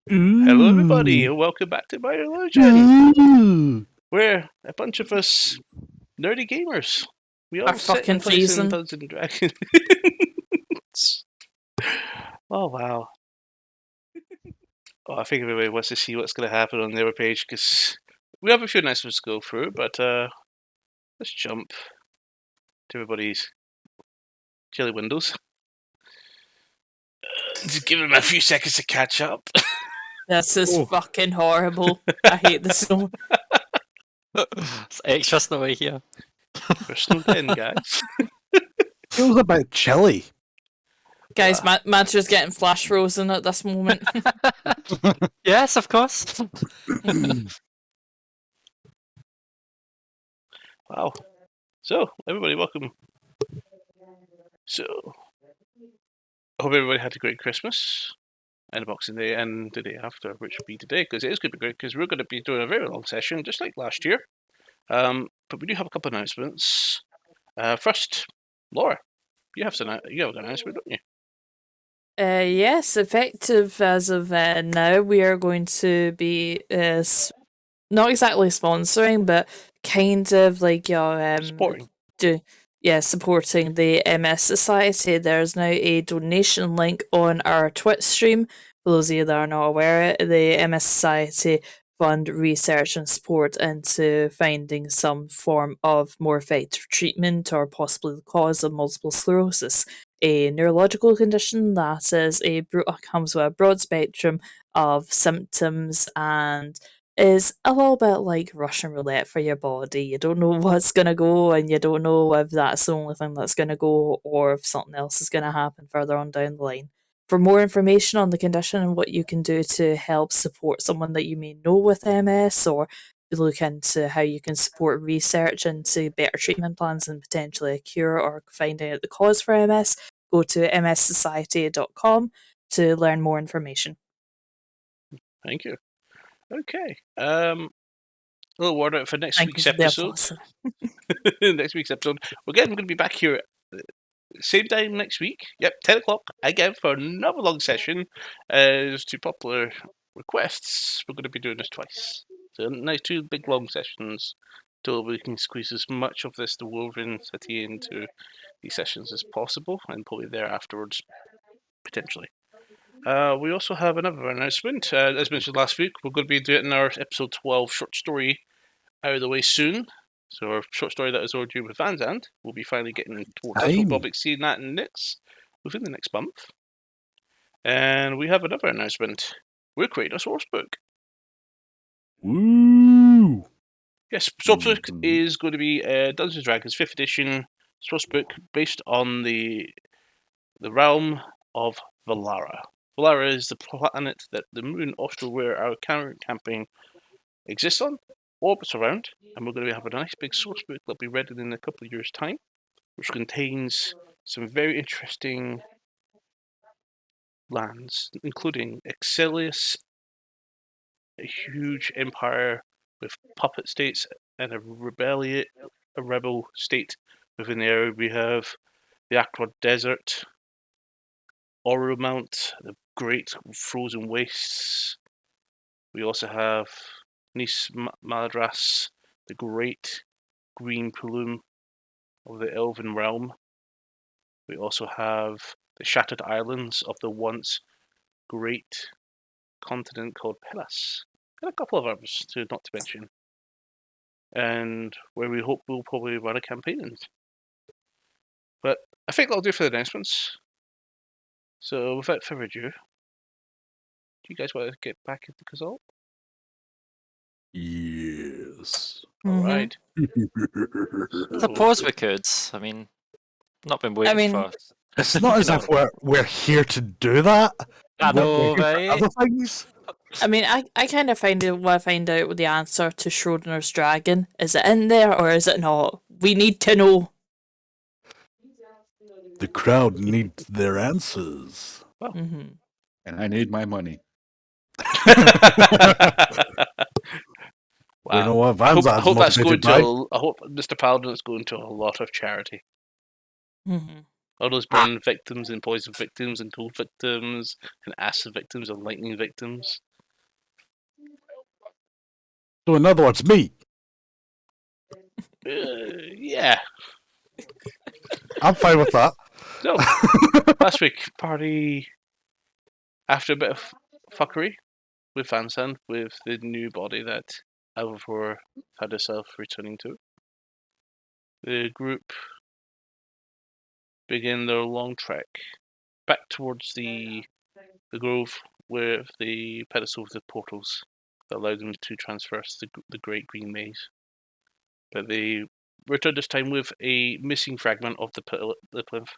Hello, everybody, and welcome back to My Illusion. We're a bunch of us nerdy gamers. We all sit fucking and play some season. Dungeons and Dragons. Oh wow! Oh, I think everybody wants to see what's going to happen on their page because we have a few nice ones to go through. But let's jump to everybody's jelly windows. Just give them a few seconds to catch up. This is fucking horrible. I hate this snow. It's extra snowy here. We're snowed in, guys. Feels a bit chilly. Guys, Mancher's getting flash frozen at this moment. Yes, of course. Wow. So, everybody, welcome. So, I hope everybody had a great Christmas and Boxing Day and the day after, which will be today, because it is going to be great, because we're going to be doing a very long session, just like last year. But we do have a couple of announcements. First, Laura, you have an announcement, don't you? Yes, effective as of now, we are going to be not exactly sponsoring, but kind of like Supporting. supporting the MS Society. There's now a donation link on our Twitch stream. For those of you that are not aware, the MS Society fund research and support into finding some form of more effective treatment or possibly the cause of multiple sclerosis, a neurological condition that comes with a broad spectrum of symptoms and is a little bit like Russian roulette for your body. You don't know what's going to go, and you don't know if that's the only thing that's going to go or if something else is going to happen further on down the line. For more information on the condition and what you can do to help support someone that you may know with MS, or look into how you can support research into better treatment plans and potentially a cure or finding out the cause for MS, go to mssociety.com to learn more information. Thank you. Okay. A little word out for next Thank week's you for the episode. applause. Next week's episode. We're going to be back here same time next week. Yep, 10 o'clock again for another long session. As to popular requests, we're going to be doing this twice. So nice two big long sessions till we can squeeze as much of this Dwarven City into these sessions as possible, and probably there afterwards, potentially. We also have another announcement. As mentioned last week, we're going to be doing our episode 12 short story out of the way soon. So our short story that is overdue with Van Zandt will be finally getting towards us. We'll probably see that within the next month. And we have another announcement. We're creating a source book. Woo! Yes, source book is going to be Dungeons and Dragons 5th edition source book based on the realm of Valara. Valara is the planet that the moon Austro, where our current campaign exists on, orbits around, and we're going to have a nice big source book that'll be ready in a couple of years' time, which contains some very interesting lands, including Exilius, a huge empire with puppet states, and a rebel state within the area. We have the Akron Desert, Oromount, the great frozen wastes. We also have Nis Maladras, the great green plume of the Elven realm. We also have the shattered islands of the once great continent called Pelas, and a couple of others not to mention. And where we hope we'll probably run a campaign in. But I think that'll do for the announcements. So without further ado, do you guys want to get back into Kazal? Yes. Alright. Suppose we could. I mean, not been waiting for. It's not as if we're here to do that. I know, We're right? other things. I mean, I kind of want to find out the answer to Schrodinger's dragon. Is it in there or is it not? We need to know. The crowd needs their answers. Well. Mm-hmm. And I need my money. Wow. You know what? I hope that's going to. I hope Mr. Paladin's going to a lot of charity. Mm-hmm. All those burn victims and poison victims and cold victims and acid victims and lightning victims. So in other words, me. Yeah. I'm fine with that. So, last week, party, after a bit of fuckery with Vansan, with the new body that Alvor had herself returning to, the group began their long trek back towards the grove where the pedestal with the portals that allowed them to traverse the Great Green Maze. But they returned this time with a missing fragment of the plinth,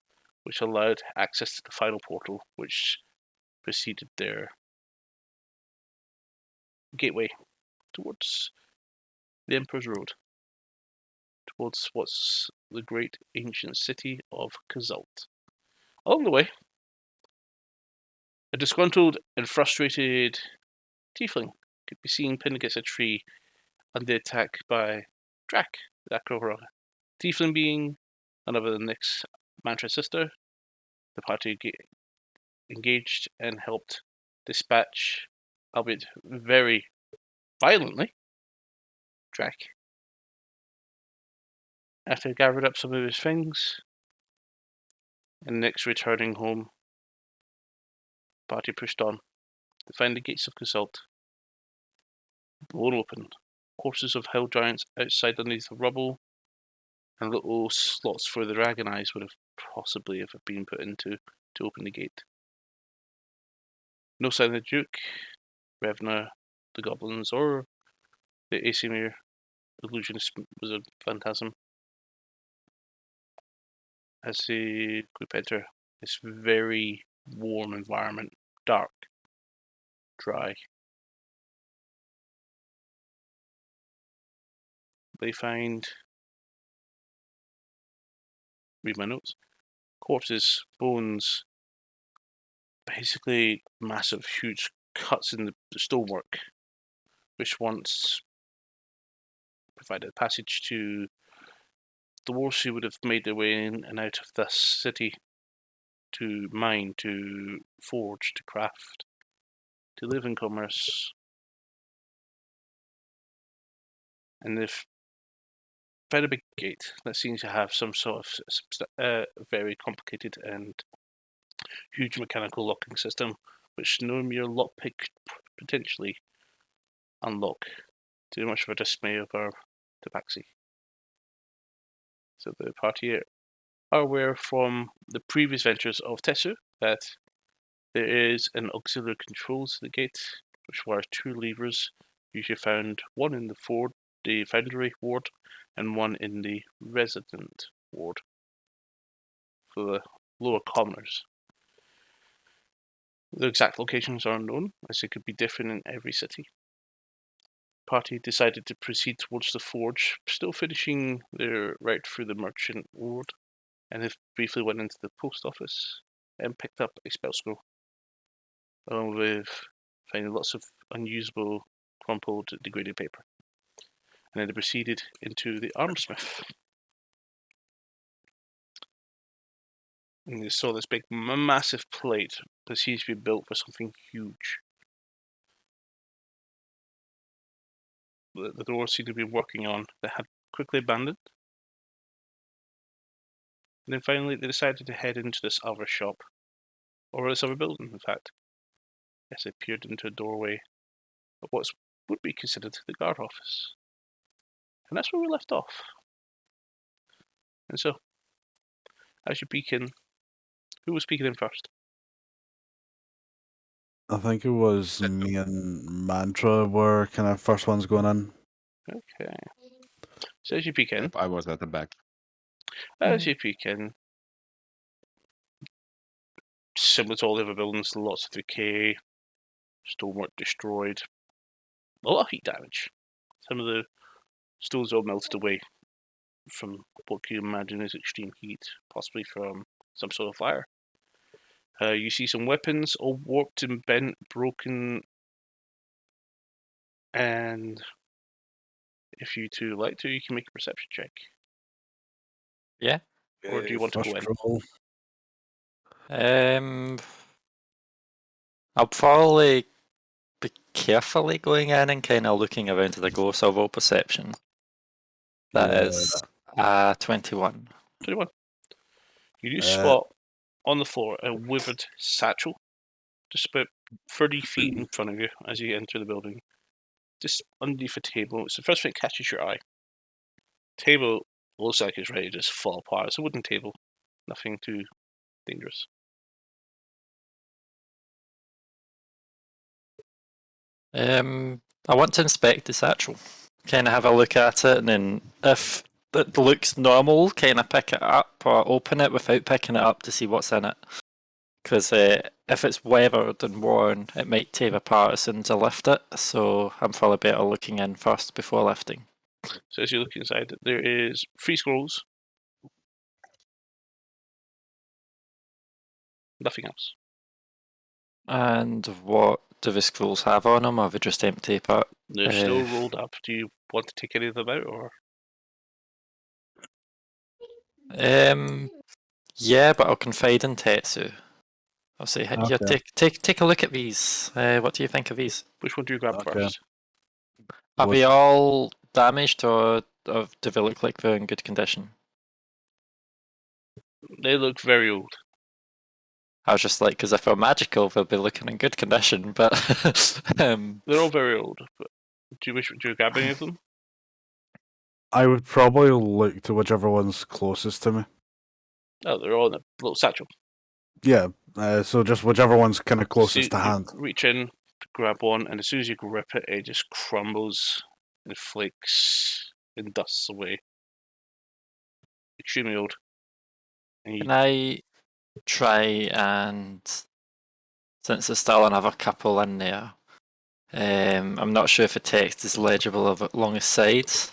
which allowed access to the final portal, which preceded their gateway towards the Emperor's Road, towards what's the great ancient city of Kazalt. Along the way, a disgruntled and frustrated tiefling could be seen pinned against a tree under attack by Drac, the Akrora. Tiefling being none other than Nick's mantra sister, the party engaged and helped dispatch, albeit very violently, Drac. After he gathered up some of his things, and Nick's returning home, the party pushed on to find the gates of Kazalt blown open, corpses of hell giants outside underneath the rubble, and little slots for the dragon eyes would have possibly ever been put into to open the gate. No sign of the Duke, Revna, the goblins, or the Asimir illusionist was a phantasm. As the group enter this very warm environment, dark, dry, they find, read my notes, corpses, bones, basically massive, huge cuts in the stonework, which once provided passage to the dwarves who would have made their way in and out of this city to mine, to forge, to craft, to live in commerce. And they've found a big gate that seems to have some sort of very complicated and huge mechanical locking system, which no mere lockpick could potentially unlock, to much of a dismay of our tabaxi. So the party are aware from the previous ventures of Tessu that there is an auxiliary control to the gate, which requires two levers, usually found one in the foundry ward, and one in the resident ward for the lower commoners. The exact locations are unknown, as they could be different in every city. Party decided to proceed towards the forge, still finishing their route through the merchant ward, and they briefly went into the post office and picked up a spell scroll, along with finding lots of unusable, crumpled, degraded paper. And then they proceeded into the armsmith. And they saw this big, massive plate that seems to be built for something huge. The door seemed to be working on that had quickly abandoned. And then finally they decided to head into this other shop, or this other building, in fact, as they peered into a doorway of what would be considered the guard office. And that's where we left off. And so, as you peek in, who was peeking in first? I think it was me and Mantra were kind of first ones going in. Okay. So as you peek in, Yep, I was at the back. as you peek in, similar to all the other buildings, lots of decay, stonework destroyed, a lot of heat damage. Some of the stones all melted away from what you imagine is extreme heat, possibly from some sort of fire. You see some weapons all warped and bent, broken, and if you two like to, you can make a perception check. Yeah. Or do you want to go in? Roll. I'll probably be carefully going in and kind of looking around to the ghost. I'll roll perception. That is 21. 21. You do spot on the floor a withered satchel, just about 30 feet in front of you as you enter the building. Just underneath a table. It's the first thing that catches your eye. Table looks like it's ready to just fall apart. It's a wooden table. Nothing too dangerous. I want to inspect the satchel. Kind of have a look at it, and then if it looks normal, kind of pick it up or open it without picking it up to see what's in it. Because if it's weathered and worn, it might tear apart as soon as I lift it. So I'm probably better looking in first before lifting. So as you look inside, there is 3 scrolls. Nothing else. And what do the scrolls have on them? Or are they just empty part? They're still rolled up. Do you want to take any of them out, or? Yeah, but I'll confide in Tetsu. I'll say, hey, here, take a look at these. What do you think of these? Which one do you grab first? Are they all damaged, or do they look like they're in good condition? They look very old. I was just like, because if they're magical, they'll be looking in good condition, but... They're all very old, but do you grab any of them? I would probably look to whichever one's closest to me. Oh, they're all in a little satchel. Yeah, so just whichever one's kind of closest to hand. Reach in to grab one, and as soon as you grip it, it just crumbles and flakes and dusts away. Extremely old. Can I try and, since there's still another couple in there, I'm not sure if the text is legible along the sides,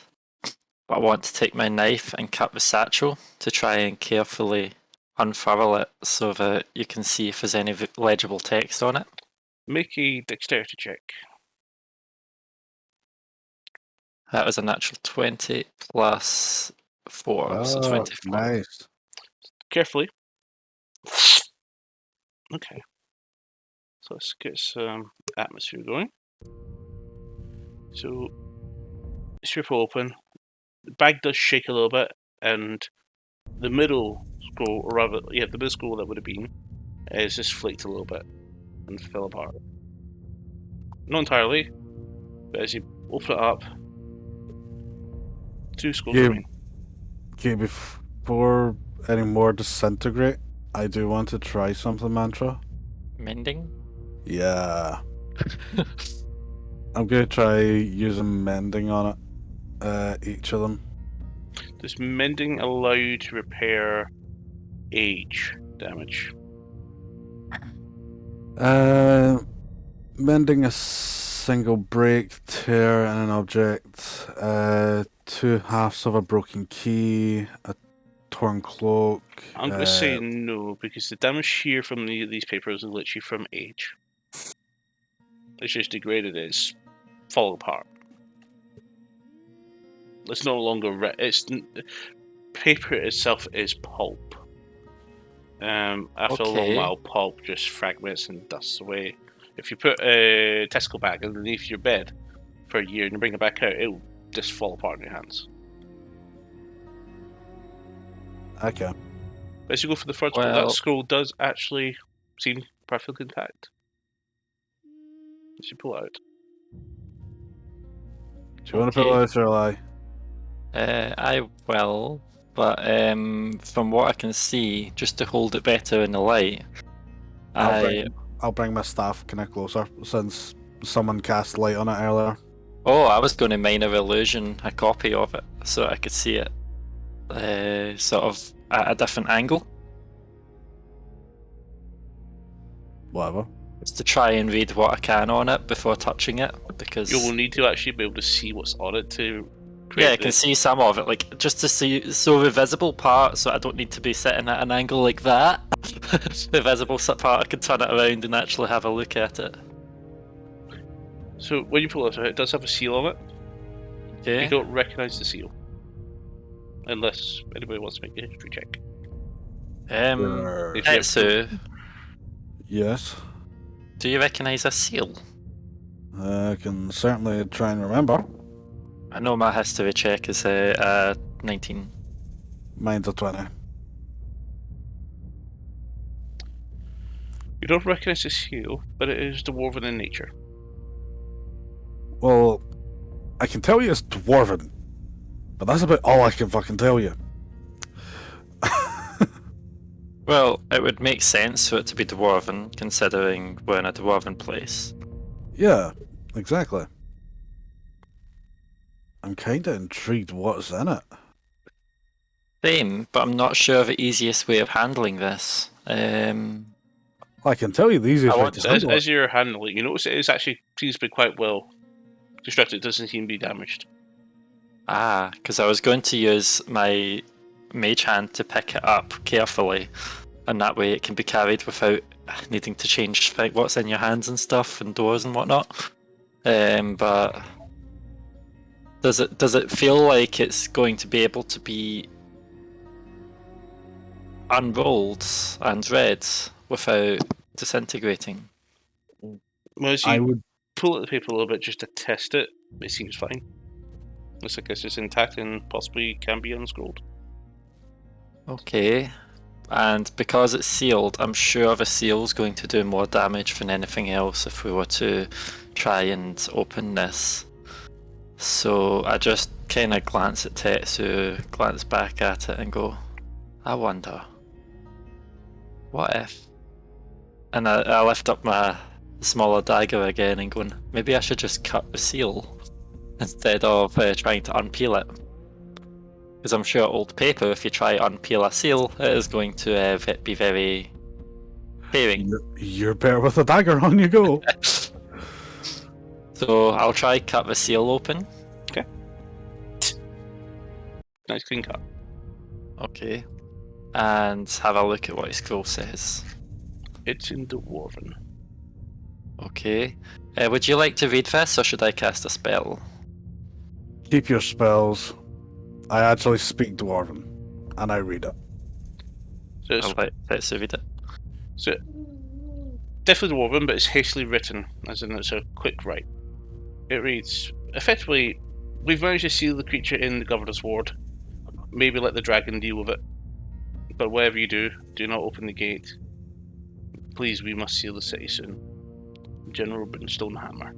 but I want to take my knife and cut the satchel to try and carefully unfurl it so that you can see if there's any legible text on it. Make a dexterity check. That was a natural 20 plus 4, so 24. Nice. Carefully. Okay. So let's get some atmosphere going. So, strip open. The bag does shake a little bit, and the middle scroll, or rather, the middle scroll that would have been, is just flaked a little bit and fell apart. Not entirely, but as you open it up, 2 scrolls remain. Okay, before any more disintegrate, I do want to try something, Mantra. Mending? Yeah. I'm going to try using mending on it, each of them. Does mending allow you to repair age damage? Mending a single break, tear in an object, 2 halves of a broken key, a torn cloak. I'm going to say no, because the damage here from these papers is literally from age. It's just degraded, it's falling apart. It's no longer paper itself is pulp. After a long while, pulp just fragments and dusts away. If you put a testicle bag underneath your bed for a year and you bring it back out, it'll just fall apart in your hands. Okay. But as you go for the third scroll, that scroll does actually seem perfectly intact. As you pull it out. Do you want to pull it out or lie? I will, but from what I can see, just to hold it better in the light, I'll bring my staff kind of closer, since someone cast light on it earlier. Oh, I was going to minor illusion a copy of it, so I could see it sort of at a different angle. Whatever. Just to try and read what I can on it before touching it, because... You will need to actually be able to see what's on it to... Yeah, I can see some of it, like, just to see, so the visible part, so I don't need to be sitting at an angle like that. The visible part, I can turn it around and actually have a look at it. So, when you pull it out, it does have a seal on it. Okay. You don't recognise the seal. Unless anybody wants to make a history check. Sure. If you have Tetsu, Yes. do you recognise a seal? I can certainly try and remember. I know my history check is 19. Mine's a 20. You don't recognise the seal, but it is dwarven in nature. Well, I can tell you it's dwarven, but that's about all I can fucking tell you. Well, it would make sense for it to be dwarven, considering we're in a dwarven place. Yeah, exactly. I'm kinda intrigued what's in it. Same, but I'm not sure of the easiest way of handling this. I can tell you the easiest way want to So as, handle as it. you're handling, you notice it is actually seems to be quite well constructed. It doesn't seem to be damaged. Because I was going to use my mage hand to pick it up carefully, and that way it can be carried without needing to change what's in your hands and stuff, and doors and whatnot. But does it feel like it's going to be able to be unrolled and read without disintegrating? Well, as I you would. pull at the paper a little bit just to test it, it seems fine. Looks like it's just intact and possibly can be unscrolled. Okay. And because it's sealed, I'm sure the seal's going to do more damage than anything else if we were to try and open this. So I just kind of glance at Tetsu, glance back at it and go, I wonder, what if? And I lift up my smaller dagger again and going, maybe I should just cut the seal instead of trying to unpeel it. Because I'm sure old paper, if you try unpeel a seal, it is going to be very paring. You're better with a dagger, on you go. So I'll try cut the seal open. Nice clean cut. Okay. And have a look at what his scroll says. It's in dwarven. Okay. Would you like to read this, or should I cast a spell? Keep your spells. I actually speak Dwarven, and I read it. So it's I'll let Tetsu read it. so definitely dwarven, but it's hastily written, as in it's a quick write. It reads, effectively, we've managed to seal the creature in the governor's ward. Maybe let the dragon deal with it. But whatever you do, do not open the gate. Please, we must seal the city soon. General Stonehammer.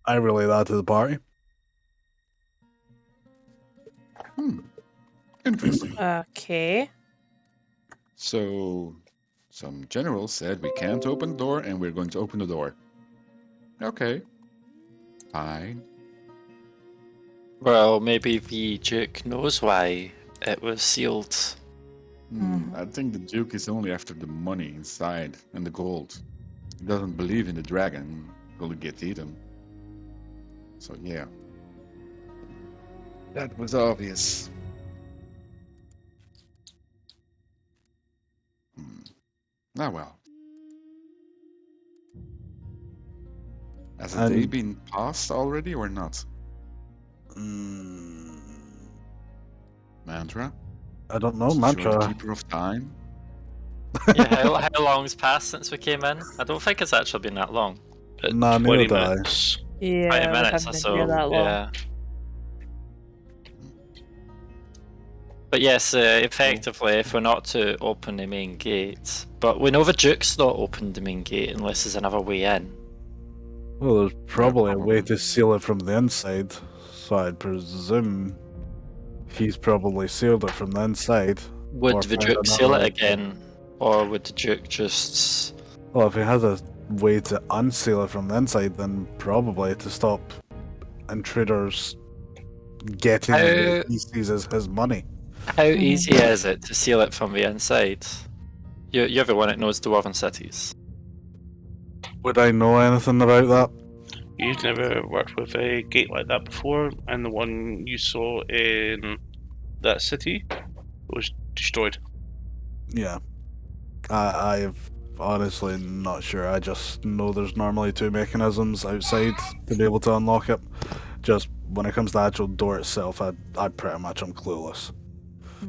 I relay that to the party. Interesting. Okay. So, some general said we can't open the door, and we're going to open the door. Okay. Fine. Well, maybe the Duke knows why it was sealed. I think the Duke is only after the money inside and the gold. He doesn't believe in the dragon. Will get eaten. So yeah. That was obvious. Ah well. Has the day been passed already or not? Mantra? I don't know, Sure, Mantra. Keeper of time? Yeah, how long's passed since we came in? I don't think it's actually been that long. Nah, 20 neither do I. minutes. Yeah, 20 we minutes haven't or been so. here that long. Yeah. But yes, effectively, if we're not to open the main gate, but we know the Duke's not opened the main gate unless there's another way in. Well, there's probably a way probably. to seal it from the inside, so I'd presume he's probably sealed it from the inside. Would Or the find Duke seal another it again, or would the Duke just? Well, if he has a way to unseal it from the inside, then probably to stop intruders getting what he sees as his money. How easy is it to seal it from the inside? You're the one that knows dwarven cities. Would I know anything about that? You've never worked with a gate like that before, and the one you saw in that city was destroyed. Yeah. I've honestly not sure. I just know there's normally two mechanisms outside to be able to unlock it. Just when it comes to the actual door itself, I pretty much am clueless.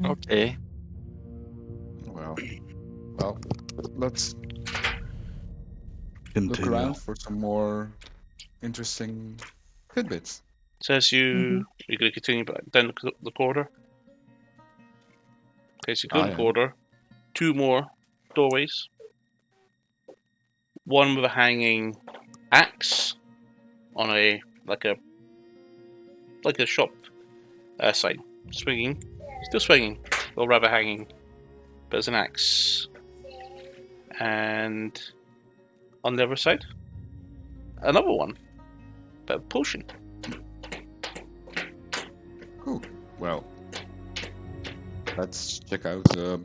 Okay. Well, let's look Continue. around for some more interesting tidbits. So as you're going to continue back down the corridor. Okay, so you go I in the am. corridor. 2 more doorways. One with a hanging axe on a shop sign, swinging, still swinging, or rather hanging, but as an axe. And on the other side, another one, but a potion. Cool. Well, let's check out the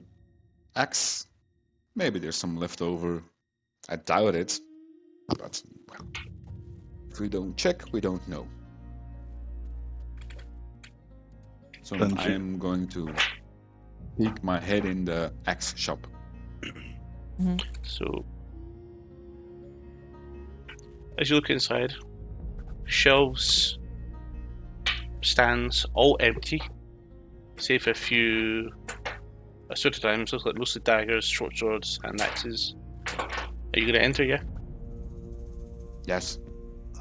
axe. Maybe there's some leftover. I doubt it, but well, if we don't check, we don't know. So Then I am going to peek my head in the axe shop. So, as you look inside, shelves, stands, all empty, save for a few assorted items, looks like mostly daggers, short swords, and axes. Are you going to enter, yeah? Yes.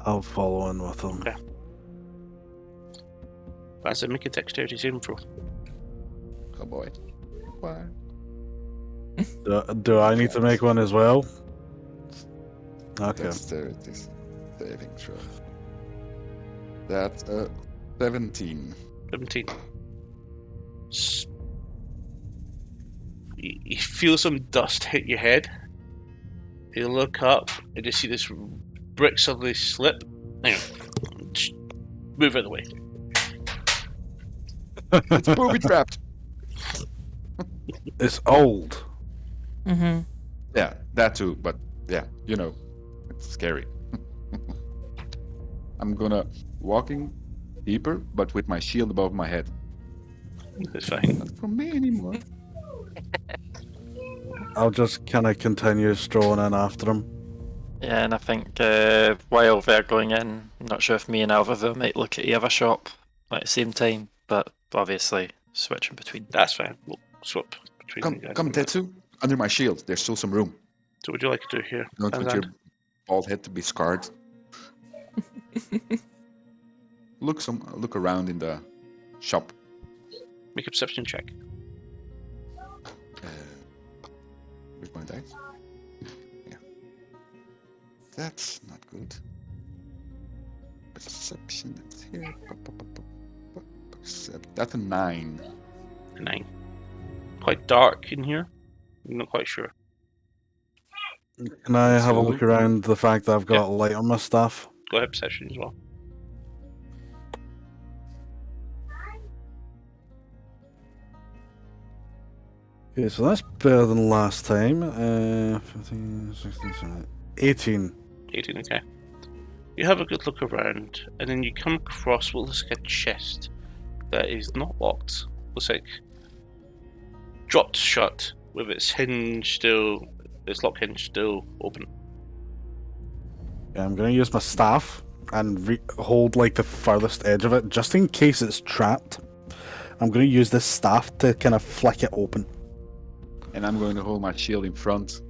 I'll follow in with them. Okay. That's a make a dexterity saving throw. Oh boy. Why? Do I need to make one as well? Okay. Dexterity saving throw. That's 17. 17. You feel some dust hit your head. You look up and you see this brick suddenly slip. Anyway, move out of the way. It's booby trapped. It's old. Yeah, that too. But yeah, you know, it's scary. I'm gonna walking deeper, but with my shield above my head. It's fine. Not for me anymore. I'll just kind of continue strolling in after him. Yeah, and I think while they're going in, I'm not sure if me and Alvaville might look at the other shop at the same time, but obviously switching between. That's fine. We'll swap between Come, you guys. come, Tetsu. Under my shield, there's still some room. So, what would you like to do here? Don't want your bald head to be scarred. Look around in the shop. Make a perception check. With my dice. Yeah. That's not good. Perception. That's here. That's a 9. 9. Quite dark in here. I'm not quite sure. Can I have a So- look around the fact that I've got light on my stuff? Go ahead, perception as well. Okay, so that's better than last time. 15, 16, 17, 18. 18, okay. You have a good look around, and then you come across what looks like a chest that is not locked. Looks like dropped shut, with its lock hinge still open. Yeah, I'm gonna use my staff and hold like the furthest edge of it, just in case it's trapped. I'm gonna use this staff to kind of flick it open. And I'm going to hold my shield in front.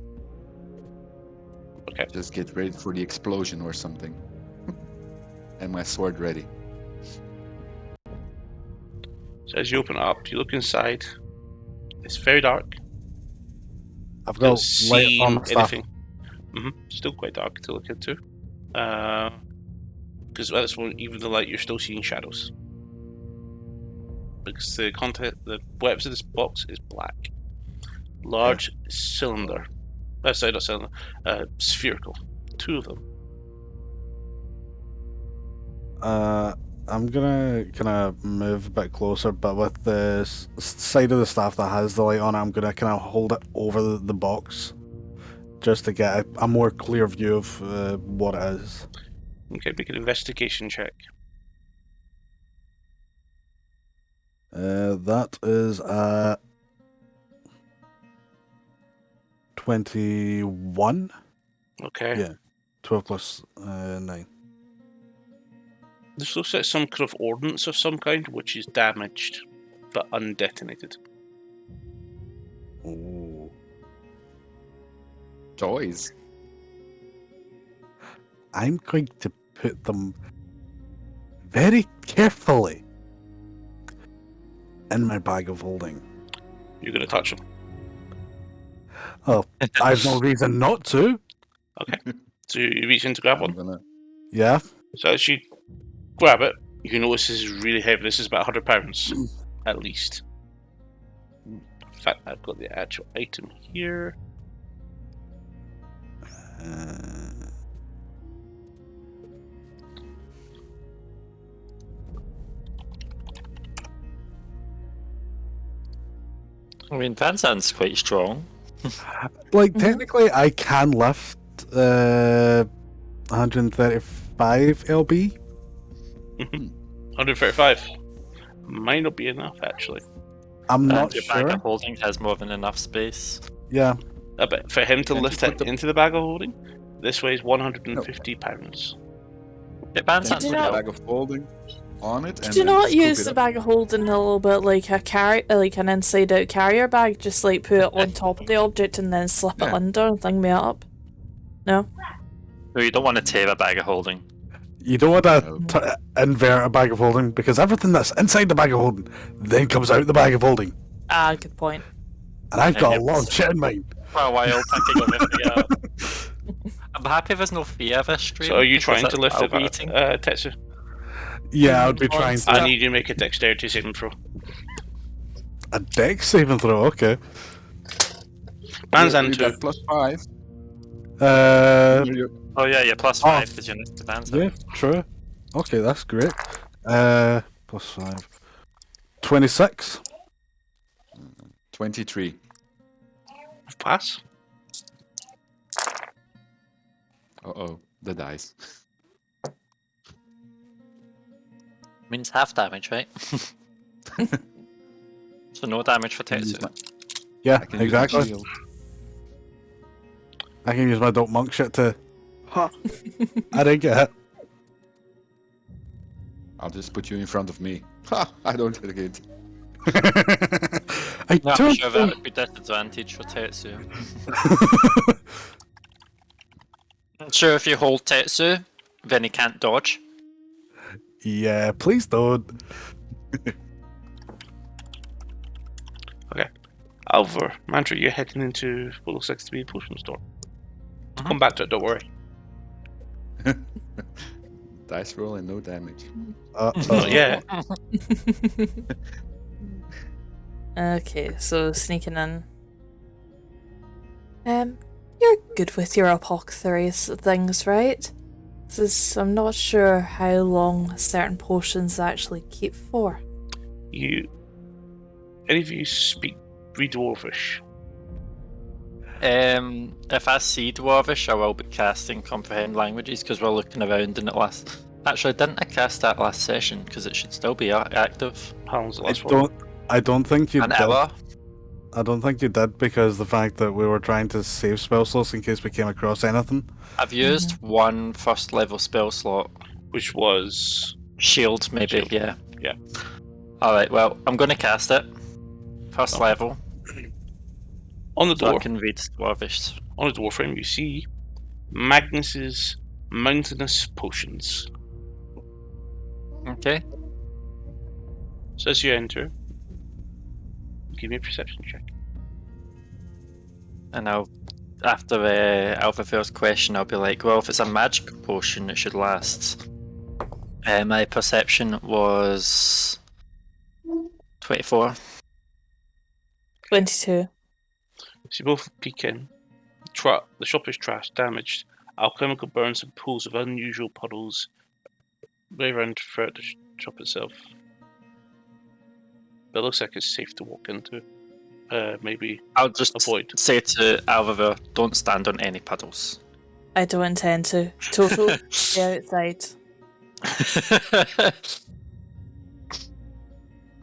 Okay. Just get ready for the explosion or something. And my sword ready. So as you open it up, you look inside. It's very dark. I've Don't got light see on my staff. anything. Still quite dark to look into. Because at this point, even the light, you're still seeing shadows. Because the webs of this box is black. Large cylinder. Sorry, not cylinder. Spherical. 2 of them. I'm gonna kind of move a bit closer, but with the side of the staff that has the light on it, I'm gonna kind of hold it over the box, just to get a more clear view of what it is. Okay, make an investigation check. That is 21. Okay. Yeah. 12 plus 9. This looks like some kind of ordnance of some kind, which is damaged, but undetonated. Oh. Toys. I'm going to put them very carefully in my bag of holding. You're going to touch them. Oh, I've no reason not to. Okay. So you reach in to grab I'm one. gonna. Yeah. So as you grab it, you notice this is really heavy. This is about £100 at least. In fact, I've got the actual item here. I mean, Van Zandt's quite strong. Like, technically, I can lift 135 lb. 135. Might not be enough, actually. I'm not And your bag sure. of holding has more than enough space. Yeah. But for him to Can't you lift put it the- into the bag of holding, this weighs £150. Yeah, Van Can Zandt's you you put know- a bag of holding on it? Did and you then not scoop use it the up? bag of holding a little bit like like an inside-out carrier bag? Just like put it on top of the object and then slip it Yeah. under and thing me up. No. No, you don't want to tear a bag of holding. You don't want to No. invert a bag of holding because everything that's inside the bag of holding then comes out the bag of holding. Ah, good point. And I've got a Yeah, lot of shit in mine. For a while, thinking of it. Yeah. I'm happy there's no fear this stream. So are you because trying to that's lift what it, I'll be eating. Tetsu? Yeah, I would be trying I to. need you to make a dexterity saving throw. A dex saving throw, okay. Banzan You got 2. +5. Uh, Oh yeah, you're +5 because you're next to Van Zandt. yeah, true. Okay, that's great. +5. 26. 23. Pass. Uh-oh, the dice. Means half damage, right? So no damage for Can use Tetsu. my- Yeah, I can use my exactly. shield. I can use my dope monk shit to. Ha! I didn't get it. I'll just put you in front of me. Ha! I don't get it. I No, I'm don't sure that think... would be disadvantage for Tetsu. I'm sure if you hold Tetsu, then he can't dodge. Yeah, please don't. Alvar, Mantra, you're heading into what looks like to be a potion store. Mhm. Come back to it, don't worry. Dice roll and no damage. Not yet. Okay, so sneaking in. You're good with your apothecaries things, right? I'm not sure how long certain potions actually keep for. Any of you read Dwarvish? If I see Dwarvish, I will be casting Comprehend Languages because we're looking around and it last. Actually, didn't I cast that last session? Because it should still be active. How long's the I last one? don't think you An did. hour. I don't think you did because the fact that we were trying to save spell slots in case we came across anything. I've used one first level spell slot. Which was Shield, maybe, Shield. yeah. Yeah. Alright, well, I'm going to cast it. First Okay. level. on the So I door. can read Dwarvish. On the door frame, you see Magnus's mountainous potions. Okay. So as you enter, give me a perception check. And I'll, after Alphafair's question, I'll be like, well, if it's a magic potion, it should last. My perception was 24. 22. So you both peek in. The shop is trashed, damaged. Alchemical burns and pools of unusual puddles way around throughout the shop itself. But it looks like it's safe to walk into. Maybe I'll just avoid. say to Alphafair, don't stand on any puddles. I don't intend to. Total, stay outside.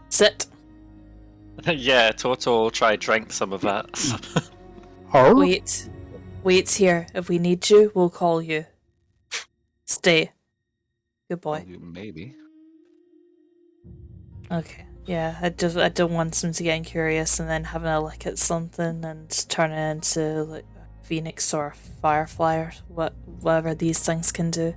Sit. Yeah, Toto will try drink some of that. Oh, Wait. Wait's here. If we need you, we'll call you. Stay. Good boy. Maybe. Okay. Yeah, I don't want them to get curious and then having a look at something and turning into like a phoenix or a firefly or whatever these things can do.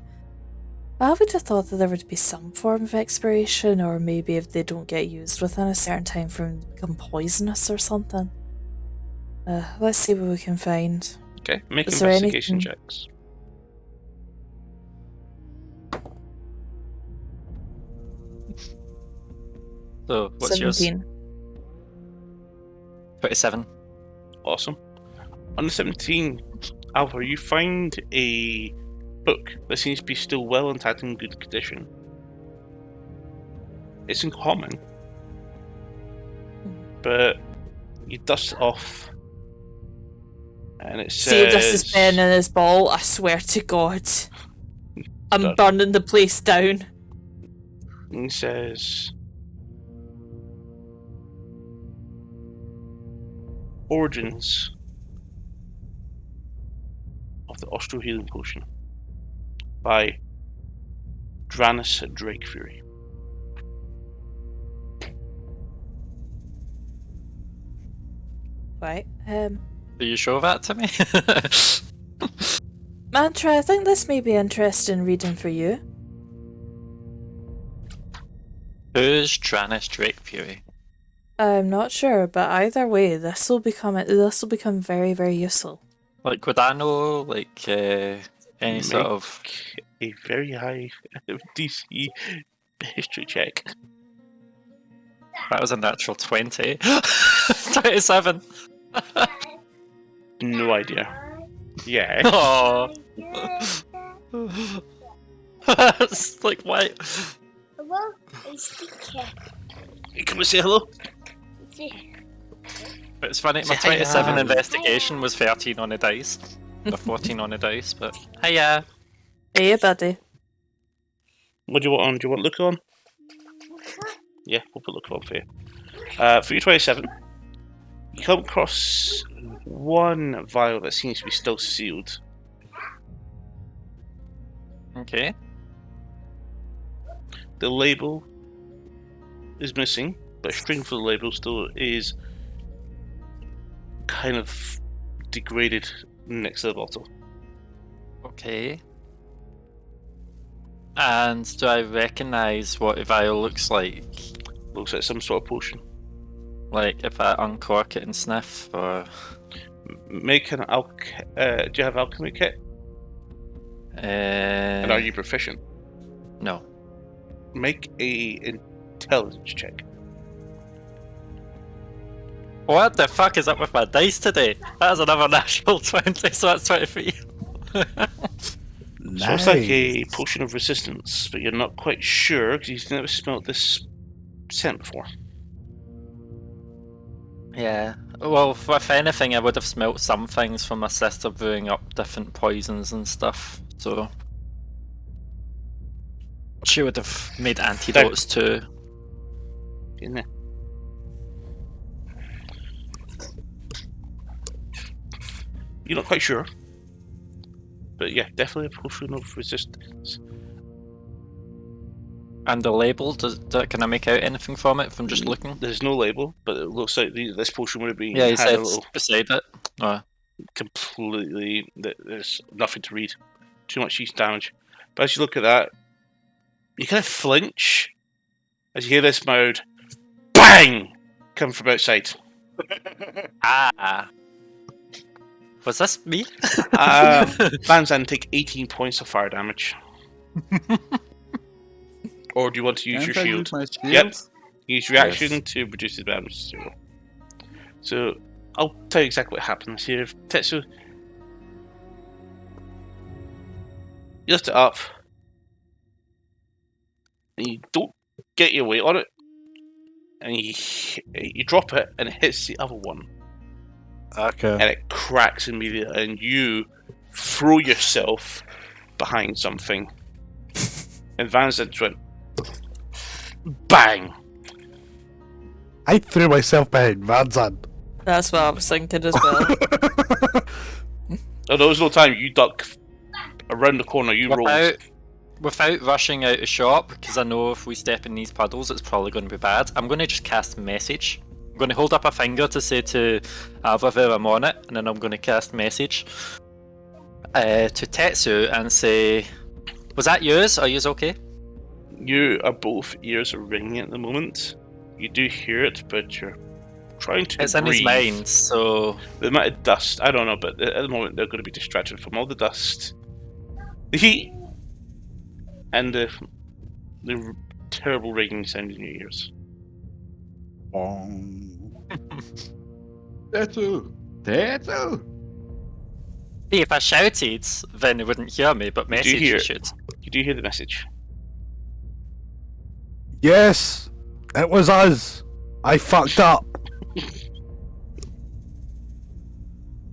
I would have thought that there would be some form of expiration, or maybe if they don't get used within a certain time frame, they become poisonous or something. Let's see what we can find. Okay, make Is there investigation anything- checks. So, what's yours? 17. 27. Awesome. On the 17th, Alpha, you find a book that seems to be still well intact and in good condition. It's in common, but you dust it off, and it See, he dusts his says... pen in his ball. I swear to God, I'm Done. burning the place down. It says... Origins of the Austro Healing Potion by Dranus Drakefury. Right. Do you show that to me? Mantra, I think this may be interesting reading for you. Who's Trannis Drake Fury? I'm not sure, but either way, this will become very, very useful. Like, would I know, like, any sort of... A very high DC history check. That was a natural 20. 27! No idea. Yeah. Oh. It's like, why? Hello, it's the cat. You come and say hello? But it's funny, my Say hiya. 27 investigation was 13 on the dice. Or 14 on the dice, but... Hiya! Hey, buddy. What do you want on? Do you want look on? Yeah, we'll put look on for you. For your 27, you come across one vial that seems to be still sealed. Okay. The label is missing, but a string for the label still is kind of degraded next to the bottle. Okay. And do I recognise what a vial looks like? Looks like some sort of potion. Like, if I uncork it and sniff, or... Make an do you have alchemy kit? And are you proficient? No. Make a intelligence check. What the fuck is up with my dice today? That is another natural 20, so that's 23. So it's like a potion of resistance, but you're not quite sure because you've never smelled this scent before. Yeah. Well, if anything, I would have smelt some things from my sister brewing up different poisons and stuff, so... She would have made antidotes too. Isn't it? You're not quite sure. But yeah, definitely a potion of resistance. And the label, can I make out anything from it from just looking? There's no label, but it looks like this potion would have been Yeah, you had said a little beside it. Oh. completely. There's nothing to read. Too much yeast damage. But as you look at that, you kind of flinch as you hear this loud bang come from outside. Ah. Was this me? Van Zandt, take 18 points of fire damage. Or do you want to use your Can't I shield? use my shield? Yep. Use reaction Yes. to reduce the damage to 0. So, I'll tell you exactly what happens here. Tetsu, you lift it up, and you don't get your weight on it, and you drop it, and it hits the other one, Okay. and it cracks immediately, and you throw yourself behind something, and Van Zandt went bang. I threw myself behind Van Zandt. That's what I was thinking as well. Oh, there was no time. You duck around the corner. You rolled. without rushing out of shop, because I know if we step in these puddles, it's probably going to be bad, I'm going to just cast message. I'm going to hold up a finger to say to Alvavu I'm on it, and then I'm going to cast message to Tetsu and say, was that yours? Are yours okay? You are both ears are ringing at the moment. You do hear it, but you're trying to It's in his breathe. mind, so... The amount of dust, I don't know, but at the moment they're going to be distracted from all the dust, the heat, and the terrible ringing sound in your ears. Tetsu! Tetsu! See, if I shouted, then they wouldn't hear me, but message hear you it? should. You do hear the message. Yes, it was us. I fucked up.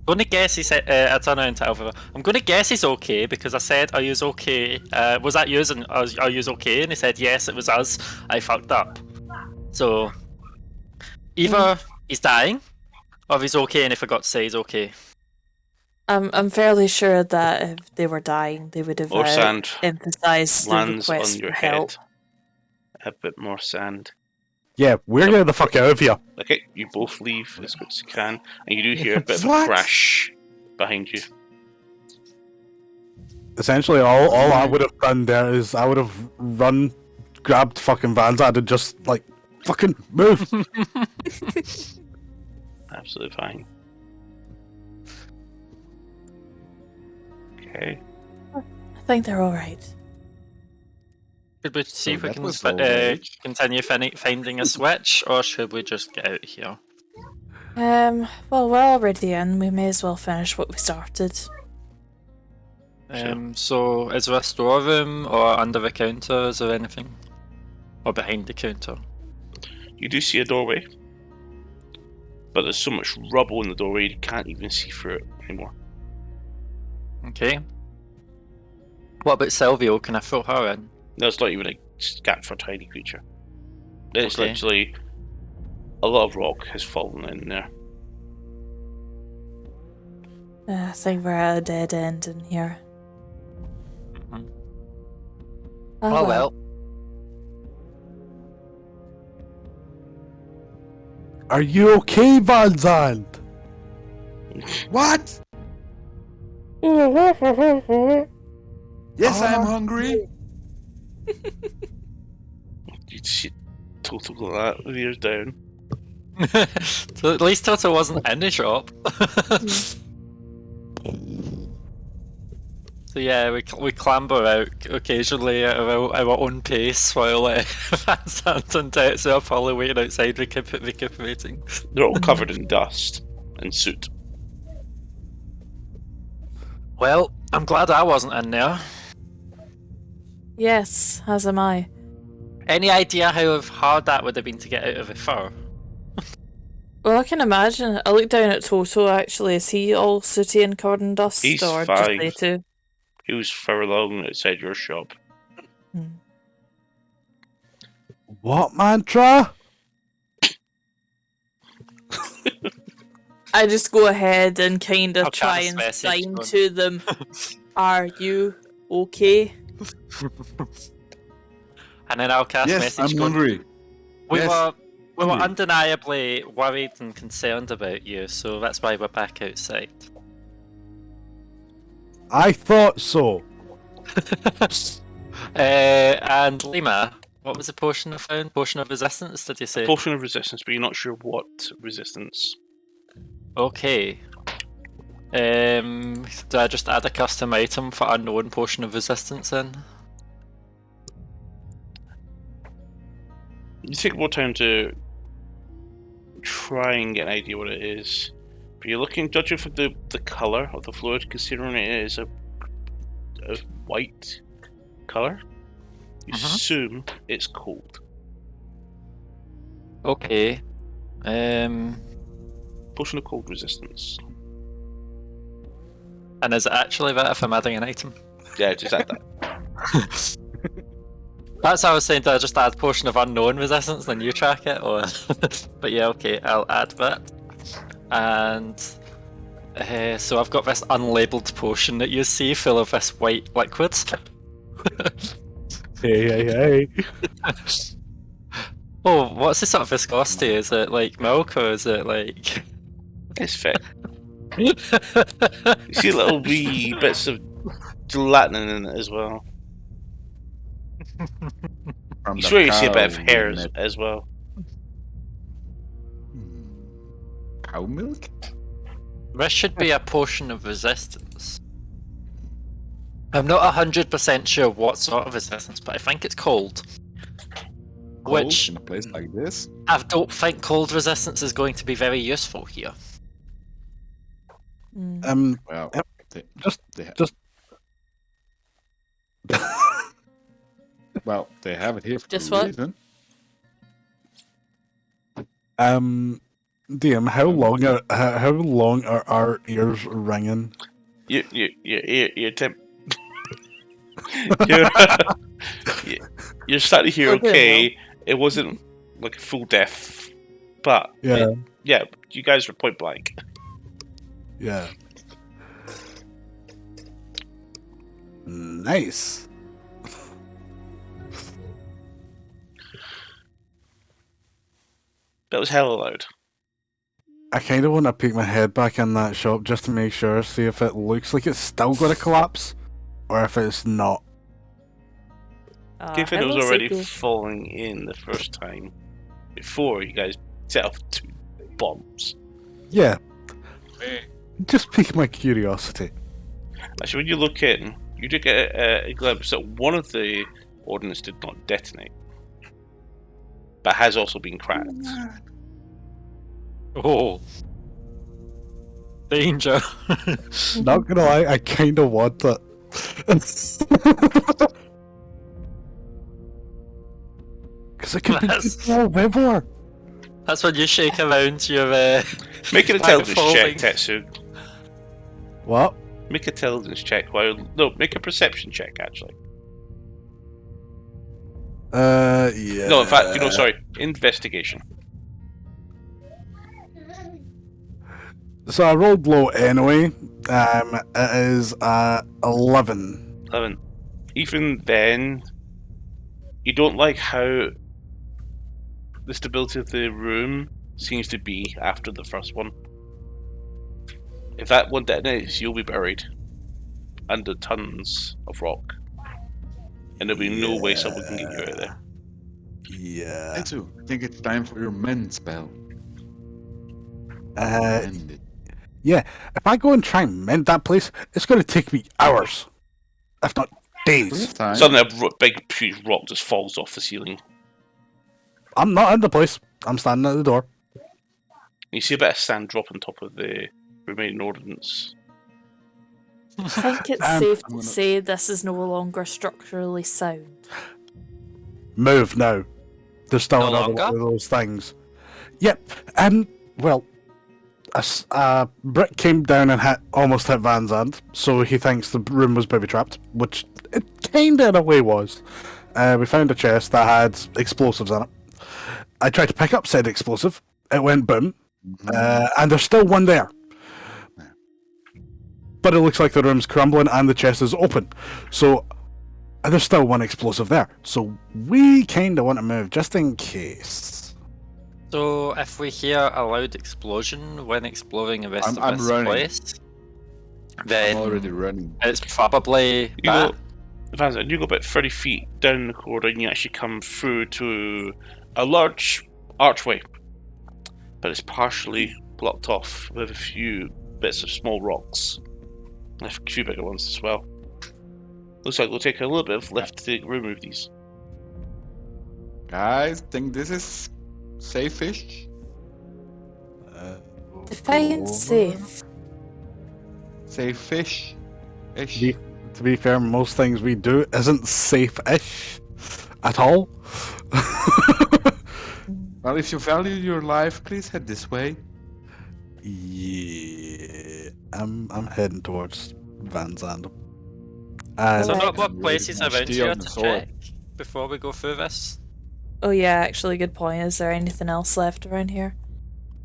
I'm gonna guess he said, I turn around to Alva. I'm gonna guess he's okay because I said, are yous okay? Was that yours and are yous okay? And he said, yes, it was us. I fucked up. So, either he's dying, or he's okay and he forgot to say he's okay. I'm fairly sure that if they were dying, they would have More sand emphasised the lands request on your for help. head. A bit more sand. Yeah, we're getting the fuck out of here. Okay, you both leave as quick as you can, and you do hear a bit of a What? crash behind you. Essentially, all I would have done there is I would have run, grabbed fucking Vanzad and just like fucking move. Absolutely fine. Okay. I think they're all right. Should we see if we that can was all right. continue finding a switch, or should we just get out of here? Well, we're already in. We may as well finish what we started. So, is there a storeroom or under the counter? Is there anything? Or behind the counter? You do see a doorway, but there's so much rubble in the doorway you can't even see through it anymore. Okay. What about Silvio? Can I throw her in? There's not even a gap for a tiny creature. It's Okay. literally a lot of rock has fallen in there. I think we're at a dead end in here. Mhm. Oh, Oh well. Are you okay, Vanzand? What? Yes, I'm hungry. You'd see Total like that with ears down. So at least Toto wasn't in the shop. So yeah, we clamber out occasionally at our own pace while Van Sant and Tetsu are probably waiting outside recuperating. They're all covered in dust and soot. Well, I'm glad I wasn't in there. yes, as am I. Any idea how hard that would have been to get out of the fur? Well, I can imagine. I looked down at Toto, actually. Is he all sooty and covered in dust? He's or fine. just they two? He was further along outside your shop. What mantra? I just go ahead and kind of I'll try cast and message sign on. to them. Are you okay? And then I'll cast Yes, message I'm going, hungry. We Yes, were hungry. undeniably worried and concerned about you, so that's why we're back outside. I thought so. And Lima, what was the potion I found? Potion of resistance, did you say? Potion of resistance, but you're not sure what resistance. Okay. Do I just add a custom item for unknown potion of resistance then? You take more time to try and get an idea what it is. But you're looking, judging from the colour of the fluid, considering it is a white colour, you assume it's cold. Okay. Potion of cold resistance. And is it actually that if I'm adding an item? Yeah, just add that. That's how I was saying, do I just add potion of unknown resistance, then you track it? Or but yeah, okay, I'll add that. And so I've got this unlabeled potion that you see full of this white liquid. Hey. Oh, what's the sort of viscosity? Is it like milk or is it like? It's fit. You see little wee bits of gelatin in it as well. From You the swear you see a bit of cow hair milk. as well. Cow milk? This should be a potion of resistance. I'm not 100% sure what sort of resistance, but I think it's cold. Cold Which in a place like this? I don't think cold resistance is going to be very useful here. Well, Yep. they, Just- they, just- well, they have it here for Just a what? reason. DM, how long are our ears ringing? You're you're starting to hear We're doing okay. It wasn't like a full death, but Yeah. you guys were point blank. Yeah. Nice. That was hella loud. I kind of want to peek my head back in that shop just to make sure, see if it looks like it's still going to collapse, or if it's not. Given it was hello, already Suki. falling in the first time, before you guys set off 2 bombs. Yeah. Just pique my curiosity. Actually, when you look in, you do get a glimpse that one of the ordnance did not detonate, but has also been cracked. Oh. Danger. Not gonna lie, I kind of want it. Because it could be That's- all river. That's when you shake around your Make an bag of intelligence check, folding. Tetsu. What? Make an intelligence check. Make a perception check, actually. Yeah. No, in fact, sorry, investigation. So I rolled low anyway. It is 11. 11. Even then, you don't like how the stability of the room seems to be after the first one. If that one detonates, you'll be buried under tons of rock. And there'll be no way someone can get you out of there. Yeah. Tetsu, I think it's time for your mend spell. Mend it. Yeah. If I go and try and mend that place, it's going to take me hours, if not days. This time, Suddenly a big huge rock just falls off the ceiling. I'm not in the place. I'm standing at the door. You see a bit of sand drop on top of the remaining ordnance. I think it's safe to say this is no longer structurally sound. Move now. There's still No another longer? one of those things. Yep. Well, a brick came down and almost hit Van Zandt, so he thinks the room was booby trapped, which it kinda in a way was. We found a chest that had explosives in it. I tried to pick up said explosive. It went boom, and there's still one there. But it looks like the room's crumbling and the chest is open. So there's still one explosive there. So we kind of want to move just in case. So if we hear a loud explosion when exploring the rest I'm of this running. place, I'm then already running. it's probably You that. go, Vanza, you go about 30 feet down the corridor and you actually come through to a large archway. But it's partially blocked off with a few bits of small rocks. A few bigger ones as well. Looks like it'll take a little bit of lift to remove these. Guys, think this is safe-ish? Define safe. Safe-ish? Ish? To be fair, most things we do isn't safe-ish at all. Well, if you value your life, please head this way. Yeah, I'm heading towards Van Zandt. So Right. not what places Ready to around steal here the to sword. check before we go through this? Oh yeah, actually, good point. Is there anything else left around here?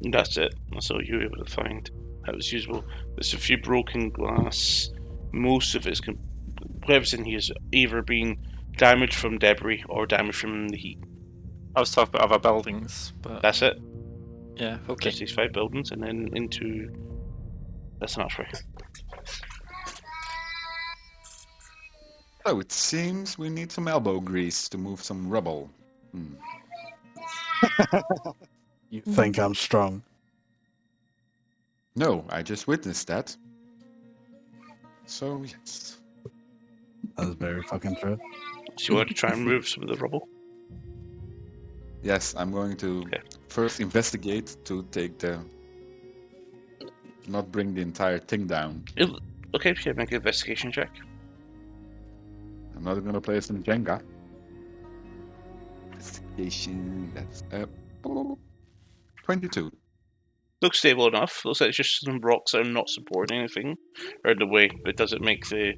And that's it. That's all you were able to find. That was usable. There's a few broken glass. Most of it's whoever's in here has either been damaged from debris or damaged from the heat. I was talking about other buildings, but That's it. yeah, okay. Just these 5 buildings, and then into this archway. So it seems we need some elbow grease to move some rubble. You think I'm strong? No, I just witnessed that. So yes. That's very fucking true. So you want to try and move some of the rubble? Yes, I'm going to first investigate to take the... not bring the entire thing down. Okay, yeah, make an investigation check. I'm not going to play some Jenga. Investigation, that's 22. Looks stable enough. Looks like it's just some rocks that are not supporting anything or in the way, but it doesn't make the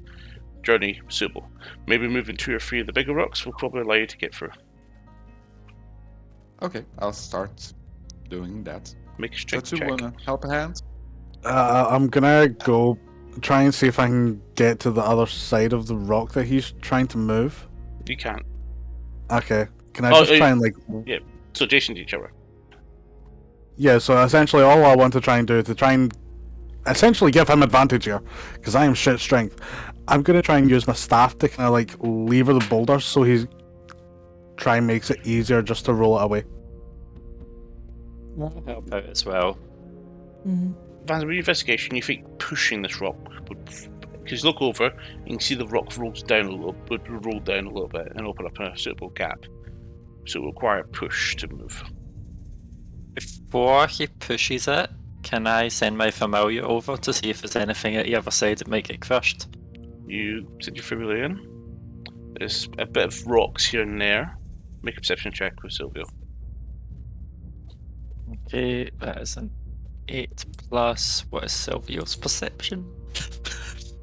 journey suitable. Maybe moving 2 or 3 of the bigger rocks will probably allow you to get through. Okay, I'll start doing that. Make a strength So, check. want to help a hand? I'm gonna go try and see if I can get to the other side of the rock that he's trying to move. You can't. Okay. Can I just try and like... Yeah, so Jason each other. Yeah, so essentially all I want to try and do to try and essentially give him advantage here, because I am shit strength. I'm going to try and use my staff to kind of like lever the boulders so he try and makes it easier just to roll it away. That'll help out as well. Mm-hmm. Vance, with your investigation, you think pushing this rock would... Because you look over, you can see the rock rolls down a little, would roll down a little bit and open up a suitable gap. So it will require a push to move. Before he pushes it, can I send my familiar over to see if there's anything at the other side that might get crushed? You send your familiar in. There's a bit of rocks here and there. Make a perception check with Silvio. Okay, that is an 8 plus... What is Silvio's perception?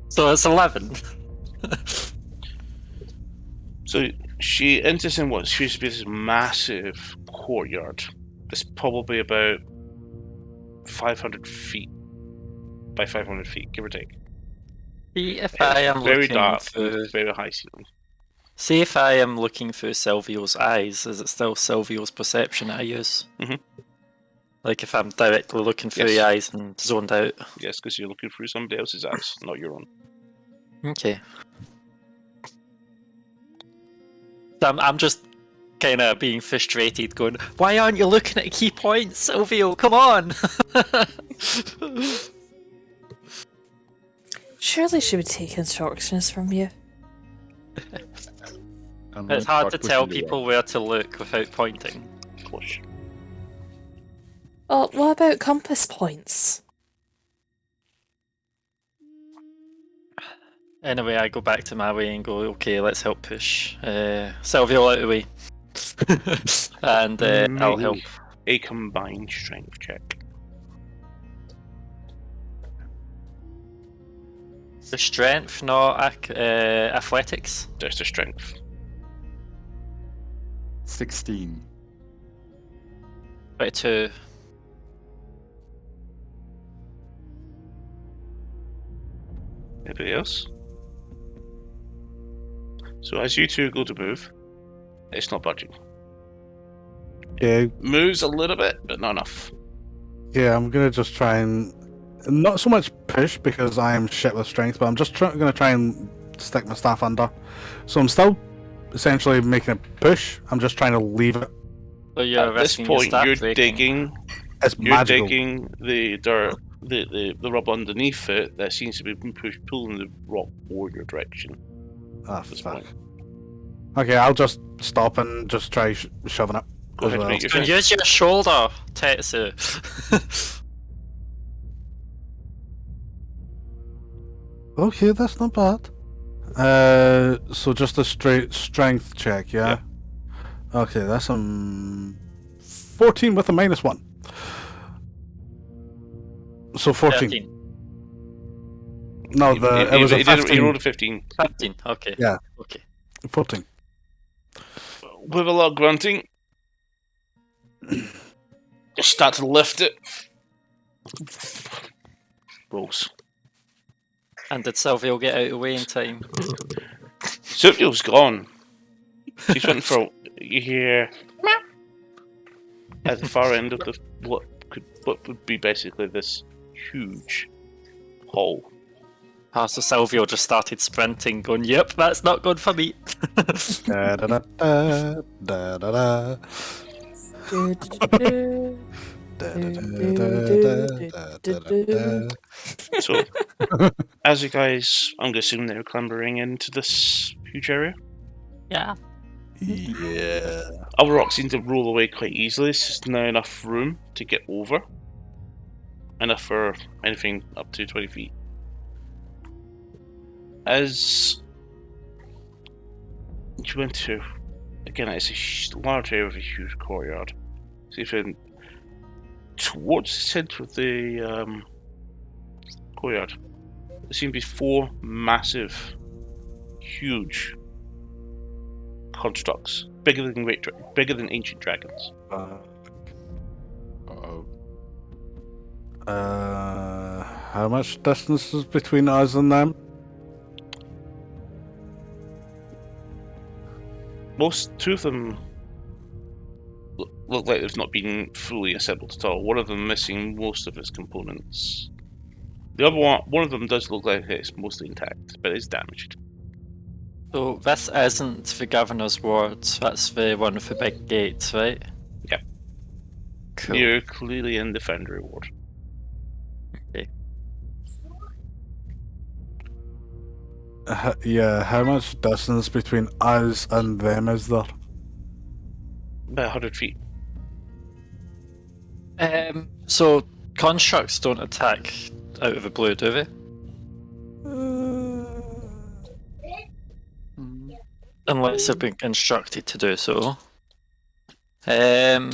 So it's 11. So she enters in what seems to be this massive courtyard. It's probably about 500 feet by 500 feet, give or take. See if I am very looking dark, through... very high ceiling. See if I am looking through Silvio's eyes, is it still Silvio's perception I use? Mhm. Like if I'm directly looking through the eyes and zoned out? Yes, because you're looking through somebody else's eyes, not your own. Okay. So I'm just kind of being frustrated, going, why aren't you looking at key points, Silvio? Come on! Surely she would take instructions from you. It's hard to tell people where to look without pointing. Push. Oh, what about compass points? Anyway, I go back to my way and go, okay, let's help push Silvio out of the way. And I'll help. A combined strength check. The strength, not athletics. There's the strength. 16. 22. Anybody else? So as you two go to move, it's not budging. Yeah, Moves a little bit, but not enough. yeah, I'm gonna just try and not so much push because I am shit with strength, but I'm just gonna try and stick my staff under. So I'm still essentially making a push. I'm just trying to leave it. So you're At this risking your point, staff you're breaking. digging. It's You're magical. digging the dirt, the rubble underneath it that seems to be pulling the rock toward your direction. Ah, This fuck. point. Okay, I'll just stop and just try shoving it. Go as ahead and well. make your And check. use your shoulder, Tetsu. Okay, that's not bad. So just a straight strength check, yeah? Okay, that's 14 with a -1. So 14. 13. No, it was a 15. You rolled a 15. 15, okay. Yeah. Okay. 14. With a lot of grunting, you start to lift it. Rolls. And did Silvio get out of the way in time? Silvio's gone. She's went for you hear at the far end of the what would be basically this huge hall. So Silvio just started sprinting, going, "Yep, that's not good for me." Da, da, da, da, da, da, da. Do, do, do, Da, do, da, do, da, do, da, do, da, do, da, do. da. So, as you guys, I'm guessing they're clambering into this huge area. Yeah. Yeah. Other rocks seem to roll away quite easily. It's just now enough room to get over. Enough for anything up to 20 feet. As you went to, again, it's a large area of a huge courtyard. So you've been towards the centre of the courtyard. There seem to be 4 massive, huge constructs, bigger than ancient dragons. Uh-oh. How much distance is between us and them? Two of them look like they've not been fully assembled at all. One of them missing most of its components. The other one of them does look like it's mostly intact, but it's damaged. So this isn't the governor's ward. That's the one with the big gates, right? Yep. Cool. You're clearly in the Foundry Ward. Okay. Yeah, how much distance between us and them is there? About 100 feet. So constructs don't attack out of the blue, do they? Unless they've been instructed to do so. Given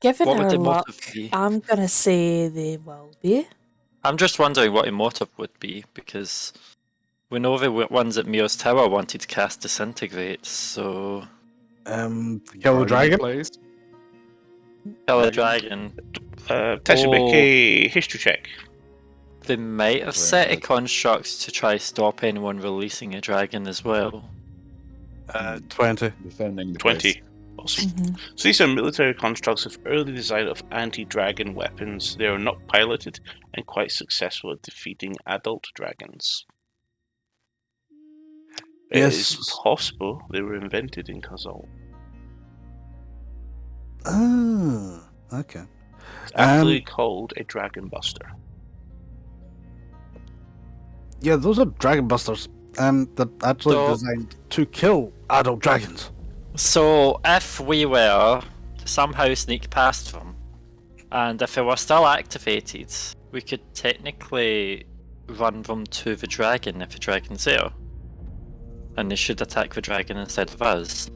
What would our the luck, motive be? I'm gonna say they will be. I'm just wondering what the motive would be, because we know the ones at Mio's Tower wanted to cast Disintegrate, so... Kill the Guarding dragon? place. Kill a dragon. Tessie, make a history check. They might have set a construct to try stop anyone releasing a dragon as well. 20. Defending the 20. place. Awesome. So these are military constructs of early design of anti-dragon weapons. They are not piloted and quite successful at defeating adult dragons. It is Yes. possible they were invented in Khazal. Ah, okay. It's actually called a Dragon Buster. Yeah, those are dragon busters. They're actually So- designed to kill adult dragons. So, if we were to somehow sneak past them, and if they were still activated, we could technically run them to the dragon if the dragon's there. And they should attack the dragon instead of us.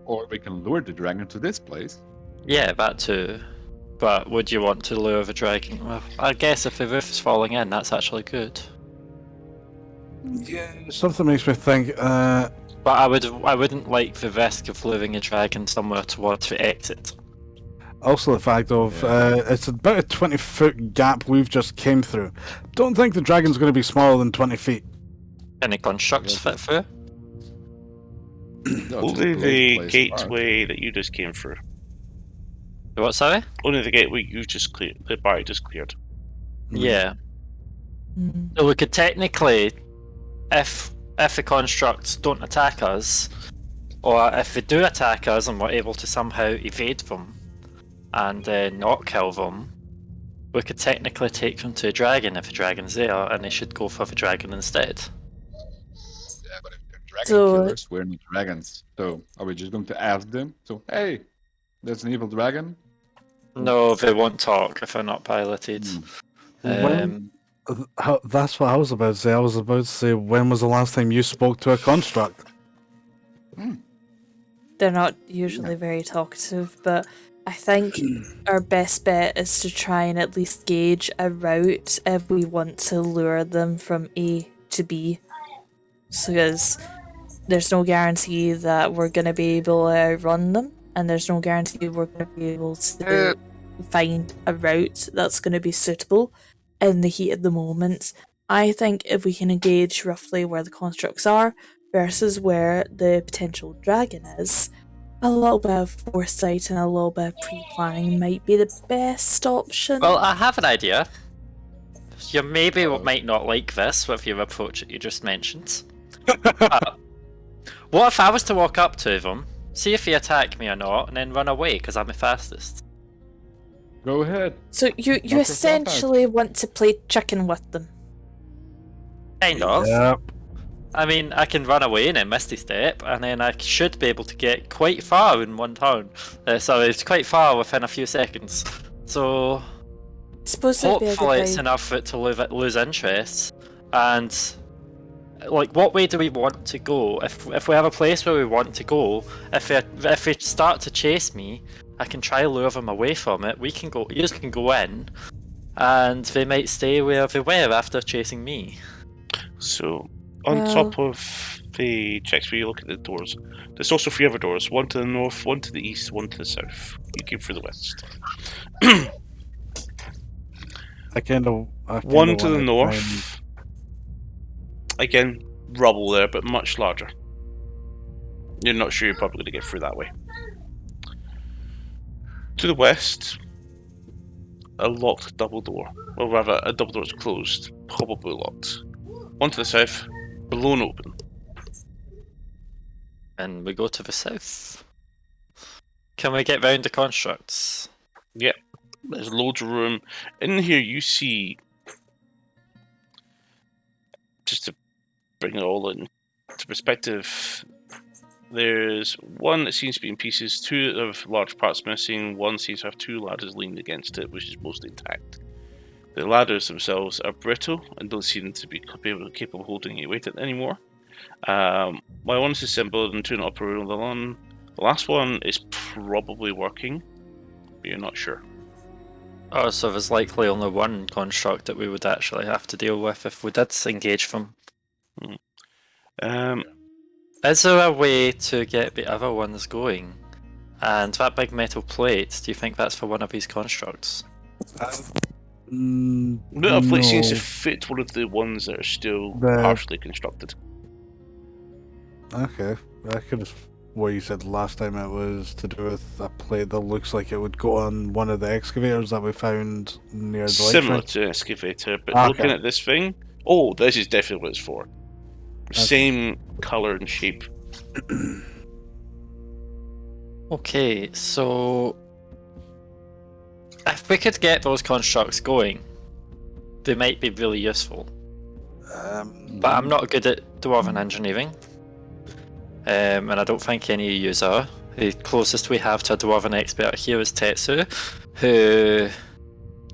Or we can lure the dragon to this place. Yeah, that too. But would you want to lure the dragon? Well, I guess if the roof is falling in, that's actually good. Yeah, something makes me think, But I wouldn't like the risk of luring a dragon somewhere towards the exit. also the fact of, it's about a 20-foot gap we've just came through. Don't think the dragon's going to be smaller than 20 feet. Can the constructs fit through? No, Only just blow the place apart. gateway that you just came through. What, sorry? Only the gateway you just cleared. The bar you just cleared. Yeah. Mhm. So we could technically, if the constructs don't attack us, or if they do attack us and we're able to somehow evade them and not kill them, we could technically take them to a dragon if a dragon's there, and they should go for the dragon instead. Yeah, but if they're dragon So- killers, we're not dragons. So are we just going to ask them? So, hey, there's an evil dragon? No, they won't talk if they're not piloted. When- That's what I was about to say. I was about to say, when was the last time you spoke to a construct? They're not usually very talkative, but I think our best bet is to try and at least gauge a route if we want to lure them from A to B. So, because there's no guarantee that we're going to be able to outrun them, and there's no guarantee we're going to be able to find a route that's going to be suitable in the heat of the moment. I think if we can engage roughly where the constructs are versus where the potential dragon is, a little bit of foresight and a little bit of pre-planning might be the best option. Well, I have an idea. You maybe might not like this with your approach that you just mentioned. What if I was to walk up to them, see if they attack me or not, and then run away because I'm the fastest? Go ahead. So you Knock yourself out. essentially want to play chicken with them. Kind of. Yep. I mean, I can run away and then Misty Step, and then I should be able to get quite far in one turn. So it's quite far within a few seconds. So I suppose it'd be a hopefully good it's idea. enough for it to lose interest. And like, what way do we want to go? If we have a place where we want to go, if they start to chase me, I can try to lure them away from it. You can go in, and they might stay where they were after chasing me. So, on top of the checks where you look at the doors, there's also 3 other doors. One to the north, one to the east, one to the south. You came through the west. One to the north. Again, rubble there, but much larger. You're not sure you're probably going to get through that way. To the west, a locked double door. Well, rather, a double door is closed, probably locked. One to the south, blown open. And we go to the south. Can we get round the constructs? Yep, there's loads of room. In here you see, just to bring it all into perspective, there's one that seems to be in pieces, 2 of large parts missing, one seems to have 2 ladders leaning against it, which is mostly intact. The ladders themselves are brittle and don't seem to be capable of holding any weight anymore. One is assembled and 2 not operating. The last one is probably working, but you're not sure. Oh, so there's likely only one construct that we would actually have to deal with if we did engage them. Is there a way to get the other ones going? And that big metal plate, do you think that's for one of these constructs? The plate seems to fit one of the ones that are still partially constructed. Okay, I could have. What you said last time, it was to do with a plate that looks like it would go on one of the excavators that we found near the Similar lake. to an excavator, but Okay. looking at this thing, this is definitely what it's for. Same colour and shape. Okay, so if we could get those constructs going, they might be really useful. But I'm not good at dwarven engineering. And I don't think any of you are. The closest we have to a dwarven expert here is Tetsu, who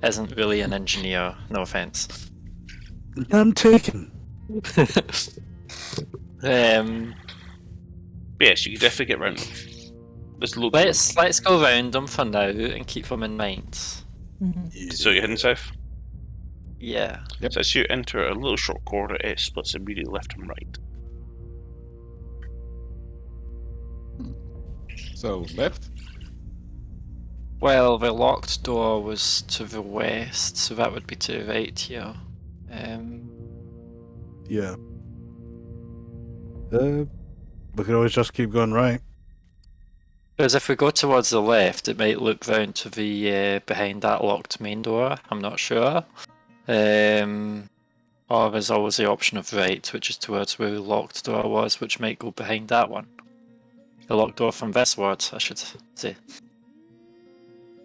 isn't really an engineer, no offense. I'm taken. Yes, you can definitely get around them. There's loads of Let's go round them for now and keep them in mind. them. So you're heading south? Yeah. Yep. So as you enter a little short corridor, it splits immediately left and right. So, left? Well, the locked door was to the west, so that would be to the right here. Yeah. We could always just keep going right. Because if we go towards the left, it might loop round to the behind that locked main door. I'm not sure. Or there's always the option of right, which is towards where the locked door was, which might go behind that one. The locked door from westward, I should say.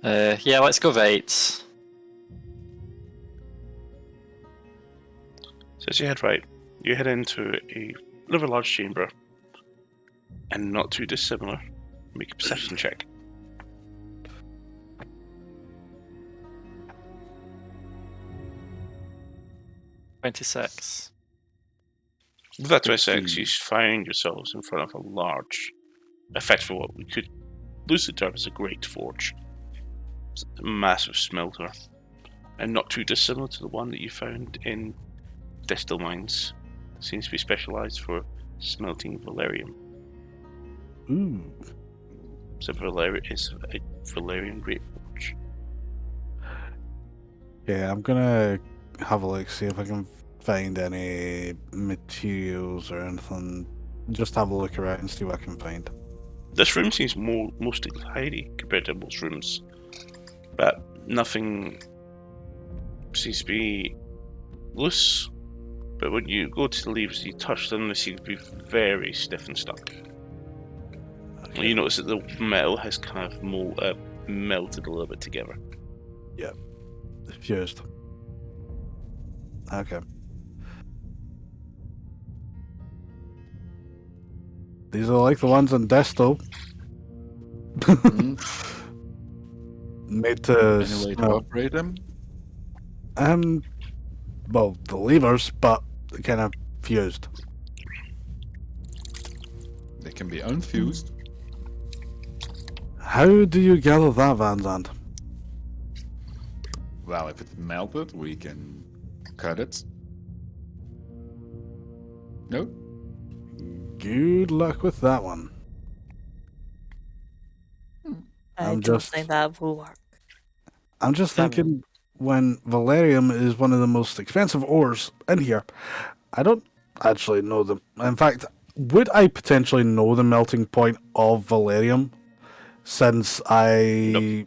Yeah, let's go right. So as you head right, you head into a rather large chamber, and not too dissimilar. Make a perception check. $26. With that 26, you find yourselves in front of a large, effectively what we could loosely term as a great forge. It's a massive smelter, and not too dissimilar to the one that you found in Distil Mines. It seems to be specialised for smelting Valerium. Ooh. So Valerium is a Valerian great forge. Yeah, I'm gonna have a look, see if I can find any materials or anything. Just have a look around and see what I can find. This room seems mostly tidy compared to most rooms, but nothing seems to be loose. But when you go to the leaves, you touch them, they seem to be very stiff and stuck. Okay. You notice that the metal has kind of melted a little bit together. Fused. Okay. These are like the ones on Desto. Mhm. Made to Any way to smell. operate them? Well, the levers, but kind of fused. They can be unfused. How do you gather that, Van Zandt? Well, if it's melted, we can cut it. No? Good luck with that one. I I'm don't just- think that will work. I'm just thinking when Valerium is one of the most expensive ores in here, I don't actually know them. In fact, would I potentially know the melting point of Valerium since I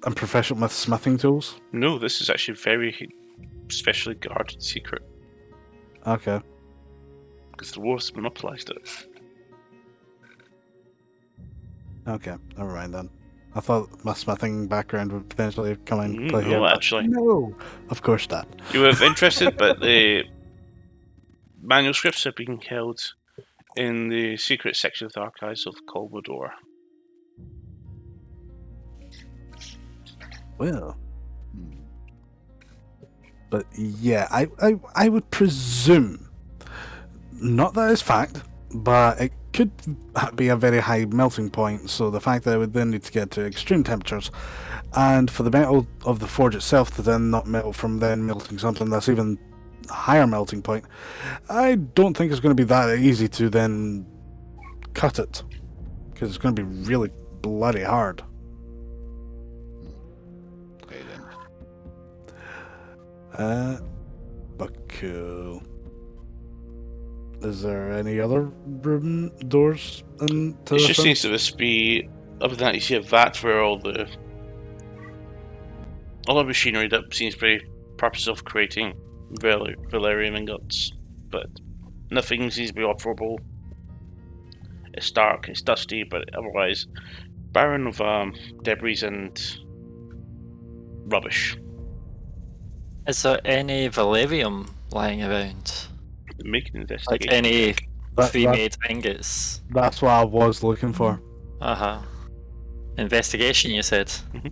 am proficient with smithing tools? No, this is actually very specially guarded secret Okay. because the dwarves monopolised it. Okay, never mind then. I thought my smithing background would potentially come into play No, here. but actually. No, of course not. You were interested, but the manuscripts are being held in the secret section of the archives of Colmodor. Well, Hmm. but yeah, I would presume, not that it's fact, but it could be a very high melting point, so the fact that it would then need to get to extreme temperatures, and for the metal of the forge itself to then not melt from then melting something that's even higher melting point, I don't think it's going to be that easy to then cut it, because it's going to be really bloody hard. Okay then. But cool. Is there any other room doors into It this just room? seems to just be, other than that, you see a vat where all the machinery that seems for the purpose of creating Valerium ingots, but nothing seems to be operable. It's dark, it's dusty, but otherwise barren of debris and rubbish. Is there any Valerium lying around? Make an Like investigation. any That- pre-made ingots? That's what I was looking for. Uh-huh. Investigation, you said? Mhm.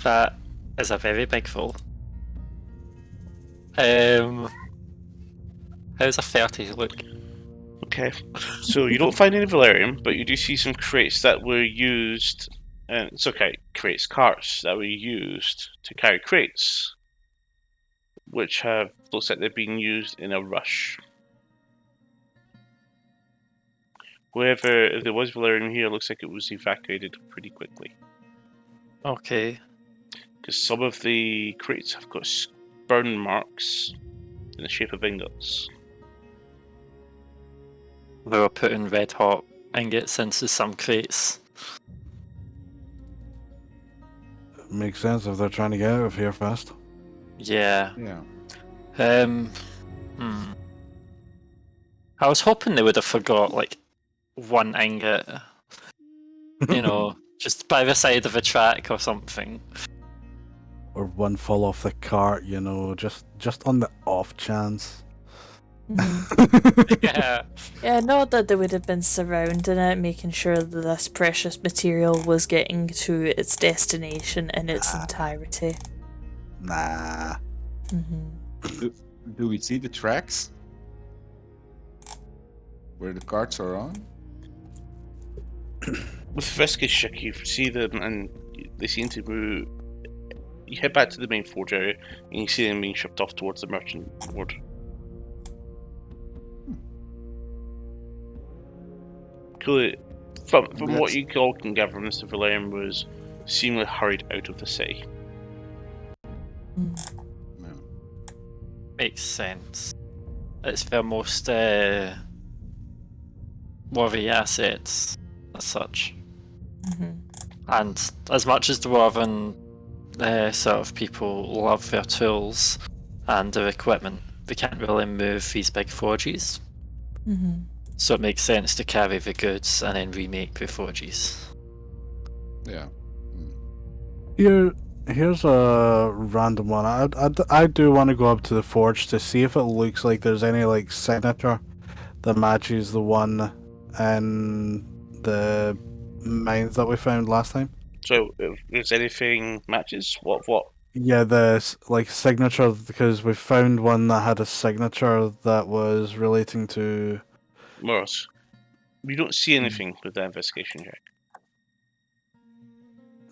That is a very big fool. How's a 30 look? Okay, so you don't find any Valerium, but you do see some crates that were used, and it's okay, carts that were used to carry crates, which looks like they've been used in a rush. If there was Valerium here, it looks like it was evacuated pretty quickly. Okay. Because some of the crates have got burn marks in the shape of ingots. They were putting red hot ingots into some crates. Makes sense if they're trying to get out of here fast. Yeah. Yeah. I was hoping they would have forgot like one ingot, you know, just by the side of a track or something. Or one fall off the cart, you know, just on the off chance. Yeah. Yeah, not that they would have been surrounding it, making sure that this precious material was getting to its destination in its entirety. Nah. Do we see the tracks? Where the carts are on? With investigation check, you see them and they seem to move. You head back to the main forge area and you see them being shipped off towards the merchant ward. Clearly, from what you all can gather, Mr. Valerian was seemingly hurried out of the city. No. makes sense. It's their most worthy assets, as such. And as much as the Dwarven sort of people love their tools and their equipment, they can't really move these big forges. So it makes sense to carry the goods and then remake the forges. Yeah. Here's a random one. I do want to go up to the forge to see if it looks like there's any like signature that matches the one in the mines that we found last time. So, if anything matches, what? Yeah, the like signature, because we found one that had a signature that was relating to. Morris, you don't see anything with the investigation check.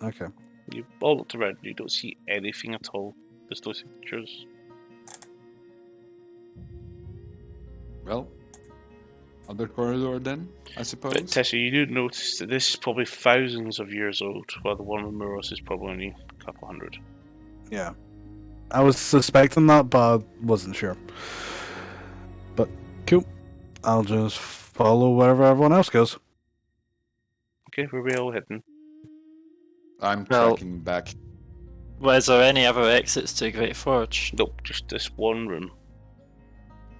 Okay. You all looked around. You don't see anything at all. There's no signatures. Well, other corridor then, I suppose. But Tessa, you do notice that this is probably thousands of years old, while the one with Morris is probably only a couple hundred. Yeah. I was suspecting that, but I wasn't sure. But cool. I'll just follow wherever everyone else goes. Okay, where are we all heading? I'm Well- tracking back. Was there any other exits to Great Forge? Nope, just this one room.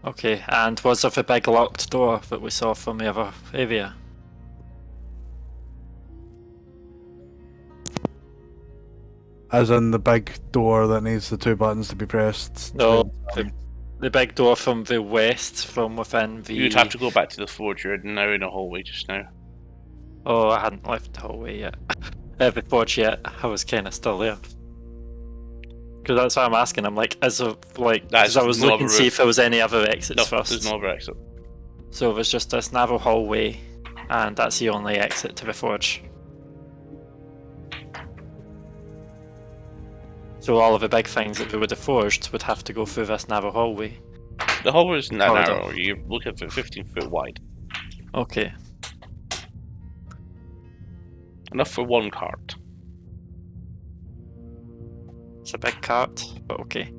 Okay, and was there the big locked door that we saw from the other area? As in the big door that needs the two buttons to be pressed. No, the big door from the west, from within the... You'd have to go back to the forge. You're now in a hallway just now. Oh, I hadn't left the hallway yet. The forge yet. I was kind of still there. Because that's why I'm asking. I'm like, is there, like, because I was no looking other to see route. if there was any other exits No, first. there's no other exit. So there's just this narrow hallway, and that's the only exit to the forge. So all of the big things that we would have forged would have to go through this narrow hallway. The hallway isn't that Corridor. narrow. You're looking for 15 foot wide. Okay. Enough for one cart. It's a big cart, but okay.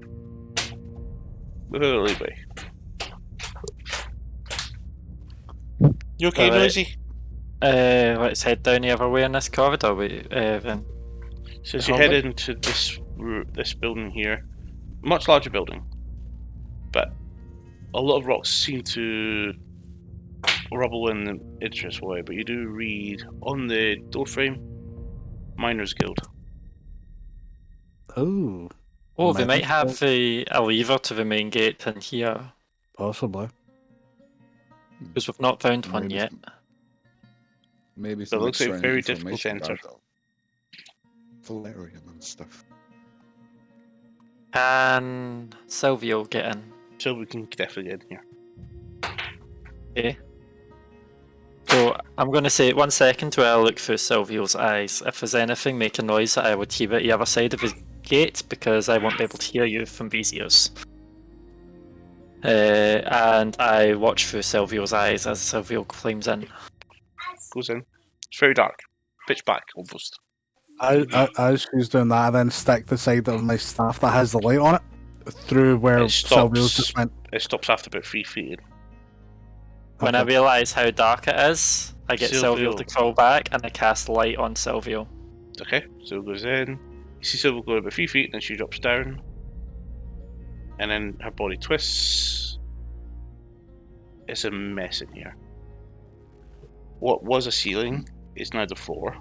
With a little leeway. You okay, Alright. Noisy? Let's head down the other way in this corridor. Then. So as The you head hallway? into this building here, much larger building, but a lot of rocks seem to rubble in the interest way. But you do read on the doorframe, Miners Guild. Oh, Oh, they Miners might have a lever to the main gate in here, possibly. because we've not found one Maybe yet. Maybe It some looks like extra very difficult to information enter. about Valerian and stuff. Can Silvio get in? So we can definitely get in here. Okay. So I'm going to say 1 second while I look through Silvio's eyes. If there's anything making noise, I would hear it the other side of the gate because I won't be able to hear you from these ears. And I watch through Silvio's eyes as Silvio climbs in. Goes in. It's very dark, pitch black almost. As she's doing that, I then stick the side of my staff that has the light on it through where It Silvio's stops. just went. It stops after about 3 feet in. When I Okay. realise how dark it is, I get Silvio Silvio. to crawl back and I cast light on Silvio. Okay, so it goes in. You see Silver go about 3 feet, and then she drops down. And then her body twists. It's a mess in here. What was a ceiling is now the floor,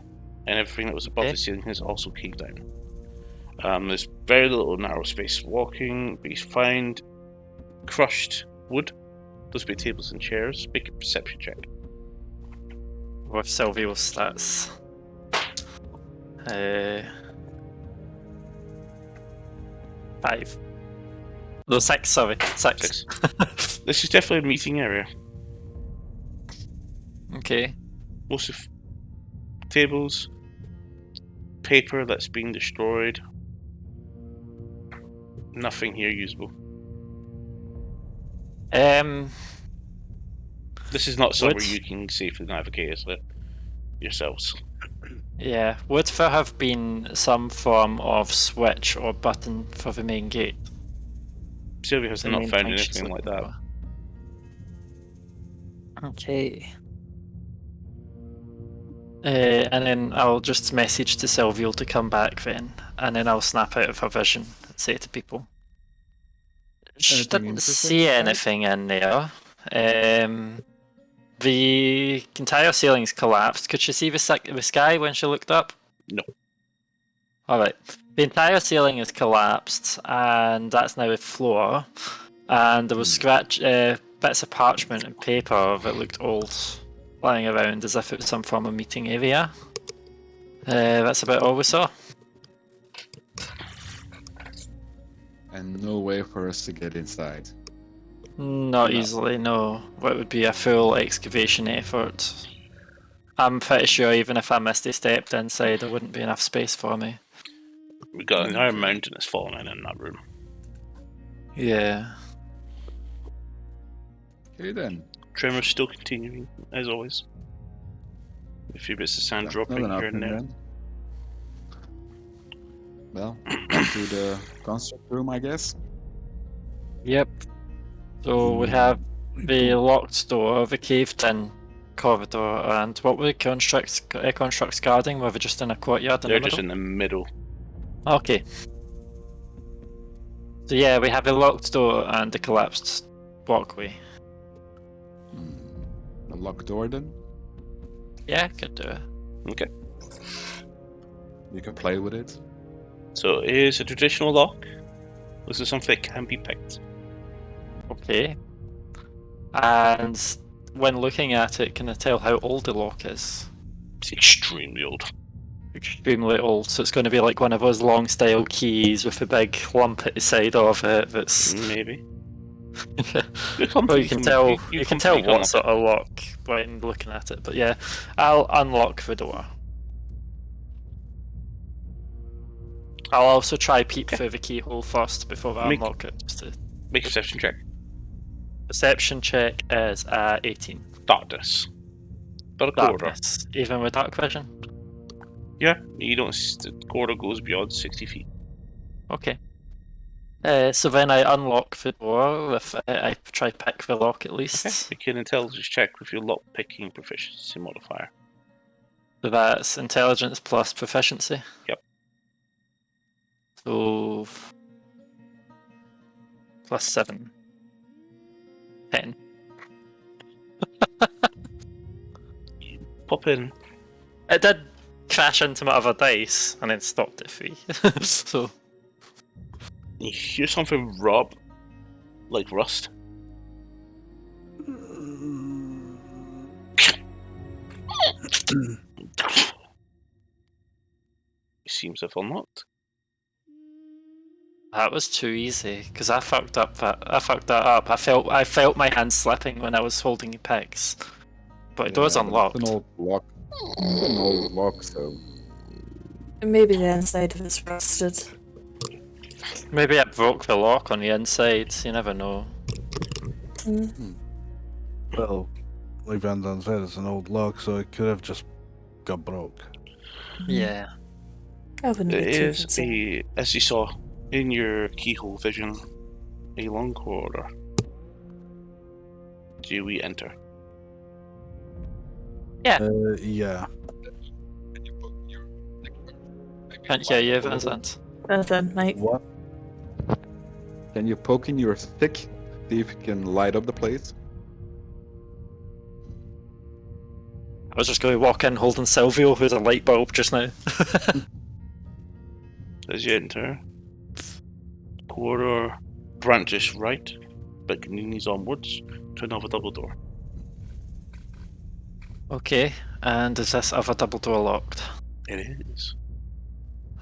and everything that was above Okay. the ceiling has also caved down. There's very little narrow space walking, but you find crushed wood. Those would be tables and chairs. Make a perception check. With Silvio's stats. 5. No, 6, sorry. 6. This is definitely a meeting area. Okay. Most of tables, paper that's being destroyed. Nothing here usable. This is not somewhere Would- you can safely navigate as yourselves. Yeah, would there have been some form of switch or button for the main gate? Sylvia has the not main found thing she's anything like looking that. for. Okay. And then I'll just message to Sylvia to come back then, and then I'll snap out of her vision and say to people. She Anything didn't interesting see inside? anything in there. The entire ceiling's collapsed. Could she see the sky when she looked up? No. Alright. The entire ceiling is collapsed, and that's now a floor. And there was bits of parchment and paper that looked old lying around as if it was some form of meeting area. That's about all we saw. And no way for us to get inside. Not No. easily, no. What would be a full excavation effort. I'm pretty sure even if I misty stepped inside, there wouldn't be enough space for me. We got an entire mountain that's fallen in that room. Yeah. Okay then. Tremors still continuing, as always. A few bits of sand That's dropping not here and enough, there. then. Well, back to the construct room, I guess. Yep. So we have the locked door, the caved-in corridor, and what were the constructs guarding? Were they just in a courtyard in They're the just middle? in the middle. Okay. So yeah, we have a locked door and a collapsed walkway. The locked door then. Yeah, could do it. Okay. You can play with it. So it is a traditional lock. This is something that can be picked. Okay. And when looking at it, can I tell how old the lock is? It's extremely old. Extremely old, so it's going to be like one of those long style keys with a big lump at the side of it that's... Maybe. Well, you can tell comfortably what unlock sort of lock when looking at it, but yeah, I'll unlock the door. I'll also try peep through the keyhole first before I unlock it. Just to... Make a perception check. Perception check is 18. Darkness. But a corridor. Darkness, even with dark vision. Yeah, you don't. The corridor goes beyond 60 feet. Okay. So then I unlock the door with I try pick the lock at least. Okay. Make an intelligence check with your lock picking proficiency modifier. So that's intelligence plus proficiency. Yep. So plus 7. 10. Pop in. It did crash into my other dice and then stopped at 3. So You hear something rub, like rust. Seems to have unlocked. that was too easy because I fucked that up. I felt my hand slipping when I was holding the picks. But the door's but unlocked. It's an old lock. It's an old lock, so Maybe the inside of it's rusted. Maybe I broke the lock on the inside. You never know. Well, like Van Dan said, it's an old lock, so it could have just got broke. Yeah. I wouldn't It be too is concerned. as you saw in your keyhole vision, a long corridor. Do we enter? Yeah. Can't hear you, Vincent. Nothing, Mike. What? can you poke in your stick, see if you can light up the place? I was just going to walk in holding Silvio, who's a light bulb just now. As you enter, corridor branches right, but continues onwards to another double door. Okay, and is this other double door locked? It is.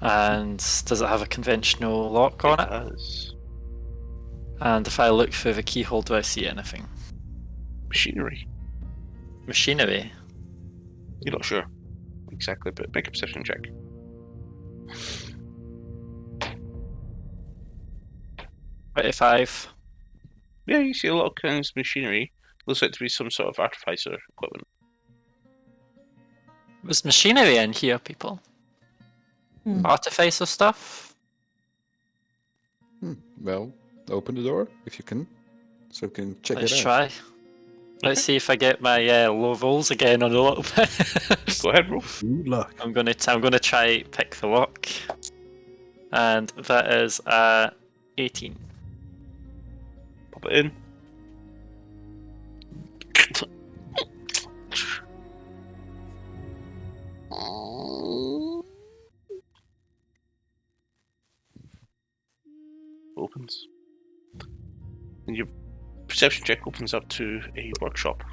And does it have a conventional lock on it? Does. And if I look through the keyhole, do I see anything? Machinery. Machinery? You're not sure exactly, but make a perception check. $25. Yeah, you see a lot of kinds of machinery. Looks like to be some sort of artificer equipment. There's machinery in here, people. Artificer stuff? Well, open the door if you can, so we can check Let's it out. try. Let's see if I get my low rolls again on a little bit. Go ahead, roll. Good luck. I'm gonna try pick the lock, and that is 18. Pop it in. Opens. And your perception check opens up to a workshop.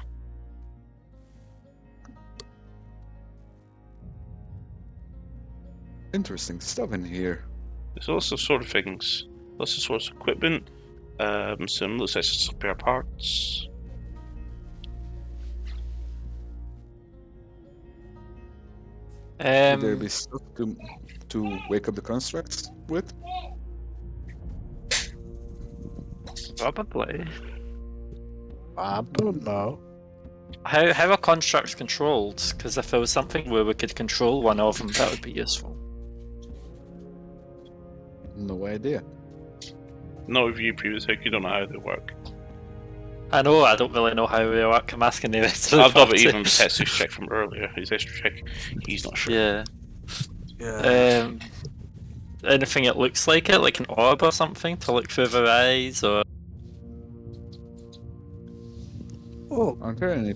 Interesting stuff in here. There's lots of sort of things. Lots of sorts of equipment. Some looks like some spare parts. Would there be stuff to wake up the constructs with? Probably. I don't know. How are constructs controlled? Because if there was something where we could control one of them, that would be useful. No idea. No review previous, you don't know how they work. I know, I don't really know how they work. I'm asking the rest of the I've got party. even Tetsu's check from earlier. His extra check, he's not sure. Yeah. Yeah. Anything that looks like it, like an orb or something, to look through their eyes, or Oh, Aren't there any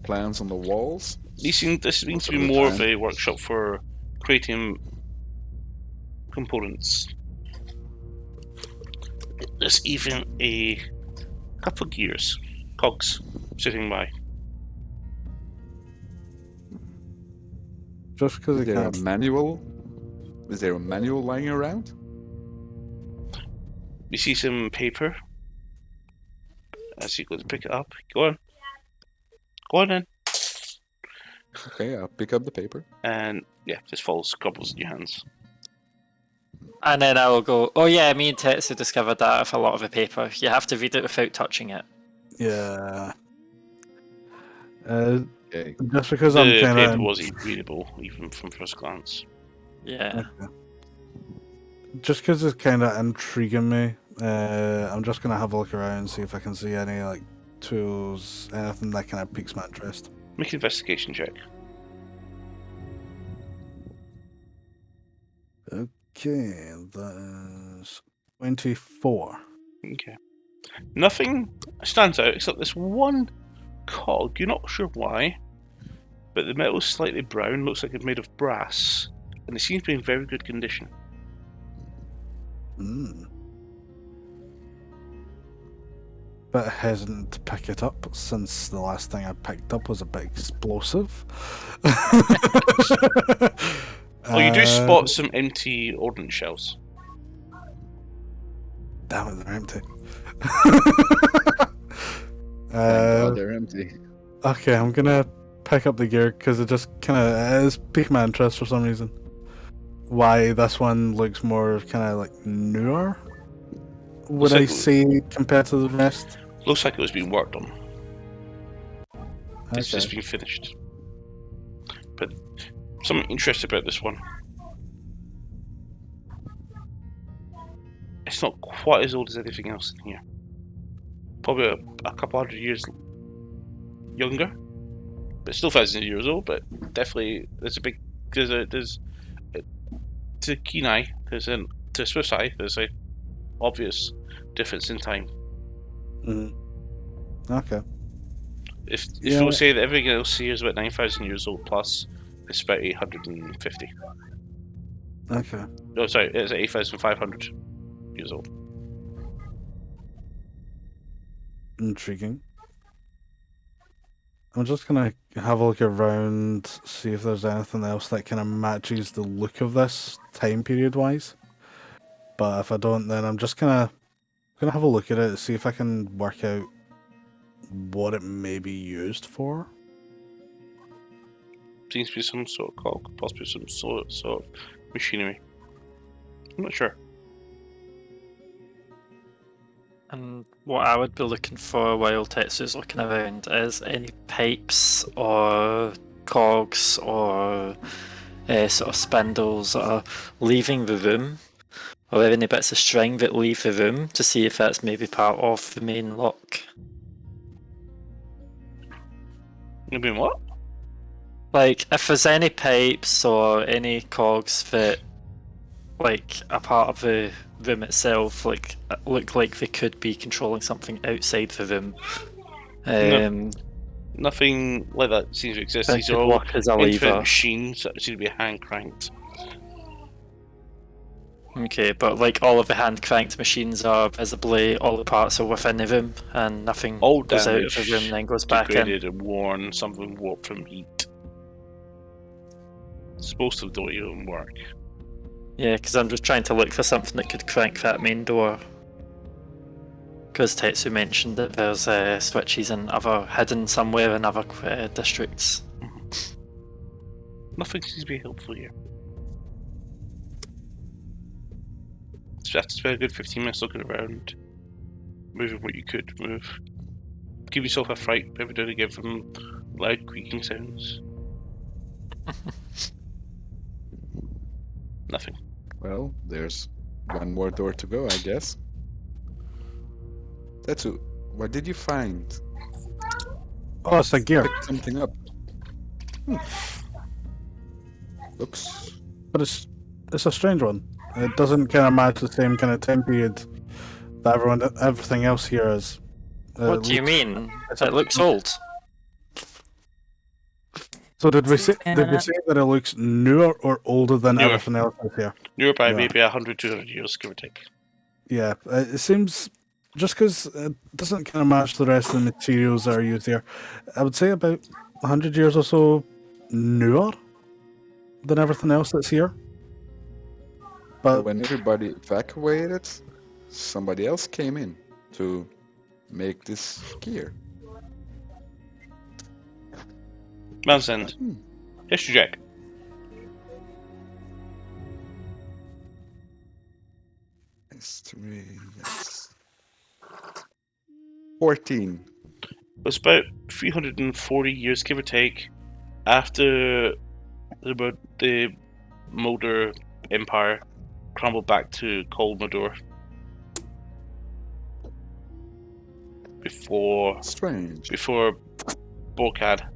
plans on the walls? This seems to be Most of the more of time. a workshop for creating components. There's even a couple of gears, cogs, sitting by. just because Is it there a can't. manual? Is there a manual lying around? You see some paper. As you go to pick it up, go on. Go on then. Okay, I'll pick up the paper. And yeah, just falls, crumbles in your hands. and then I will go. Oh yeah, me and Tetsu discovered that with a lot of the paper. You have to read it without touching it. Yeah. Okay. Just because I'm The kind paper of. wasn't readable, even from first glance. Yeah. Just because it's kind of intriguing me, I'm just gonna have a look around and see if I can see any like tools, anything that kind of piques my interest. Make an investigation check. Okay, that is 24. Okay. Nothing stands out except this one cog. You're not sure why, but the metal is slightly brown, looks like it's made of brass, and it seems to be in very good condition. Hmm. Bit hesitant to pick it up since the last thing I picked up was a bit explosive. Oh, you do spot some empty ordnance shells. Damn it, they're empty. Thank God they're empty. Okay, I'm gonna pick up the gear because it just kind of is piqued my interest for some reason. Why this one looks more kind of like newer? Would Looks I like- say compared to the rest? Looks like it was being worked on. It's just Okay. been finished. But something interesting about this one. It's not quite as old as anything else in here. Probably a couple hundred years younger, but still thousands of years old. But definitely, there's to a keen eye, to a Swiss eye, there's a obvious difference in time. Okay. If Yeah. we'll say that everything else here is about 9,000 years old plus, it's about 850. Okay. No, sorry, it's 8,500 years old. Intriguing. I'm just gonna have a look around, see if there's anything else that kind of matches the look of this time period wise. But if I don't, then I'm just gonna have a look at it, see if I can work out what it may be used for. Seems to be some sort of cog, possibly some sort of machinery. I'm not sure. And what I would be looking for while Tetsu's looking around is any pipes or cogs or sort of spindles that are leaving the room or any bits of string that leave the room to see if that's maybe part of the main lock. You mean what? Like, if there's any pipes or any cogs that, like, a part of the room itself, like, look like they could be controlling something outside the room. Nothing like that seems to exist. That These are could all work as a infinite lever. machines that seem to be hand cranked. Okay, but like all of the hand cranked machines are visibly, all the parts are within the room, and nothing All goes out of damaged, the room and then goes back in. degraded and worn, some of them warped from heat. Most of them don't even work. Yeah, because I'm just trying to look for something that could crank that main door. Because Tetsu mentioned that there's switches and other hidden somewhere in other districts. Nothing seems to be helpful here. So you have to spend a good 15 minutes looking around, moving what you could move. Give yourself a fright every day to give them loud creaking sounds. Nothing. Well, there's one more door to go, I guess. Tetsu, what did you find? Oh, it's a gear. Picked something up. Oops. But it's a strange one. It doesn't kind of match the same kind of time period that everything else here is. What do you mean? it's a- It looks old. So did we say that it looks newer or older than Newer. everything else is here? Newer by Yeah. maybe 100, 200 years, give or take. Yeah, it seems just because it doesn't kind of match the rest of the materials that are used here. I would say about 100 years or so newer than everything else that's here. But When everybody evacuated, somebody else came in to make this gear. Man's End. History check. History, yes. 14. It's about 340 years, give or take, after the Moder Empire crumbled back to cold Mordor. Before Strange. Borkad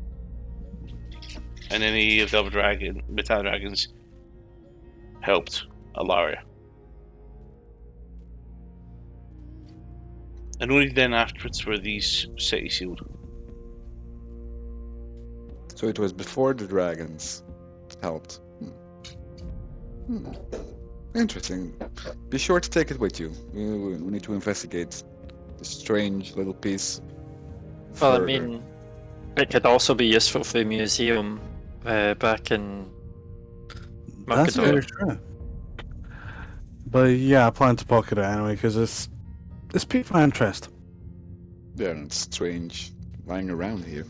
and any of the other Metal Dragons helped Alaria. And only then afterwards were these cities sealed. So it was before the dragons helped. Interesting. Be sure to take it with you. We need to investigate this strange little piece. Well, I further. mean, it could also be useful for the museum back in that's Murkador. very true. But yeah, I plan to pocket it anyway because it's piqued my interest. Yeah, and it's strange lying around here.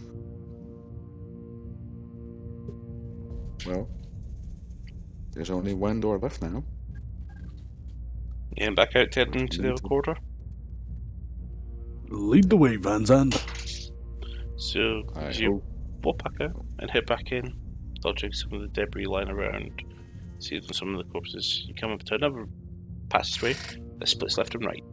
Well, there's only one door left now. Yeah, and back out heading to the other corridor. Lead the way, Van Zandt. So I as you hope. walk back out and head back in, dodging some of the debris lying around, seeing some of the corpses, you come up to another passageway that splits left and right.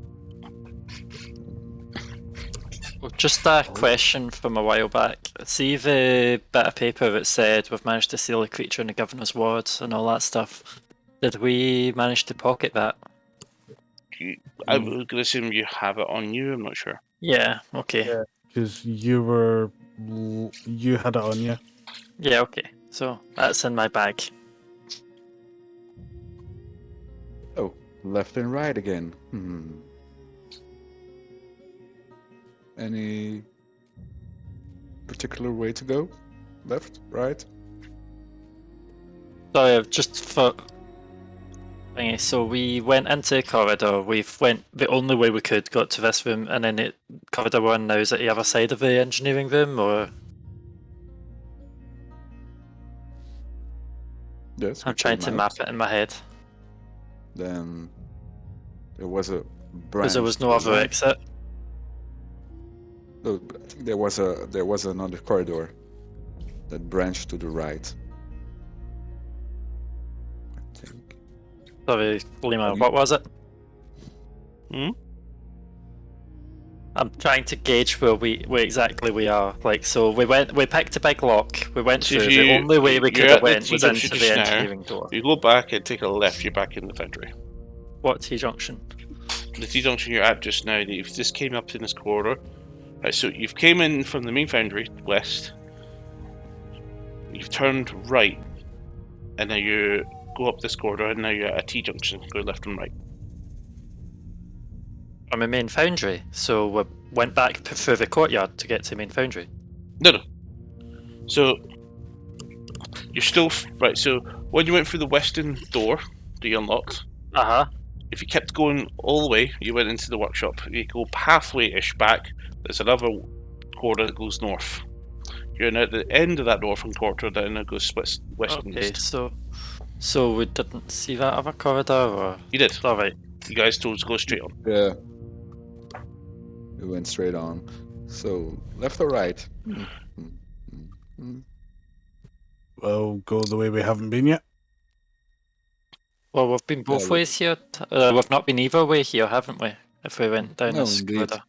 Well, just a question from a while back. See the bit of paper that said we've managed to seal a creature in the governor's ward and all that stuff. Did we manage to pocket that? I'm going to assume you have it on you, I'm not sure. Yeah, okay. Yeah. Because you had it on you. Yeah, okay. So that's in my bag. Oh, left and right again. Any particular way to go? Left, right? So just for thingy, so we went into the corridor, went the only way we could, got to this room, and then corridor 1 now is at the other side of the engineering room, or Yes. I'm trying to map it in my head. Then there was a branch. Because there was no to the other right. exit. No, I think there was another corridor that branched to the right. I think. Sorry, Lima, you- what was it? Hmm? I'm trying to gauge where exactly we are. Like, so we picked a big lock, we went So if through, the only way we could you're have at the went T was junction into the just now. engineering door. If you go back and take a left, you're back in the foundry. What T-junction? The T junction you're at just now, you've just came up in this corridor. Right, so you've came in from the main foundry, west. You've turned right, and now you go up this corridor, and now you're at a T junction, go left and right. I'm a main foundry, so we went back through the courtyard to get to main foundry. No. So you're still right. So when you went through the western door that you unlocked, Uh-huh. if you kept going all the way, you went into the workshop. You go halfway-ish back. There's another corridor that goes north. You're now at the end of that northern corridor, then it goes west and Okay, east. so we didn't see that other corridor, or? You did. Alright. You guys told us to go straight on. Yeah. We went straight on. So, left or right? We'll go the way we haven't been yet. Well, we've been both ways here. We've not been either way here, haven't we? If we went down No, this indeed. corridor.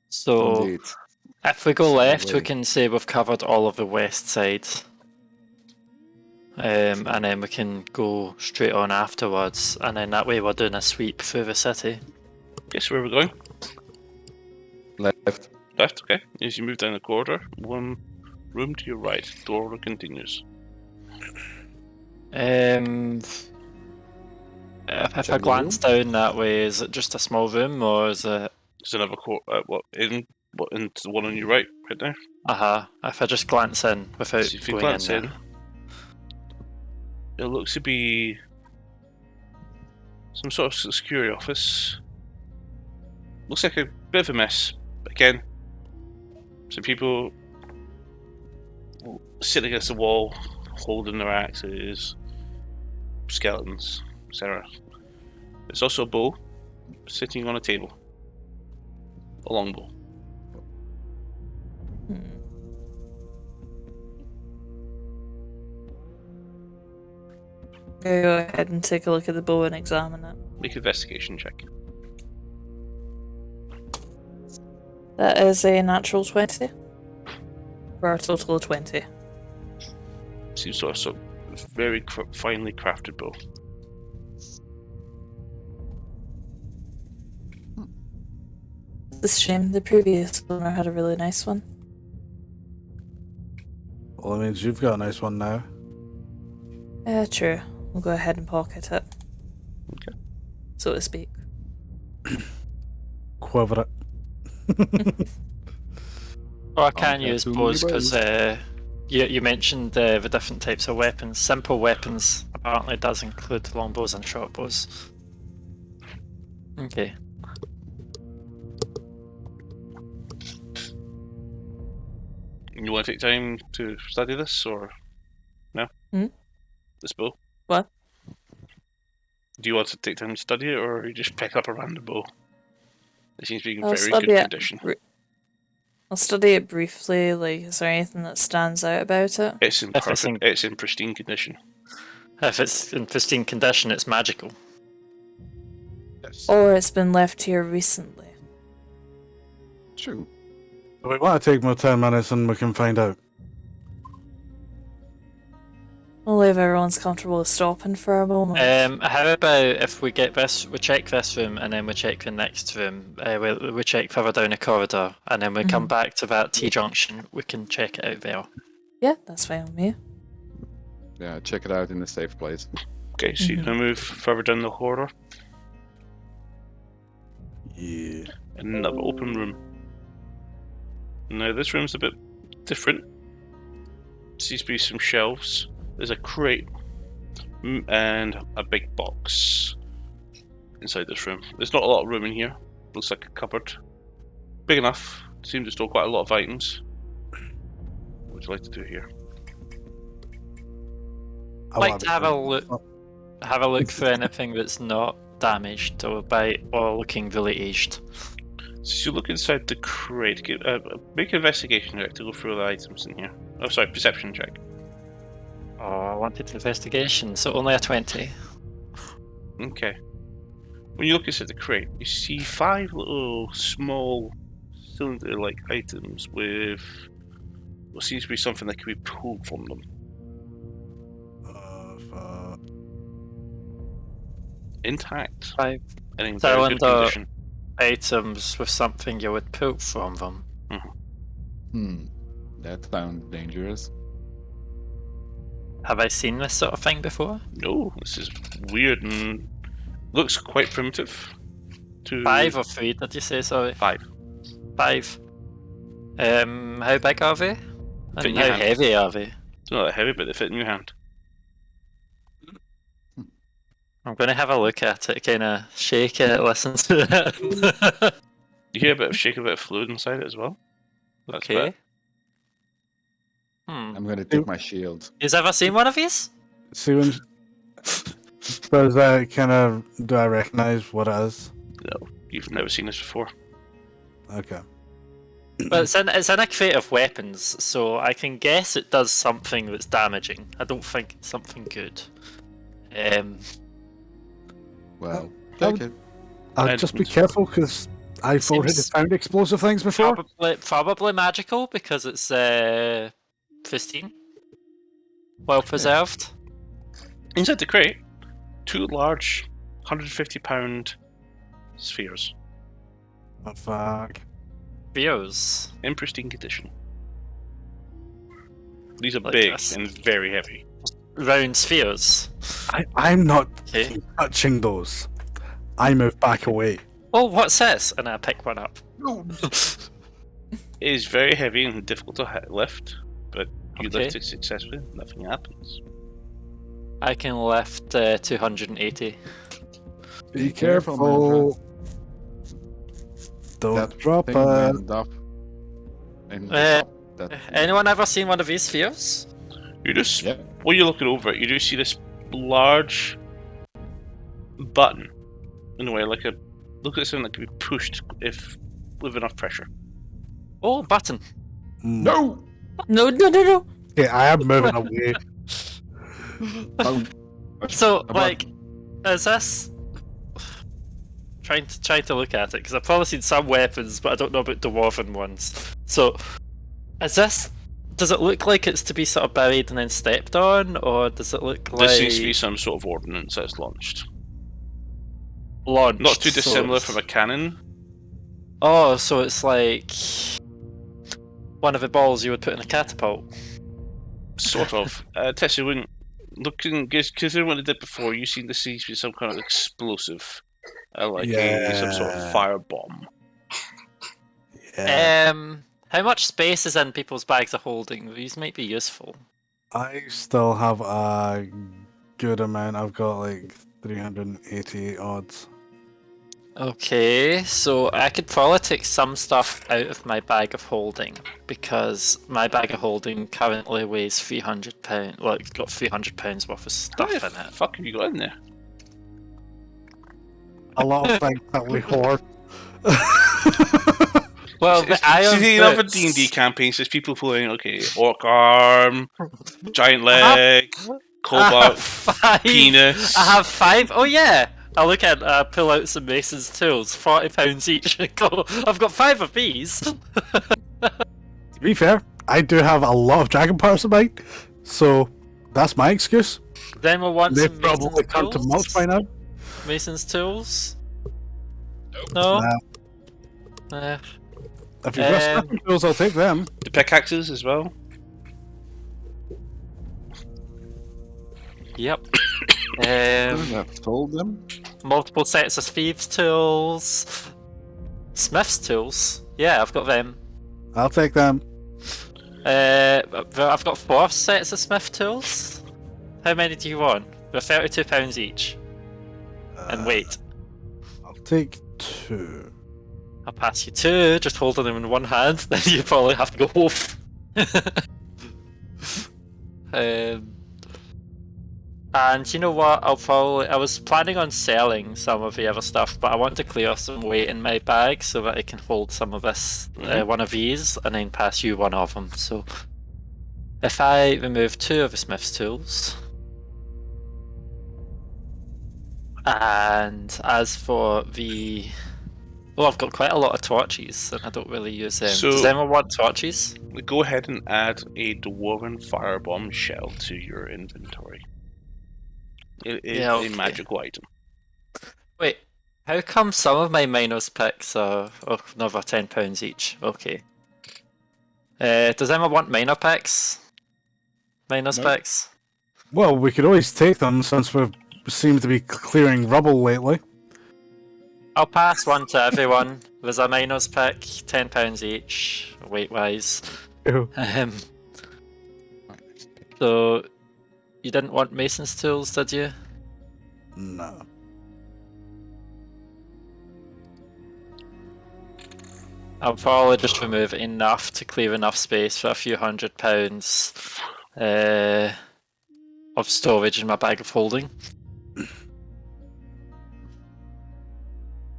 So, Indeed. if we go So left, we way. can say we've covered all of the west side. And then we can go straight on afterwards, and then that way we're doing a sweep through the city. Guess where we're going? Left. Left, okay. As you move down the corridor, one room to your right, door continues. If I glance down that way, is it just a small room, or is it... There's another into the one on your right now? If I just glance in without So if you going glance in in, it looks to be some sort of security office. Looks like a bit of a mess. Again, some people sitting against the wall, holding their axes, skeletons, etc. There's also a bow sitting on a table. A long bow. Go ahead and take a look at the bow and examine it. Make an investigation check. That is a natural 20. For a total of 20. Seems sort of very finely crafted bow. It's a shame the previous owner had a really nice one. Well, that means you've got a nice one now. True. We'll go ahead and pocket it. Okay. So to speak. Quiver it. Or I can Okay, use so bows we because you mentioned the different types of weapons. Simple weapons apparently does include longbows and short bows. Okay. You want to take time to study this, or no? This bow? What? Do you want to take time to study it, or you just pick up a random bow? It seems to be in I'll very study good it. condition. I'll study it briefly. Like, is there anything that stands out about it? It's in If it's perfect. It's in pristine condition. If it's in pristine condition, it's magical. Yes. Or it's been left here recently. True. We want to take more 10 minutes and we can find out. Only if everyone's comfortable with stopping for a moment. How about if we get this, we check this room and then we check the next room. We check further down the corridor and then we come back to that T-junction. We can check it out there. Yeah, that's fine with me. Yeah, check it out in a safe place. Okay, so you're gonna move further down the corridor. Yeah. Another open room. Now this room's a bit different. Seems to be some shelves. There's a crate and a big box inside this room. There's not a lot of room in here. Looks like a cupboard. Big enough. Seems to store quite a lot of items. What would you like to do here? I Like want to have a look. Have a look for anything that's not damaged or looking really aged. So you look inside the crate. Make an investigation check to go through all the items in here. Oh, sorry, perception check. Oh, I wanted investigation, so only a 20. Okay. When you look inside the crate, you see 5 little small cylinder-like items with what seems to be something that can be pulled from them. Intact 5 and in very good cylinder condition. items with something you would pull from them. That sounds dangerous. Have I seen this sort of thing before? No, this is weird and looks quite primitive. 5 or 3, did you say? Sorry. 5. 5. How big are they? Fit in And your how hand. heavy are they? It's not that heavy, but they fit in your hand. I'm going to have a look at it, kind of shake it, listen to it. You hear a bit of shake, a bit of fluid inside it as well. That's Okay. better. I'm gonna take my shield. You've ever seen one of these? See when does do I recognize what it is? No, you've never seen this before. Okay. Well, it's in a crate of weapons, so I can guess it does something that's damaging. I don't think it's something good. Well, I'll- take it. I'll just be careful because I've already Seems- found explosive things before. Probably magical because it's pristine, well preserved. Inside the crate, 2 large 150-pound spheres Oh, fuck. Views in pristine condition. These are Like big this. and very heavy. round spheres. I'm not Okay. touching those. I move back away. Oh, what's this? And I pick one up. It is very heavy and difficult to lift, but you Okay. lift it successfully, nothing happens. I can lift 280. Be careful, careful. Don't That drop thing it. went up. And that Anyone ever seen one of these spheres? You just, Yep. when you're looking over it, you do see this large button, in a way, like look at something that can be pushed if with enough pressure. Oh, button. No! No, no, no, no. Okay, I am moving away. Oh, So, About- like, is this... Trying to look at it, because I've probably seen some weapons, but I don't know about dwarven ones. So, is this... Does it look like it's to be sort of buried and then stepped on, or does it look like... This seems to be some sort of ordnance that's launched. launched? Not too so dissimilar it's- from a cannon. Oh, so it's like... one of the balls you would put in a catapult. Sort of. Tessa, when looking, considering what they did before, you seem to see some kind of explosive, like some sort of Yeah. fire bomb. Yeah. How much space is in people's bags of holding? These might be useful. I still have a good amount. I've got like 388 odds. Okay, so I could probably take some stuff out of my bag of holding because my bag of holding currently weighs £300. Well, it's got £300 worth of stuff What in the it. fuck have you got in there? A lot of things that we hoard. Well, the iron See, in other boots- D&D campaigns, there's people pulling, okay, orc arm, giant leg, I have cobalt, 5. penis. I have 5. Oh yeah. I look at pull out some mason's tools, £40 each. And go, I've got 5 of these. To be fair, I do have a lot of dragon parts in mine, so that's my excuse. Then we'll want They've some probably mason's come to mulch by tools. now. Mason's tools. No. Nah, if you've got snapping tools, I'll take them. The pickaxes as well. Yep. couldn't have told them. Multiple sets of thieves' tools. Smith's tools. Yeah, I've got them. I'll take them. I've got 4 sets of smith tools. How many do you want? They're £32 each. And weight. I'll take 2. I'll pass you 2, just holding them in one hand, then you probably have to go off. And you know what? I was planning on selling some of the other stuff, but I want to clear some weight in my bag so that I can hold some of this, one of these, and then pass you one of them. So, if I remove 2 of the smith's tools, And as for the... Well, I've got quite a lot of torches, and I don't really use them. So- Does anyone want torches? Go ahead and add a dwarven firebomb shell to your inventory. It is Yeah, a okay. magical item. Wait, how come some of my minus picks are another £10 each? Okay. Does anyone want minor picks? Minus Nope. picks? Well, we could always take them since we seem to be clearing rubble lately. I'll pass one to everyone. There's a minus pick, £10 each, weight-wise. Ew. So, you didn't want mason's tools, did you? No. I'll probably just remove enough to clear enough space for a few £100 of storage in my bag of holding.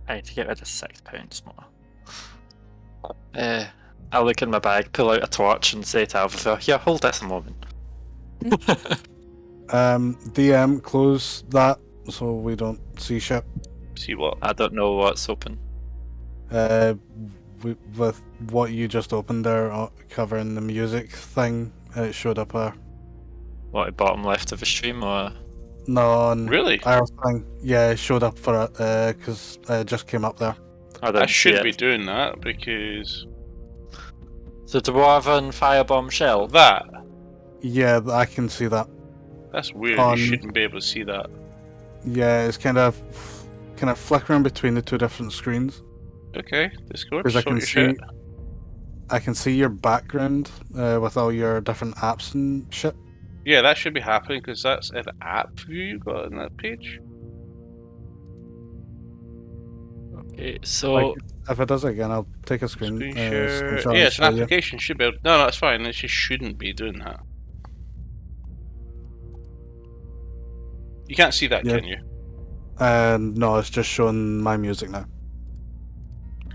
I need to get rid of £6 more. I'll look in my bag, pull out a torch, and say to Alva, "Here, hold this a moment." DM, close that so we don't see shit. See what? I don't know what's open. With what you just opened there, covering the music thing, it showed up What, bottom left of the stream, or? on Really? our thing. Yeah, it showed up for it because it just came up there. I I didn't see shouldn't be it. doing that because So dwarven firebomb shell. that. Yeah, I can see that. That's weird. On- You shouldn't be able to see that. Yeah, it's kind of flickering between the two different screens Okay, Discord. because I Sort can your see. shit. I can see your background with all your different apps and shit. Yeah, that should be happening because that's an app view you got on that page. Okay, so Like, if it does it again, I'll take a Screen screenshot share. and Yeah, it's an show you. application. Should be able... No, it's fine. It just shouldn't be doing that. You can't see that, Yeah. can you? No, it's just showing my music now.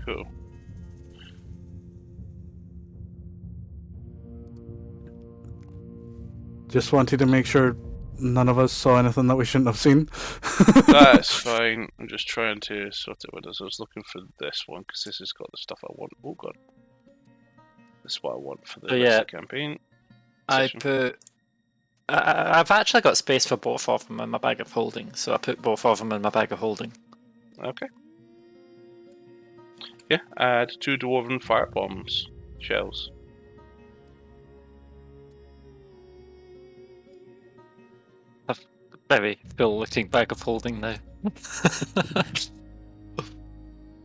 Cool. Just wanted to make sure none of us saw anything that we shouldn't have seen. That's fine. I'm just trying to sort it with us. I was looking for this one because this has got the stuff I want. Oh god. This is what I want for the So, rest yeah. of the campaign. I Session. put... I've actually got space for both of them in my bag of holding, so I put both of them in my bag of holding. Okay. Yeah, add 2 dwarven firebombs shells. Very full looking bag of holding now.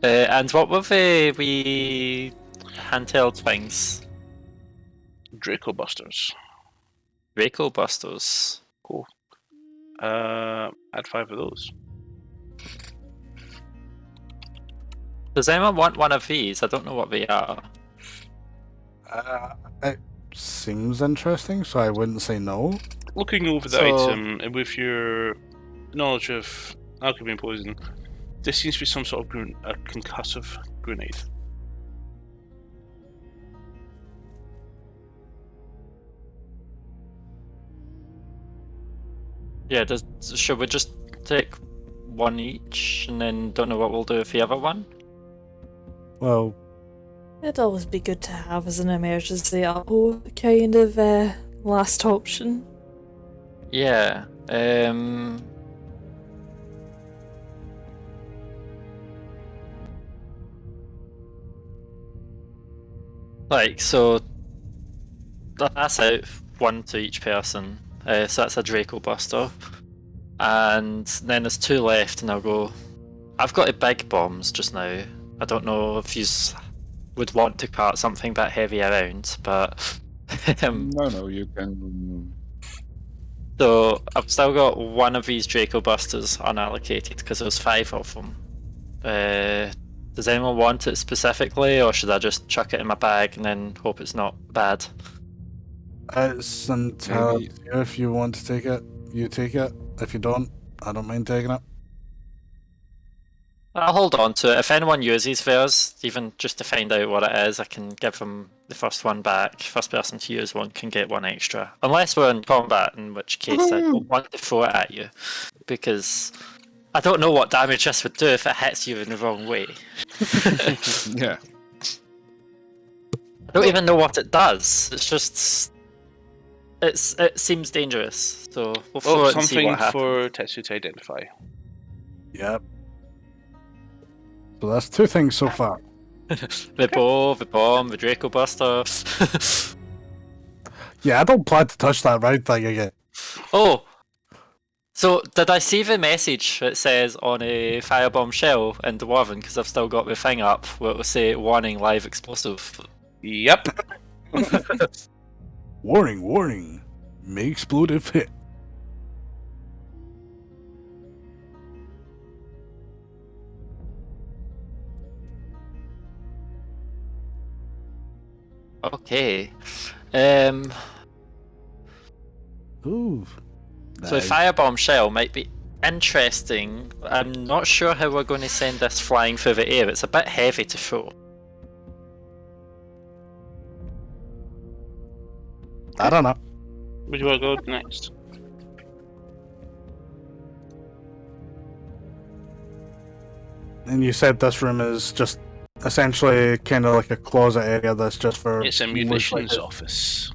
And what were the wee handheld things? Draco Busters. Draco Busters. Cool. Add 5 of those. Does anyone want one of these? I don't know what they are. It seems interesting, so I wouldn't say no. Looking over the So- item and with your knowledge of alchemy and poison, this seems to be some sort of a concussive grenade. Yeah, should we just take one each and then don't know what we'll do with the other one? Well, It'd always be good to have as an emergency apple kind of last option. Yeah. Like, so that's out one to each person. So that's a Draco Buster. And then there's 2 left, and I'll go. I've got a big bombs just now. I don't know if you would want to cart something that heavy around, but No, you can. so I've still got one of these Draco Busters unallocated because there's 5 of them. Does anyone want it specifically, or should I just chuck it in my bag and then hope it's not bad? it's entirely Maybe- you. If you want to take it, you take it. If you don't, I don't mind taking it. I'll hold on to it. If anyone uses theirs, even just to find out what it is, I can give them the first one back. First person to use one can get one extra. Unless we're in combat, in which case I don't want to throw it at you. Because I don't know what damage this would do if it hits you in the wrong way. Yeah. I don't even know what it does. It's just it seems dangerous. So we'll throw it and see something what happens. for Tetsu to identify. Yep. So that's 2 things so far. The bow, the bomb, the Draco Buster. Yeah, I don't plan to touch that round thing again. Oh! So, did I see the message that says on a firebomb shell in Dwarven? Because I've still got the thing up where it will say warning live explosive. Yep. Warning, warning. May explode if hit. Okay. Ooh. So a firebomb shell might be interesting. I'm not sure how we're going to send this flying through the air. It's a bit heavy to throw. I don't know. Where do you want to go next? And you said this room is just essentially kind of like a closet area that's just for... It's a looks munitions like a office.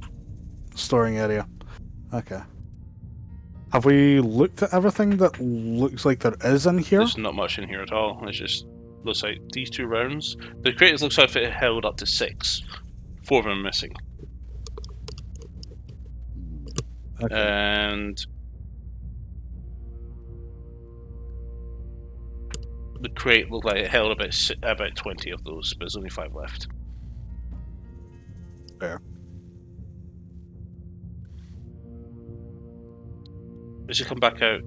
storing area. Okay. Have we looked at everything that looks like there is in here? There's not much in here at all. It's just looks like these 2 rounds. The craters looks like it held up to 6. 4 of them are missing. Okay. And the crate looked like it held about 20 of those, but there's only 5 left. Fair. As you come back out,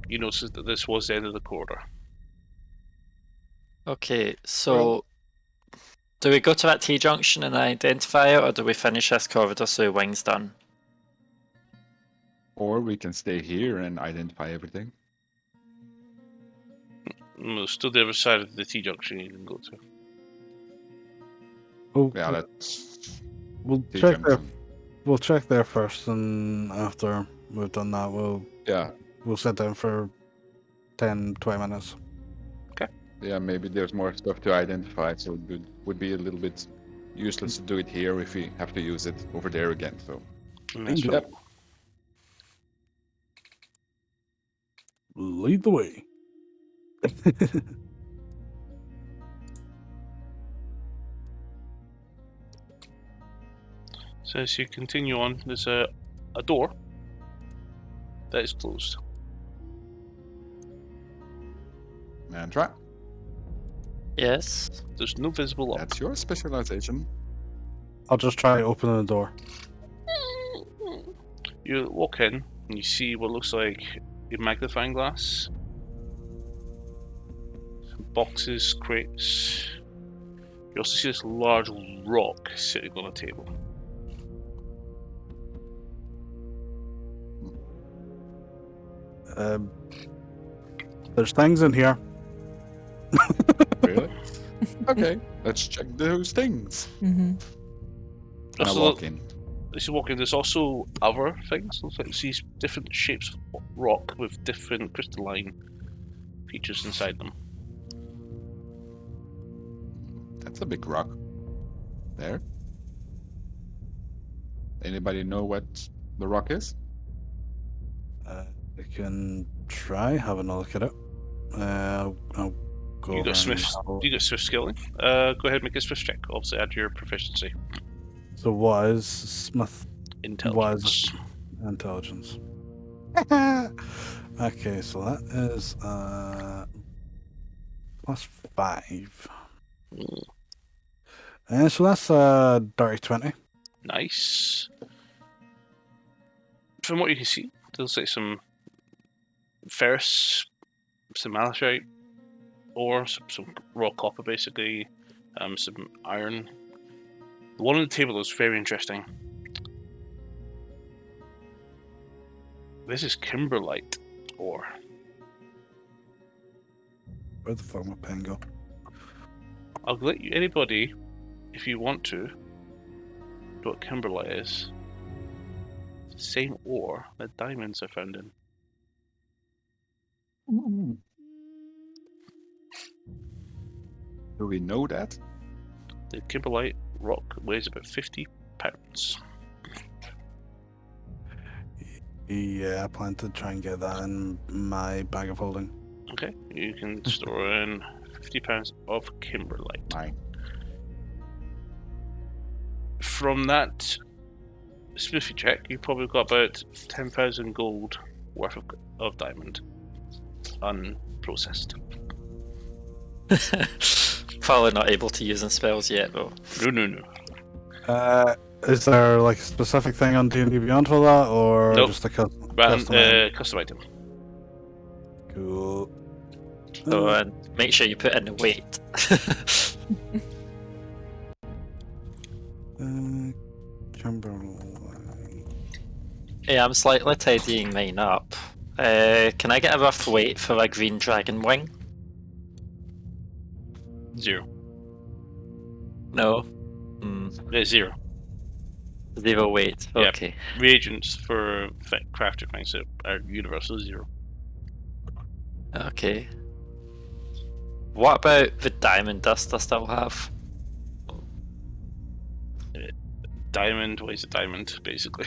you notice that this was the end of the corridor. Okay, so do we go to that T-junction and identify it, or do we finish this corridor so Wing's done? Or we can stay here and identify everything. It's still the other side of the T-junction you can go to. Oh, Yeah, that's we'll the check there. junction. We'll check there first, and after we've done that, Yeah. we'll sit down for 10, 20 minutes. Yeah, maybe there's more stuff to identify, so it would be a little bit useless to do it here if we have to use it over there again. So Bingo. Yep. Lead the way. So as you continue on, there's a door that is closed. and try. Yes. There's no visible lock. That's your specialization. I'll just try opening the door. You walk in and you see what looks like a magnifying glass, some boxes, crates. You also see this large rock sitting on a table. There's things in here. Really? Okay, let's check those things. Mm-hmm. And I Also, walk in. as you walk in, there's also other things. Looks like you see different shapes of rock with different crystalline features inside them. That's a big rock. There. Anybody know what the rock is? I can try having a look at it. I'll go You over got Swift. and have a- You got Swift skilling. Go ahead and make a Swift check. Obviously, add your proficiency. So what is Smith Intelligence. intelligence? Okay, so that is +5. So that's dirty 20. Nice. From what you can see, there's like some ferrous, some malachite, ore, some raw copper, basically, some iron. The one on the table is very interesting. This is kimberlite ore. Where the fuck my pen go? I'll let you, anybody, if you want to, know what kimberlite is. It's the same ore that diamonds are found in. Do we know that? The kimberlite rock weighs about 50 pounds. Yeah, I plan to try and get that in my bag of holding. Okay, you can store in 50 pounds of kimberlite. Mine. From that smoothie check, you probably got about 10,000 gold worth of diamond unprocessed. Probably not able to use in spells yet, though. No. Is there like a specific thing on D&D Beyond for that, or Nope. just a custom Custom item. Cool. So, and make sure you put in the weight. Kimberlite. Yeah, I'm slightly tidying mine up. Can I get a rough weight for a green dragon wing? 0. No. 0. 0 weight. Yeah. Okay. Reagents for crafted things are universal 0. Okay. What about the diamond dust I still have? Diamond weighs a diamond, basically.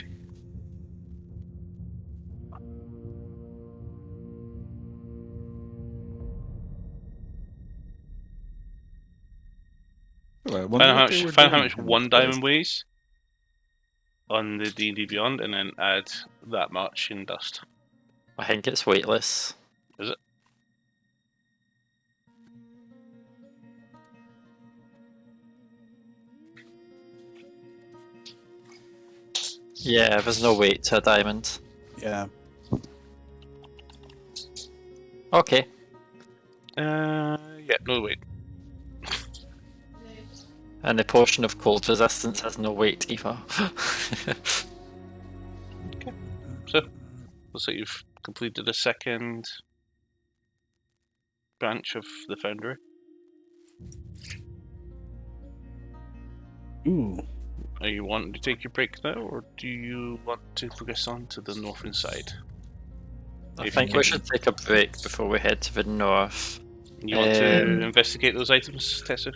Well, Find how much one diamond weighs on the D&D Beyond, and then add that much in dust. I think it's weightless. Is it? Yeah, there's no weight to a diamond. Yeah. Okay. Yeah, no weight. And the potion of cold resistance has no weight either. So, looks like you've completed the second branch of the foundry. Ooh. Are you wanting to take your break now, or do you want to progress on to the northern side? I think we should take a break before we head to the north. You want to investigate those items, Tetsu?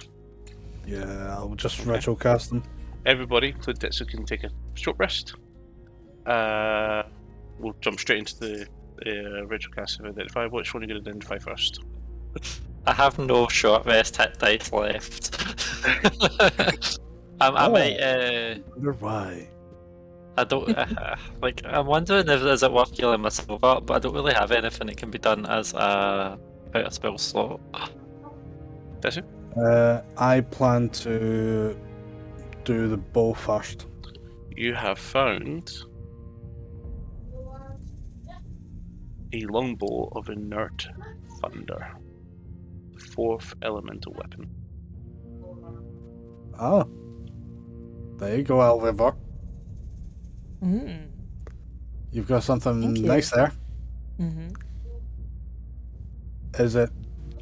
Yeah, I'll just retrocast them. Everybody, including Tetsu, can take a short rest. We'll jump straight into the retrocast and identify. Which one are you going to identify first? I have no short rest hit dice left. I might. I wonder why. I don't like. I'm wondering if is it worth healing myself up, but I don't really have anything that can be done as a out of spell slot. Tetsu? I plan to do the bow first. You have found a longbow of inert thunder, the 4th elemental weapon. Oh. There you go, Alvivar. You've got something Thank you. nice there. Is it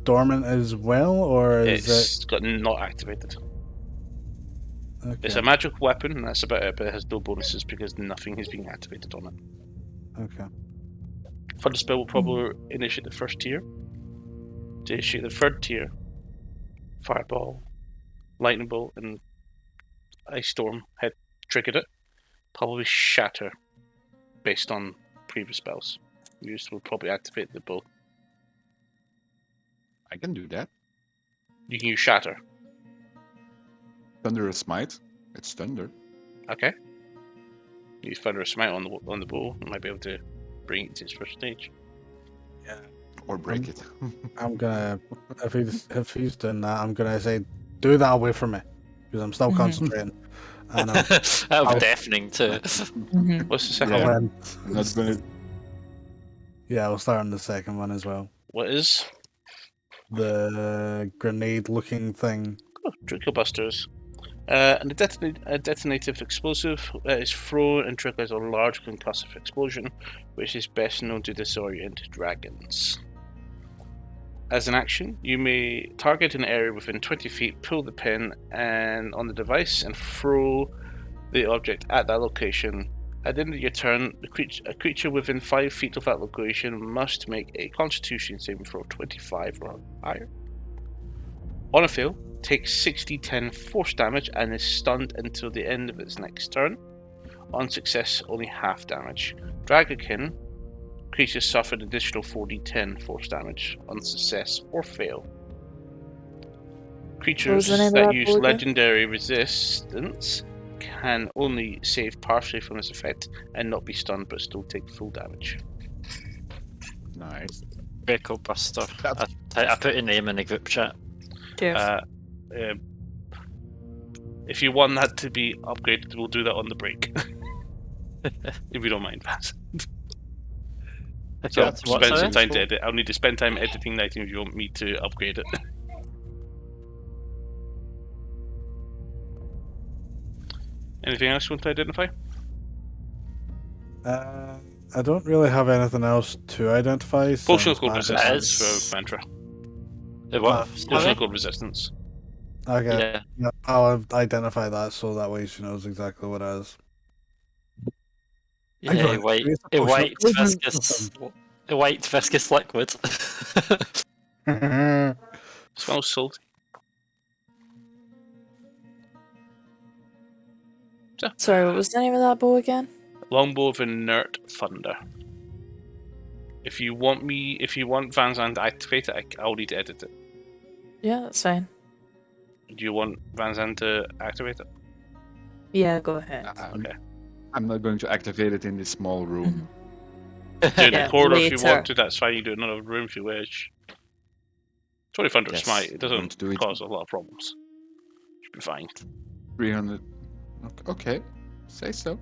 dormant as well, or is It's got not activated. Okay. It's a magic weapon, and that's about it, but it has no bonuses because nothing is being activated on it. Okay. Thunder spell will probably initiate the first tier. To initiate the 3rd tier, Fireball, Lightning Bolt, and Ice Storm had triggered it. Probably Shatter, based on previous spells used, will probably activate the bow. I can do that. You can use Shatter. Thunderous Smite. It's thunder. Okay. Use Thunderous Smite on the bow. You might be able to bring it to its first stage. Yeah. Or break it. I'm gonna, if he's doing that, I'm gonna say, do that away from me, because I'm still concentrating. And That was deafening too. What's the second Yeah. one? I'm not gonna. Yeah, we'll start on the second one as well. What is? The grenade-looking thing. Oh, Trickle Busters. And a detonative explosive is thrown and triggers a large concussive explosion, which is best known to disorient dragons. As an action, you may target an area within 20 feet, pull the pin and on the device, and throw the object at that location At the end of your turn, a creature within 5 feet of that location must make a Constitution saving throw 25 or higher. On a fail, takes 60-10 force damage and is stunned until the end of its next turn. On success, only half damage. Dragakin, creatures suffer an additional 4d10 force damage on success or fail. Creatures that use legendary resistance can only save partially from this effect and not be stunned but still take full damage. Nice. Greco Buster. I put a name in the group chat. Cheers. If you want that to be upgraded, we'll do that on the break. If you don't mind, Vance. So I'll spend some time to edit. I'll need to spend time editing that if you want me to upgrade it. Anything else you want to identify? I don't really have anything else to identify. Potion of Cold Resistance for Mantra. What? Potion of Cold Resistance. Okay. Yeah. I'll identify that so that way she knows exactly what it is. Yeah, white viscous liquid. Smells salty. So, Sorry, what was the name of that bow again? Longbow of Inert Thunder. If you want Van Zandt to activate it, I'll need to edit it. Yeah, that's fine. Do you want Van Zandt to activate it? Yeah, go ahead. Okay. I'm not going to activate it in this small room. Do it in the corridor if you later. want to, that's fine. You do it in another room if you wish. 20 Thunder Yes, Smite, it I'm going doesn't to do it. cause a lot of problems. Should be fine. 300. Okay, say so.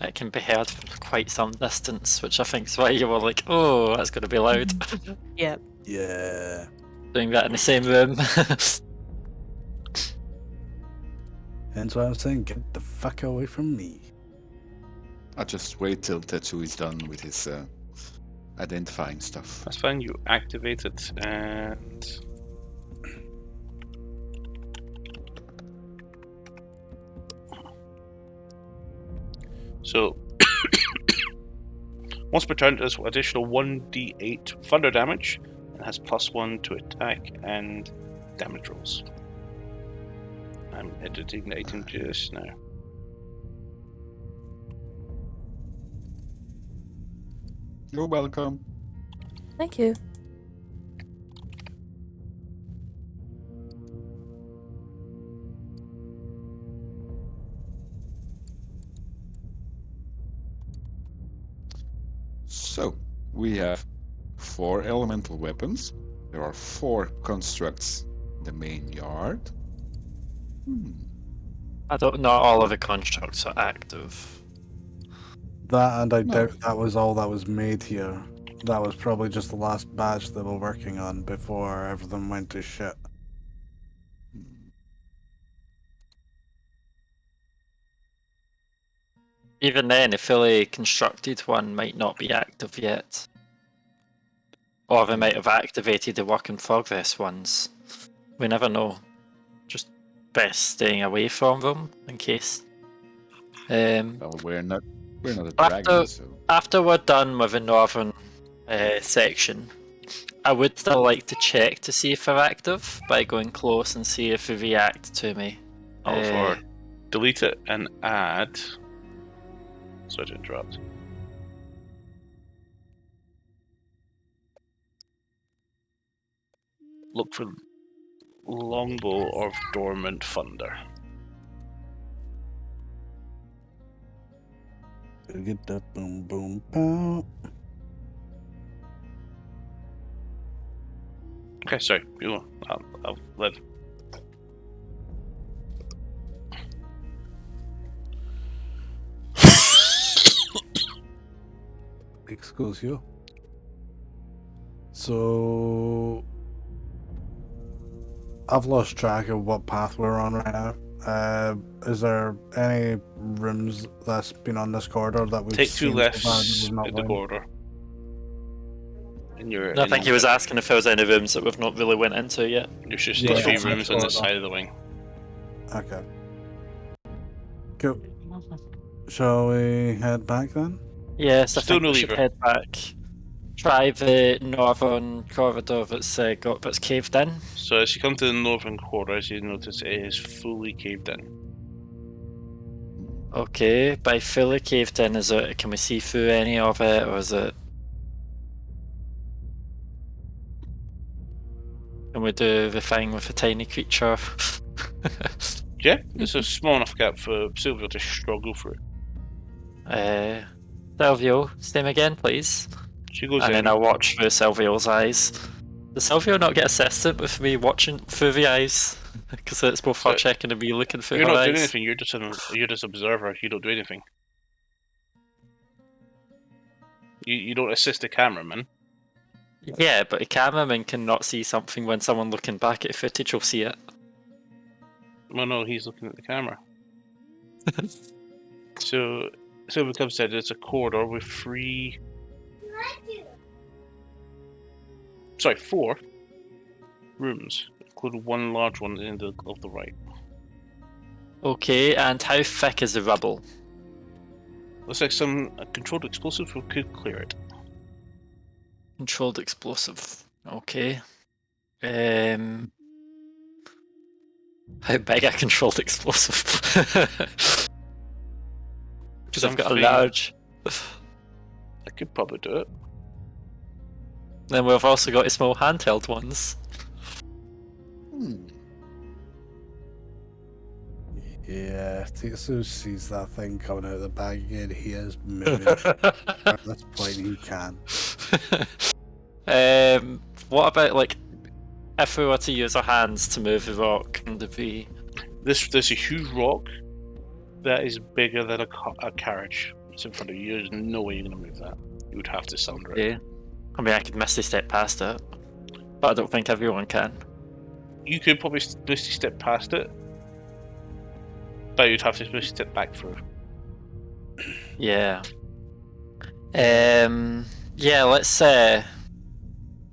It can be heard from quite some distance, which I think is why you were like, oh, that's going to be loud. Yep. Yeah. Doing that in the same room. Hence why I'm saying, get the fuck away from me. I'll just wait till Tetsu is done with his identifying stuff. That's fine, you activate it and... So, once per turn, it does additional 1d8 thunder damage and has +1 to attack and damage rolls. I'm editing the item just now. You're welcome. Thank you. So, we have 4 elemental weapons. There are 4 constructs in the main yard. Not all of the constructs are active. That, and I doubt that was all that was made here. That was probably just the last batch they were working on before everything went to shit. Even then, a fully constructed one might not be active yet. Or they might have activated the work in progress ones. We never know. Just best staying away from them in case. Well, we're not a dragon, so... After we're done with the northern section, I would still like to check to see if they're active by going close and see if they react to me. For delete it and add... Sorry to interrupt. Look for Longbow of Dormant Thunder. Get that boom boom pow. Okay, sorry. I'll live. Excuse you. So I've lost track of what path we're on right now. Is there any rooms that's been on this corridor that we've Take 2 seen lefts so far that we've not in the went? corridor. I think he was asking if there was any rooms that we've not really went into yet. There's just Yeah, 3 that's rooms on this corridor. side of the wing. Okay. Cool. Shall we head back then? Yes, I Still think no we should lever. head back. Try the northern corridor that's caved in. So as you come to the northern corridor, as you notice, it is fully caved in. Okay, by fully caved in, is it? Can we see through any of it, or is it? Can we do the thing with a tiny creature? Yeah, it's a small enough gap for Silvio to struggle through. Silvio, same again, please. She goes And in. then I watch through Silvio's eyes. Does Silvio not get assistant with me watching through the eyes? Because it's both her So- checking and me looking through You're her not eyes. doing anything. You're just observer. You don't do anything. You don't assist the cameraman. Yeah, but a cameraman cannot see something when someone looking back at footage will see it. Well, no, he's looking at the camera. So it comes said it's a corridor with four rooms, including one large one at the end of the right. Okay, and how thick is the rubble? Looks like some controlled explosive could clear it. Controlled explosive. Okay. How big a controlled explosive? Because I've got a Something- large. I could probably do it. Then we've also got the small handheld ones. Yeah, Tetsu sees that thing coming out of the bag again. He is moving. At this point, he can. What about like if we were to use our hands to move the rock and the There's a huge rock that is bigger than a carriage. It's in front of you. There's no way you're going to move that. You would have to sunder it. Yeah. I mean, I could misty step past it, but I don't think everyone can. You could probably misty step past it, but you'd have to misty step back through. Yeah. Yeah. Let's say.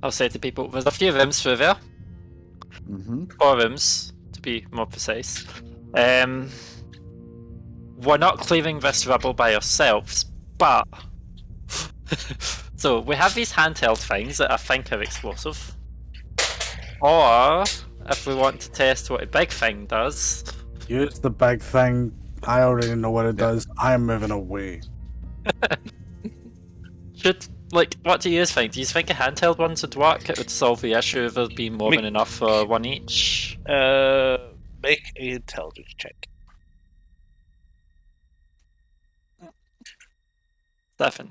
I'll say to people, there's a few rooms through there. Mm-hmm. 4 rooms, to be more precise. We're not clearing this rubble by ourselves, but so we have these handheld things that I think are explosive. Or if we want to test what a big thing does, Use the big thing. I already know what it does. I am moving away. what do you think? Do you think a handheld ones would work? It would solve the issue of there being more than enough for one each? Make an intelligence check. 7.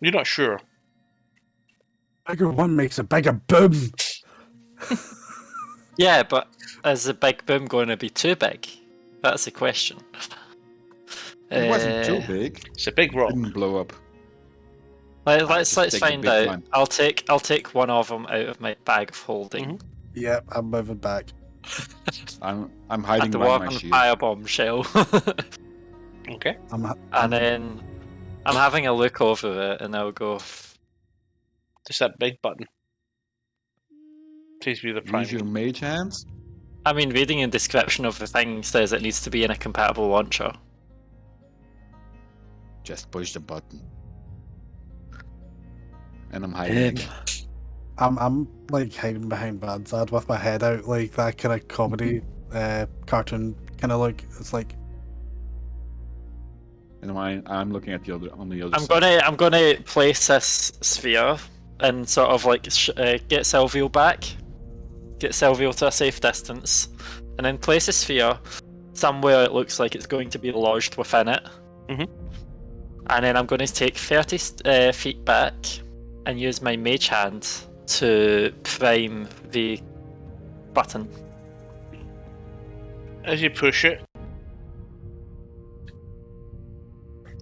You're not sure. Bigger one makes a bigger boom. Yeah, but is the big boom going to be too big? That's the question. It wasn't too big. It's a big rock. Didn't blow up. Let's take the find big out. one. I'll take one of them out of my bag of holding. Yep, I'm moving back. I'm I hiding have to behind walk my on shield. firebomb shell. Okay. And then I'm having a look over it, and I'll go. Just that big button. Please be the prime. Use your mage hands. I mean, reading a description of the thing says it needs to be in a compatible launcher. Just push the button. And I'm hiding. again. I'm like hiding behind Vanzad with my head out, like that kind of comedy cartoon kind of look. It's like And I'm looking at the other on the other I'm side. gonna place this sphere and sort of like get Silvio back, get Silvio to a safe distance, and then place a sphere somewhere it looks like it's going to be lodged within it. Mhm. And then I'm going to take 30 feet back and use my mage hand to prime the button. As you push it,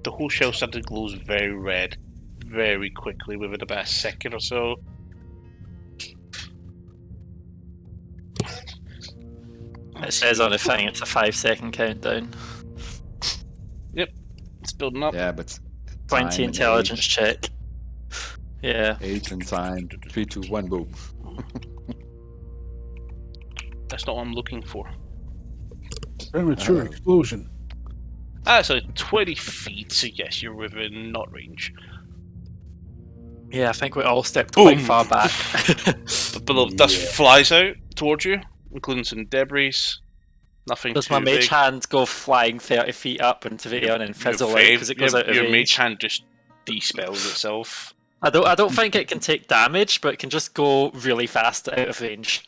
the whole shell suddenly glows very red, very quickly, within about a second or so. It says on the thing it's a 5-second countdown. It's building up. Yeah, but 20 time and intelligence age, check. Yeah. age and time. 3, 2, 1, boom. That's not what I'm looking for. Premature explosion. That's like 20 feet, so yes, you're within not range. Yeah, I think we all stepped Boom. quite far back. The bill of dust flies out towards you, including some debris. Nothing Does too my mage big. hand go flying 30 feet up into the air and then fizzle out because it goes out of your range? mage hand just despells itself. I don't think it can take damage, but it can just go really fast out of range.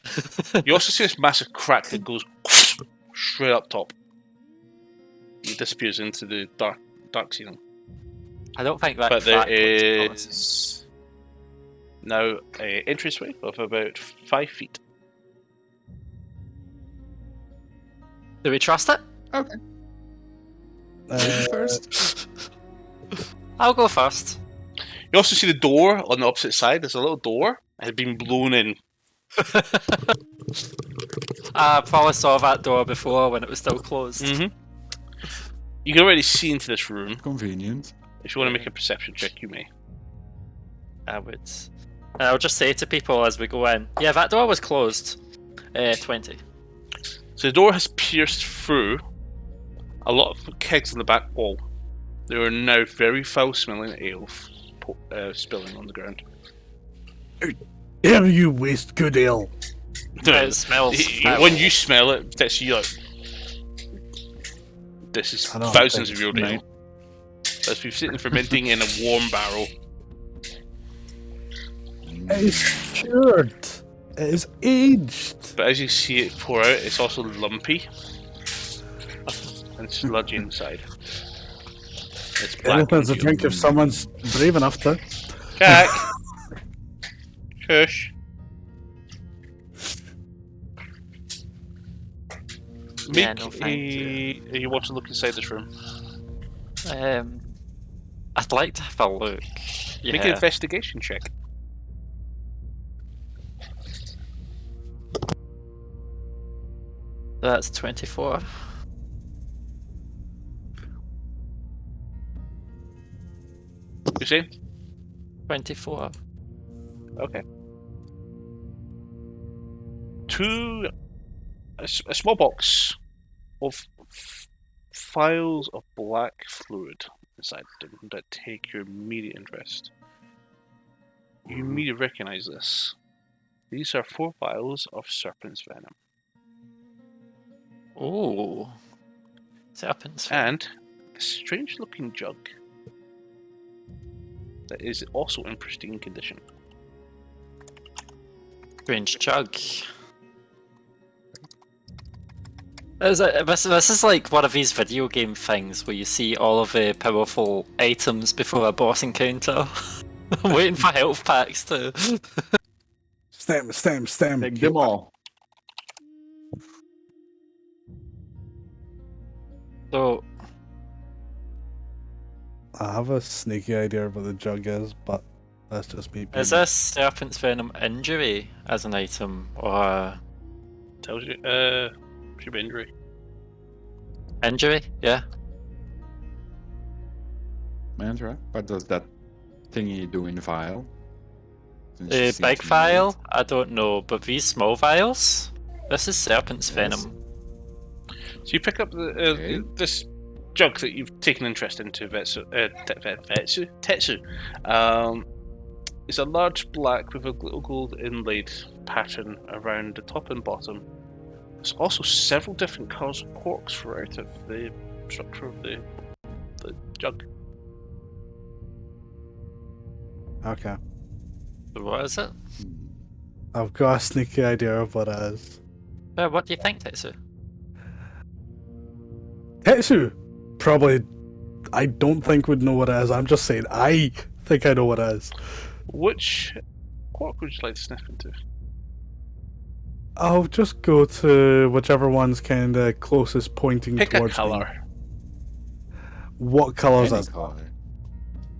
You also see this massive crack that goes straight up top. It disappears into the dark ceiling. I don't think that But there crack looks promising. is now an entranceway of about 5 feet. Do we trust it? Okay. First. I'll go first. You also see the door on the opposite side. There's a little door. It had been blown in. I probably saw that door before when it was still closed. Mm-hmm. You can already see into this room. Convenient. If you want to make a perception check, you may. I would. And I'll just say to people as we go in, yeah, that door was closed. 20. So the door has pierced through a lot of kegs on the back wall. There are now very foul-smelling ale spilling on the ground. Dare you waste good ale? It smells foul. When you smell it, that's you like. This is thousands of year old ale. That's been sitting fermenting in a warm barrel. It is cured. It is aged. But as you see it pour out, it's also lumpy and sludgy inside. It's black. Anything's a drink if someone's brave enough to. Jack! Shush. Yeah, no, thank You want to look inside this room? I'd like to have a look. Yeah. Make an investigation check. That's 24. You see? 24. Okay. A small box of files of black fluid inside them that take your immediate interest. You immediately recognize this. These are 4 vials of serpent's venom. Ooh. Serpent's venom. And a strange looking jug that is also in pristine condition. Strange jug. This is like one of these video game things where you see all of the powerful items before a boss encounter. I'm waiting for health packs to... Stem. Take them all. So, I have a sneaky idea of what the jug is, but that's just me. is this Serpent's Venom injury as an item, or... Tells you, should be injury. Injury? Yeah. Mantra. What does that thingy do in the vial? Since it The seems big to be vial? red. I don't know, but these small vials? This is Serpent's Yes. Venom. So you pick up this jug that you've taken interest into, Tetsu. It's a large black with a little gold inlaid pattern around the top and bottom. There's also several different colours of corks throughout it, the structure of the jug. Okay. What is it? I've got a sneaky idea of what it is. What do you think, Tetsu? Tetsu probably, I don't think would know what it is. I'm just saying, I think I know what it is. Which cork would you like to sniff into? I'll just go to whichever one's kind of closest pointing Pick a towards me. colour. What colour is Any it? color.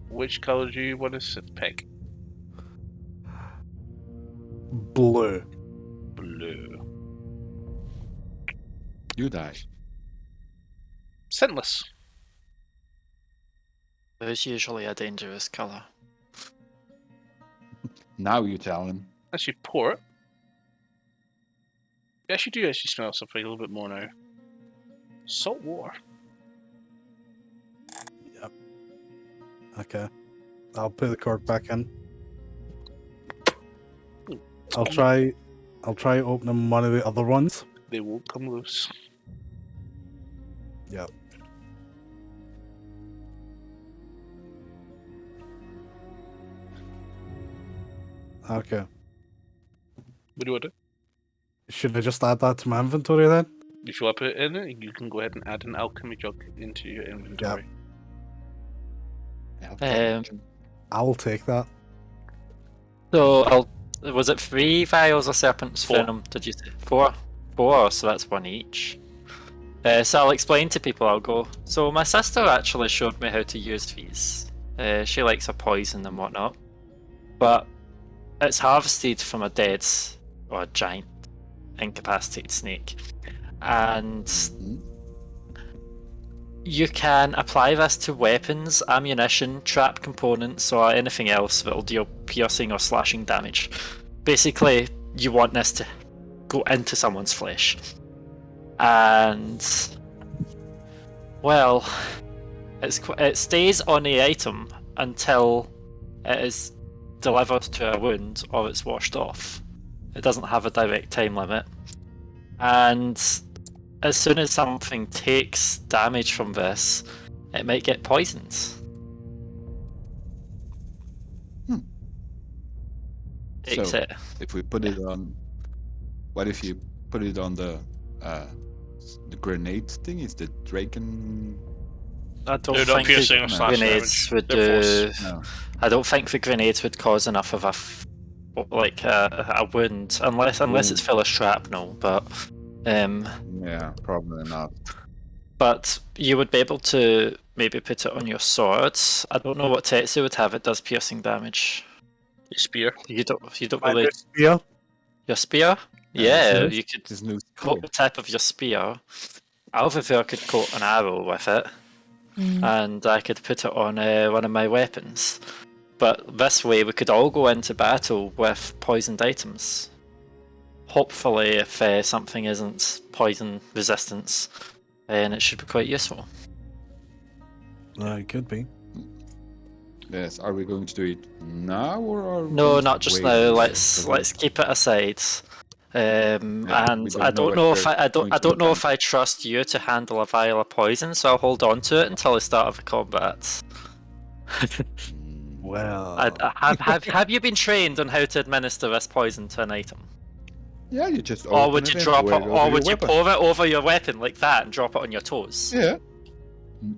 Which colour do you want to pick? Blue. Blue. You die. Scentless. There's usually a dangerous colour. Now you tell him. As you pour it, you actually do smell something a little bit more now. Salt water. Okay. I'll put the cork back in. I'll try opening one of the other ones. They won't come loose. Yep. Okay. What do you want to do? Should I just add that to my inventory then? If you want to put it in it, you can go ahead and add an alchemy jug into your inventory. I'll take that. So was it 3 vials of serpent's 4. venom? Did you say 4? 4. So that's 1 each. So I'll explain to people. I'll go. So my sister actually showed me how to use these. She likes a poison and whatnot, but it's harvested from a dead or a giant incapacitated snake, and you can apply this to weapons, ammunition, trap components, or anything else that'll deal piercing or slashing damage. Basically, you want this to go into someone's flesh. And, well, it stays on the item until it is delivered to a wound or it's washed off. It doesn't have a direct time limit. And as soon as something takes damage from this, it might get poisoned. So, if we put it on... What if you put it on the grenade thing? Is the Draken... I don't They're not think piercing the or slashing grenades damage. would They're do... force. No. I don't think the grenades would cause enough of a wound, unless it's full of shrapnel, but... Yeah, probably not. But you would be able to maybe put it on your swords. I don't know what Tetsu would have. It does piercing damage. Your spear. You don't My really... new spear. Your spear? Yeah, Yeah, it's you could His new coat the tip of your spear. Alvivir could coat an arrow with it, and I could put it on one of my weapons. But this way we could all go into battle with poisoned items. Hopefully, if something isn't poison resistance, then it should be quite useful. It could be. Yes, are we going to do it now or are we No, going not to just wait now. and Let's keep it aside. And we I don't don't know know if if there's I going to don't be know if I trust you to handle a vial of poison, so I'll hold on to it until the start of the combat. Well, Have you been trained on how to administer this poison to an item? Yeah, you just Or open would you it and drop pour it, over or your would you weapon. pour it over your weapon like that and drop it on your toes? Yeah.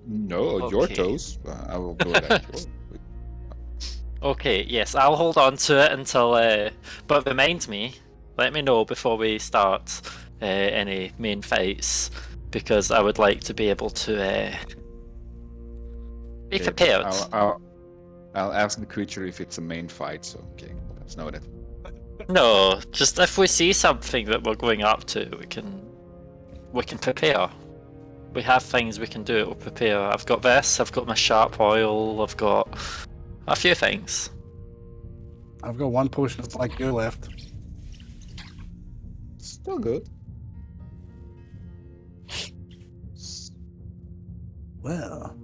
No, your Okay. toes. I will do it actually. Okay, yes, I'll hold on to it until. But remind me, let me know before we start any main fights, because I would like to be able to be Okay, but prepared. I'll ask the creature if it's a main fight, so okay, let's know that. No, just if we see something that we're going up to, we can prepare. We have things we can do to prepare. I've got this, I've got my sharp oil, I've got a few things. I've got one potion of like you left. Still good. Well,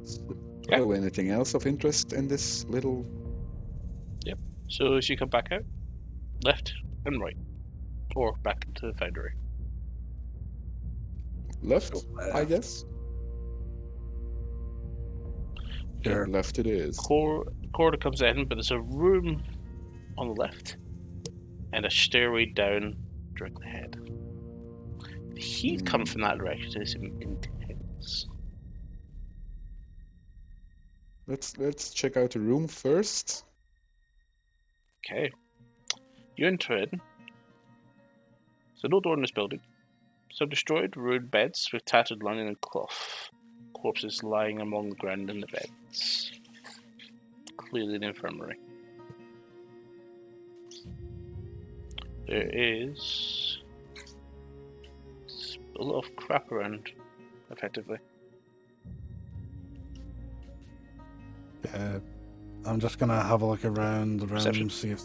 So, anything else of interest in this little... So as you come back out, left and right, or back into the foundry. Left, I guess? Sure. Left it is. Corridor comes in, but there's a room on the left and a stairway down directly ahead. The heat coming from that direction is intense. Let's check out the room first. Okay. You enter in. There's no door in this building. Some destroyed, ruined beds with tattered linen and cloth. Corpses lying among the ground in the beds. Clearly an infirmary. There is a lot of crap around, effectively. I'm just gonna have a look around the room, Perception. see if.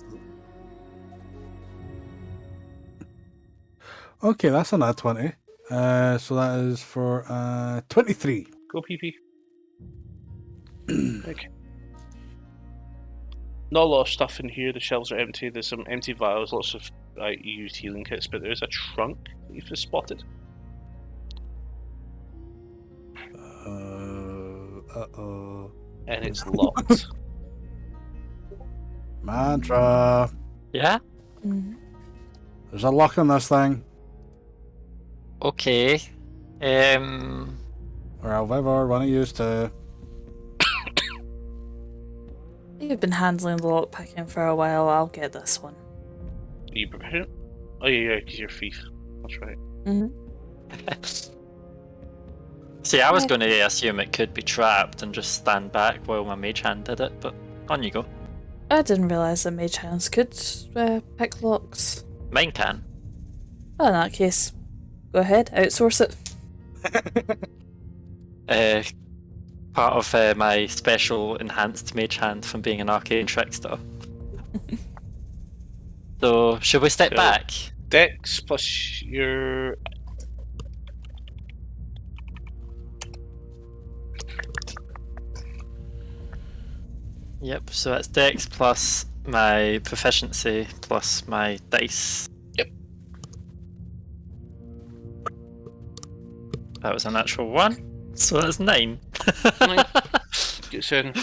Okay, that's a nat 20. So that is for 23. Go PP. Okay. Not a lot of stuff in here. The shelves are empty. There's some empty vials, lots of used healing kits, but there's a trunk that you've just spotted. Uh-oh. And it's locked. Mantra. Yeah? There's a lock on this thing. Okay. Or however, one of you to. You've been handling the lockpicking for a while. I'll get this one. Are you proficient? Oh yeah, because you're thief. That's right. See, I was going to assume it could be trapped and just stand back while my mage hand did it, but on you go. I didn't realise that mage hands could pick locks. Mine can. Well, in that case, go ahead, outsource it. Part of my special enhanced mage hand from being an arcane trickster. So, should we step back? Dex plus your... Yep, so that's Dex plus my proficiency plus my dice. Yep. That was a natural 1, so that's 9. Gets in.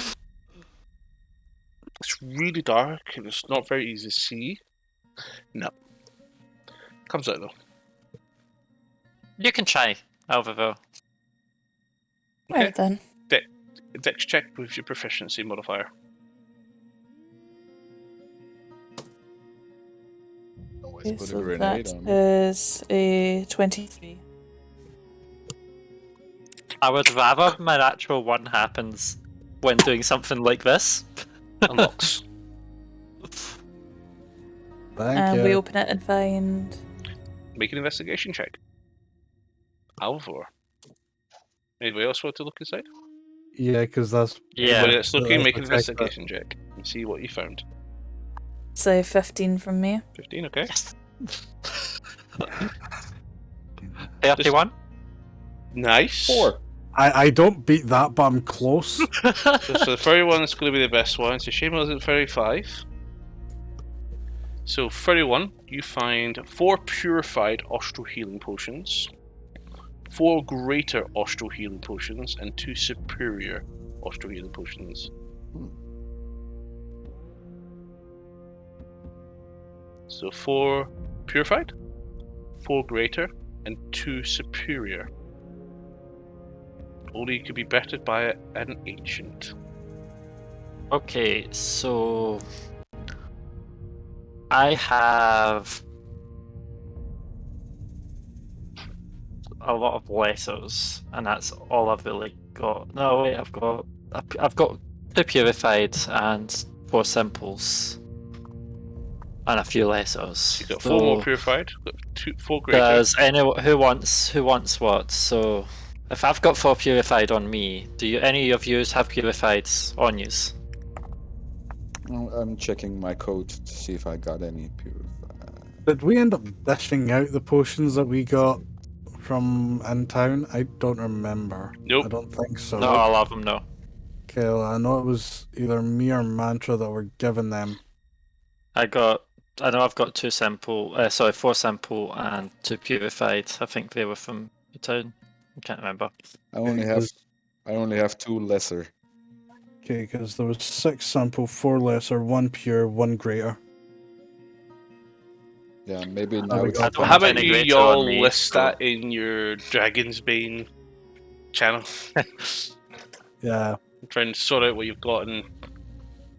It's really dark and it's not very easy to see. No. Comes out though. You can try, Alvaro. Okay. Right then. Dex check with your proficiency modifier. Always Okay, put a so grenade that on. is a 23. I would rather my natural 1 happens when doing something like this. Unlocks. Thank And you. we open it and find... Make an investigation check. Alvor. Anybody else want to look inside? Yeah, because that's. Yeah. Anybody that's looking, that's make an the text investigation check and see what you found. Say 15 from me. 15, okay. 31? Nice. 4. I don't beat that, but I'm close. So the furry one is going to be the best one. It's a shame it wasn't furry 5. So 31, you find 4 purified Ostro healing potions, 4 greater Ostro healing potions, and 2 superior Ostro healing potions. So 4 purified, 4 greater, and 2 superior. Only could be bettered by an ancient. Okay, so I have a lot of lessers, and that's all I've really got. No, wait, I've got 2 purified and 4 simples, and a few lessers. You've got 4 more purified, got 4 greater. Does anyone who wants what? So if I've got 4 purified on me, do any of you have purifieds on yous? I'm checking my code to see if I got any purified. Did we end up dishing out the potions that we got from in town? I don't remember. Nope. I don't think so. Not all of them, no. Okay, well, I know it was either me or Mantra that were giving them. I know I've got 4 simple and 2 purified. I think they were from the town. I can't remember. I only have 2 lesser. Okay, because there was 6 sample, 4 lesser, 1 pure, 1 greater. Yeah, maybe How now we it's got- don't How have about any you greater all on me, list so- that in your Dragon's Bane channel? Yeah. Try and sort out what you've got and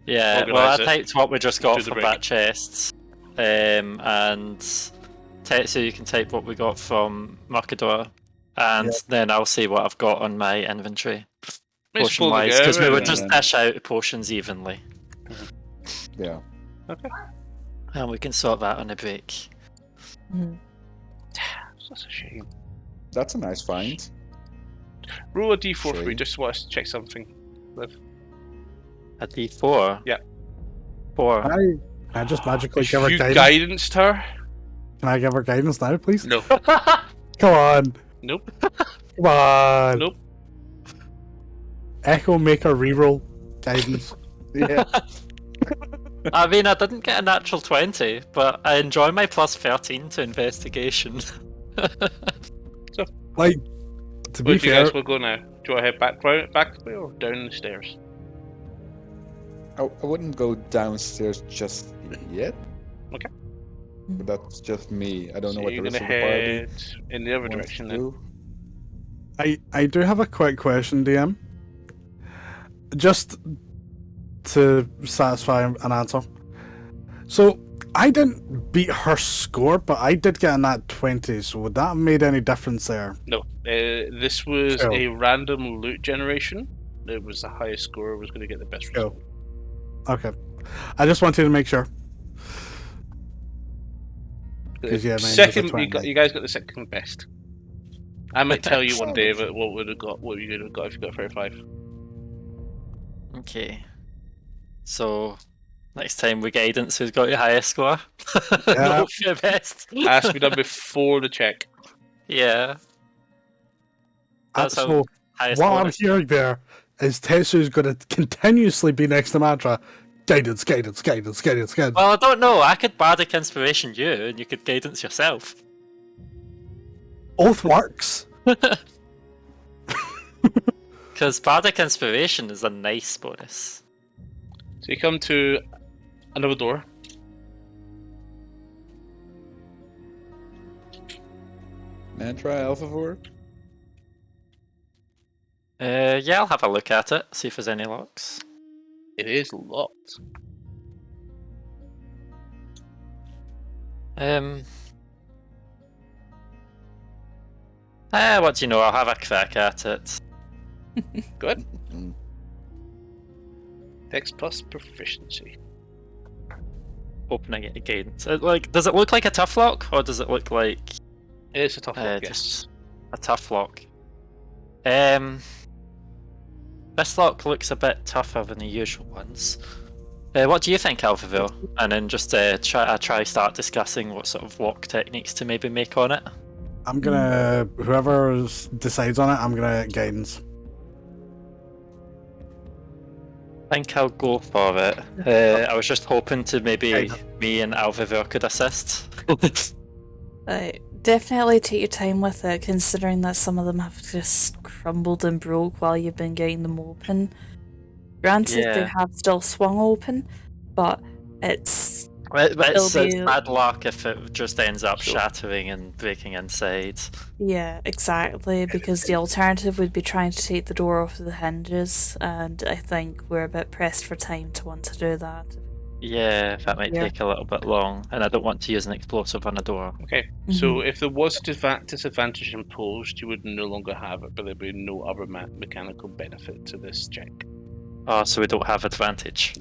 Yeah, well, Organise I it typed what we just got through the from break. that chests, and so you can type what we got from Mercador, and then I'll see what I've got on my inventory, let's potion pull wise, because we together would and- just dish out potions evenly, Yeah. and we can sort that on a break. That's a shame. That's a nice find. Roll a d4 for me, Shame. just want to check something. A D4. Yeah. 4. Can I just magically give her You guidance? guidanced her? Can I give her guidance now, please? No. Come on. Nope. Come on. Nope. Echo Maker reroll. Guidance. Yeah. I mean, I didn't get a natural 20, but I enjoy my plus 13 to investigation. Like, to Where be do you fair, guys want to go now? Do you want to head back the way or down the stairs? I wouldn't go downstairs just yet. Okay. But that's just me. I don't So know what the you're rest gonna of the party head in the other wants direction to then. do. I do have a quick question, DM. Just to satisfy an answer. So, I didn't beat her score, but I did get a nat 20, so would that have made any difference there? No, this was Cool. a random loot generation. It was the highest score was going to get the best result. Okay. I just wanted to make sure. 'Cause, yeah, mine was a Second, 20. you guys got the second best. I might tell you one day about what would have got, what you would have got if you got 35. Okay. So, next time we guidance who's got your highest score. Yeah. Not for your best. Has to be done before the check. Yeah. That's how So, highest what I'm bonus. hearing there is Tetsu's going to continuously be next to Mantra. Guidance. Well, I don't know. I could bardic inspiration you, and you could guidance yourself. Both works. Because bardic inspiration is a nice bonus. So you come to another door. Mantra, Alphivore? Yeah, I'll have a look at it, see if there's any locks. It is locked. What do you know? I'll have a crack at it. Good. Mm. Dex plus proficiency. Opening it guidance. Does it look like a tough lock, or does it look like It is a tough lock, yes. just a tough lock? This lock looks a bit tougher than the usual ones. What do you think, Alphaville? And then just try start discussing what sort of lock techniques to maybe make on it. I'm gonna, whoever decides on it, I'm gonna guidance. I think I'll go for it. I was just hoping to maybe me and Alphaville could assist. Definitely take your time with it, considering that some of them have just crumbled and broke while you've been getting them open. Granted, they Yeah. have still swung open, but it's It's be- bad luck if it just ends up Sure. shattering and breaking inside. yeah, exactly, because the alternative would be trying to take the door off the hinges, and I think we're a bit pressed for time to want to do that. Yeah, that might Yeah. take a little bit long, and I don't want to use an explosive on a door. Okay, so if there was a disadvantage imposed, you would no longer have it, but there'd be no other mechanical benefit to this check. Oh, so we don't have advantage.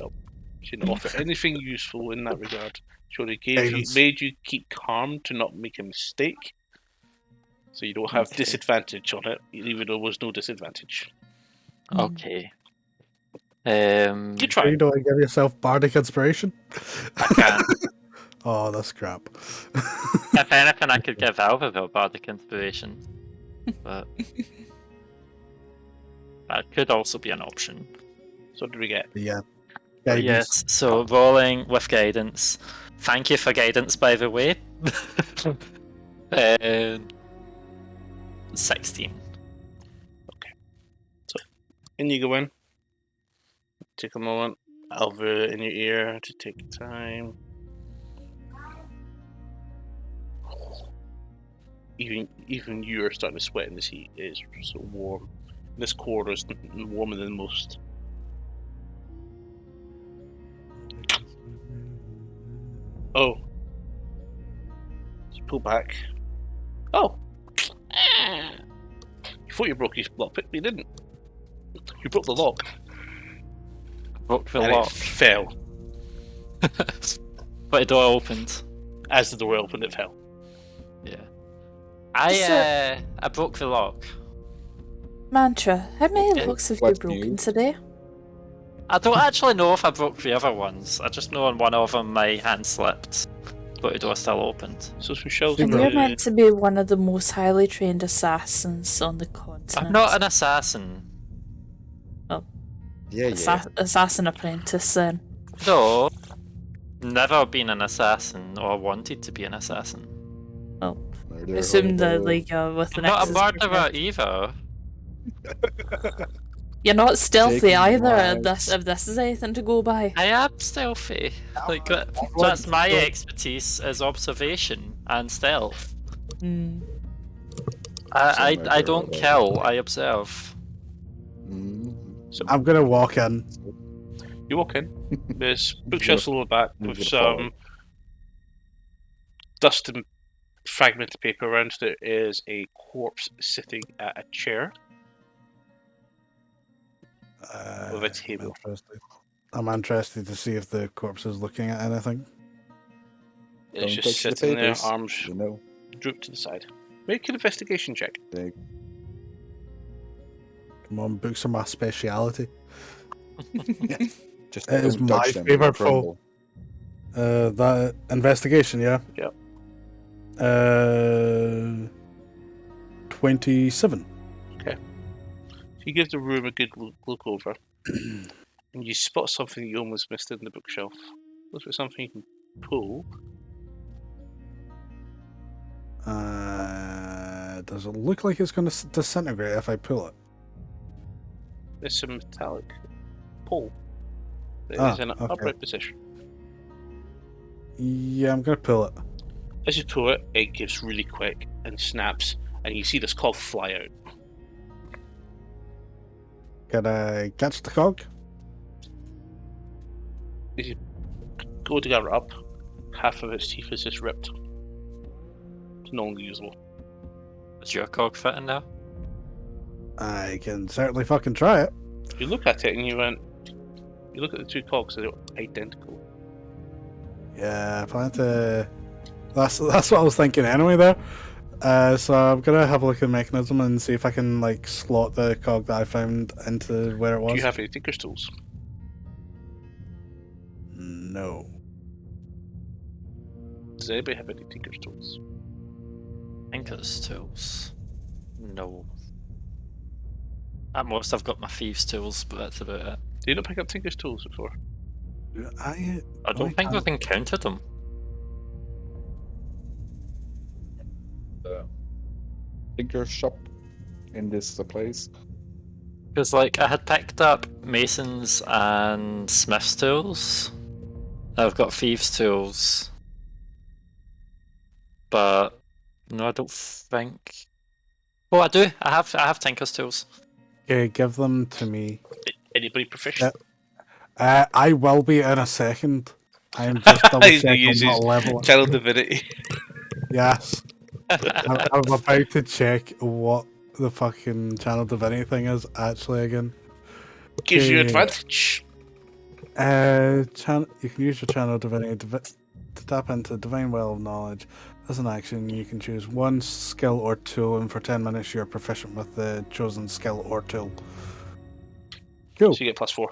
She didn't offer anything useful in that regard. She only Guidance. made you keep calm to not make a mistake, so you don't have Okay. disadvantage on it, even though there was no disadvantage. Okay. You Are try. you doing give yourself bardic inspiration? I can't. Oh, that's crap. If anything, I could give Alphaville bardic inspiration, but that could also be an option. So what did we get? Yeah. But Guidance. yes, so rolling with guidance. Thank you for guidance, by the way. 16. In you go in. Take a moment. Alva in your ear to take your time. Even you are starting to sweat in this heat. It is so warm. This quarter is warmer than most. Oh. Just pull back. Oh. You thought you broke your lock pick, but you didn't. You broke the lock. Broke the And lock. it fell. But the door opened. As the door opened, it fell. Yeah. I broke the lock. Mantra, how many Okay, locks have you what's broken new? today? I don't actually know if I broke the other ones. I just know on one of them my hand slipped. but the door still opened. So some shells And in you're the... meant to be one of the most highly trained assassins on the continent. I'm not an assassin. Yeah, Assassin apprentice then. No. Never been an assassin or wanted to be an assassin. Murder, Assume that hobo. with the Not a Nexus murderer protect- either. You're not stealthy Taking either. lives. If this is anything to go by. I am stealthy. Like that's my expertise is observation and stealth. Hmm. I don't kill, I observe. I'm gonna walk in. You walk in. There's bookshelves along the back with some dust and fragmented paper around. There is a corpse sitting at a chair with a table. I'm interested to see if the corpse is looking at anything. It's Don't just touch the sitting there, papers, arms You know, drooped to the side. Make an investigation check. they Come on, books are my speciality. just It is don't my touch them, favourite they crumble. That investigation, yeah. Yep. 27. You give the room a good look over, and you spot something you almost missed in the bookshelf. Looks like something you can pull. Does it look like it's going to disintegrate if I pull it? There's some metallic pull. It is in an okay. upright position. Yeah, I'm going to pull it. As you pull it, it gives really quick and snaps, and you see this cog fly out. Can I catch the cog? As you go to gather it up, half of its teeth is just ripped. It's no longer usable. Is your cog fitting now? I can certainly fucking try it. You look at it and you look at the two cogs, they're identical. Yeah, I plan to... That's what I was thinking anyway there. So I'm gonna have a look at the mechanism and see if I can like slot the cog that I found into where it was. Do you have any tinker's tools? No. Does anybody have any tinker's tools? Tinker's tools. No. At most I've got my thieves' tools, but that's about it. Did you not pick up tinker's tools before? I don't think we've encountered them. Tinker shop in this place. Because, like, I had picked up masons and smith's tools. I've got thieves' tools. But, no, I don't think... Oh, I do. I have tinker's tools. Okay, give them to me. Anybody proficient? I will be in a second. I am just double He's gonna checking use his what level. Channel Divinity. Yes. I'm about to check what the fucking Channel Divinity thing is actually again. Gives you Okay. advantage. You can use your Channel Divinity to tap into Divine Well of Knowledge. As an action, you can choose one skill or tool, and for 10 minutes you're proficient with the chosen skill or tool. Cool. So you get +4.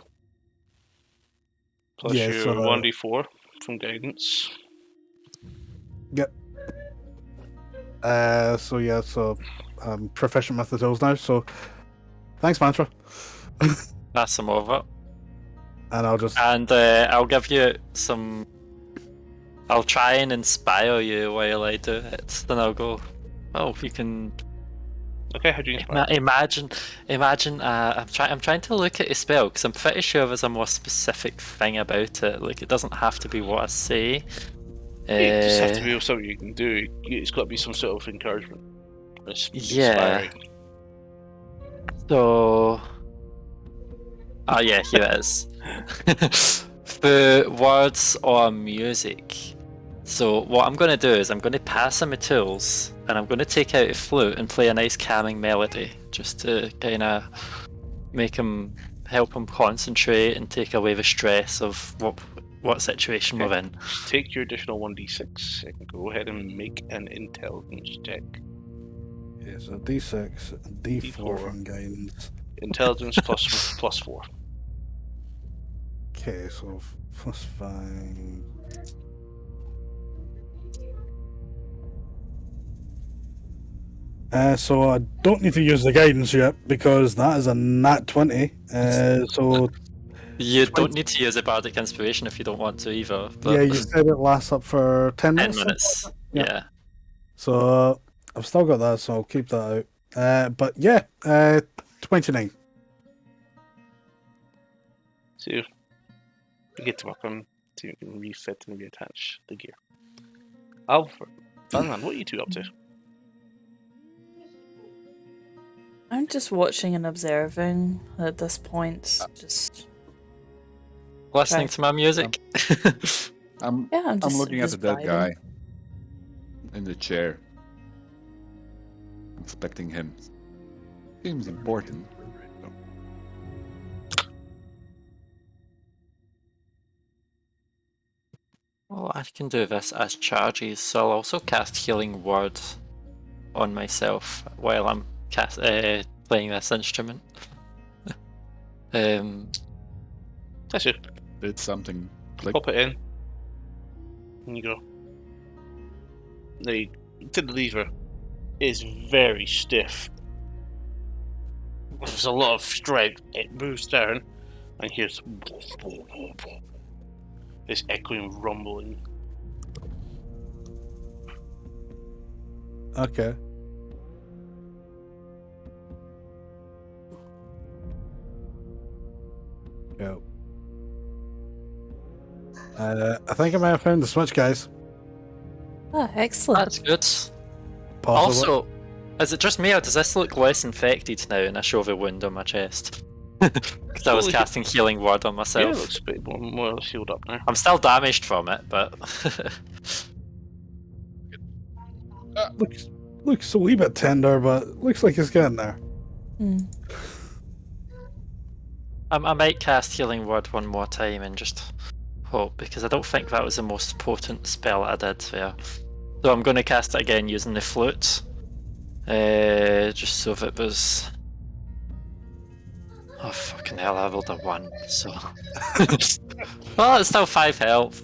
Plus Yeah, your so, 1d4 from guidance. Yep. So I'm proficient with the tools now, so thanks, Mantra. Pass them over. And I'll just... And I'll give you some... I'll try and inspire you while I do it. Then I'll go, oh, you can... Okay, how do you inspire? Imagine. I'm trying to look at a spell because I'm pretty sure there's a more specific thing about it. Like it doesn't have to be what I say. It just have to be something you can do. It's got to be some sort of encouragement. Yeah. Inspiring. So. Oh yeah, here it is. For words or music. So what I'm going to do is I'm going to pass him my tools and I'm going to take out a flute and play a nice calming melody just to kind of help him concentrate and take away the stress of what situation we're in. Take your additional 1d6 and go ahead and make an intelligence check. Yeah, so D6, D4 from guidance. Intelligence plus 4. Okay, so +5. So I don't need to use the guidance yet because that is a nat 20. So You don't need to use a bardic inspiration if you don't want to either. But yeah, you said it lasts up for 10 10 minutes. minutes. Yeah. Yeah. So I've still got that, so I'll keep that out. But yeah, 29. So you get to work on so you can refit and reattach the gear. Alfred, Vanland, what are you two up to? I'm just watching and observing at this point. Just Listening Try. to my music. I'm I'm just looking at the just dead vibing. guy in the chair, inspecting him. Seems important. Well, I can do this as charges, so I'll also cast Healing Word on myself while I'm playing this instrument. That's it. Did something click? Pop it in. And you go. The lever is very stiff. There's a lot of strength. It moves down, and here's this echoing rumbling. Okay. Yeah. I think I might have found the switch, guys. Oh, excellent. That's good. Possibly. Also, is it just me or does this look less infected now? And I show the wound on my chest because I was Holy- casting Healing Word on Yeah, myself. it looks a bit more or less healed up now. I'm still damaged from it, but Looks a wee bit tender, but looks like it's getting there. Hmm. I might cast Healing Word one more time and just hope, because I don't think that was the most potent spell I did there. So I'm going to cast it again using the flute, just so that it was. Oh fucking hell! I rolled a 1, so. Well, it's still 5 health.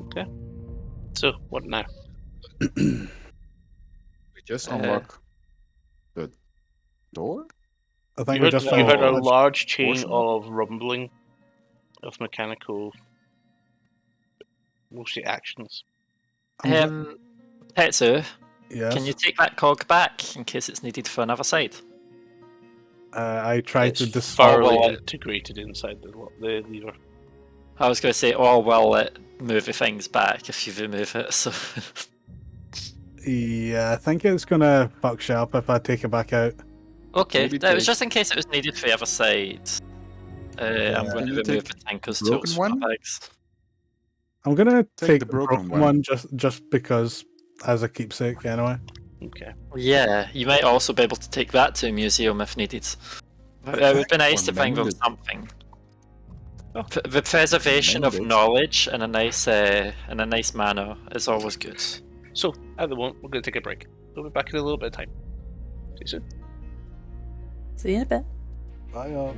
Okay. So, what now? We just Uh, unlock the door? I think You we heard, just you found heard a the large chain portion? of rumbling of mechanical, mostly actions. Tetsu, Yes. can you take that cog back in case it's needed for another side? I tried to It's dispel. thoroughly well, integrated inside the lever. I was going to say, or will it move the things back if you remove it? So. Yeah, I think it's gonna fuck shit up if I take it back out. Okay, Maybe that was take- just in case it was needed for the other side. I'm going to Maybe remove take the tanker's the broken tools from my one? bags. I'm gonna take the broken one, one. just because as a keepsake anyway. Okay. Yeah, you might also be able to take that to a museum if needed. It would be nice Or to bring them mend it. something. The preservation of Mend it. knowledge in a nice manner is always good. So, at the moment, we're going to take a break. We'll be back in a little bit of time. See you soon. See you in a bit. Bye.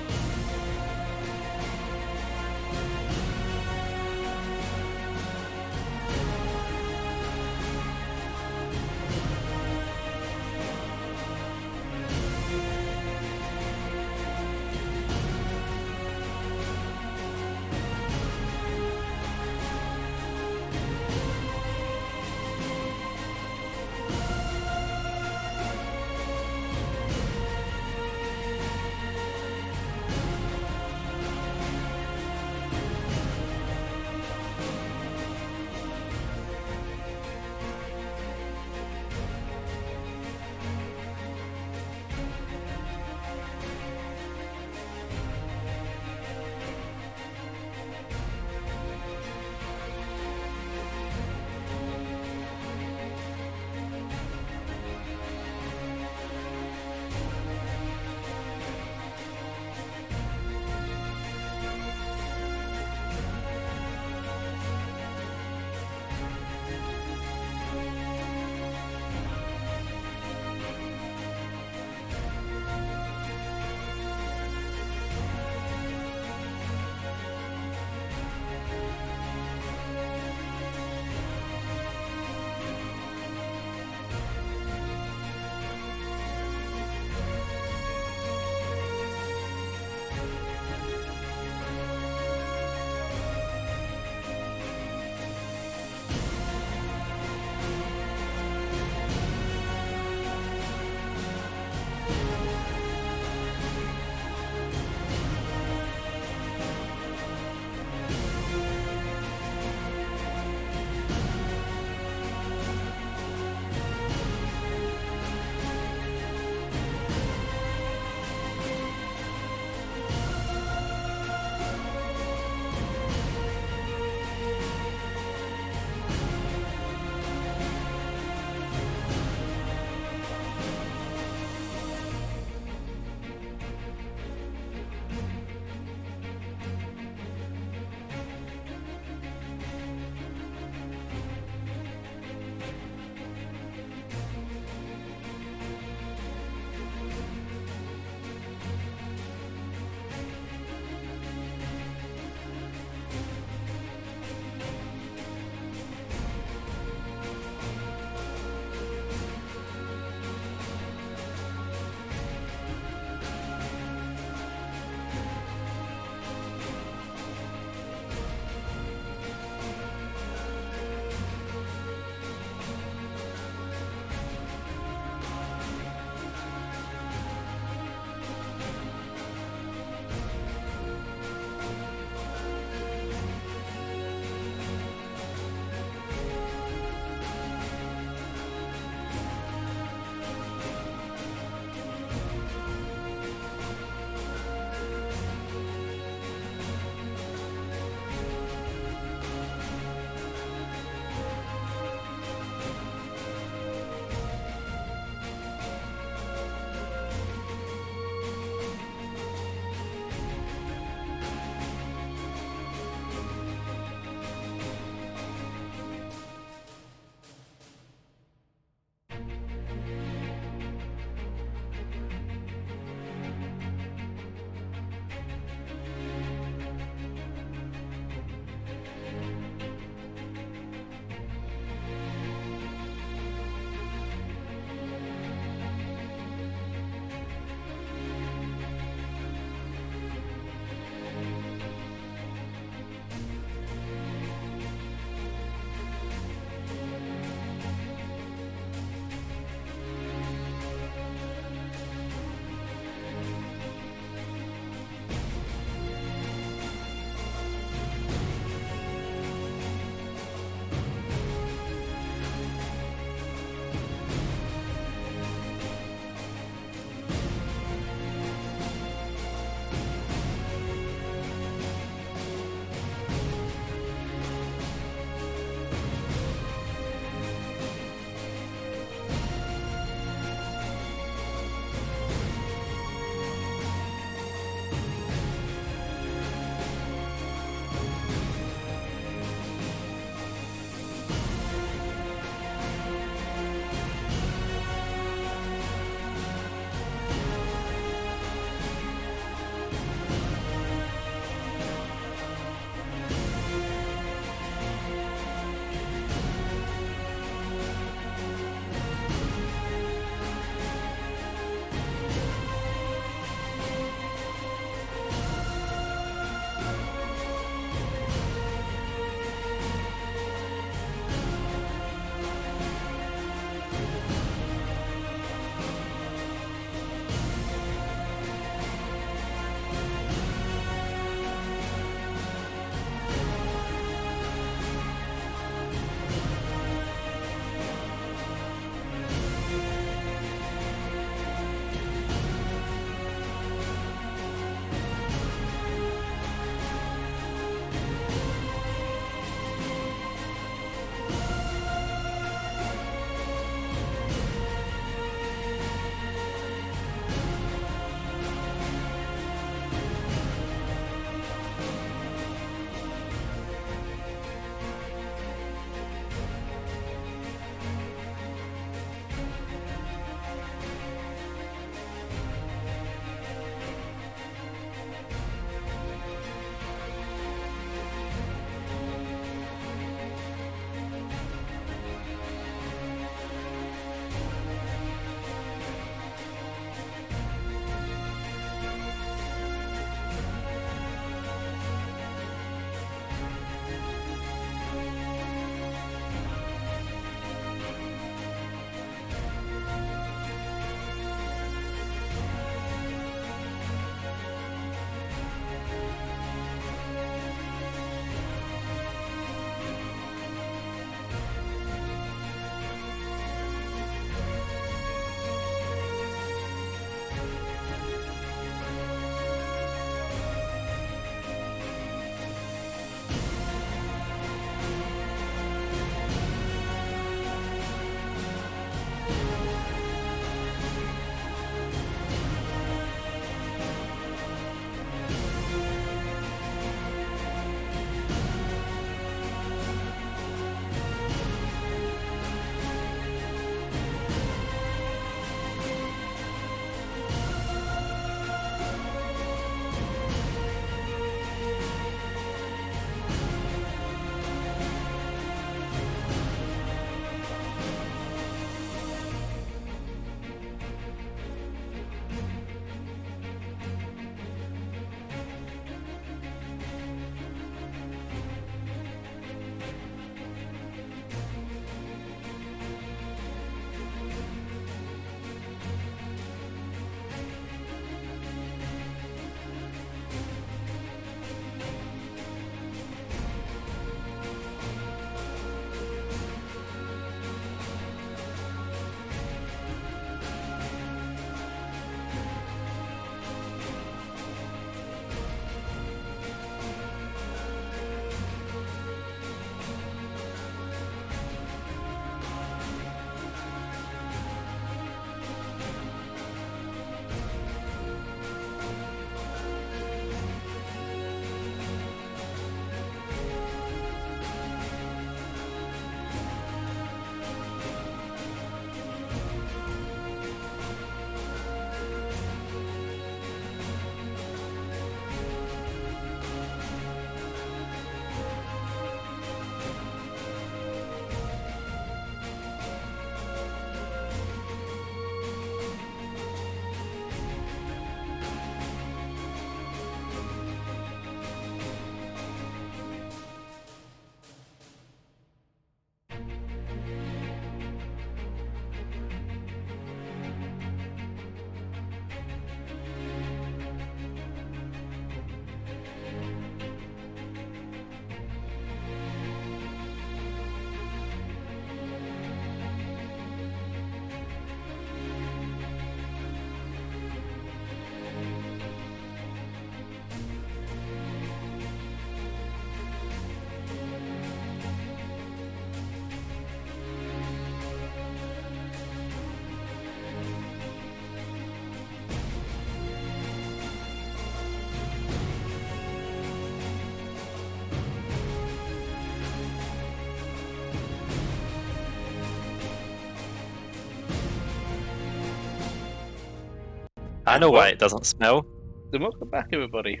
I know why it doesn't smell. Then welcome back, everybody.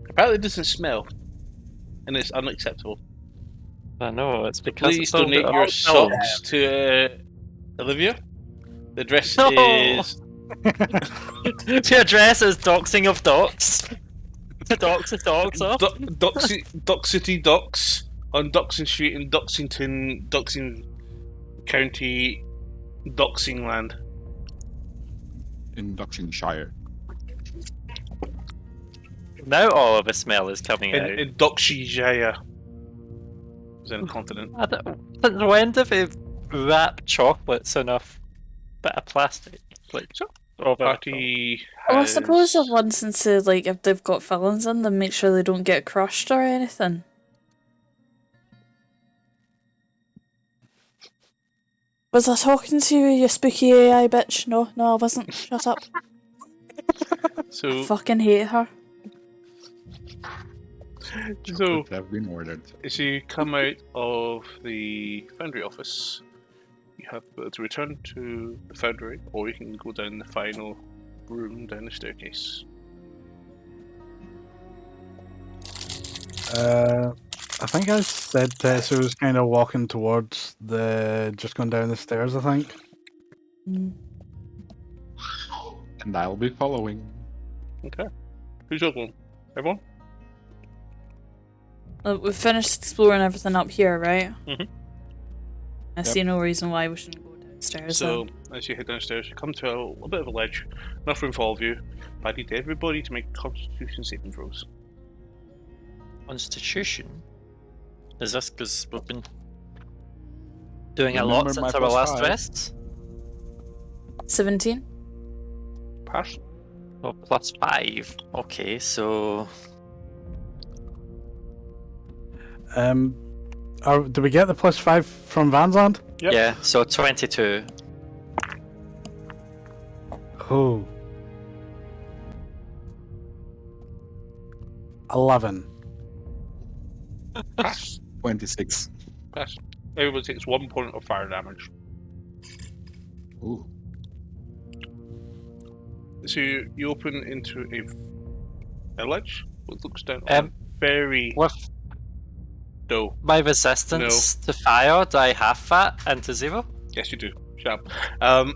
Apparently, it doesn't smell, and it's unacceptable. I know, it's because Please it's all donate the your alcohol. socks to Olivia. The address No! is The address is doxing of docs. The docs is dogs off. Dock City Docks on Doxing Street in Doxington, Doxing County, Doxing Land. In Doxingshire. Now all of the smell is coming out. In Doxyshire. Is in a continent. I don't, since when do they wrap chocolates in a bit of plastic? Like, Party Well, I has... suppose they're wanting to, like, if they've got fillings in them, make sure they don't get crushed or anything. Was I talking to you, you spooky AI bitch? No, I wasn't. Shut up. So, I fucking hate her. so Have been ordered. as you come out of the foundry office, you have to return to the foundry, or you can go down the final room down the staircase. I think I said Tessa was kind of walking towards just going down the stairs, I think. Mm. And I'll be following. Okay. Who's all going? Everyone? We've finished exploring everything up here, right? Mhm. I see no reason why we shouldn't go downstairs. So, as you head downstairs, you come to a bit of a ledge. Enough room for all of you. But I need everybody to make Constitution saving throws. Constitution? Is this because we've been doing a Remember lot my since our last +5. rest? 17? Pass. Oh, +5. Okay, so Did we get the +5 from Vanzand? Yep. yeah, so 22. Oh. 11. Pass. 26. Pass. Everybody takes 1 point of fire damage. Ooh. So you open into a ledge, which looks down Um, very With no. my resistance to fire, do I half that into 0? Yes, you do. Shut up.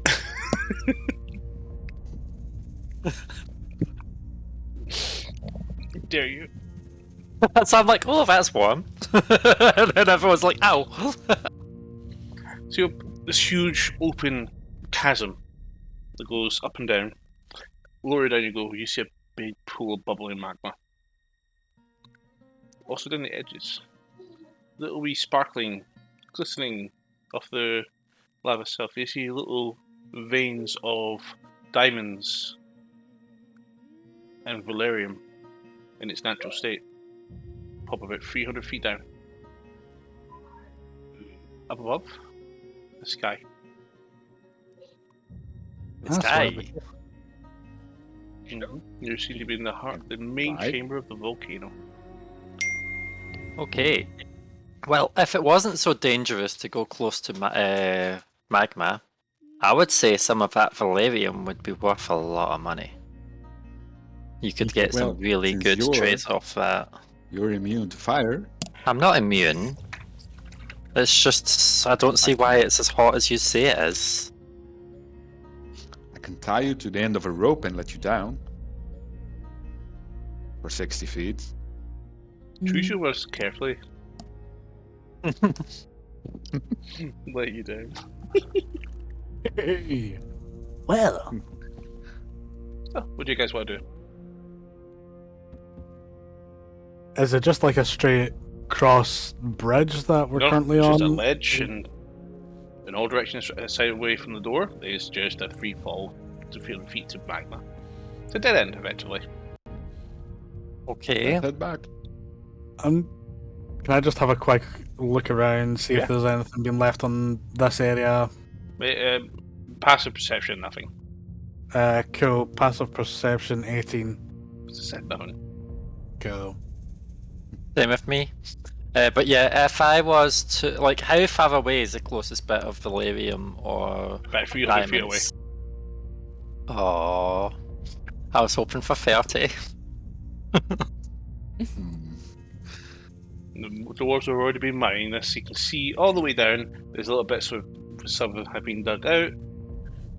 Dare you? So I'm like, oh, that's warm. And then everyone's like, ow. So this huge open chasm that goes up and down. Lower down you go, you see a big pool of bubbling magma. Also down the edges, little wee sparkling, glistening off the lava itself. You see little veins of diamonds and valerium in its natural state. Pop about 300 feet down. Up above, the sky. It's That's guy. right. You seem to be in the heart, the main Right. chamber of the volcano. Okay. Well, if it wasn't so dangerous to go close to magma, I would say some of that valerium would be worth a lot of money. You could get Well, some really since good you're- trades off that. You're immune to fire. I'm not immune. It's just, I don't see why it's as hot as you say it is. I can tie you to the end of a rope and let you down. For 60 feet. Choose your words carefully. Let you down. Hey. Well, So, what do you guys want to do? is it just like a straight cross bridge that we're No, currently it's on? just a ledge, and in all directions side away from the door, there's just a free fall to 300 feet of magma. It's a dead end, eventually. Okay. Head back. Can I just have a quick look around, see Yeah. if there's anything being left on this area? Passive perception, nothing. Cool. Passive perception 18. Set nothing. Cool. Same with me. But yeah, if I was to, like, how far away is the closest bit of valerium or About 300 feet away. diamonds? Oh, I was hoping for 30. Hmm. The doors have already been mined. As you can see all the way down, there's little bits where some have been dug out.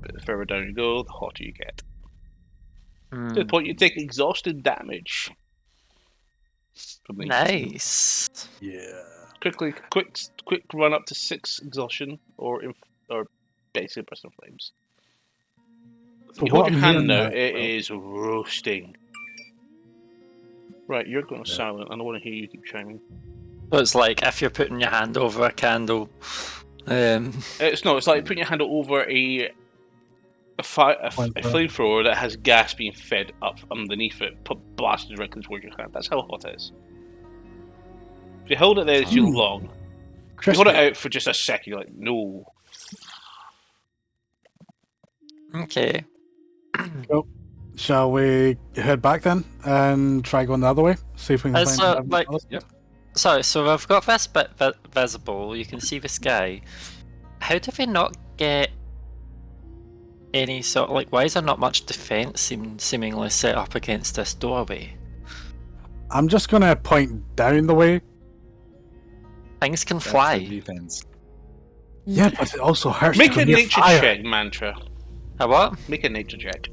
But the further down you go, the hotter you get. To the point you take exhausted damage. From the Nice. Yeah. quick run up to 6 exhaustion or basically burst in flames. So You hold what your I'm hand hearing now, now- it is roasting. Right, you're going Yeah. silent. I don't want to hear you keep chiming. So it's like if you're putting your hand over a candle. It's like putting your hand over a flamethrower that has gas being fed up underneath it, blasted directly towards your hand. That's how hot it is. If you hold it there too long, if you hold it out for just a second, you're like, no. Okay. Cool. Shall we head back then and try going the other way? See if we can find like, Yep. Sorry, so I've got this bit visible. You can see the sky. How do we not get any sort of, like, why is there not much defense seemingly set up against this doorway? I'm just gonna point down the way. Things can That's the fly. defense. Yeah, but it also hurts. Make to a near nature fire. check, Mantra. A what? Make a nature check.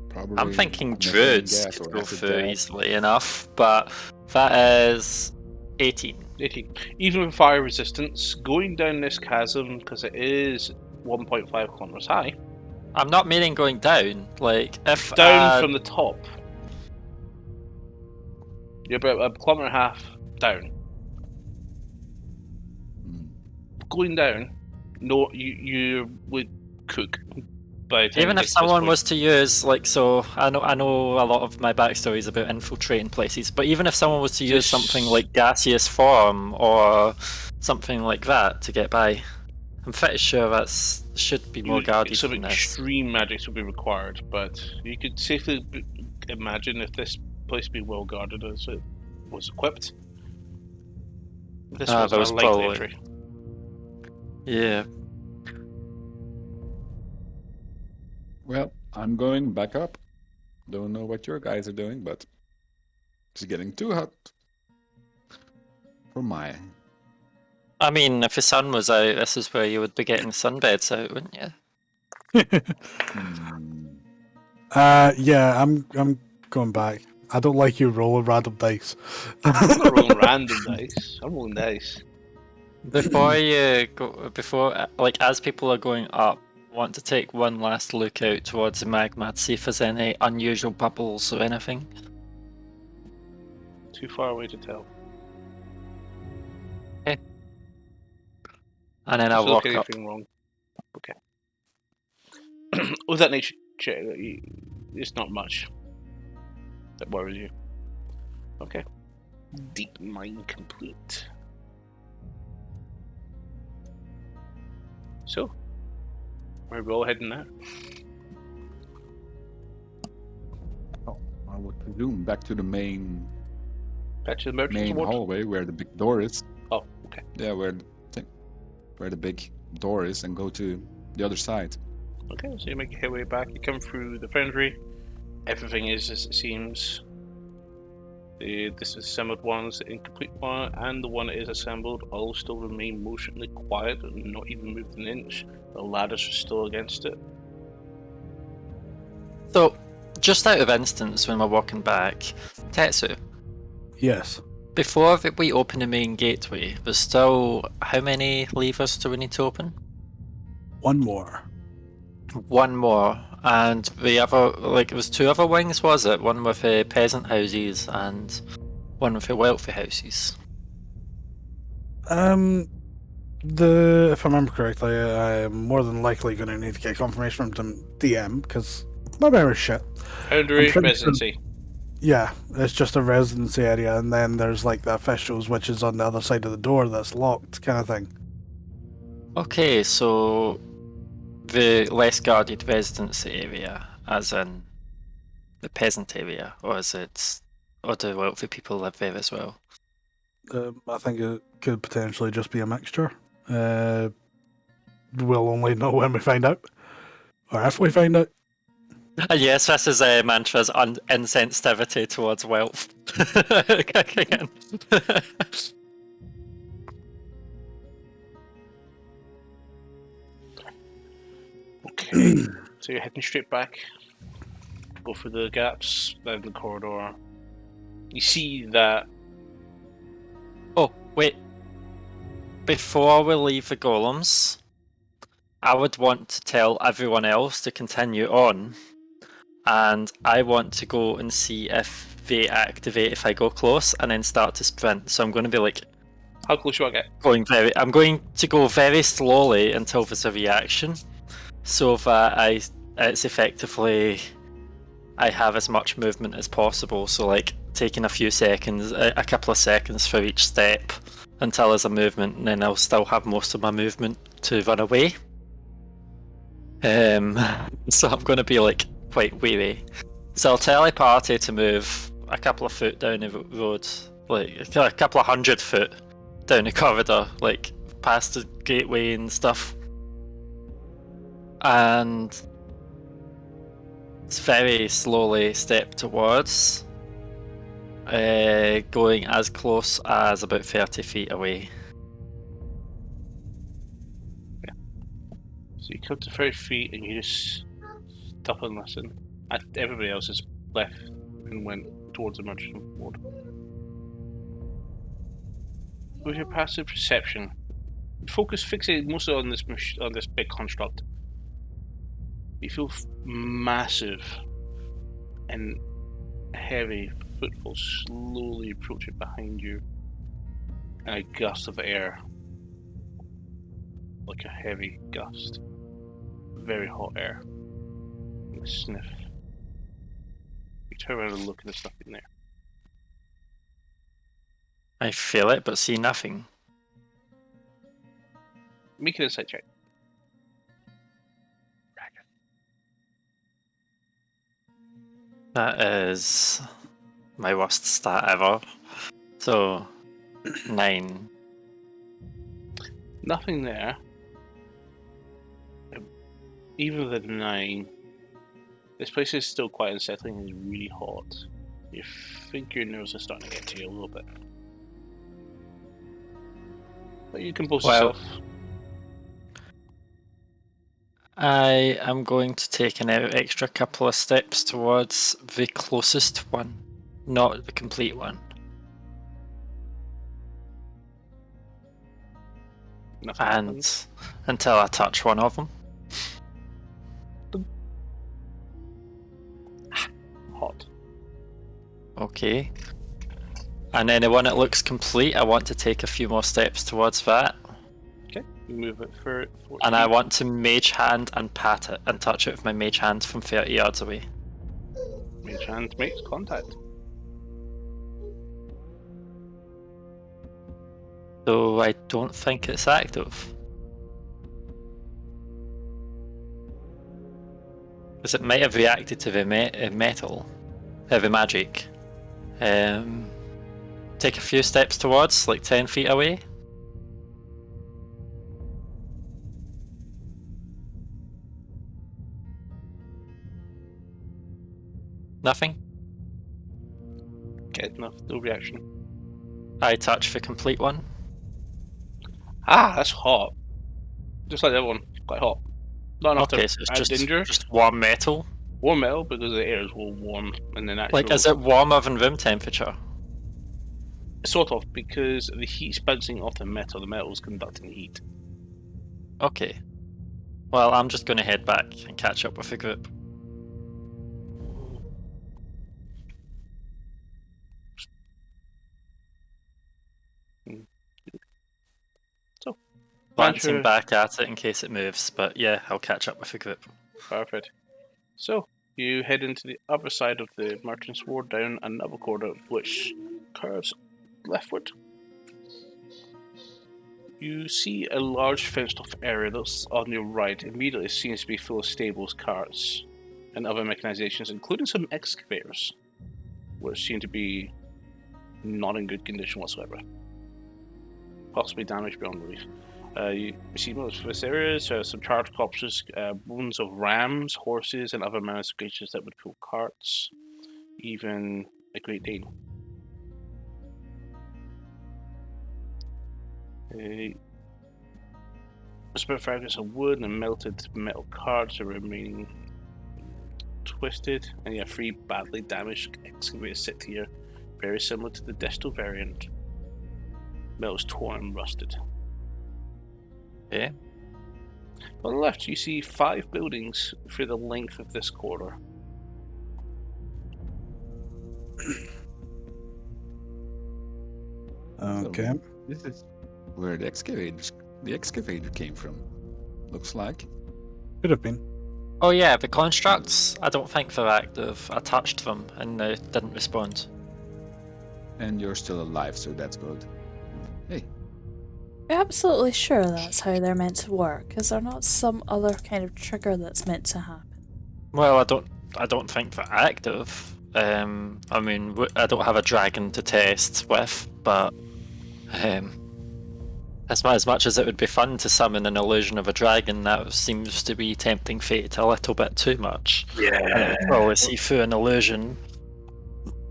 Probably I'm thinking methane druids gas could or go acid through gas. easily enough, but that is 18. 18. Even with fire resistance, going down this chasm, because it is 1.5 kilometers high, I'm not meaning going down. Like, if down from the top. You're about a kilometer and a half down. Hmm. Going down, no, you would cook. By the time even you if get to this someone point. was to use, like, so I know a lot of my backstory is about infiltrating places, but even if someone was to use something like gaseous form or something like that to get by, I'm pretty sure that should be more guarded some than this. extreme magics would be required, but you could safely imagine if this place be well guarded as it was equipped. This was that was a likely probably- entry. Yeah. Well, I'm going back up. Don't know what your guys are doing, but it's getting too hot for my. I mean, if the sun was out, this is where you would be getting sunbeds out, wouldn't you? Hmm. Yeah, I'm going back. I don't like you rolling random dice. I'm not rolling random dice. I'm rolling dice. Before you go, like, as people are going up, I want to take one last look out towards the magma to see if there's any unusual bubbles or anything. Too far away to tell. And then Just I'll look walk at up. anything wrong. Okay. With that nature check, it's not much that worries you. Okay. Deep mine complete. So, where are we all heading now? Oh, I would presume back to the main Back to the merchant's main ward? hallway where the big door is. Oh, okay. Yeah, where the big door is, and go to the other side. Okay, so you make your way back. You come through the foundry. Everything is as it seems. The disassembled ones, the incomplete one, and the one that is assembled all still remain motionally quiet and not even moved an inch. The ladders are still against it. So, just out of instance, when we're walking back, Tetsu, Yes. before we open the main gateway, there's still how many levers do we need to open? One more. One more, and the other, like, it was two other wings, was it? One with peasant houses and one with the wealthy houses. If I remember correctly, I'm more than likely going to need to get confirmation from DM because my memory's shit. Foundry, I'm pretty residency. Yeah, it's just a residency area, and then there's like the officials, which is on the other side of the door that's locked, kind of thing. Okay, so the less guarded residency area, as in the peasant area, or is it, or do wealthy people live there as well? I think it could potentially just be a mixture. We'll only know when we find out, or if we find out. Yes, this is Mantra's insensitivity towards wealth. Kicking in. Okay, so you're heading straight back. Go through the gaps down the corridor. You see that. Oh, wait. Before we leave the golems, I would want to tell everyone else to continue on, and I want to go and see if they activate if I go close, and then start to sprint. So I'm going to be like How close you want to get? I'm going to go very slowly until there's a reaction, so that it's effectively I have as much movement as possible. So like taking a few seconds, a couple of seconds for each step until there's a movement, and then I'll still have most of my movement to run away. So I'm going to be like quite wary. So I'll tell a party to move a couple of foot down the road, like a couple of 100 foot down the corridor, like past the gateway and stuff. And it's very slowly step towards, going as close as about 30 feet away. So you come to 30 feet and you just stop and listen. Everybody else has left and went towards the emergency ward. With your passive perception, focus fixate mostly on this big construct. You feel massive and heavy footfalls slowly approaching behind you, and a gust of air, like a heavy gust, very hot air. And a sniff. You turn around and look, and there's nothing there. I feel it, but see nothing. Make an insight check. That is my worst stat ever. So 9. Nothing there. Even with a 9, this place is still quite unsettling and really hot. You think your nerves are starting to get to you a little bit. But you compose yourself. I am going to take an extra couple of steps towards the closest one, not the complete one. Nothing And happens. until I touch one of them. Hot. Okay. And anyone that looks complete, I want to take a few more steps towards that. Okay, you move it for 14. And I want to mage hand and pat it and touch it with my mage hand from 30 yards away. Mage hand makes contact. So I don't think it's active. Because it might have reacted to the metal, the magic. Take a few steps towards, like 10 feet away. Nothing. Okay, no reaction. I touch the complete one. Ah, that's hot. Just like the other one, quite hot. Not enough Okay, to so add it's danger. just warm metal. Warm metal because the air is all warm and then actually Like, is it warmer than room temperature? sort of because the heat's bouncing off the metal is conducting heat. Okay. Well, I'm just going to head back and catch up with the group. So, Glancing back at it in case it moves, but yeah, I'll catch up with the group. Perfect. So, you head into the other side of the Merchant's Ward down another corridor which curves leftward. You see a large fenced off area that's on your right. Immediately seems to be full of stables, carts, and other mechanizations, including some excavators, which seem to be not in good condition whatsoever. Possibly damaged beyond belief. You see most of this area, so some charred corpses, bones of rams, horses, and other mammoth creatures that would pull carts, even a Great Dane. Spare fragments of wood and melted metal carts are remaining twisted, and you have 3 badly damaged excavators sit here, very similar to the distal variant. Metal's torn and rusted. Okay. On the left, you see 5 buildings through the length of this corridor. Okay. So, this is where the excavator came from. Looks like. Could have been. Oh yeah, the constructs, I don't think they're active. I touched them and they didn't respond. And you're still alive, so that's good. Hey. You're absolutely sure that's how they're meant to work? Is there not some other kind of trigger that's meant to happen? Well, I don't think they're active. I mean, I don't have a dragon to test with, but as much as it would be fun to summon an illusion of a dragon, that seems to be tempting fate a little bit too much. Yeah. Probably see through an illusion.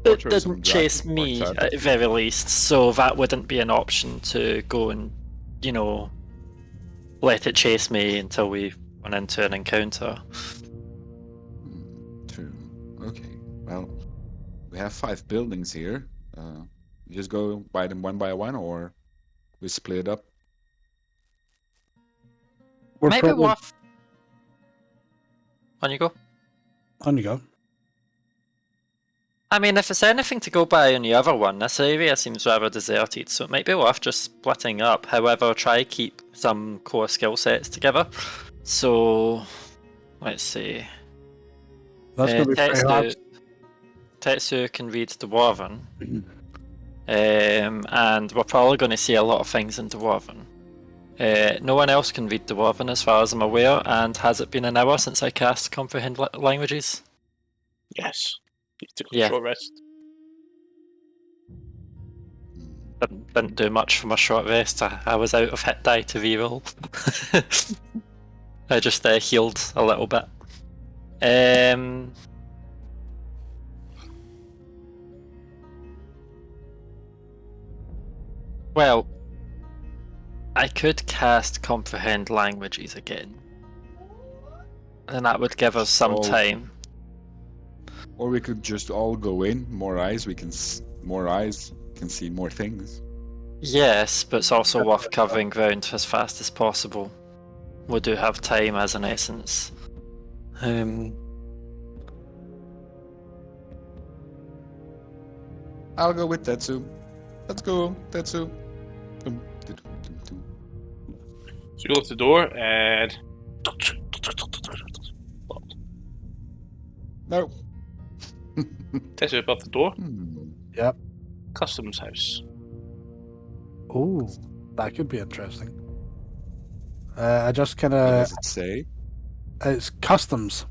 It didn't chase me at the very least, so that wouldn't be an option to go and, let it chase me until we went into an encounter. True. Okay. Well, we have 5 buildings here. We just go by them one by one, or we split up? Maybe worth. On you go. On you go. I mean, if there's anything to go by on the other one, this area seems rather deserted, so it might be worth just splitting up. However, try keep some core skill sets together. So, let's see. That's going to be pretty hard. Tetsu can read Dwarven. And we're probably going to see a lot of things in Dwarven. No one else can read Dwarven as far as I'm aware, and has it been an hour since I cast Comprehend Languages? Yes. You took a Yeah. short rest. Didn't do much for my short rest. I was out of hit die to reroll. I just healed a little bit. Well, I could cast Comprehend Languages again, and that would give us some time. Or we could just all go in. More eyes, more eyes can see more things. Yes, but it's also worth covering ground as fast as possible. We do have time as an essence. I'll go with Tetsu. Let's go, Tetsu. So you go to the door and No. Tetsu above the door. Yep. Customs house. Oh, that could be interesting. I just kind What of... does it say? It's customs.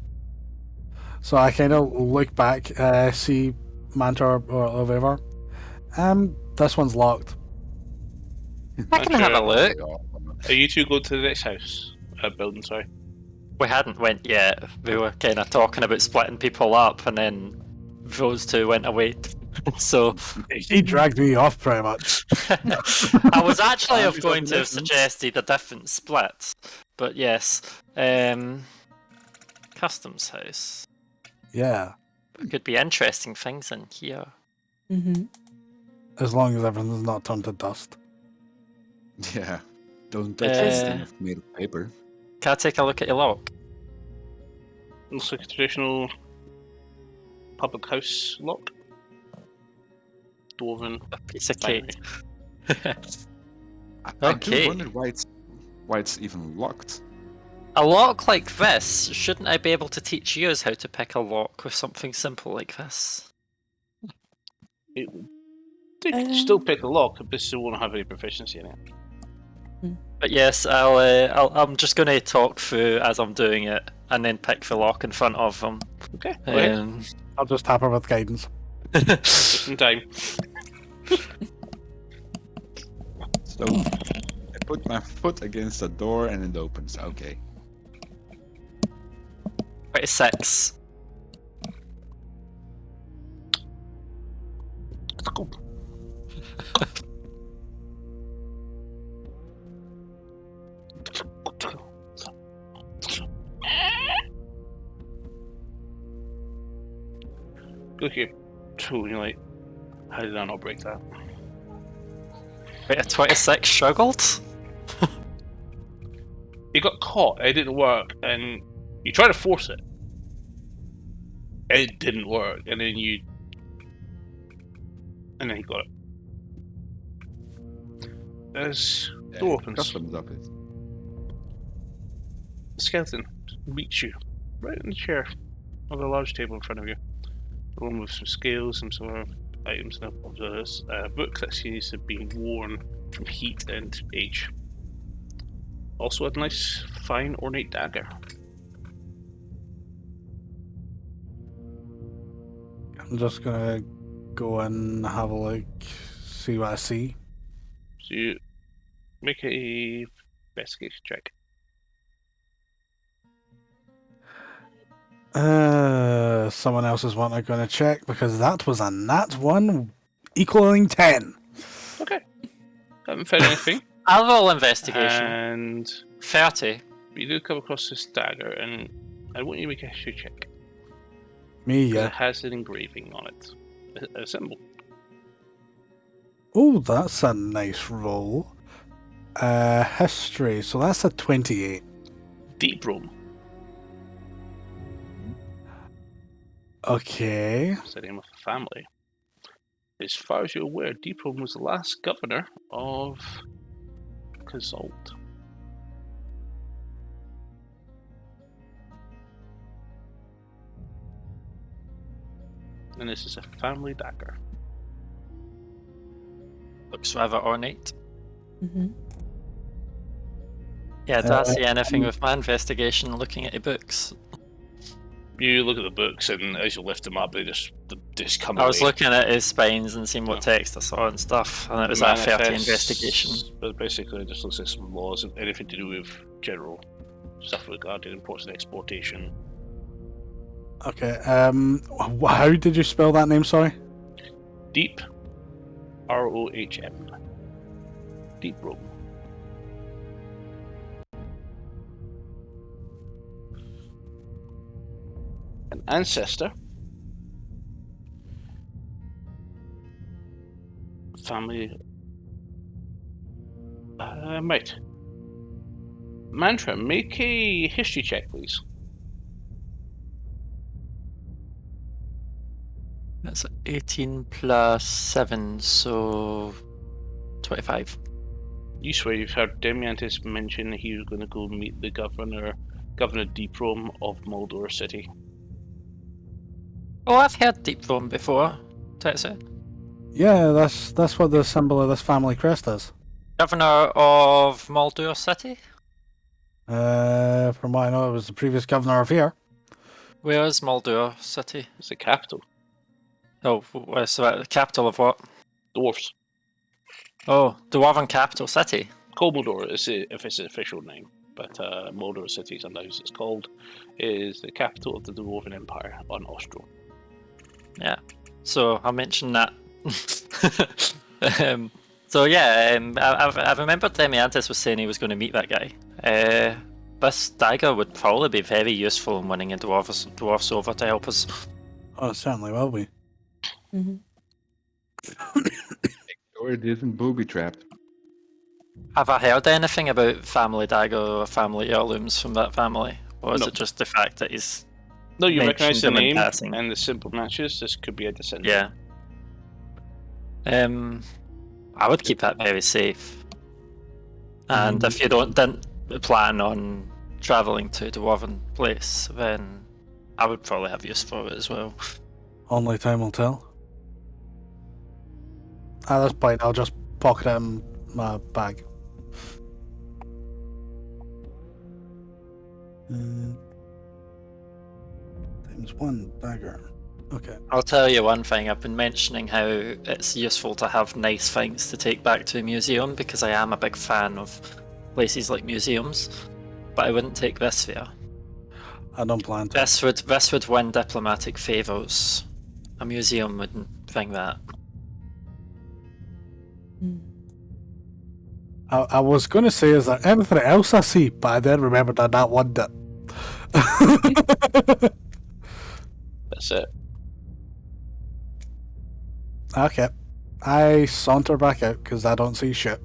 So I kind of look back, see Mantor or whatever. This one's locked. I can have a look. Are you two going to the next house? Building, sorry. We hadn't went yet. We were kind of talking about splitting people up, and then those two went away. So He dragged me off pretty much. I was actually going to have suggested a different split, but yes. Customs house. Yeah. There could be interesting things in here. Mm-hmm. As long as everything's not turned to dust. Yeah. Don't touch anything made of paper. Can I take a look at your lock? Looks like a traditional public house lock. Dwarven. A piece of cake. I Okay. do wonder why it's even locked. A lock like this, shouldn't I be able to teach you how to pick a lock with something simple like this? It did still pick a lock, but still won't have any proficiency in it. But yes, I'm just going to talk through as I'm doing it, and then pick the lock in front of them. Okay, go ahead. I'll just tap her with guidance. Just in time. So I put my foot against the door and it opens. Okay. 26. Look at two, and you're like, how did I not break that? Wait, a 26 struggled? You got caught, it didn't work, and you tried to force it. It didn't work, and then you got it. As door opens, Customs office. the skeleton meets you right in the chair on the large table in front of you. The one with some scales, some sort of items, and a book that seems to have been worn from heat and age. Also a nice, fine, ornate dagger. I'm just gonna go and have a look, see what I see. So you make a investigation check. Someone else's one I'm gonna check because that was a nat 1 equaling 10. Okay. Haven't found anything. I'll roll investigation. And 30. you do come across this dagger, and I want you to make a history check. Me, It yeah. has an engraving on it. A symbol. Oh, that's a nice roll. History, so that's a 28. Deep Rome. Okay. It's the name of the family. As far as you're aware, Deep Rome was the last governor of Kazalt. And this is a family dagger. Looks rather ornate. Mm-hmm. Yeah, do I see anything with my investigation looking at the books? You look at the books, and as you lift them up, they just come I was away. looking at his spines and seeing what text I saw and stuff, and it was a 30 Manifests, investigation. But basically, it just looks at some laws, anything to do with general stuff regarding imports and exportation. Okay, how did you spell that name, sorry? Deep, R-O-H-M. Deep Rome. An ancestor. Family. Right. Mantra, make a history check, please. That's 18 plus 7, so 25. You swear you've heard Demiantis mention that he was going to go meet the Governor Deep Rome of Moldor City. Oh, I've heard Deep Rome before, Tetsu. Yeah, that's what the symbol of this family crest is. Governor of Moldor City? From what I know, it was the previous governor of here. Where is Moldor City? It's the capital. Oh, so the capital of what? Dwarfs. Oh, Dwarven capital city. Coldmoldor is if it's an official name, but Moldor City, sometimes it's called, is the capital of the Dwarven Empire on Ostro. Yeah, so I mentioned that. So yeah, I remember Demiantis was saying he was going to meet that guy. This dagger would probably be very useful in winning a dwarfs over to help us. Oh, it certainly will be. Mm-hmm. Or it isn't booby trapped. Have I heard anything about family dagger or family heirlooms from that family? Or is No. it just the fact that he's... No, you mentioned recognise the them in name passing. and the simple matches. This could be a descendant. Yeah. I would keep that very safe. And if you didn't plan on travelling to a Dwarven place, then I would probably have use for it as well. Only time will tell. At this point, I'll just pocket it in my bag. Times 1 dagger. Okay. I'll tell you one thing, I've been mentioning how it's useful to have nice things to take back to a museum because I am a big fan of places like museums, but I wouldn't take this there. I don't plan to. This would win diplomatic favours. A museum wouldn't think that. I was going to say, is there anything else I see? But I then remembered that one did. That's it. Okay. I saunter back out because I don't see shit.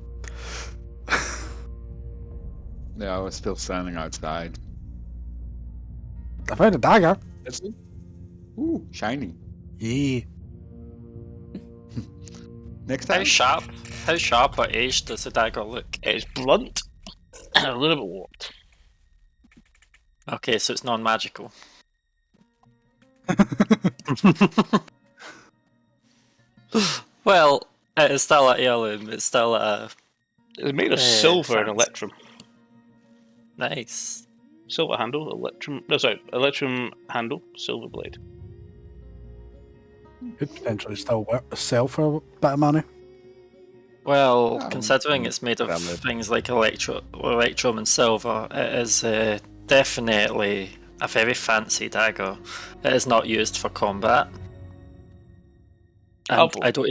Yeah, I was still standing outside. I found a dagger. That's it. Ooh, shiny. Yeah. Next How time. sharp or aged does the dagger look? It's blunt and a little bit warped. Okay, so it's non-magical. Well, it is still an heirloom. It's still a It's made of silver and electrum. nice. Silver handle, electrum. No, sorry, electrum handle, silver blade. Could potentially still sell for a bit of money. Well, Yeah, considering it's made of valid. things like electrum and silver, it is definitely a very fancy dagger. It is not used for combat. And Helpful. I don't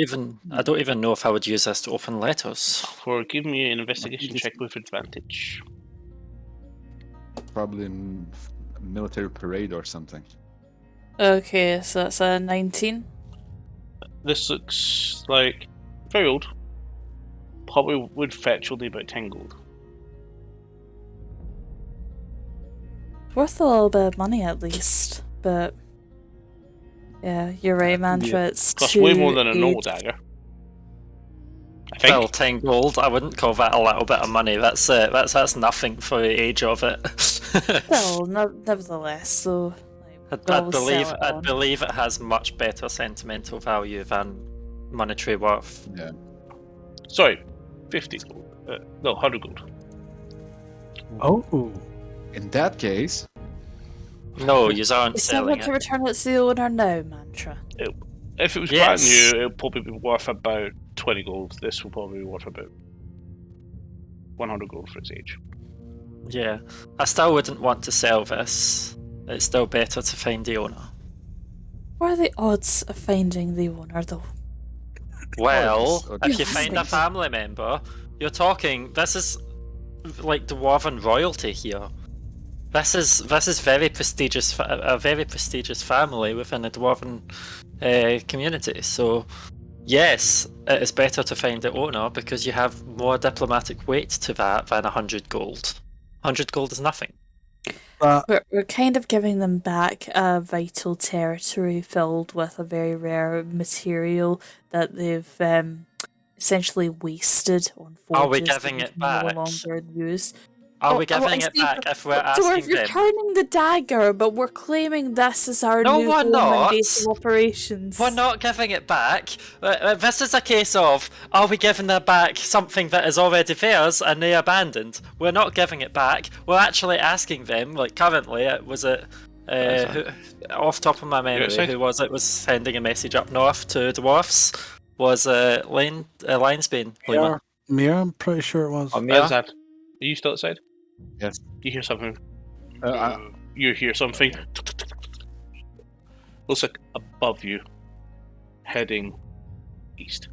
even know if I would use this to open letters. Give me an investigation check with advantage. Probably in a military parade or something. Okay, so that's a 19. This looks like very old. Probably would fetch only about 10 gold. Worth a little bit of money at least, but yeah, you're right, Mantra. It's Costs way too more than a normal aged. dagger. I think. Well, 10 gold. I wouldn't call that a little bit of money. That's nothing for the age of it. Still, nevertheless, though. Like, I'd we'll sell believe it I'd on. believe it has much better sentimental value than monetary worth. Yeah. Sorry, 50 gold. No, 100 gold. Oh. In that case, No, you aren't You still selling want to it. return it to the owner now, Mantra. If it was Yes. brand new, it would probably be worth about 20 gold. This will probably be worth about 100 gold for its age. Yeah, I still wouldn't want to sell this. It's still better to find the owner. What are the odds of finding the owner, though? Well, Oh, if you yes. find a family member, you're talking. This is like dwarven royalty here. This is very prestigious, a very prestigious family within the dwarven community. So, yes, it is better to find the owner because you have more diplomatic weight to that than 100 gold. 100 gold is nothing. We're kind of giving them back a vital territory filled with a very rare material that they've essentially wasted on forges. Are we that giving they it can back? No longer use. Are we I giving it see. back if we're So we're asking them? returning the dagger, but we're claiming this as our No, new we're home not. and base of operations. We're not giving it back. This is a case of, are we giving them back something that is already theirs and they abandoned? We're not giving it back. We're actually asking them, like currently, off top of my memory, outside? who was it was sending a message up north to dwarfs? Was Linesbane. Mira, I'm pretty sure it was. How's that? Are you still outside? Yes. You hear something? I- You hear something? Looks like above you, heading east.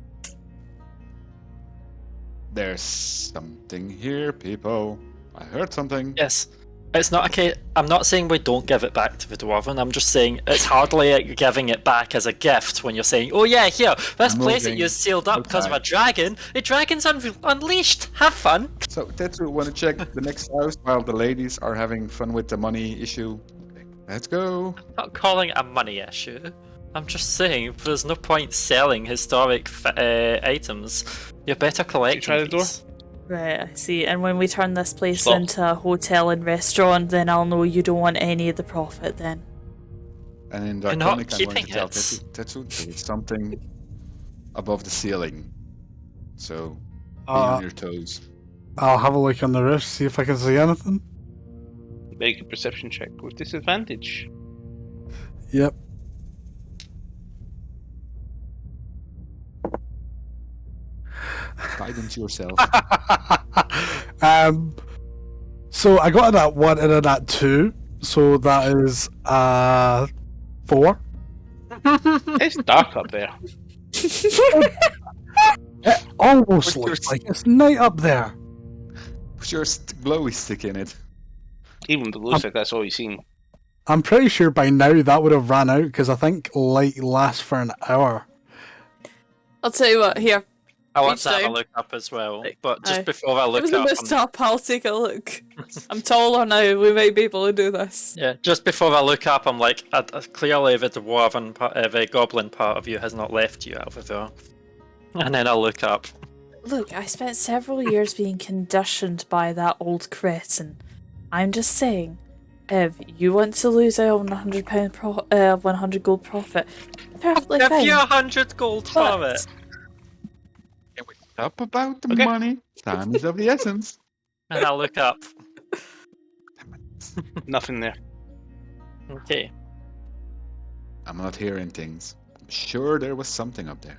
there's something here, people. I heard something. Yes. It's not okay. I'm not saying we don't give it back to the dwarven. I'm just saying it's hardly like giving it back as a gift when you're saying, "Oh yeah, here, this place that you sealed up because of a dragon. The dragon's unleashed. Have fun." So Tetsu, want to check the next house while the ladies are having fun with the money issue? Let's go. I'm not calling it a money issue. I'm just saying there's no point selling historic items. You're better collecting. try the door? these. Right, I see. And when we turn this place Stop. into a hotel and restaurant, then I'll know you don't want any of the profit then. And in You're not Draconic, I'm going to keeping tell it. Tetsu there's something above the ceiling. So be Uh, on your toes. I'll have a look on the roof, see if I can see anything. Make a perception check with disadvantage. Yep. Guidance yourself. So I got a nat 1 and a nat 2, so that is 4. It's dark up there. It almost looks like it's night up there. Put your glowy stick in it. Even with the glow stick, that's all you've seen. I'm pretty sure by now that would have ran out because I think light lasts for an hour. I'll tell you what, here. I want Reach to have a down. look up as well, Like, but just aye. before I Give look us a up, boost up, I'll take a look. I'm taller now, we might be able to do this. yeah, just before I look up, I'm like, clearly the dwarven, the goblin part of you has not left you over there. And then I'll look up. Look, I spent several years being conditioned by that old cretin. I'm just saying, if you want to lose out on £100 100 gold profit, perfectly Give fine. you 100 gold for it. Can we stop about the Okay. money? Time is of the essence. And I'll look up. Nothing there. Okay. I'm not hearing things. I'm sure there was something up there.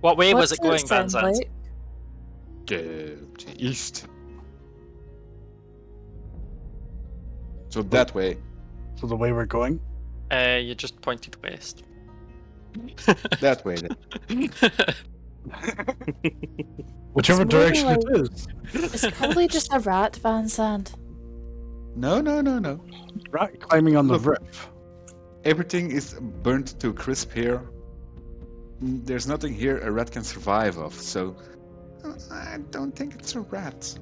What way was What's it going, Van sound Zandt? like? To the east. So that way. So the way we're going. You just pointed west. That way then. Whichever It's more direction like- it is. It's probably just a rat, Van Zandt. No. Rat climbing on the Look. roof. Everything is burnt to a crisp here. There's nothing here a rat can survive of, so I don't think it's a rat.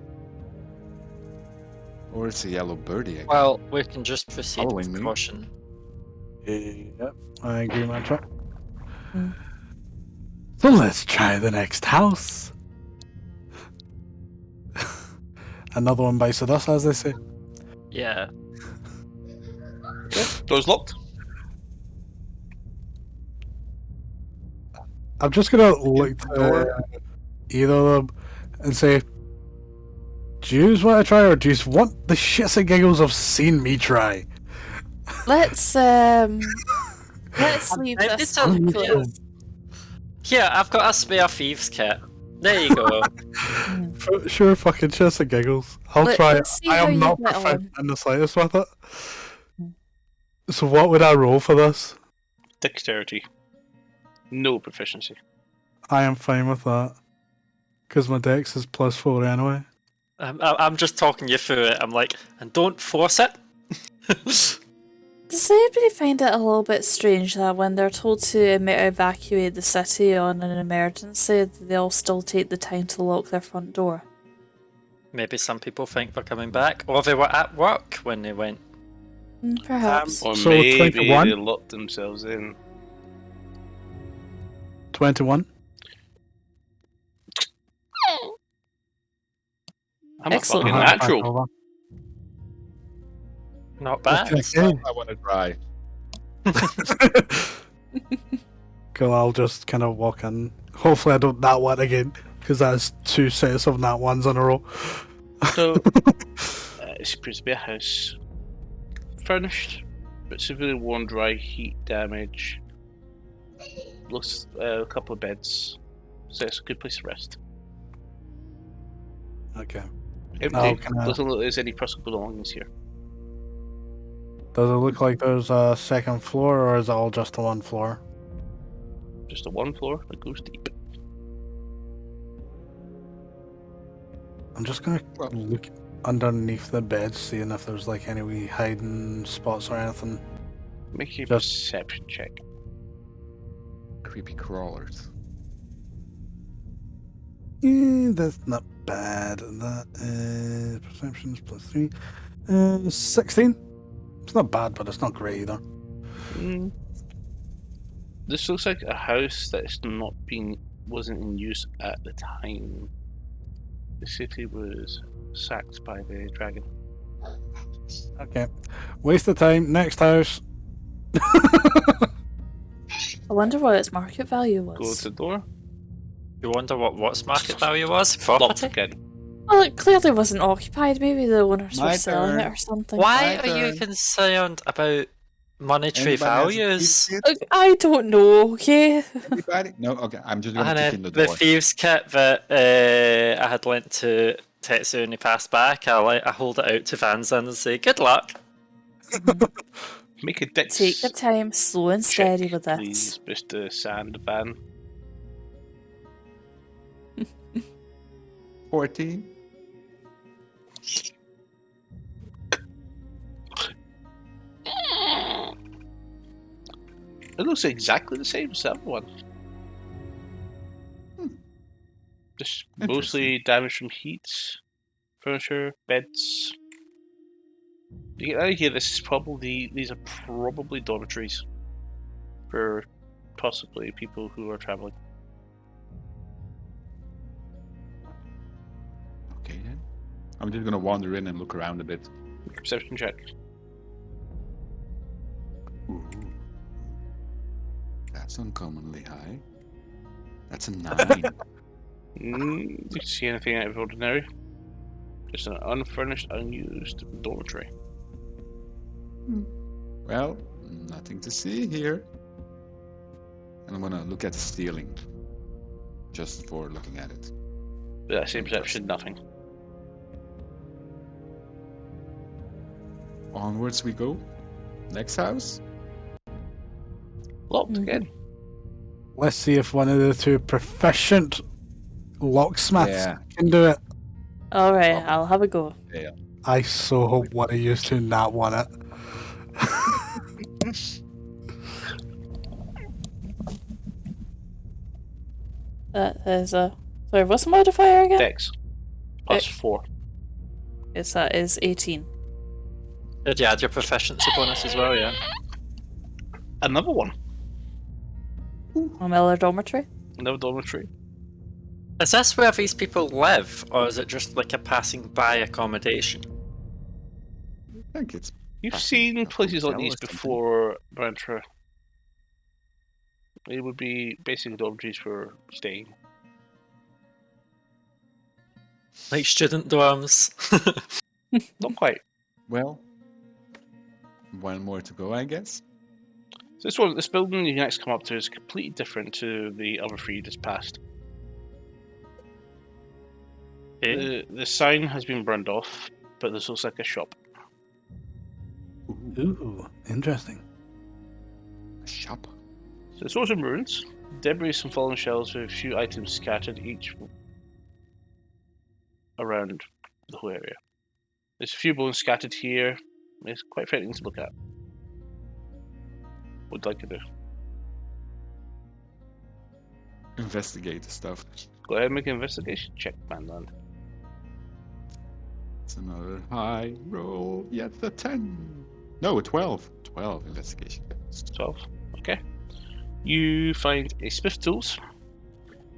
Or it's a yellow birdie, I guess. Well, we can just proceed Following with me. caution. Yep, I agree, Mantra. Hmm. So let's try the next house. Another one bites the dust, as they say. Yeah. Door's locked. I'm just gonna look to either of them and say, do you want to try, or do you want the shits and giggles of seeing me try? Let's leave this tell you, one closed. Here, I've got a spare thieves kit. There you go. Sure, fucking shits and giggles. I'll try it. let's see I how am you not get proficient on. in the slightest with it. So what would I roll for this? Dexterity. No proficiency. I am fine with that. Because my dex is +4 anyway. I'm just talking you through it. I'm like, and don't force it. Does anybody find it a little bit strange that when they're told to evacuate the city on an emergency, they'll still take the time to lock their front door? Maybe some people think we're coming back, or they were at work when they went. Perhaps. Or So maybe 21? they locked themselves in. 21. I'm Excellent. a fucking natural. Not bad. Okay. I want to try. Cool, I'll just kind of walk in. Hopefully I don't nat one again, because that's 2 sets of nat ones in a row. So, it's supposed to be a house. Furnished, but severely worn, dry, heat damage. Looks a couple of beds. So it's a good place to rest. Okay. Empty. Oh, can I- Doesn't look like there's any personal belongings here. Does it look like there's a second floor, or is it all just the one floor? Just a one floor that goes deep. I'm just gonna Well- look underneath the bed, seeing if there's like any wee hiding spots or anything. Make a Just- perception check. Creepy crawlers. That's not bad. That is perceptions +3. 16. It's not bad, but it's not great either. Mm. This looks like a house that's wasn't in use at the time. The city was sacked by the dragon. Okay. Waste of time. Next house. I wonder what its market value Go was. to the door. You wonder what's market value was? Locked Property? again. Well, it clearly wasn't occupied. Maybe the owners were My selling turn. it or something. Why My are you turn. concerned about monetary Anybody has a cheat values. sheet? I don't know, okay? Anybody? No? Okay, I'm just gonna And kick in the the door. thieves' kit that I had lent to Tetsu and he passed back, I hold it out to Vanzan and say, good luck. Make a dex Take your time, slow and check, steady with please, this. Mr. Sandman. 14. It looks exactly the same as the other one. Just mostly damage from heat, furniture, beds. You get out of here. These are probably dormitories for possibly people who are traveling. Okay then. I'm just gonna wander in and look around a bit. Perception check. Ooh. That's uncommonly high. That's a 9. Do you see anything out of the ordinary? Just an unfurnished, unused dormitory. Well, nothing to see here. And I'm gonna look at the ceiling. Just for looking at it. But that same perception, nothing. Onwards we go. Next house. Locked again. Let's see if one of the two proficient locksmiths Yeah. can do it. Alright, I'll have a go. Yeah. I so hope one of you two not want it. That is a... Sorry, what's the modifier again? Dex. Plus 4. Yes, that is 18. Did you add your proficiency bonus as well, yeah? Another one. Miller dormitory? Another dormitory. Is this where these people live, or is it just like a passing by accommodation? I think it's. You've Passing seen a places like hotel these or something. before, Brantra. It would be basically dormitories for staying. Like student dorms? Not quite. Well, one more to go, I guess. So this building you next come up to is completely different to the other three just passed. Okay. The sign has been burned off, but this looks like a shop. Ooh, interesting. A shop. So it's also in ruins. Debris from fallen shelves with a few items scattered each around the whole area. There's a few bones scattered here. It's quite frightening to look at. What would you like to do? Investigate the stuff. Go ahead and make an investigation check, Manland. It's another high roll. Yes, a 10. No, a 12. 12 investigation. 12. Okay. You find a smith tools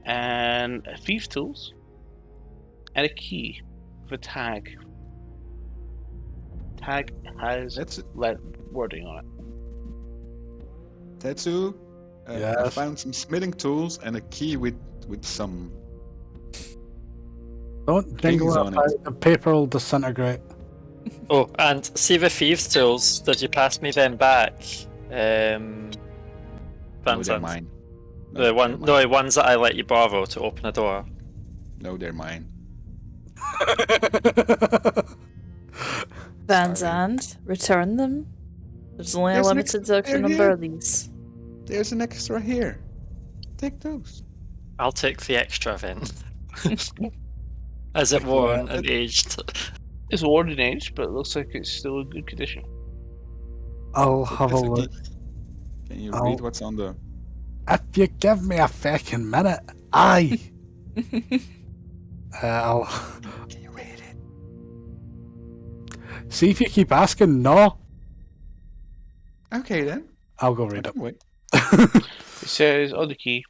and a thief tools and a key with a tag. Tag has That's wording on it. Tetsu. I Yes. found some smithing tools and a key with some. Don't jingle Things it on about, it. the paper will disintegrate. Oh, and see the thieves' tools. Did you pass me them back? No, they're Vincent? mine. The ones that I let you borrow to open a door. No, they're mine. Van Sorry. Zandt, return them. There's only a There's an limited extra number here. of these. There's an extra here. Take those. I'll take the extra then. Is it worn and aged? It's worn and aged, but it looks like it's still in good condition. I'll have a Tetsu, look. Can you I'll- read what's on the? If you give me a fucking minute, aye. I'll Can you read it? see if you keep asking. No, Okay then. I'll go read it. Wait. It says on the key,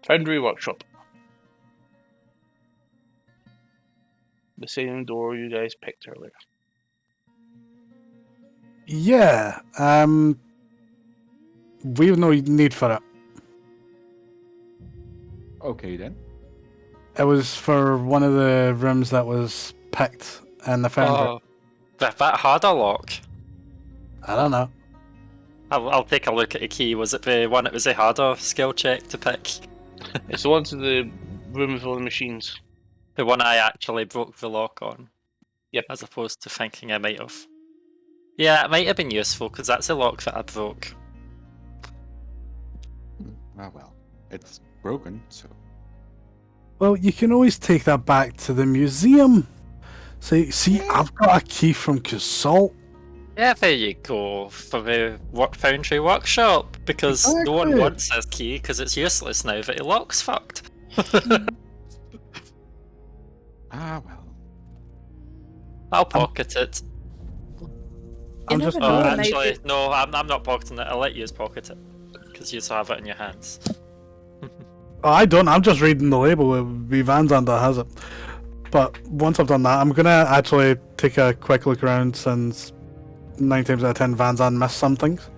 Foundry Workshop. The same door you guys picked earlier. Yeah, we've no need for it. Okay then. It was for one of the rooms that was picked in the foundry. Oh, that had a lock. I don't know. I'll take a look at the key. Was it the one that was a harder skill check to pick? It's the one to the room with all the machines. The one I actually broke the lock on. Yep. As opposed to thinking I might have. Yeah, it might have been useful, because that's a lock that I broke. Ah, well, it's broken, so. Well, you can always take that back to the museum. See, I've got a key from Casalt. Yeah, there you go, for the Foundry Workshop, because no one Exactly. wants this key, because it's useless now that the lock's fucked. Ah, well. I'll pocket it. I'm never just know, Oh, it might actually, be- no, I'm not pocketing it. I'll let you pocket it, because you have it in your hands. Oh, I don't. I'm just reading the label. It would be Van Zandt that has it. But once I've done that, I'm gonna actually take a quick look around, since 9 times out of 10 Van Zandt missed some things.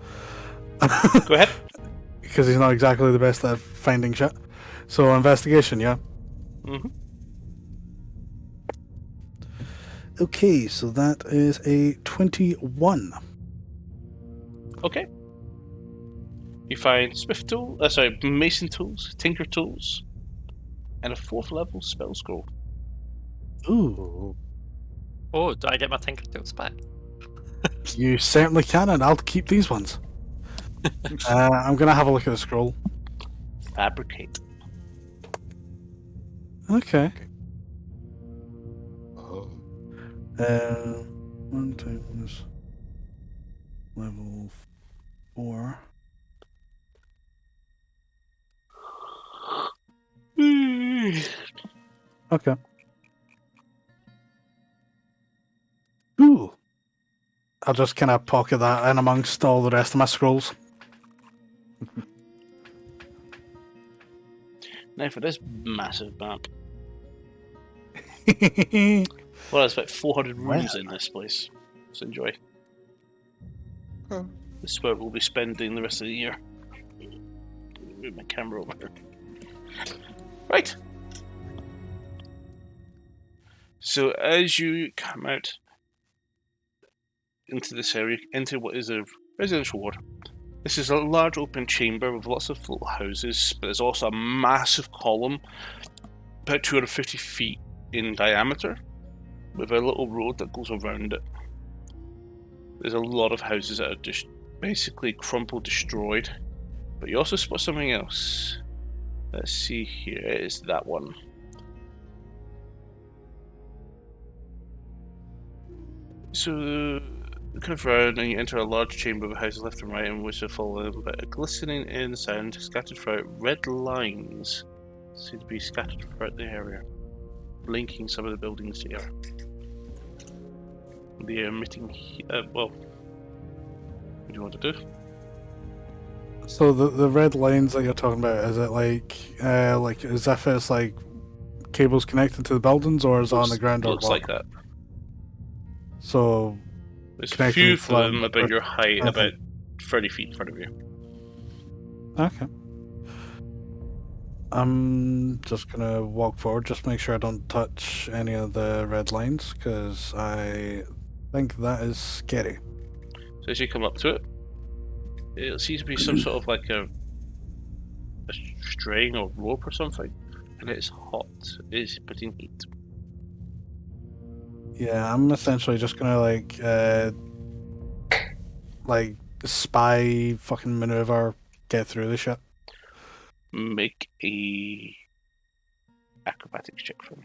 Go ahead. Because he's not exactly the best at finding shit. So investigation, yeah. Mm-hmm. Okay, so that is a 21. Okay. You find mason tools, tinker tools, and a 4th level spell scroll. Ooh, Oh, do I get my Tinker Tools back? you certainly can, and I'll keep these ones. I'm gonna have a look at the scroll. Fabricate. Okay. Oh. 1 times level 4. Okay. Ooh. I'll just kind of pocket that in amongst all the rest of my scrolls. Now for this massive map. Well, there's about 400 rooms in this place. So enjoy. Oh. This is where we'll be spending the rest of the year. Move my camera over here. Right. So as you come out into this area, into what is a residential ward, this is a large open chamber with lots of little houses, but there's also a massive column, about 250 feet in diameter, with a little road that goes around it. There's a lot of houses that are just basically crumpled, destroyed. But you also spot something else. Let's see here. It is that one. So, kind of round, and you enter a large chamber with houses left and right, in which are fallen, but a glistening in sand scattered throughout. Red lines seem to be scattered throughout the area, linking some of the buildings here. The emitting well, what do you want to do? So the red lines that you're talking about, is it like as if it's like cables connected to the buildings, or is it on the ground or Looks what? like that. So There's a connecting few of flat- them about your height, Okay. about 30 feet in front of you. Okay. I'm just gonna walk forward, just make sure I don't touch any of the red lines, because I think that is scary. So as you come up to it, it seems to be some sort of like a string or rope or something, and it's hot. It's putting heat. Yeah, I'm essentially just gonna like spy fucking maneuver, get through the shit. Make a acrobatics check for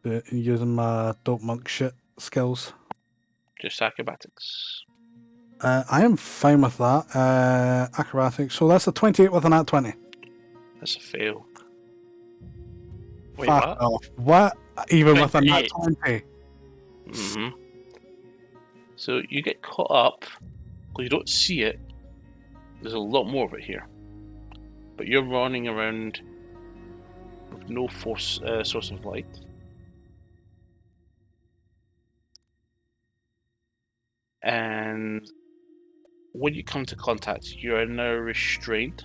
me. Using my dope monk shit skills. Just acrobatics. I am fine with that. Acrobatics. So that's a 28 with a nat 20. That's a fail. Wait, Fuck what? off. What? Even with a nat 28. 20? So you get caught up, because you don't see it. There's a lot more of it here. But you're running around with no source of light. And when you come to contact, you are now restrained.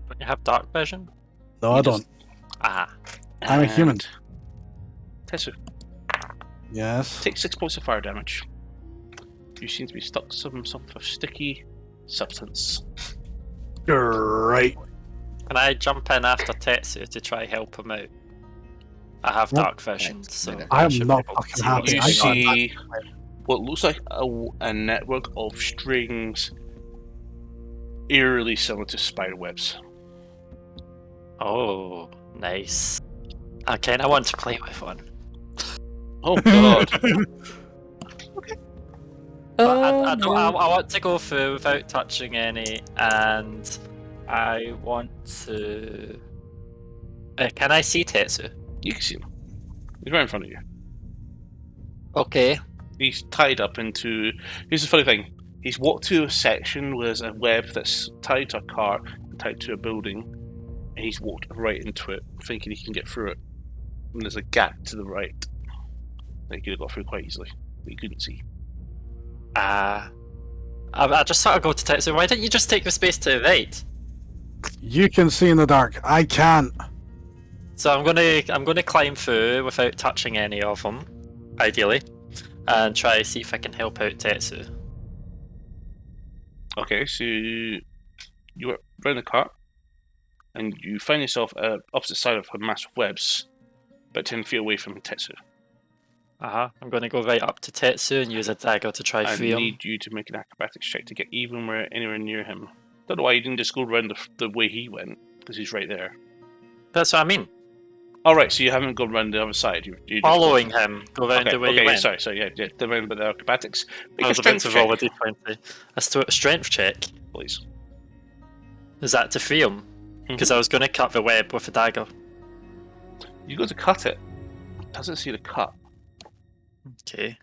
Don't you have dark vision? No, I You don't. Ah. I'm a human. And Tessu, Yes. take 6 points of fire damage. You seem to be stuck to some sort of sticky substance. Right. Can I jump in after Tetsu to try help him out? I have What? dark vision, so I am should be not able to fucking see happy. what's You going on. see what looks like a network of strings eerily similar to spider webs. Oh, nice. I kind of want to play with one. Oh god. But Oh, I no. want to go through without touching any, and I want to. Can I see Tetsu? You can see him. He's right in front of you. Okay. He's tied up into. Here's the funny thing. He's walked to a section where there's a web that's tied to a car, tied to a building, and he's walked right into it, thinking he can get through it. And there's a gap to the right that he could have got through quite easily, but he couldn't see. I just sort of go to Tetsu. Why don't you just take the space to the right? You can see in the dark. I can't. So I'm gonna climb through without touching any of them, ideally, and try to see if I can help out Tetsu. Okay, so you were around the cart, and you find yourself opposite side of her massive webs, about 10 feet away from Tetsu. I'm gonna go right up to Tetsu and use a dagger to try I free him. need you to make an acrobatics check to get anywhere near him. Don't know why you didn't just go around the way he went, because he's right there. That's what I mean. Alright, so you haven't gone around the other side. You just Following him, go round Okay, the way he okay, went. sorry, yeah, the round with the acrobatics. Make I a was about strength to check, roll a d20. A strength check. please. Is that to free him? Because I was going to cut the web with a dagger. You go to cut it. Doesn't see the cut. Okay.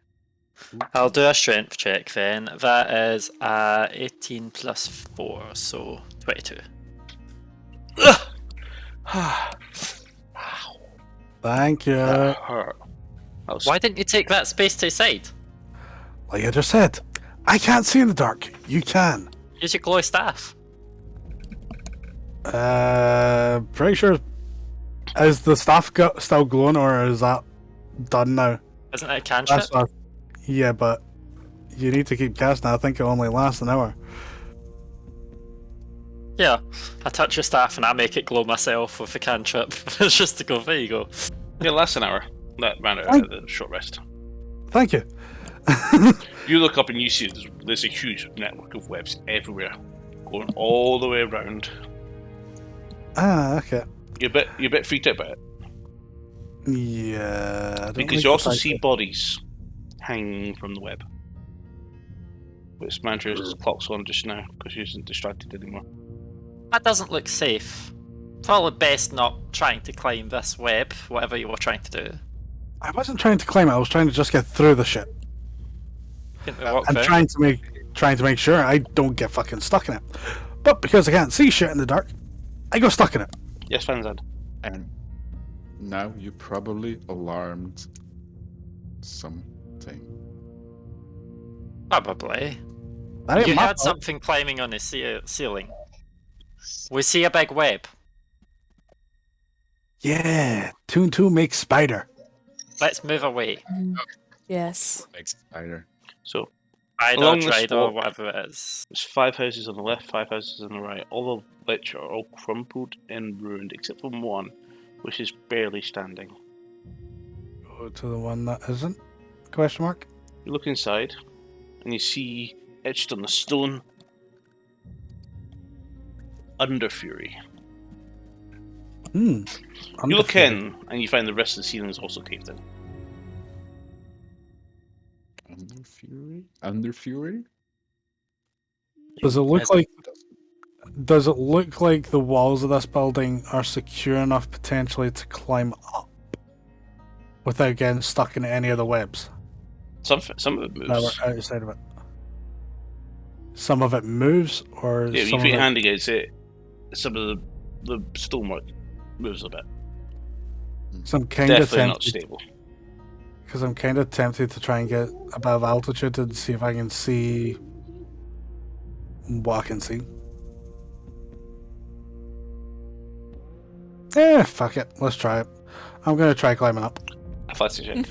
I'll do a strength check then. That is 18 plus 4, so 22. Thank you. That hurt. That was Why didn't you take that space to the side? Like I just said, I can't see in the dark. You can. Use your glowy staff. Pretty sure. Is the staff still glowing, or is that done now? Isn't it a cantrip? That's what. Yeah, but you need to keep casting. I think it only lasts an hour. Yeah. I touch your staff and I make it glow myself with a cantrip. It's just to go, there you go. Yeah, last an hour. That ran out of the short rest. Thank you. You look up and you see there's a huge network of webs everywhere, going all the way around. Okay. You're a bit freaked out by it Yeah. I don't because like you the also fact see that- bodies hanging from the web. Which Mantra's clock's on just now because she isn't distracted anymore. That doesn't look safe. Probably best not trying to climb this web, whatever you were trying to do. I wasn't trying to climb it. I was trying to just get through the shit. Didn't we walk I'm through? trying to make sure I don't get fucking stuck in it. But because I can't see shit in the dark, I go stuck in it. Yes, Fanzad. And now you probably alarmed something. Probably. That ain't You my had fault. something climbing on the ceiling. We see a big web. Yeah, Toon 2 makes spider. Let's move away. Yes. Big spider. So Ride or Along this Dried or walk- whatever it is. there's 5 houses on the left, 5 houses on the right, all of which are all crumpled and ruined, except for one, which is barely standing. Go to the one that isn't? Question mark? You look inside, and you see etched on the stone Under Fury. You You look in, and you find the rest of the ceiling is also caved in. Under Fury? Under Fury? Does it look Yes. like? Does it look like the walls of this building are secure enough potentially to climb up without getting stuck in any of the webs Some of it that moves. were outside of it? Some of it moves, or Yeah, if some you put of your it. hand against it, some of the stonework moves a bit. So I'm kind of Definitely not tempted stable. because I'm kind of tempted to try and get above altitude and see if I can see what I can see. Fuck it. Let's try it. I'm gonna try climbing up. Athletics check.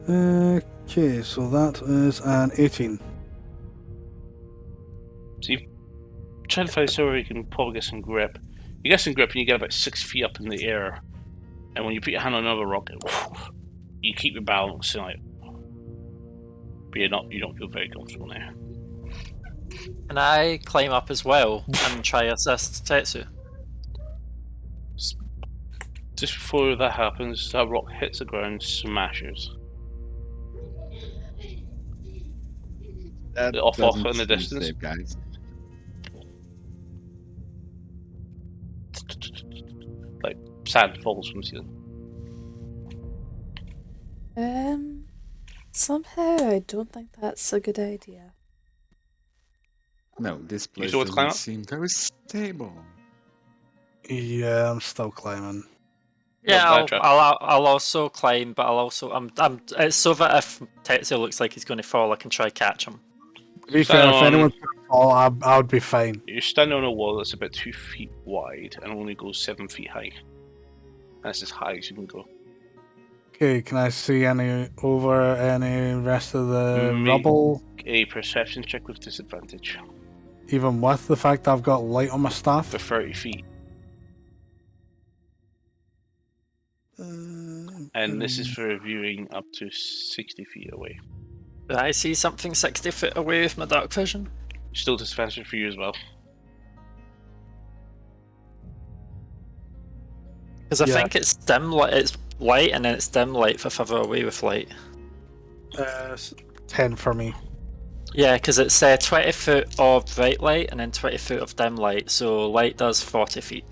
Okay, so that is an 18. So you try to find somewhere you can probably get some grip. You get some grip and you get about 6 feet up in the air. And when you put your hand on another rock, you keep your balance and but you don't feel very comfortable now. Can I climb up as well and try assist Tetsu? Just before that happens, that rock hits the ground, smashes. That Off doesn't in the seem distance. safe, guys. Like sand falls from the ceiling. Somehow I don't think that's a good idea. No, this place still want to climb doesn't up? seem very stable. Yeah, I'm still climbing. Yeah, Well, backtrack. I'll also climb, but I'm it's so that if Tetsu looks like he's going to fall, I can try catch him. To be Stand fair, if on- anyone's gonna fall, I would be fine. You're standing on a wall that's about 2 feet wide and only goes 7 feet high. That's as high as you can go. Okay, can I see any rest of the Make- rubble? A perception check with disadvantage Even with the fact I've got light on my staff? for 30 feet. And this is for viewing up to 60 feet away. Did I see something 60 feet away with my dark vision? Still disadvantage for you as well. Because I Yeah. think it's dim light, it's light, and then it's dim light for further away with light. 10 for me. Yeah, because it's 20 foot of bright light and then 20 foot of dim light, so light does 40 feet.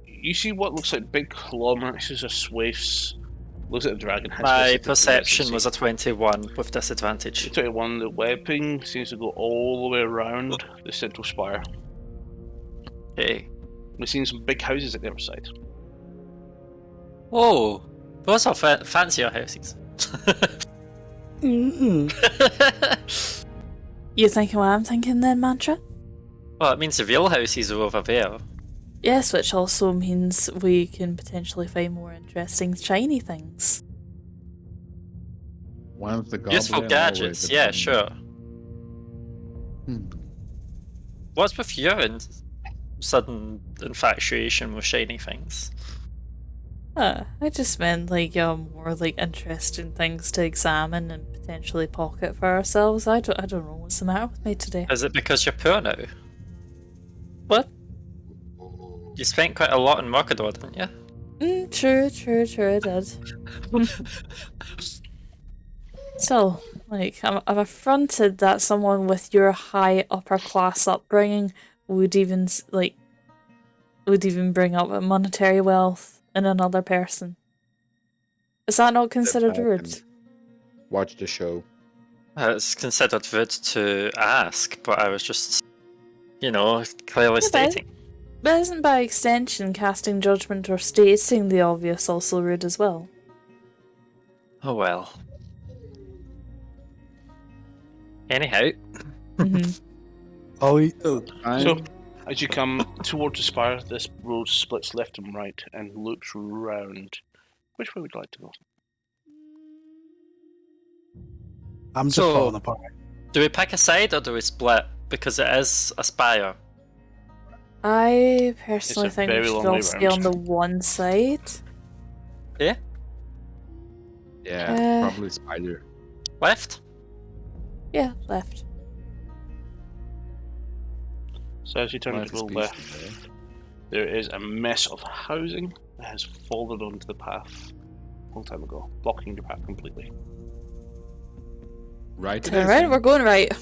You see what looks like big claw marks or swathes. Looks like a dragon has My visited the perception was residency. a 21 with disadvantage. 21, the webbing seems to go all the way around the central spire. Okay. We've seen some big houses at the other side. Whoa, those are fancier houses. Mm-hmm. You thinking what I'm thinking then, Mantra? Well, it means the real houses are over there. Yes, which also means we can potentially find more interesting shiny things. One of the goblin Useful gadgets, always yeah, abandoned. sure. Hmm. What's with your sudden infatuation with shiny things? I just meant more interesting things to examine and potentially pocket for ourselves. I don't know what's the matter with me today. Is it because you're poor now? What? You spent quite a lot in Mercador, didn't you? True, I did. So, I'm affronted that someone with your high upper class upbringing would even bring up a monetary wealth in another person. Is that not considered back rude? and Watch the show. It's considered rude to ask, but I was just, clearly Yeah, stating. But isn't by extension casting judgment or stating the obvious also rude as well? Oh well. Anyhow. Oh, So, as you come towards the spire, this road splits left and right and loops round. Which way would you like to go? I'm just So- falling apart. Do we pick a side or do we split? Because it is a spire. I personally It's a think we very should long all way stay round. on the one side. Yeah? Yeah, Uh, probably spider. Left? Yeah, left. So as you turn Life to is go peaceful, left, there is a mess of housing that has fallen onto the path a long time ago, blocking your path completely. Right. it Turn is around, then. we're going right.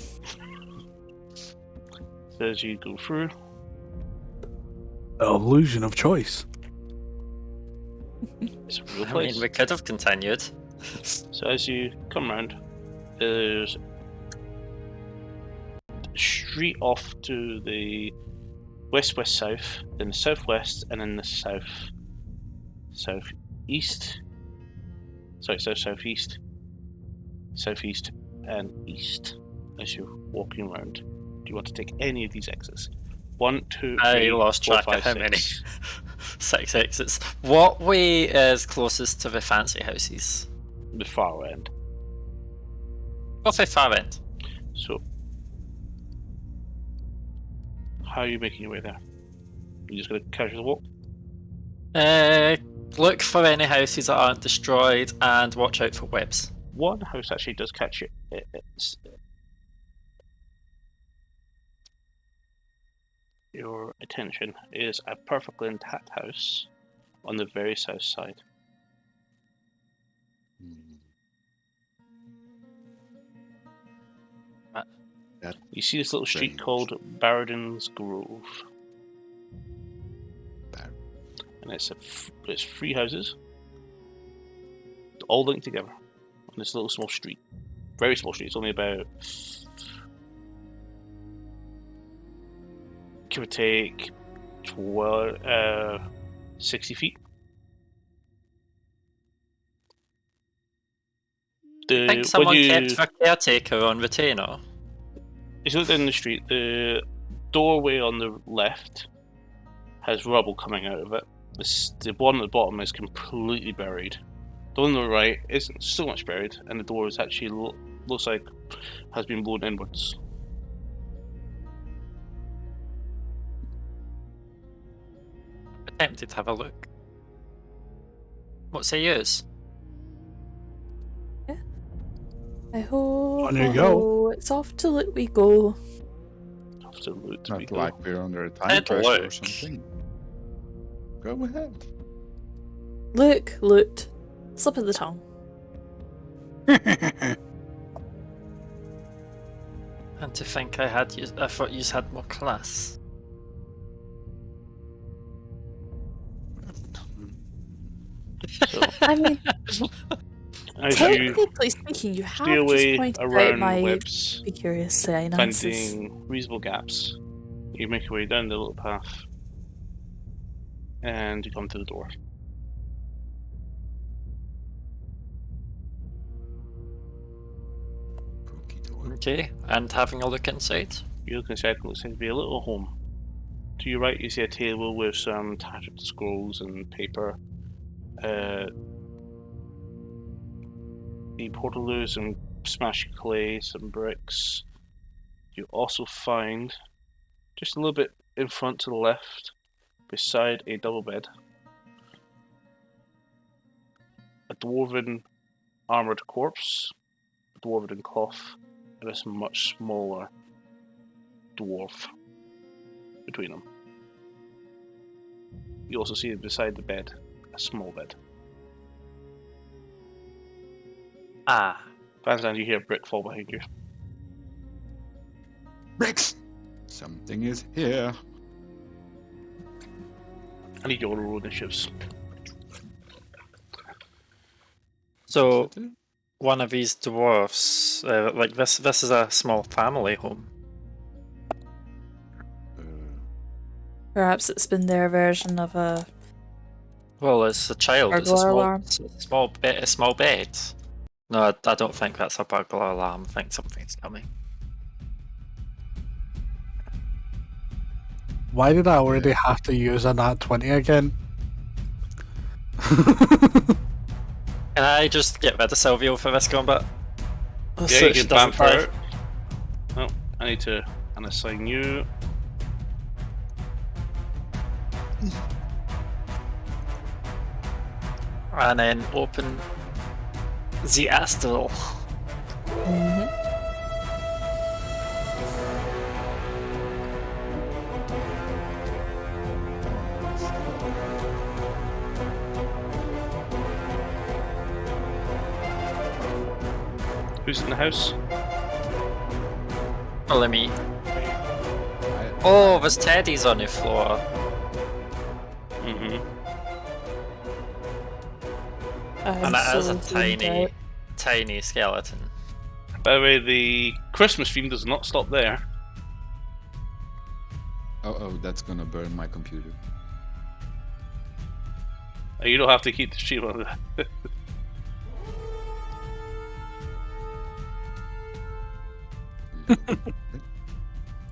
So as you go through, The illusion of choice. it's a real I place. mean, we could have continued. So as you come round, there's a street off to the west-west-south, then the southwest, and then the southeast. Sorry, southeast, southeast, and east. As you're walking around, do you want to take any of these exits? 1, 2, 3, I lost 4, track 5, of how many. 6. 6 exits. What way is closest to the fancy houses? the far end. What's the far end? So, how are you making your way there? You just gonna casually walk? Look for any houses that aren't destroyed and watch out for webs. One house actually does catch your attention. It is a perfectly intact house on the very south side. You see this little street Strange. called Barradin's Grove, and it's three houses, all linked together on this little small street. Very small street. It's only about, give or take, 60 feet. I think someone kept their caretaker on retainer. As you look down the street, the doorway on the left has rubble coming out of it. The one at the bottom is completely buried. The one on the right isn't so much buried, and the door is actually looks like has been blown inwards. Attempted to have a look. What's he use? I hope. On you go. It's off to loot we go. Have to loot. Not like we're under a time Head pressure or look. something. Go ahead. Look, loot. Slip of the tongue. And to think I thought you had more class. So, I mean, as you technically speaking, you have stay away just pointed out around my webs, be curious finances. finding reasonable gaps, you make your way down the little path, and you come to the door. Spooky door. Okay, and having a look inside. You look inside and it looks to be a little home. To your right, you see a table with some tattered scrolls and paper. The portaloos, some smashed clay, some bricks. You also find, just a little bit in front to the left, beside a double bed, a dwarven armoured corpse, a dwarven cloth, and a much smaller dwarf between them. You also see beside the bed a small bed. Ah. Vanzan, you hear a brick fall behind you. Bricks! Something is here. I need you all to roll initiatives. So one of these dwarfs, like this is a small family home. Perhaps it's been their version of a. Well, it's a child. It's a Burglar alarm. small bed. No, I don't think that's a burglar alarm. I think something's coming. Why did I already have to use a nat 20 again? Can I just get rid of Silvio for this combat? Yeah, So you she can doesn't bamf her die. out. No, I need to unassign you. And then open the astral. Who's in the house? Follow me. Oh, there's teddies on the floor. Mm-hmm. And that is a tiny skeleton. By the way, the Christmas theme does not stop there. Oh, that's gonna burn my computer. You don't have to keep the stream on that.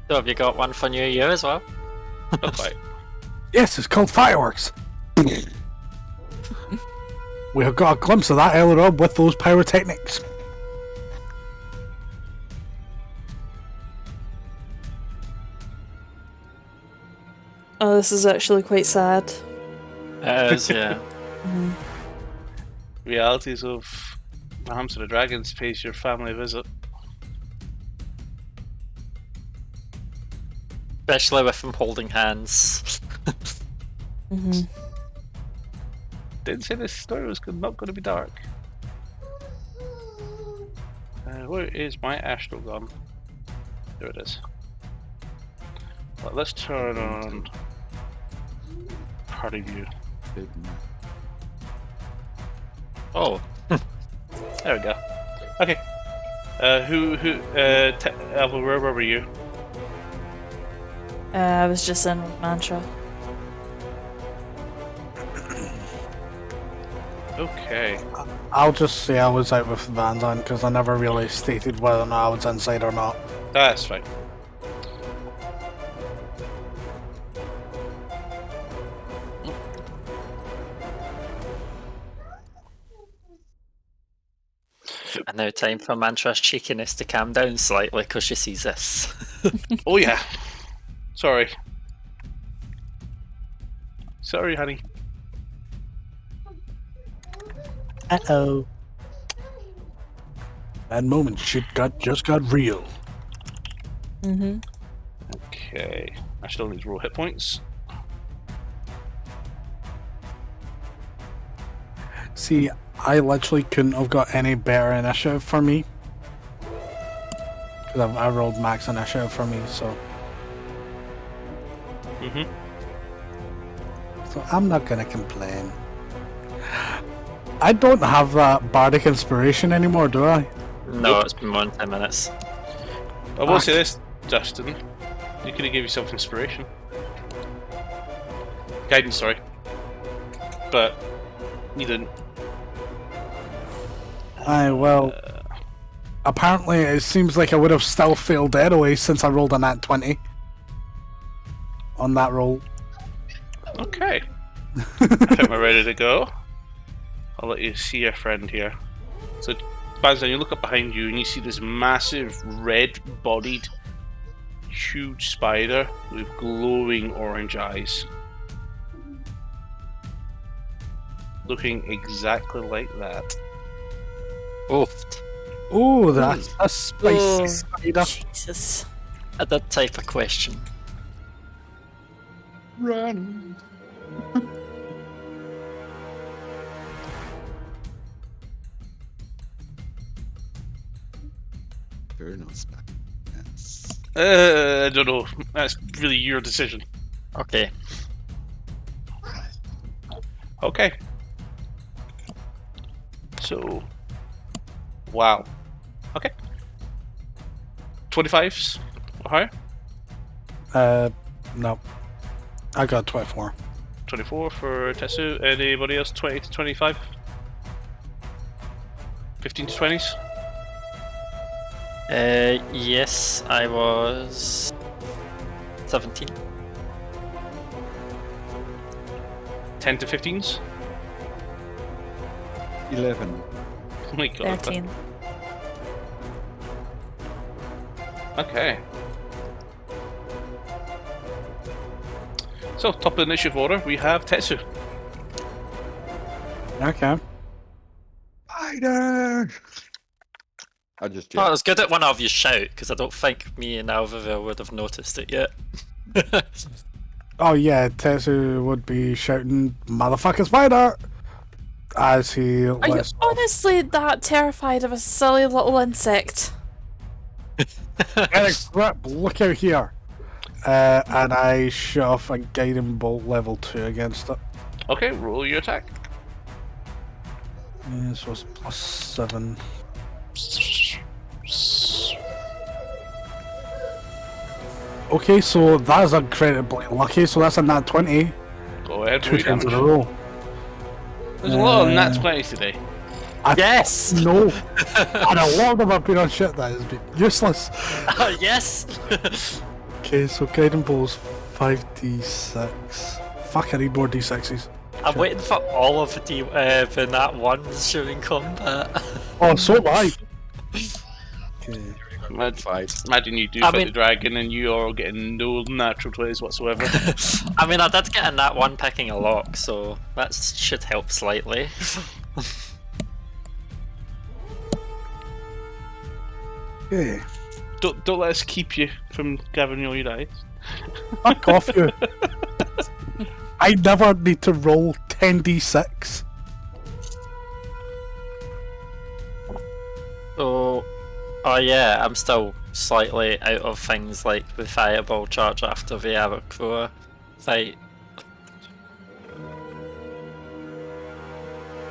So have you got one for New Year as well? Not quite. Yes, it's called fireworks. We have got a glimpse of that earlier on with those pyrotechnics. Oh, this is actually quite sad. It is, yeah. Realities of the Hamster the Dragons pays your family a visit. Especially with them holding hands. Didn't say this story was not going to be dark. Where is my astral gun? There it is. Well, let's turn on party view. Oh. There we go. Okay. Alva, where were you? I was just in with Mantra. Okay. I'll just say I was out with Vanzan because I never really stated whether or not I was inside or not. That's fine. And now time for Mantra's cheekiness to calm down slightly because she sees this. Oh yeah. Sorry. Sorry, honey. Uh-oh. That moment shit just got real. Okay. I still need to roll hit points. See, I literally couldn't have got any better initiative for me. Because I rolled max initiative for me, so... So I'm not gonna complain. I don't have that bardic inspiration anymore, do I? No, it's been more than 10 minutes. I will say this, Justin. You could have gave yourself inspiration. Guidance, sorry. But you didn't. Well... Apparently it seems like I would have still failed anyway since I rolled a nat 20. On that roll. Okay. I think we're ready to go. I'll let you see your friend here. So, Banzan, you look up behind you and you see this massive red-bodied, huge spider with glowing orange eyes. Looking exactly like that. Oh, Oh, that's a spicy Oh, spider. Jesus. at that type of question. Run! Fair enough, back. Yes. I don't know. That's really your decision. Okay. Okay. So, wow. Okay. 25s or higher? No. I got 24. 24 for Tetsu. Anybody else? 20 to 25? 15 to 20s? Yes, I was 17. 10 to 15s? 11. Oh my god. 13. Okay. So, top of the initiative order, we have Tetsu. Okay. Spider! I just Oh, it was good at one of you shout, because I don't think me and Alvaville would have noticed it yet. Oh yeah, Tetsu would be shouting, "Motherfucking spider!" as he Are you lets honestly that terrified of a silly little insect? Eric, look out here. And I shot off a guiding bolt level 2 against it. Okay, roll your attack. This was +7. Okay, so that is incredibly lucky. So that's a nat 20. Go ahead, 2 roll your times in a damage. row. There's a lot of nat 20s today. Yes! No. And a lot of them have been on shit that has been useless. Yes! Okay, so guiding bolt's 5d6. Fuck, I need more d6s. I'm waiting for all of the Nat 1s during combat. Oh, so am I. Okay. Imagine you do fight the dragon and you are getting no natural 20s whatsoever. I mean, I did get a Nat 1 picking a lock, so that should help slightly. Okay. Don't let us keep you from gathering all your dice. Fuck off, you. I never need to roll 10d6. So, oh yeah, I'm still slightly out of things like the fireball charge after the Arakura fight.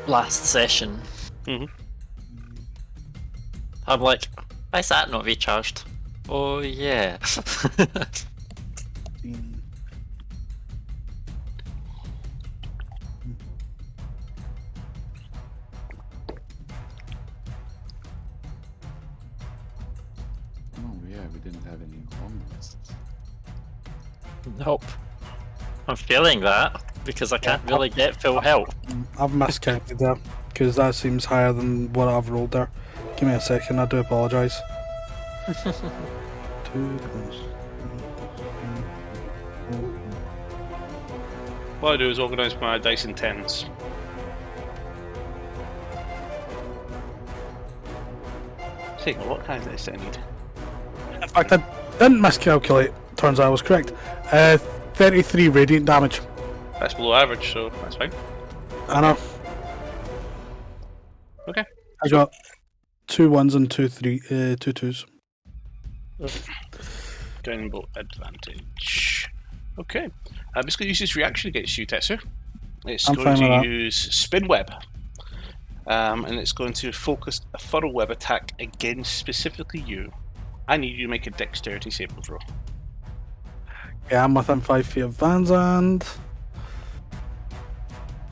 Last session. I'm like, why is that not recharged? Oh yeah. Oh yeah, we didn't have any long rests. Nope. I'm feeling that because I can't really get full health. I've miscounted there, because that seems higher than what I've rolled there. Give me a second, I do apologise. 2 plus... What I do is organise my dice in tens. Think what kind of dice do I need? In fact, I didn't miscalculate. Turns out I was correct. 33 radiant damage. That's below average, so that's fine. I know. Okay. I got 2 1s and 2 2s. Guiding bolt advantage. Okay. I'm just going to use this reaction against you, Tetsu. It's I'm going fine with to that. use Spin Web. And it's going to focus a funnel web attack against specifically you. I need you to make a dexterity saving throw. Yeah, I'm within 5 feet of Van Zandt.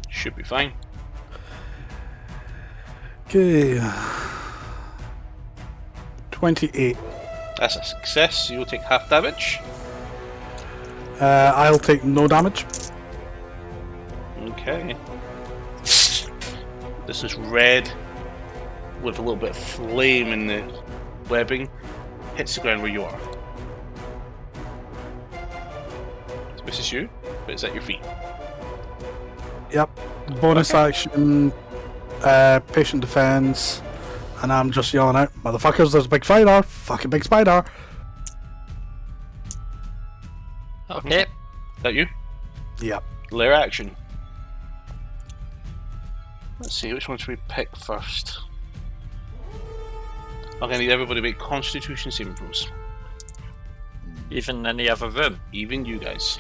Should be fine. Okay. 28. That's a success, so you'll take half damage. I'll take no damage. Okay. This is red with a little bit of flame in the webbing. Hits the ground where you are. So this is you, but it's at your feet. Yep. Bonus action, patient defense, and I'm just yelling out, motherfuckers, there's a big spider! Fucking big spider! Okay. Is that you? Yep. Lair action. Let's see, which one should we pick first? I'm going to need everybody to make Constitution saving throws. Even in the other room. Even you guys.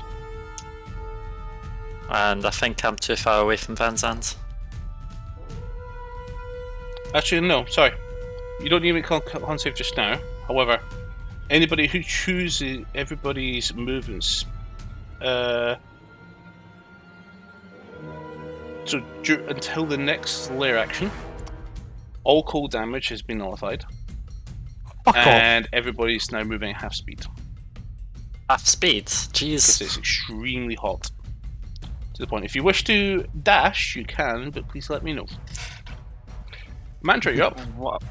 And I think I'm too far away from Van Zandt. Actually, no, sorry. You don't need to make con save just now. However, anybody who chooses everybody's movements. So until the next lair action, all cold damage has been nullified. Fuck off. And everybody's now moving at half speed. Half speed? Because Jeez. it's extremely hot. To the point, if you wish to dash, you can, but please let me know. Mantra, you're up.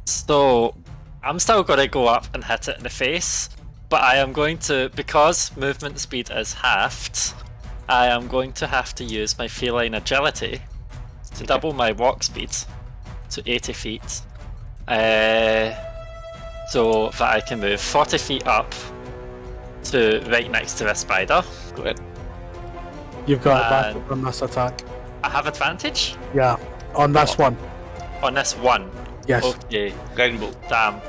So, I'm still going to go up and hit it in the face, but I am going to, because movement speed is halved, I am going to have to use my feline agility to double my walk speed to 80 feet. So that I can move 40 feet up to right next to the spider. Go ahead. You've got advantage on this attack. I have advantage Yeah, on this one. on this one. Yes. Okay, Guiding bolt. damn.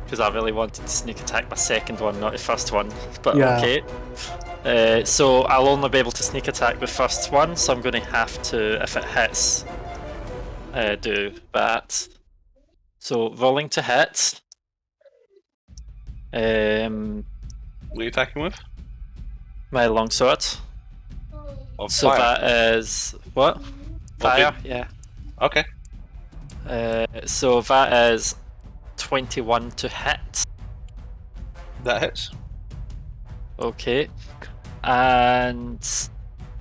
Because I really wanted to sneak attack my second one, not the first one. But Yeah. okay. So I'll only be able to sneak attack the first one, so I'm going to have to, if it hits, do that. So rolling to hit. What are you attacking with? My longsword. Of So fire. that is what? Fire, yeah. Okay. So that is 21 to hit. That hits. Okay. And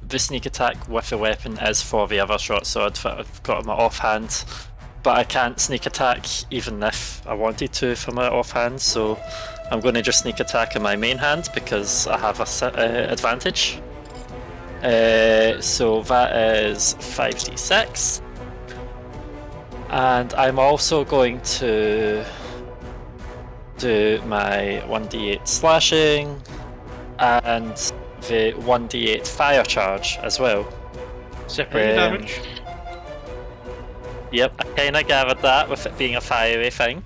the sneak attack with the weapon is for the other short sword that I've got in my offhand, but I can't sneak attack even if I wanted to for my offhand, so I'm going to just sneak attack in my main hand because I have a advantage. So that is 5d6. And I'm also going to do my 1d8 slashing and the 1d8 fire charge as well. Separate damage. Yep, I kinda gathered that with it being a fiery thing.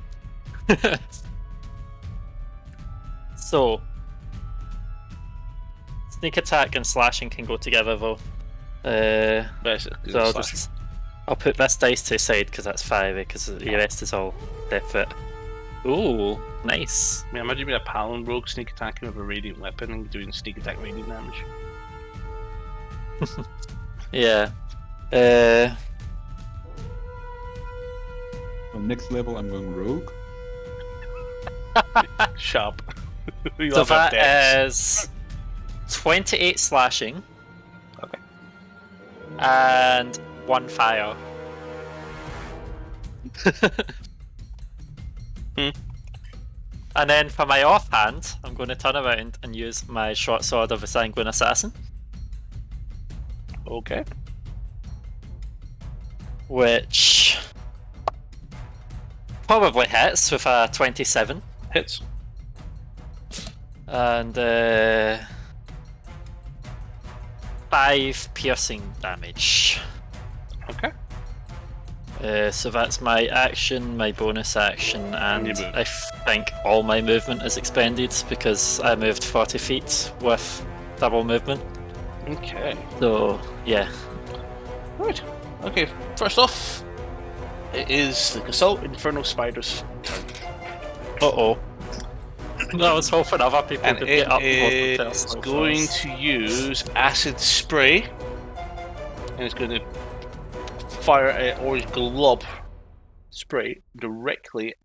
So, sneak attack and slashing can go together though. So I'll put this dice to the side because that's fiery, because the rest is all separate. Ooh, nice. I mean, imagine being a Paladin rogue sneak attacking with a radiant weapon and doing sneak attack radiant damage. Yeah. On next level, I'm going rogue. Sharp. So that is 28 slashing. Okay. And 1 fire. And then for my offhand, I'm going to turn around and use my short sword of the Sanguine Assassin. Okay. Which probably hits with a 27. Hits. And 5 piercing damage. Okay. So that's my action, my bonus action, and you move. I think all my movement is expended because I moved 40 feet with double movement. Okay. So, yeah. Right. Okay, first off, it is the Assault Inferno Spider's turn. Uh-oh. I was hoping other people And could get up it close is to going first. to use Acid Spray. And it's going to fire an orange glob spray directly.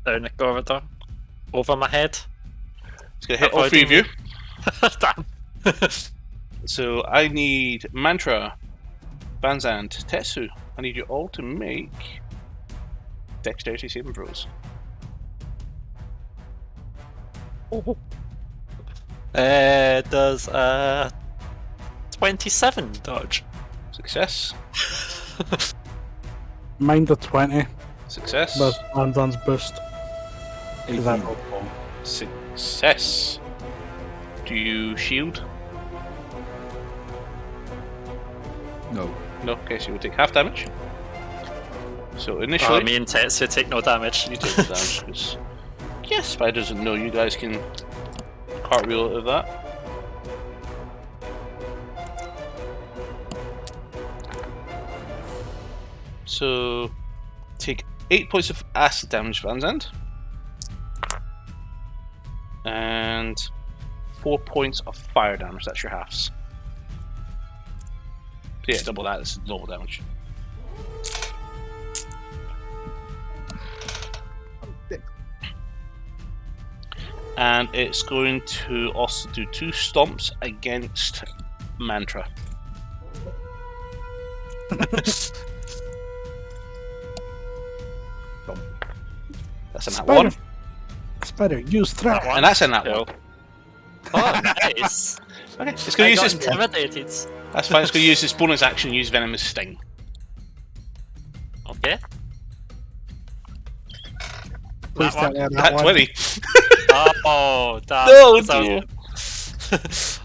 Down the corridor. Over my head. It's going to hit all three of you. Damn. So I need Mantra, Banzand, Tetsu. I need you all to make dexterity saving throws. Does 27 dodge? Success. Mind the 20. Success. That's Andan's boost. Is that 18. helpful? Success. Do you shield? No. No. Okay, so you will take half damage. So initially, Me and Tetsu take no damage. you take the damage because yes, Spider doesn't know you guys can cartwheel out of that. So take 8 points of acid damage, Van Zandt, and 4 points of fire damage. That's your halves. So yeah, double that. This is normal damage. And it's going to also do 2 stomps against Mantra. That's a nat Spider. 1. Spider, use threat. And that's a nat 1. Oh, nice! Okay, it's going I to use got this. intimidated. That's fine. It's going to use this bonus action. Use Venomous Sting. Okay. Please That tell one. me that Nat one. 20. Oh, damn. Oh 'Cause dear.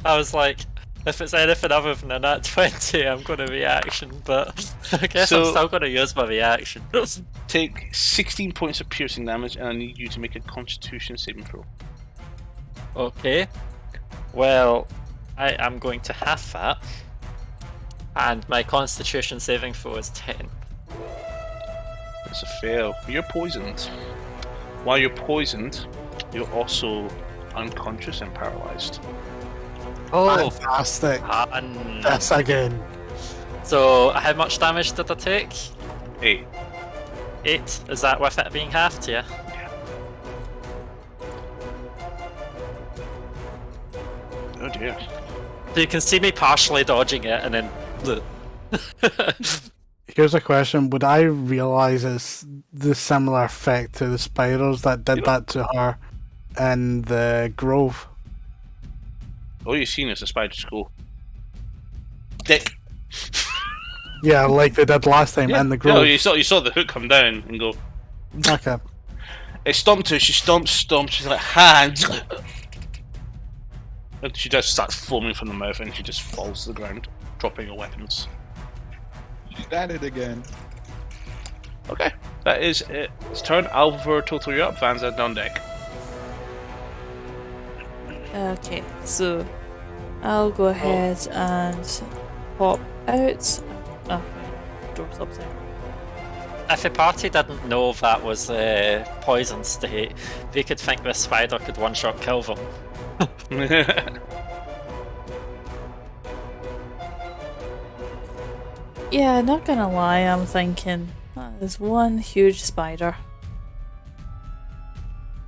I was like, if it's anything other than a nat 20, I'm going to reaction, but I guess I'm So- still going to use my reaction. Take 16 points of piercing damage, and I need you to make a Constitution saving throw. Okay. Well, I am going to have that. And my Constitution saving throw is 10. It's a fail. You're poisoned. While you're poisoned, you're also unconscious and paralyzed. Oh, Fantastic. fun. This again. So, how much damage did I take? 8. 8. Is that with it being halved? Yeah. Oh dear. So you can see me partially dodging it, and then Here's a question: would I realise it's the similar effect to the spiders that did that to her in the grove? All you've seen is the spiders go. Dick. Yeah, like they did last time in the grove. No, you saw the hook come down and go. Okay. It stomped her. She stomps. She's like hands. And she just starts foaming from the mouth, and she just falls to the ground, dropping her weapons. She's at it again. Okay, that is it. It's turn. Alvar, total, you're up. Vanza down deck. Okay, so I'll go ahead and pop out. Oh, door's up there. if the party didn't know that was a poison state, they could think this spider could one-shot kill them. Yeah, not gonna lie, I'm thinking that is one huge spider.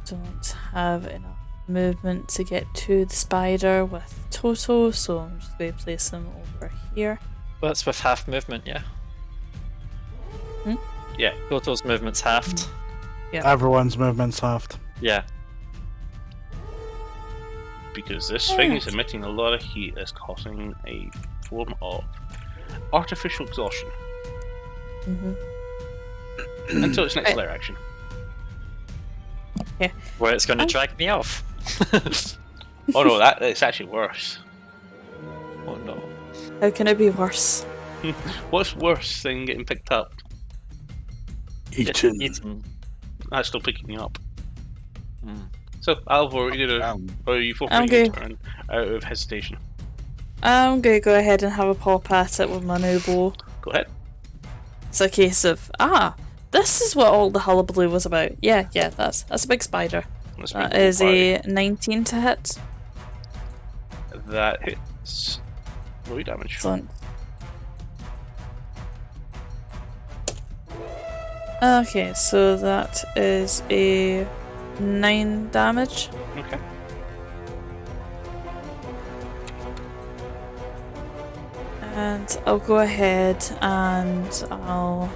Don't have enough movement to get to the spider with Toto, so I'm just going to place him over here. Well, it's with half movement, yeah. Yeah. Toto's movement's halved. Everyone's movement's halved. Yeah. Because this thing is emitting a lot of heat that's causing a form of artificial exhaustion. Until its next layer action. Where it's going to drag me off. Oh no, it's actually worse. Oh no. How can it be worse? What's worse than getting picked up? Eaten. That's still picking you up. Mm. So, Alvor, or are you forfeiting your turn out of hesitation? I'm going to go ahead and have a pop at it with my new bow. Go ahead. It's a case of, this is what all the hullabaloo was about. Yeah, that's a big spider. That is a 19 to hit. That hits. Roll your damage. Excellent. Okay, so that is a 9 damage. Okay. And I'll go ahead and I'll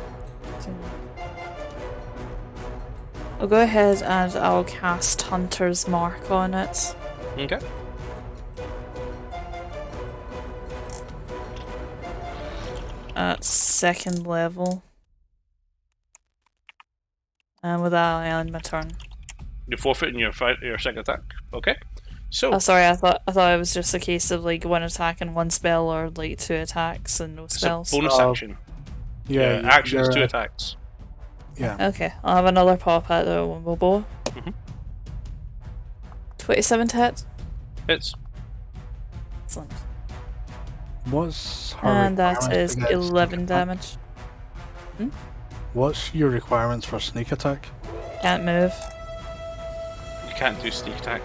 cast Hunter's Mark on it. Okay. At 2nd level. And with that, I end my turn. You're forfeiting your second attack. Okay. So. Oh, sorry. I thought it was just a case of like one attack and one spell, or like 2 attacks and no spells. It's a bonus action. Yeah, action is 2 attacks. Yeah. Okay, I'll have another pop at the one bow. 27 to hit. Hits. Excellent. What's her And that requirements is to get 11 sneak attack? damage. What's your requirements for sneak attack? Can't move. You can't do sneak attack.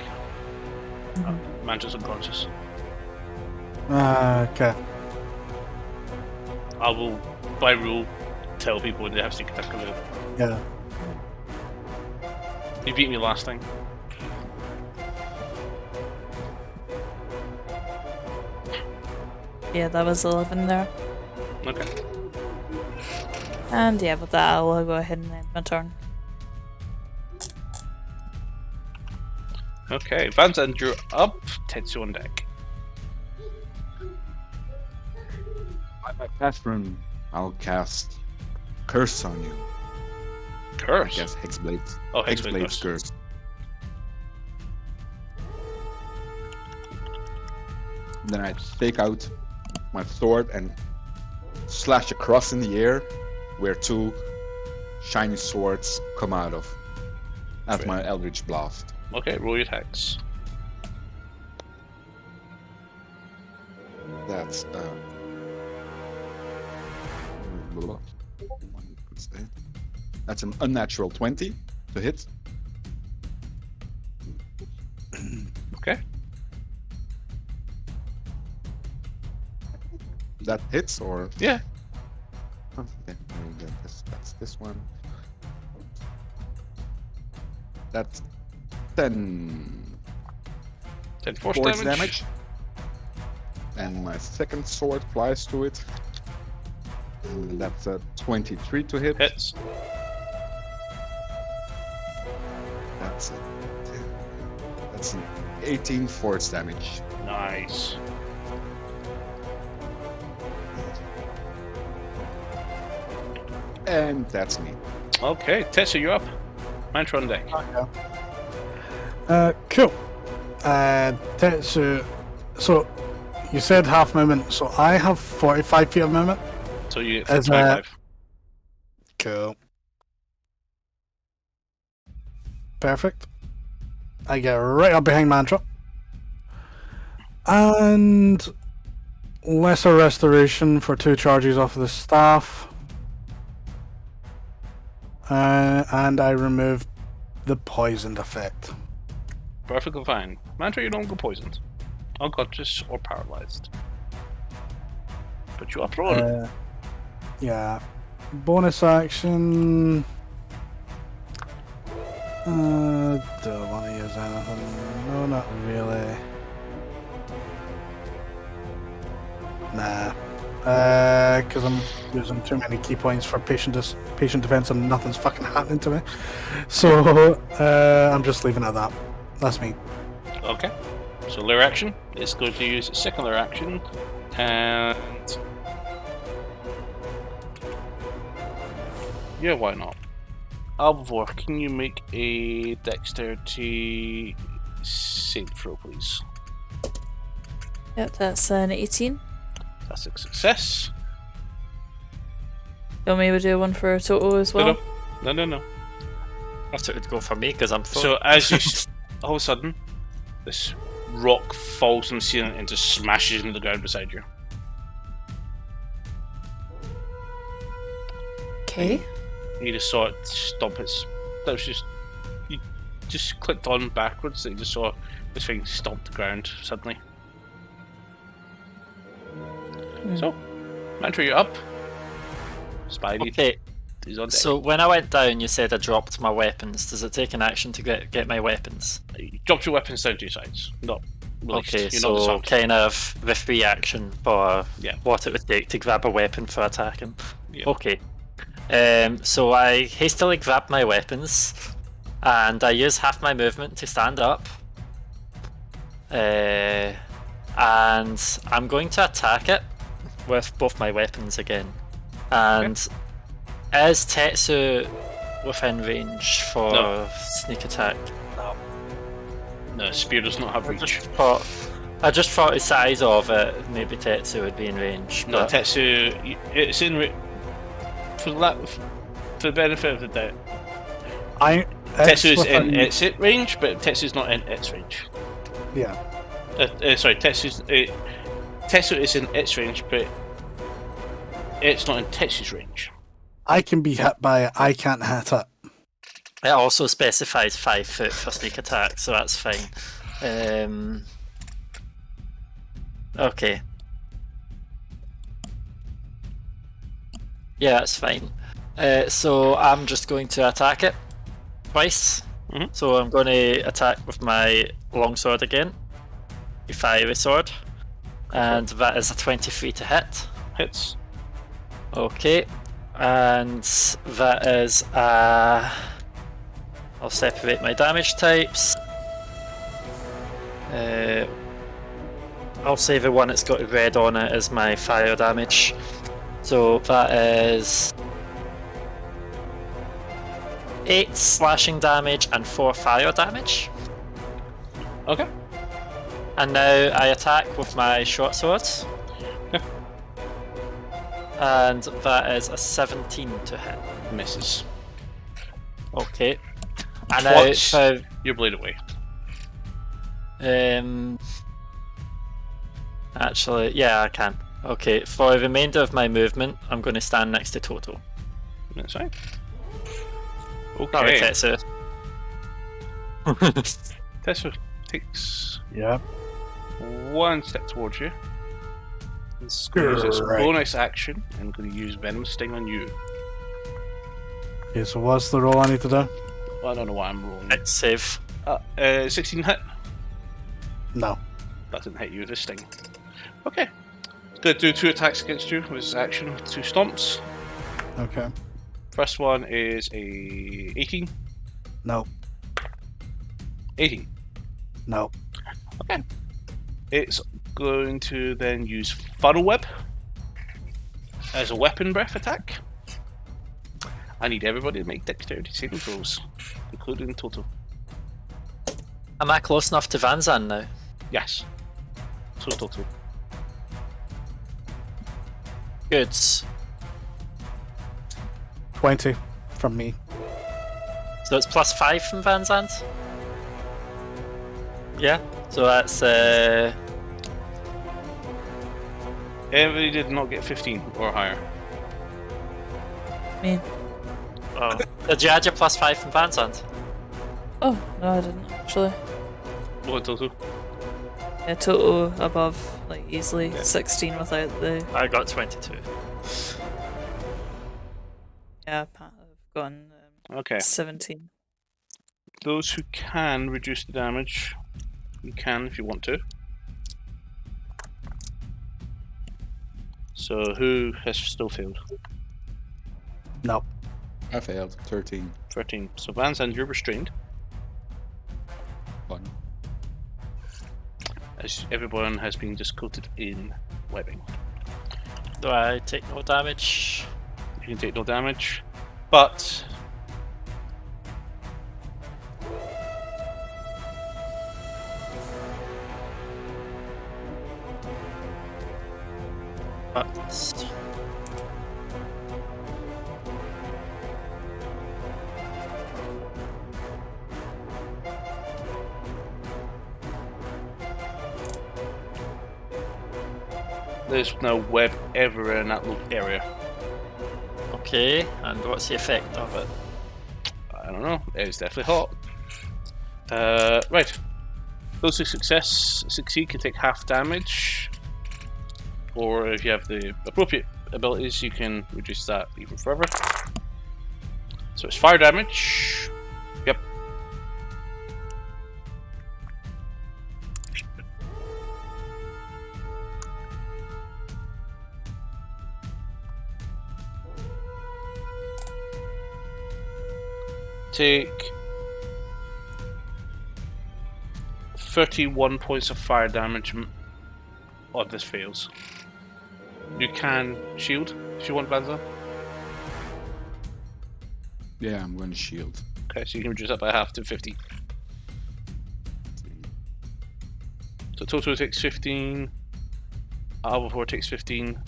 Mantra's unconscious. Okay. I will, by rule, tell people when they have sneak attack available. Yeah. You beat me last time. Yeah, that was 11 there. Okay. And yeah, with that, I'll go ahead and end my turn. Okay, Vanza, you're up. Tetsu on deck. My Catherine, I'll cast Curse on you. Curse? I guess Hexblade. Oh, Hexblade Hexblade's Curse. Then I take out my sword and slash across in the air where 2 shiny swords come out of. That's my Eldritch Blast. Okay, roll your attacks. That's that's an unnatural 20 to hit. Okay. That hits or Yeah. okay, that's this one. That's 10 10 force force damage. damage. and my second sword flies to it. And that's a 23 to hit. Hits. That's an 18 force damage. Nice. And that's me. Okay, Tetsu, you're up. Mantra on deck. Cool. Tetsu, so you said half movement, so I have 45 feet of movement. So you get As, 25. Cool. Perfect. I get right up behind Mantra. And lesser restoration for 2 charges off of the staff. And I remove the poisoned effect. Perfectly fine. Mantra, you don't go poisoned, unconscious, or paralyzed. But you are prone. Yeah. Bonus action. Do I want to use anything? No, not really. Nah. Because I'm using too many key points for patient defense and nothing's fucking happening to me. So, I'm just leaving it at that. That's me. Okay. So lair action is going to use its second lair action, and yeah, why not? Alvor, can you make a dexterity save throw, please? Yep, that's an 18. That's a success. You want me to do one for Toto as well? No. I thought it would go for me because I'm full. So as you, all of a sudden, this rock falls from the ceiling and just smashes into the ground beside you. Okay. You just saw it stomp its. That was just. You just clicked on backwards and you just saw this thing stomp the ground suddenly. So, Mantra, you're up. Spidey Okay, is on deck. so when I went down, you said I dropped my weapons. Does it take an action to get my weapons? You dropped your weapons down to your sides. Not released. Okay, You're not so disarmed. kind of the free action for Yeah. what it would take to grab a weapon for attacking. Yeah. Okay. So I hastily grab my weapons, and I use half my movement to stand up. And I'm going to attack it with both my weapons again. And is Tetsu within range for No. sneak attack? No, spear does not have reach. I just thought the size of it, maybe Tetsu would be in range. No, but Tetsu, it's in for the benefit of the doubt. Tetsu's in its range, but Tetsu's not in its range. Yeah. Sorry, Tetsu is in its range, but it's not in Tetsu's range. I can be hit by it, I can't hit it. it also specifies 5 foot for sneak attack, so that's fine. Okay. Yeah, that's fine. So I'm just going to attack it twice. Mhm. So I'm going to attack with my longsword again, the fiery sword, and that is a 23 to hit. Hits. Okay, and that is I'll separate my damage types. I'll say the one that's got red on it is my fire damage. So that is 8 slashing damage and 4 fire damage. Okay. And now I attack with my short sword. And that is a 17 to hit. Misses. Okay. And now Twice. for Your blade away. actually, yeah, I can. Okay, for the remainder of my movement, I'm going to stand next to Toto. That's fine. Not with Okay. Tetsu. Tetsu takes Yeah. one step towards you. It's going to use its Right. bonus action and going to use Venom Sting on you. Okay, so what's the roll I need to do? I don't know what I'm rolling. It's save. 16 hit. No. That didn't hit you with a sting. Okay. Going to do 2 attacks against you with his action with 2 stomps. Okay. First one is a 18. No. 18. No. Okay. It's going to then use Funnel Web as a weapon breath attack. I need everybody to make dexterity saving throws, including Toto. Am I close enough to Vanzan now? Yes. So Toto. Good. 20 from me. So it's +5 from Vanzant? Yeah. So that's Everybody did not get 15 or higher. Me. oh. Did you add your +5 from Vanzant? Oh, no, I didn't actually. What Toto? Yeah, total above, like, easily Yeah. 16 without the. I got 22. Yeah, I've gotten Okay. 17. Those who can reduce the damage, you can if you want to. So who has still failed? No. I failed. 13. 13. So Vanzan, you're restrained. Fun. As everyone has been just coated in webbing. Do I take no damage? You can take no damage, but there's no web everywhere in that little area. Okay, and what's the effect of it? I don't know. It's definitely hot. Right. Those who succeed can take half damage. Or if you have the appropriate abilities, you can reduce that even further. So it's fire damage. Yep. Take 31 points of fire damage. Oh, this fails. You can shield if you want, Vanza. Yeah, I'm going to shield. Okay, so you can reduce that by half to 50. So Toto takes 15. Albivore takes 15.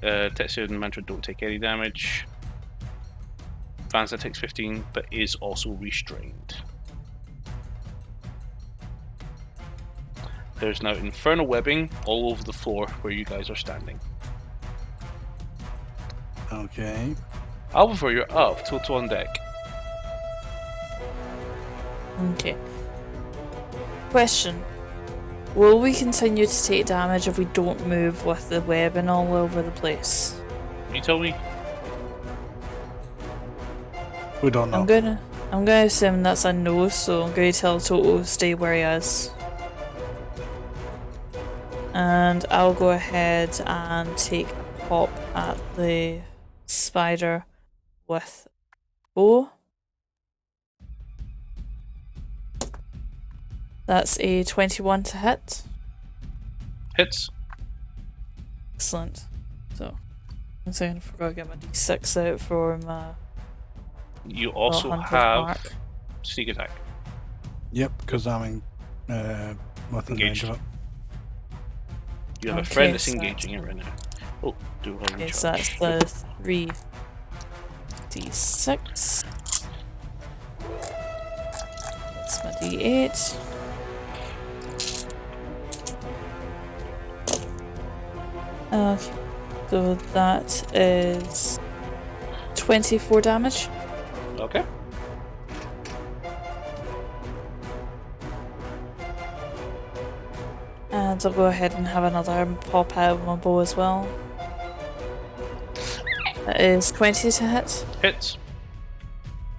Tetsu and Mantra don't take any damage. Vanza takes 15, but is also restrained. There's now infernal webbing all over the floor where you guys are standing. Okay. Albivore, you're up. Toto on deck. Okay. Question. Will we continue to take damage if we don't move with the webbing all over the place? You tell me. We don't know. I'm gonna assume that's a no, so I'm gonna tell Toto to stay where he is. And I'll go ahead and take a pop at the spider with bow. That's a 21 to hit. Hits. Excellent. So, I'm saying I forgot to get my d6 out for my You also 100 have mark. sneak attack. Yep, because I'm within range of it. You have a Okay, friend that's so- engaging it right now. Oh, do I Okay, so that's the 3d6. That's my d8. Okay, so that is 24 damage. Okay. And I'll go ahead and have another pop out of my bow as well. That is 20 to hit. Hits.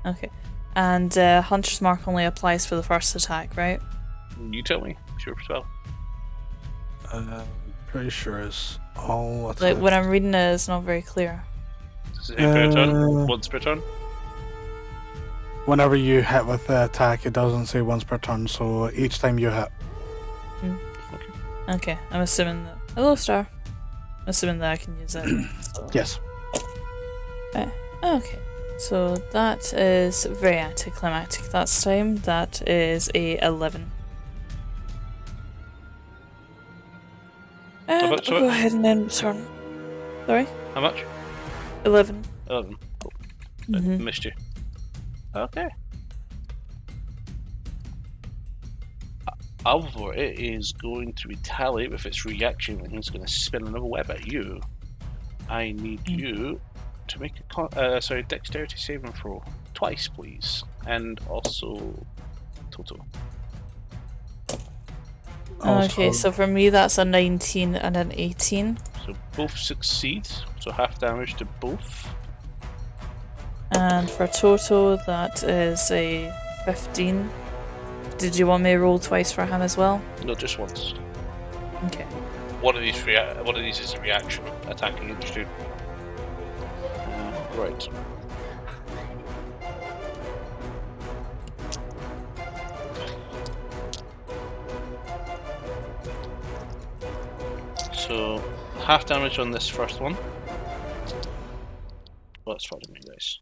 Okay. And Hunter's Mark only applies for the first attack, right? You tell me. Sure spell. Pretty sure it's all Like attack. when I'm reading it, it's not very clear. Does it hit per turn? Once per turn? Whenever you hit with the attack, it doesn't say once per turn, so each time you hit. Okay, I'm assuming that. Hello, Star. I'm assuming that I can use it. So. Yes. Okay, so that is very anticlimactic this time. That is a 11. And much, I'll go ahead and end turn. Sorry? How much? 11. 11. Cool. I missed you. Okay. Alvor, it is going to retaliate with its reaction and he's going to spin another web at you. I need you to make a dexterity saving throw twice, please, and also Toto. Okay, so for me that's a 19 and an 18. So both succeed, so half damage to both. And for Toto, that is a 15. Did you want me to roll twice for him as well? No, just once. Okay. One of these is a reaction attacking against you. Right. So half damage on this first one. Well, that's fine, me, guys.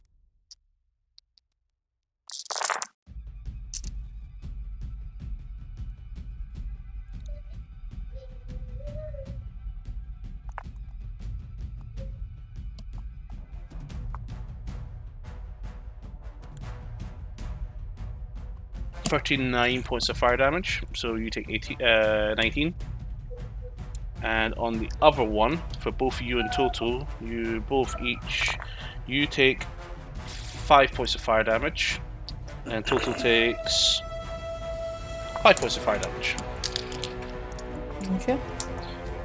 $39 points of fire damage, so you take 19. And on the other one, for both you and Toto, you take 5 points of fire damage, and Toto takes 5 points of fire damage. Okay.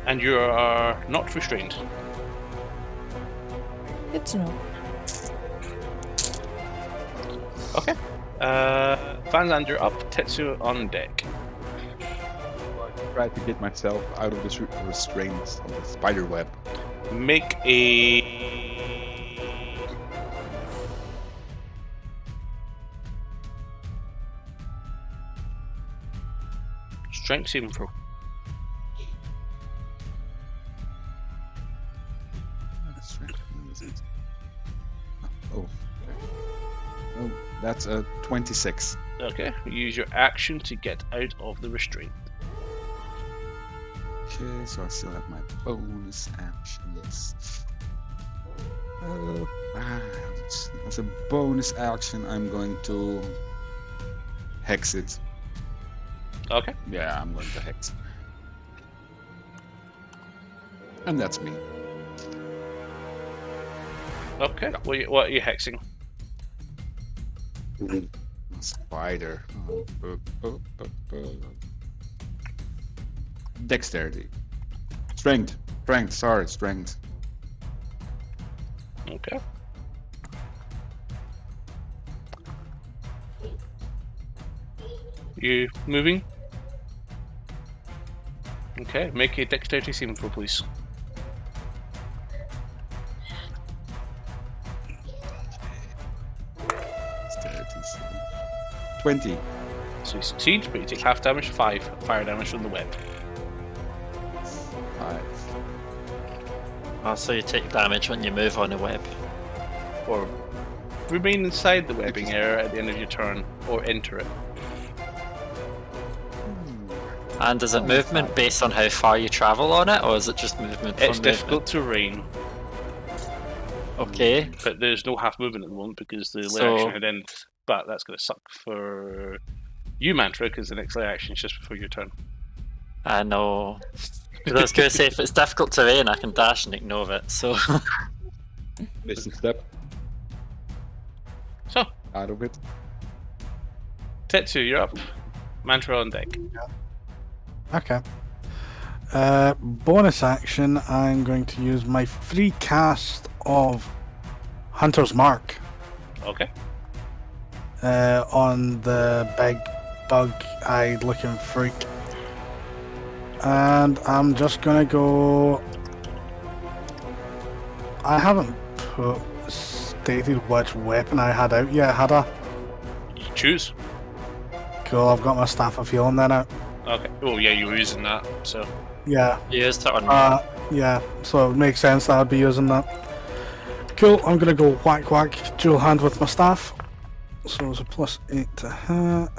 And you are not restrained. Good to know. Okay. Vanland, you're up. Tetsu on deck. I try to get myself out of the restraints of the spider web. Make a strength saving throw. Oh, okay. Oh, that's a 26. Okay, use your action to get out of the restraint. Okay, so I still have my bonus actions. As a bonus action, I'm going to hex it. Okay. Yeah, I'm going to hex. And that's me. Okay. What are you hexing? Spider. Dexterity. Strength. Strength. Okay. You moving? Okay, make a dexterity saving throw, please. Dexterity. 20. So you succeed, but you take half damage, 5 fire damage from the web. 5. Oh, so you take damage when you move on a web. Or remain inside the webbing area at the end of your turn, or enter it. And is it movement based on how far you travel on it, or is it just movement from It's difficult terrain, Okay. but there's no half movement at the moment because the layer So- action had ended. But that's going to suck for you, Mantra, because the next layer action is just before your turn. I know. 'Cause I was going to say, if it's difficult terrain, I can dash and ignore it, so... Listen step. So, Out of it. Tetsu, you're up. Mantra on deck. Okay. Bonus action, I'm going to use my free cast of Hunter's Mark Okay. on the big bug-eyed looking freak. And I'm just gonna go. I haven't stated which weapon I had out yet, had I? You choose. Cool, I've got my Staff of Healing then out. Okay. Oh yeah, you were using that. So Yeah. You used it on me. Yeah, so it makes sense that I'd be using that. Cool, I'm gonna go whack whack, dual hand with my staff. So it's a +8 to hit.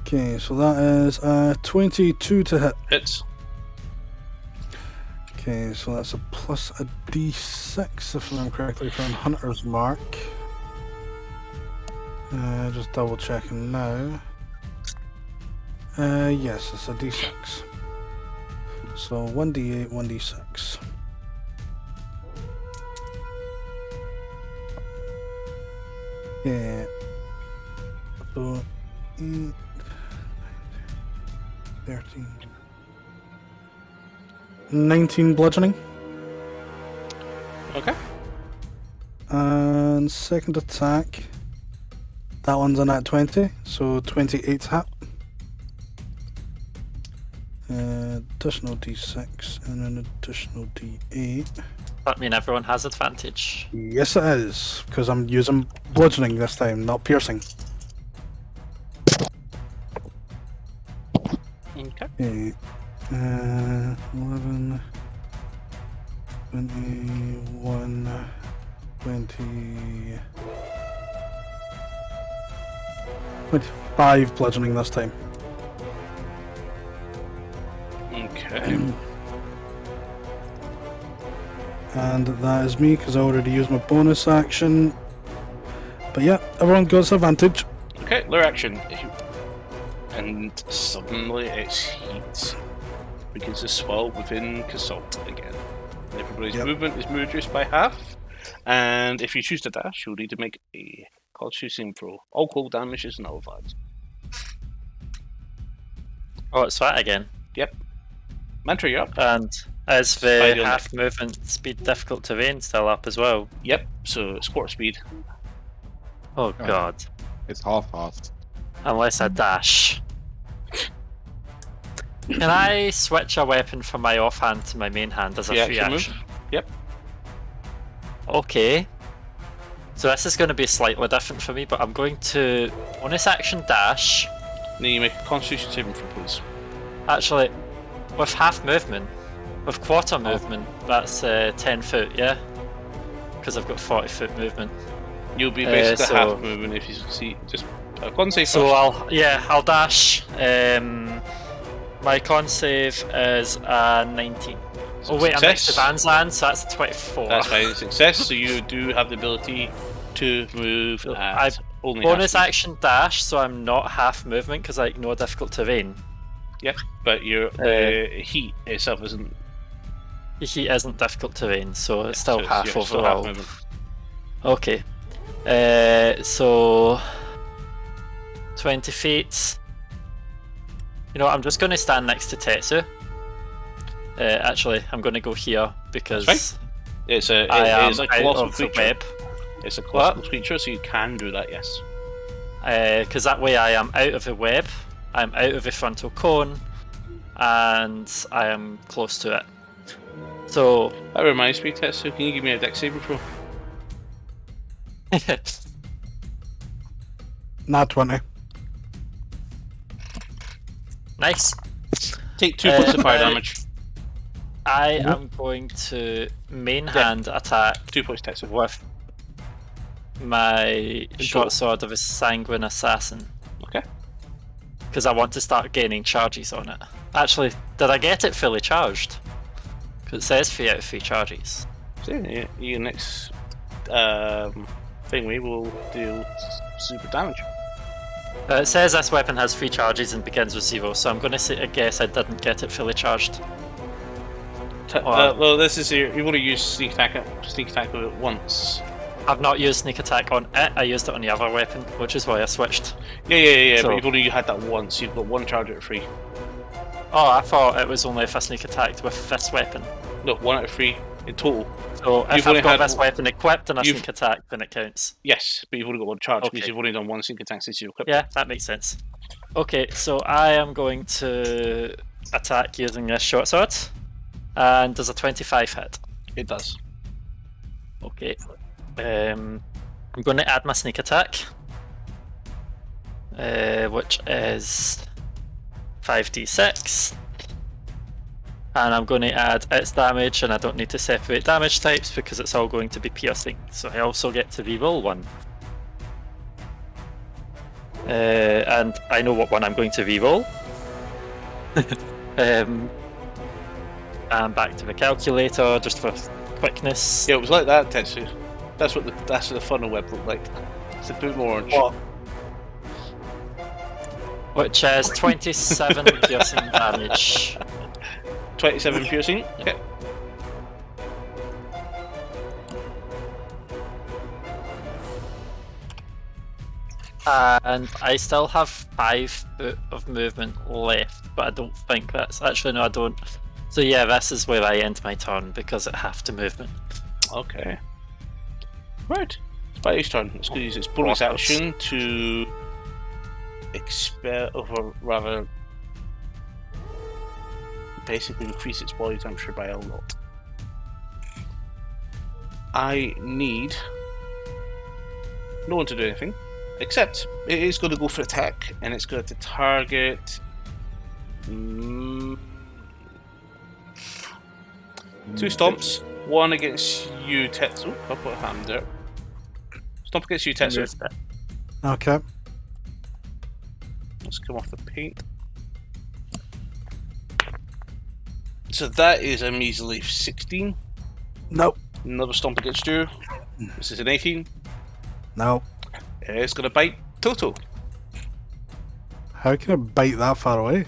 Okay, so that is 22 to hit. hits. Okay, so that's a +D6 if I remember correctly from Hunter's Mark. Just double checking now. Yes, it's a D6. So 1d8, 1d6. Yeah. So 8, 13. 19 bludgeoning. Okay. And second attack. That one's a nat 20, so 28 hit. Additional d6 and an additional d8. That mean everyone has advantage. Yes, it is, because I'm using bludgeoning this time, not piercing. Okay. Okay. 11, 21, 20, 25 bludgeoning this time. Okay. And that is me, because I already used my bonus action. But yeah, everyone gets advantage. Okay, lair action. And suddenly it's heat begins to swell within Casalt again. Everybody's movement is reduced by half. And if you choose to dash, you'll need to make a Constitution throw. All cold damage is nullified. Oh, it's that again. Yep. Mantra, you're up. And is the Spider half movement speed difficult terrain still up as well? Yep, so it's quarter speed. Oh god. It's half-halved. Unless I dash. Can I switch a weapon from my offhand to my main hand as a free action? Yep. Okay. So this is going to be slightly different for me, but I'm going to bonus action dash. Then you make a Constitution saving throw, please. Actually, with half movement, with quarter movement, that's 10 foot, yeah? Because I've got 40 foot movement. You'll be basically so- half movement if you succeed. Just a con save So first. I'll dash. My con save is 19. So Oh wait, I'm next to success. Van's land, so that's a 24. That's fine, success. So you do have the ability to move So at only bonus half speed. action dash, so I'm not half movement because I ignore difficult terrain. Yep, but your heat itself isn't. The heat isn't difficult terrain, so it's still so half you're still overall. movement. Okay. So 20 feet. You know what, I'm just going to stand next to Tetsu. Actually, I'm going to go here because That's It's a I it is am a out colossal of the creature. web. It's a colossal creature, so you can do that. Yes. Because that way I am out of the web, I'm out of the frontal cone, and I am close to it. So That reminds me, Tetsu. Can you give me a dex saving throw? Nat 20. nice. Take 2 points of fire I- damage. I am going to main hand attack 2 points, Tetsu. with my total. short sword of a sanguine assassin. Okay. Because I want to start gaining charges on it. Actually, did I get it fully charged? Because it says 3 out of 3 charges. So yeah, your next thing we will deal super damage. It says this weapon has 3 charges and begins with 0, so I'm going to guess I didn't get it fully charged. Well, this is you've only used sneak attack with it once. I've not used sneak attack on it, I used it on the other weapon, which is why I switched. Yeah. So- But you've only had that once. You've got 1 charge out of 3. Oh, I thought it was only if I sneak attacked with this weapon. No, 1 out of 3 in total. So if You've only I've got had- this weapon equipped and I you've- sneak attack, then it counts. Yes, but you've only got 1 charge because Okay. you've only done 1 sneak attack since you equipped. Yeah, that makes sense. Okay, so I am going to attack using this short sword. And does a 25 hit? It does. Okay. I'm going to add my sneak attack, which is 5d6. And I'm going to add its damage, and I don't need to separate damage types because it's all going to be piercing. So I also get to reroll one. And I know what one I'm going to reroll. And back to the calculator just for quickness. Yeah, it was like that, Tetsu. That's what the funnel web looked like. It's a bit more orange. What? Which is 27 piercing damage. 27 piercing. Okay. And I still have 5 foot of movement left, but I don't think that's actually no, I don't. So yeah, this is where I end my turn because it half the movement. Okay. Right. Spidey's turn. It's going to use its bonus action to expel, or rather, basically increase its body temperature by a lot. I need no one to do anything, except it is going to go for attack, and it's going to target. Two stomps. One against you, Tetsu. I'll put a hand there. Stomp against you, Tetsu. Okay. Let's come off the paint. So that is a measly 16. Nope. Another stomp against you. This is an 18. Nope. It's going to bite Toto. How can it bite that far away?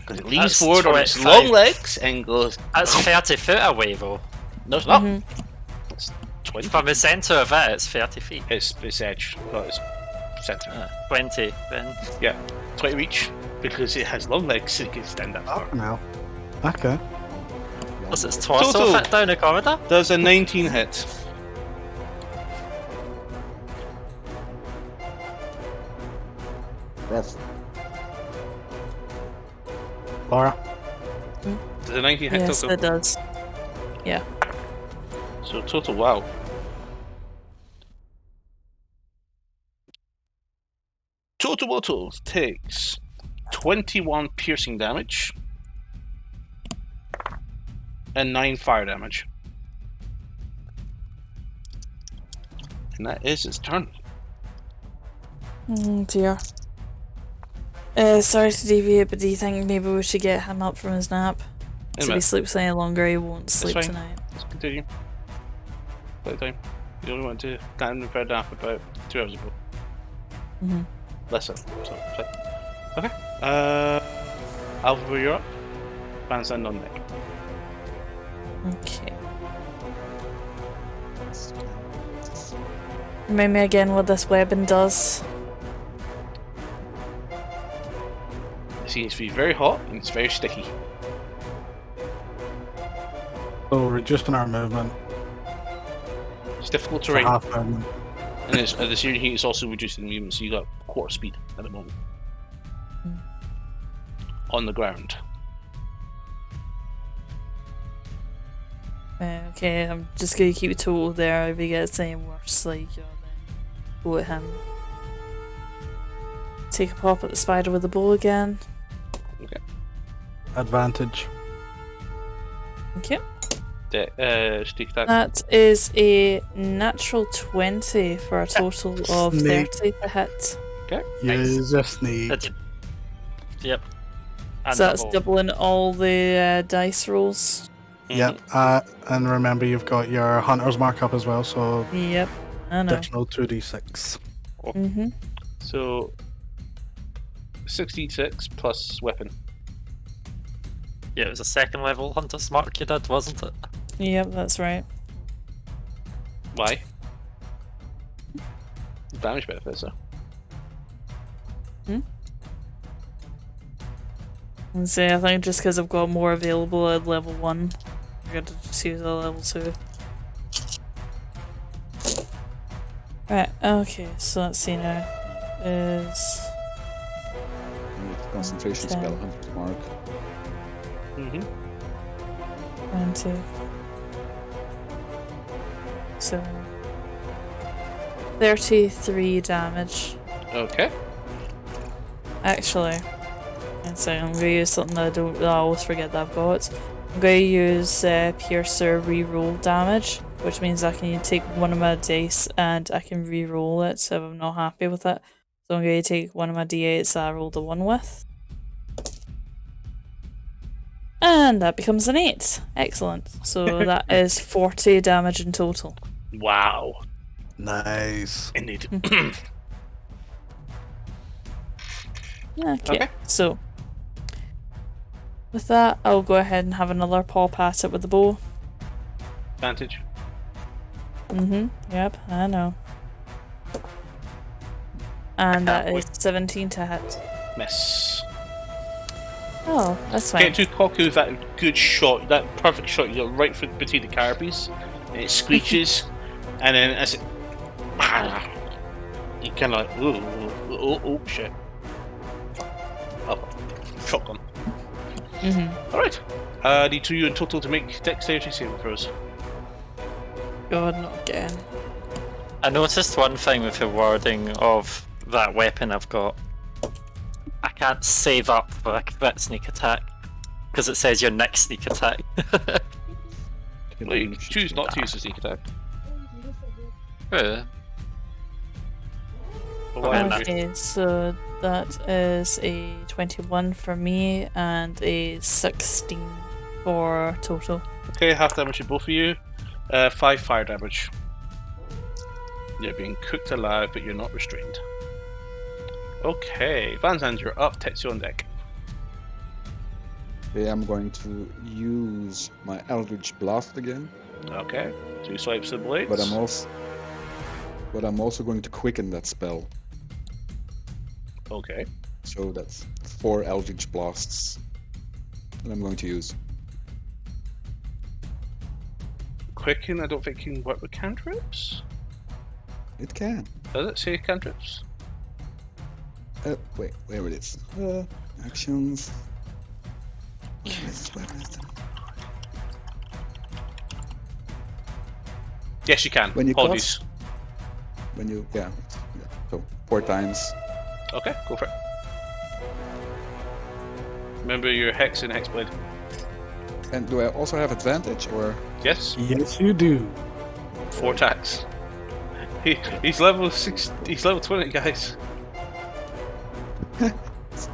Because it leans That's forward on its 25. long legs and goes. That's 30 foot away though. No, it's not. Mm-hmm. It's 20. From the centre of it, it's 30 feet. It's edge, not its centre. 20 then. Yeah, 20 reach because it has long legs and it can stand that far. No. Okay. Does its torso Toto. fit down the corridor? Does a 19 hit? Rough. Laura. Does a 19 hit Yes, Toto? it does. Yeah. So Toto, wow. Toto takes 21 piercing damage and 9 fire damage. And that is its turn. Oh dear. Sorry to deviate, but do you think maybe we should get him up from his nap? Wait a So if he minute. sleeps any longer, he won't sleep fine. tonight. Let's continue. Playtime. You only went to stand in bed nap about 2 hours ago. Mm-hmm. Less so. Okay. Alpha, you're up. Bandstand on deck. Okay. Remind me again what this weapon does. It seems to be very hot and it's very sticky. So reducing our movement. It's difficult For terrain, half movement. and the searing heat is also reducing the movement, so you got quarter speed at the moment. On the ground. Okay, I'm just gonna keep it total there. If he gets any worse, like, then go at him. Take a pop at the spider with the bow again. Okay. Advantage. Okay. Stick that. That is a natural 20 for a total of Snake. 30 to hit. Okay. Use a sneak. Yep. And So that's double. doubling all the dice rolls. Yep. And remember, you've got your hunter's mark up as well, so Yep, I know. additional 2d6. Mm-hmm. So 66 plus weapon. Yeah, it was a second level hunter's mark you did, wasn't it? Yep, that's right. Why? Damage benefits, though. And say, I think just because I've got more available at level 1, I'm going to just use a level 2. Right, okay, so let's see now. Is Concentration 10. spell, 100 mark. Mm-hmm. 20. So 33 damage. Okay. Actually, and so I'm gonna use something that I always forget that I've got. I'm gonna use Piercer reroll damage, which means I can take one of my dice and I can reroll it if I'm not happy with it. So I'm gonna take one of my d8s that I rolled a 1 with. And that becomes an 8. Excellent. So that is 40 damage in total. Wow. Nice. Indeed. Okay, so with that, I'll go ahead and have another pop at it with the bow. Advantage. Yep, I know. And that is 17 to hit. Miss. Oh, that's fine. Get too cocky with that good shot, that perfect shot you got right between the carapace, and it screeches, and then as it, you kind of like, oh shit. Oh, shotgun. Alright. Need 2 in total to make dexterity saving throws. God, not again. I noticed one thing with the wording of that weapon I've got. I can't save up for a crit sneak attack because it says your next sneak attack. Well, you can choose not to use a sneak attack. Yeah. But why would you? Okay, so that is a 21 for me and a 16 for total. Okay, half damage to both of you. 5 fire damage. You're being cooked alive, but you're not restrained. Okay, Van Zandt, you're up. Tetsu on deck. Okay, I'm going to use my Eldritch Blast again, Okay, 2 swipes of blades. but I'm also going to quicken that spell. Okay. So that's 4 Eldritch Blasts that I'm going to use. Quicken, I don't think can work with cantrips. It can. Does it say cantrips? Wait, where it is? Actions. Where is it? Yes, you can. When you Apologies. When you, yeah. So 4 times. Okay, go for it. Remember your hex and hexblade. And do I also have advantage, or? Yes, Yes, you do. 4 attacks. He's level 6. He's level 20, guys.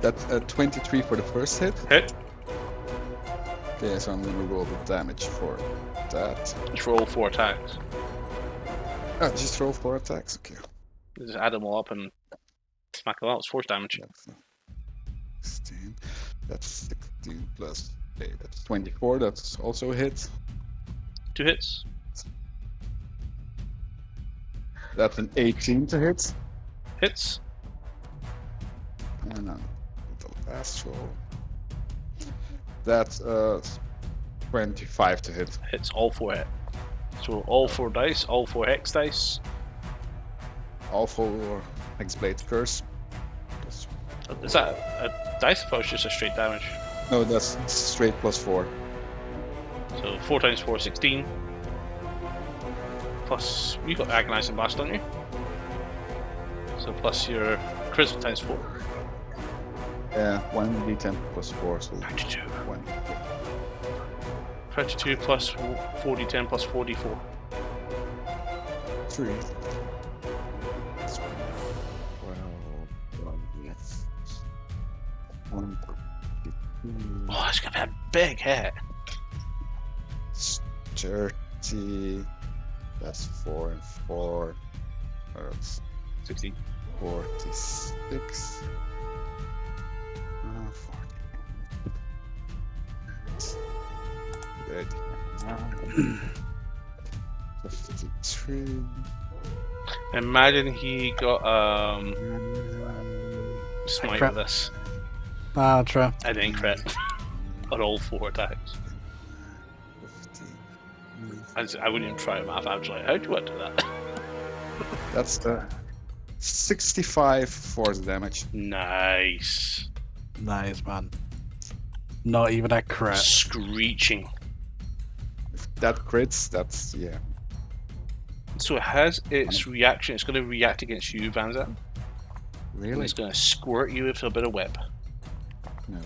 That's 23 for the first hit. Hit. Okay, so I'm going to roll the damage for that. Just roll 4 attacks. Oh, just roll 4 attacks. Okay. Just add them all up and smack them out. It's force damage. That's 16. That's 16 plus. Okay, that's 24. That's also a hit. 2 hits. That's an 18 to hit. Hits. And then the last roll. That's 25 to hit. Hits all 4 hit. So all 4 dice, all 4 hex dice. All 4 Hexblade Curse. Is that a dice? I thought it was just a straight damage. No, that's straight plus 4. So 4 times 4, 16. Plus, you got Agonizing Blast, don't you? So plus your charisma times 4. Yeah, 1d10 plus 4, so 92. 1. 32 plus 4d10 plus 4d4. 3. 12, yes. 1, 2, Oh, that's gonna be a big hit. 30. That's 4 and 4. That's 16. 46. 40. 53. Imagine he got smite Crap. with this. Ah, true. And then crit on all 4 attacks. 50. I wouldn't even try to math. I was like, how'd you want to do that? That's 65 force damage. Nice. Nice, man. Not even a crit. Screeching. If that crits, that's yeah. So it has its reaction. It's going to react against you, Vanza. And Really? it's going to squirt you with a bit of web. No.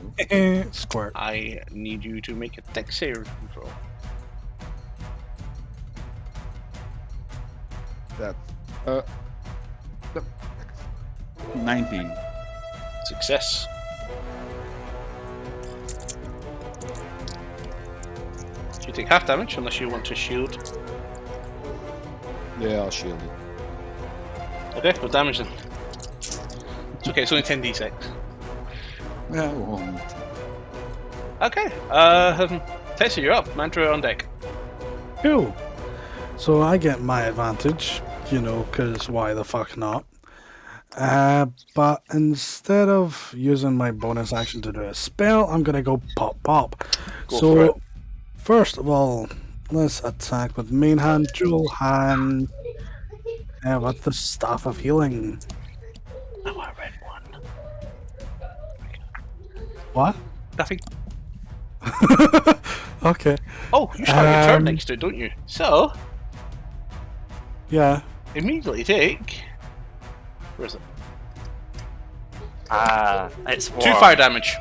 Squirt. I need you to make a dex save throw. That. 19. Success. So you take half damage unless you want to shield. Yeah, I'll shield it. Okay, no damage then. It's okay, it's only 10d6. Yeah, well, only 10. Okay, Tessa, you're up. Mantra on deck. Cool. So I get my advantage, you know, because why the fuck not? But instead of using my bonus action to do a spell, I'm gonna go pop pop. Go for it. First of all, let's attack with main hand, dual hand, with the staff of healing. I want a red one. What? Nothing. Okay. Oh, you start your turn next to it, don't you? So, Yeah. immediately take... Where is it? It's 2 warm. fire damage.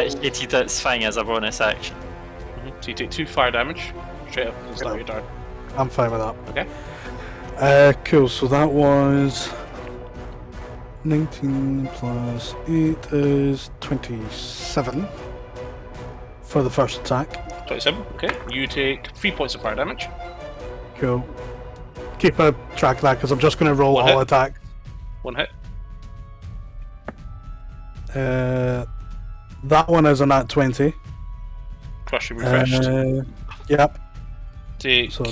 It did its thing as a bonus action. So you take 2 fire damage. Straight off the start of your turn. I'm fine with that. Okay. Cool. So that was 19 plus 8 is 27 for the first attack. 27. Okay. You take 3 points of fire damage. Cool. Keep a track of that because I'm just going to roll One all hit. attacks. 1 hit. That one is a nat 20. Crush and refreshed. Yep. Take So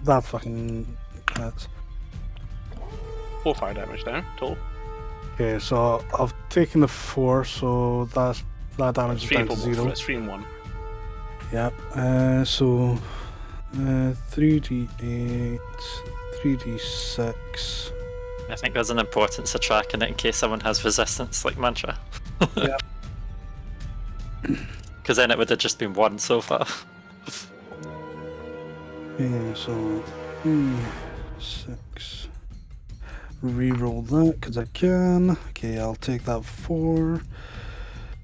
that fucking hits. 4 fire damage now, total. Okay, so I've taken the 4, so that damage is 3 down to 0. That's 3 and 1. Yep. So 3d8, 3d6. I think there's an importance of tracking it in case someone has resistance, like Mantra. Yeah. Because then it would have just been 1 so far. Yeah, so 3, 6. Reroll that because I can. Okay, I'll take that 4.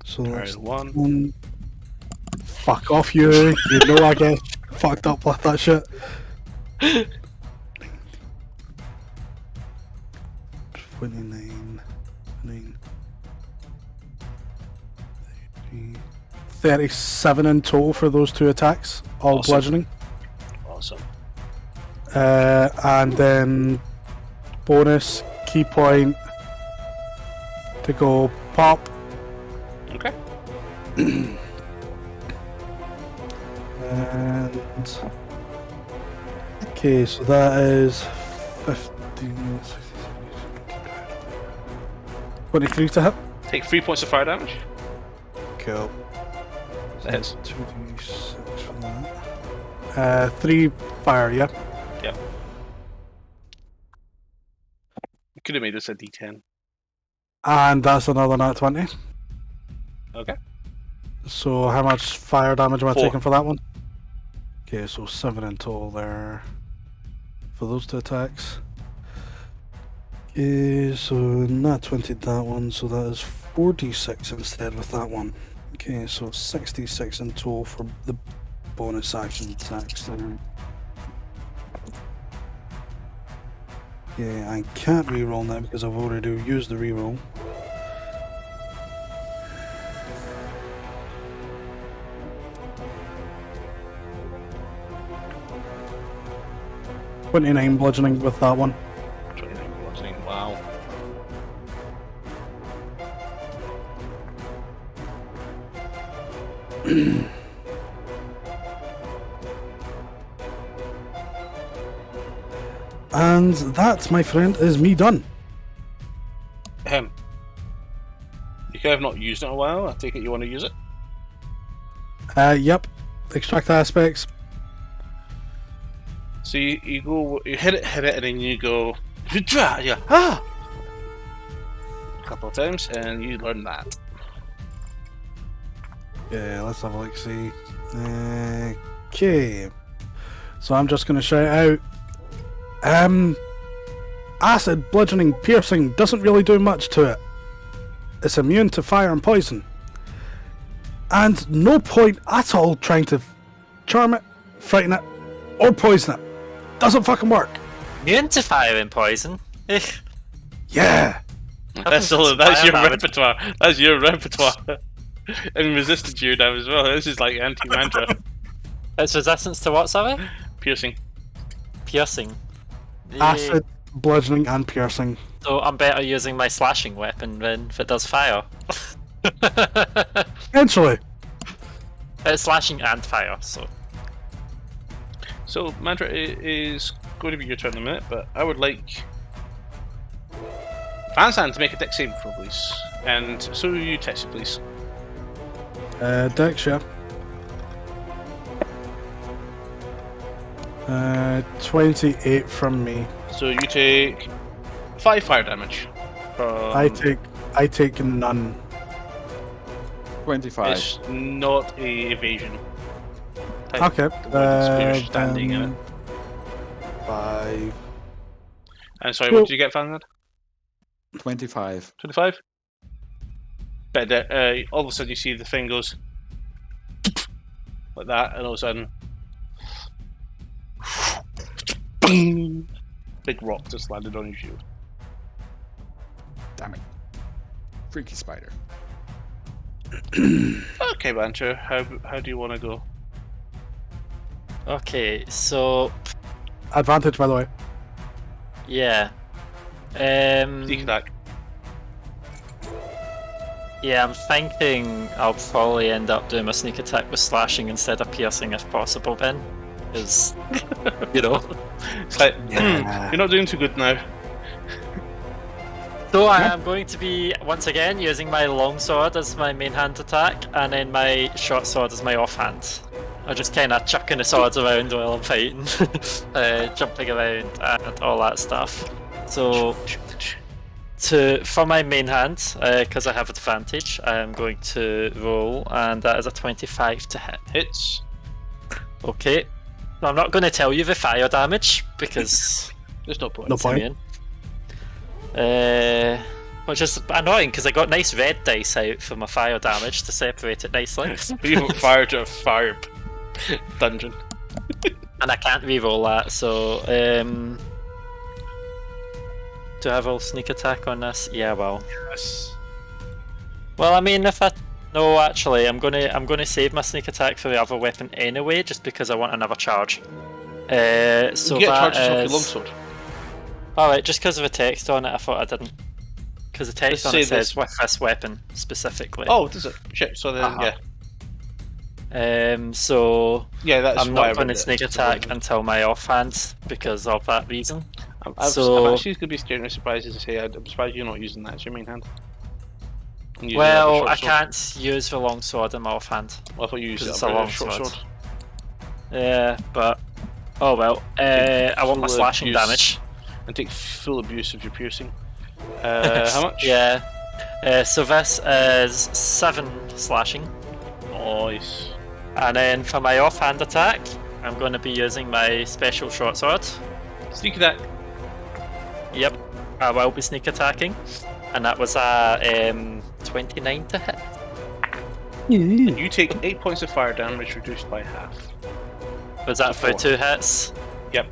So that's Alright, 1. 1. Fuck off, you! You know I get fucked up with that shit. 29, 37 in total for those 2 attacks, all Awesome. bludgeoning. Awesome. And then bonus key point to go pop. Okay. And okay, so that is 15, 16, 23 to hit. Take 3 points of fire damage. Cool. That hits. 2d6 for that. 3 fire, yeah. Yep. You could have made this a d10. And that's another nat 20. Okay. So how much fire damage am I 4. taking for that one? Okay, so 7 in total there for those 2 attacks. Okay, so nat 20 that one, so that is 46 instead with that one. Okay, so 66 in total for the bonus action attacks there. Yeah, I can't reroll that because I've already used the reroll. .29 bludgeoning with that one. 29 bludgeoning, wow. And that, my friend, is me done. You could have not used it in a while. I take it you want to use it? Yep. Extract aspects. So you go, you hit it, and then you go, yeah, ah! couple of times, and you learn that. Yeah, let's have a look. See. Okay. So I'm just gonna shout out. Acid, bludgeoning, piercing doesn't really do much to it. It's immune to fire and poison. And no point at all trying to charm it, frighten it, or poison it. Doesn't fucking work. Immune to fire and poison. Ugh. Yeah. That's your repertoire. That's your repertoire. And resistant to you now as well. This is like anti-mantra. It's resistance to what, sorry? Piercing. Piercing. Acid, bludgeoning, and piercing. So I'm better using my slashing weapon then if it does fire. Eventually. It's slashing and fire, so. So, Mantra, it is going to be your turn in a minute, but I would like Vansan to make a dex saving throw, please. And so you test it, please. Dex, yeah. 28 from me. So you take 5 fire damage. From... I take none. 25. It's not a evasion. Okay. You're standing in it. 5. And sorry, what did you get, Vansan? 25. 25? But all of a sudden you see the thing goes like that, and all of a sudden big rock just landed on your shield. Damn it. Freaky spider. Okay, Banter, how do you want to go? Okay, so Advantage, by the way. yeah. Sneak attack. Yeah, I'm thinking I'll probably end up doing my sneak attack with slashing instead of piercing if possible then. Because, you know. It's like, Yeah. you're not doing too good now. So I am going to be, once again, using my long sword as my main hand attack, and then my short sword as my offhand. I'm just kind of chucking the swords around while I'm fighting, jumping around and all that stuff. So, for my main hand, because I have advantage, I am going to roll, and that is a 25 to hit. Hits. Okay. So I'm not going to tell you the fire damage, because... There's no point. No point. Which is annoying because I got nice red dice out for my fire damage to separate it nicely. You put fire to a fire dungeon. And I can't reroll that, so do I have a sneak attack on this? Yeah, well. Yes. Well, I mean, if I no, actually, I'm gonna save my sneak attack for the other weapon anyway, just because I want another charge. So you get that charges off your is... longsword. Alright, just because of the text on it, I thought I didn't. Because the text Let's on it say says this. with this weapon specifically. Oh, does it? Shit. So then, Uh-huh. So yeah, that's I'm why I not going read to it. sneak attack until my offhand because of that reason. I'm So- actually going to be genuinely surprised to say I'm surprised you're not using that as your main hand. And using Well, that I as a short can't use the long sword in my offhand. sword. Well, I thought you used it Because it's as a a long short sword. sword. Yeah, but oh well. I want my Full slashing abuse. damage. And take full abuse of your piercing. How much? Yeah. So this is 7 slashing, Nice. and then for my offhand attack, I'm going to be using my special short sword. Sneak attack. Yep, I will be sneak attacking, and that was a 29 to hit. And you take 8 points of fire damage reduced by half. Was that for 2 hits? Yep.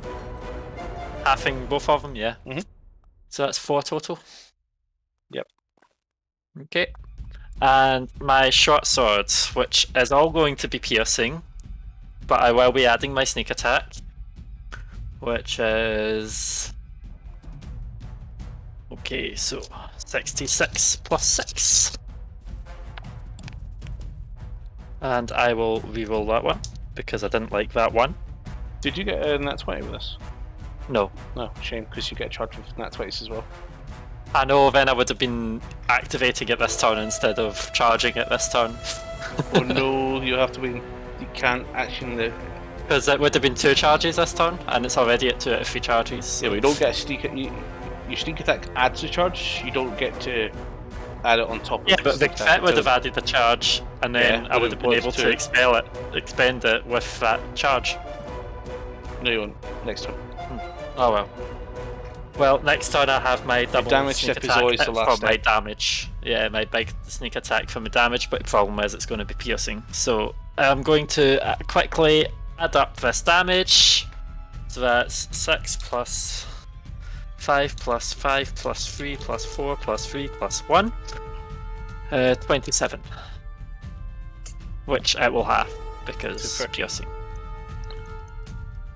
Halving both of them, yeah. Mhm. So that's 4 total. Yep. Okay. And my short sword, which is all going to be piercing, but I will be adding my sneak attack, which is... Okay, so 66 plus 6. And I will reroll that one, because I didn't like that one. Did you get a nat 20 with this? No. No, shame, because you get charged with nat 20s as well. I know, then I would have been activating it this turn instead of charging it this turn. Oh no, you have to win. You can't action the. Because it would have been 2 charges this turn, and it's already at 2 out of 3 charges. Yeah, but you don't get a sneak. Your sneak attack adds a charge. You don't get to add it on top. Yeah, of but the crit would have added the charge, and then Yeah, I would have been able to +2. expend it with that charge. No, you won't. Next time. Oh well. Well, next turn I have my double damage sneak step is attack always the last for my step. damage. Yeah, my big sneak attack for my damage, but the problem is it's going to be piercing. So I'm going to quickly add up this damage. So that's 6 plus 5 plus 5 plus 3 plus 4 plus 3 plus 1. 27. Which it will have because piercing.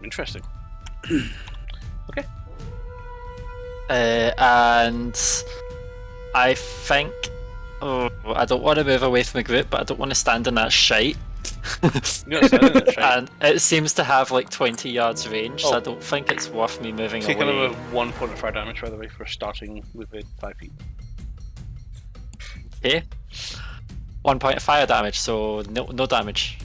Interesting. And I think, I don't want to move away from the group, but I don't want to stand in that shite. And it seems to have like 20 yards range, so I don't think it's worth me moving Take away. another 1 point of fire damage, by the way, for starting within 5 feet. Okay. 1 point of fire damage, so no damage.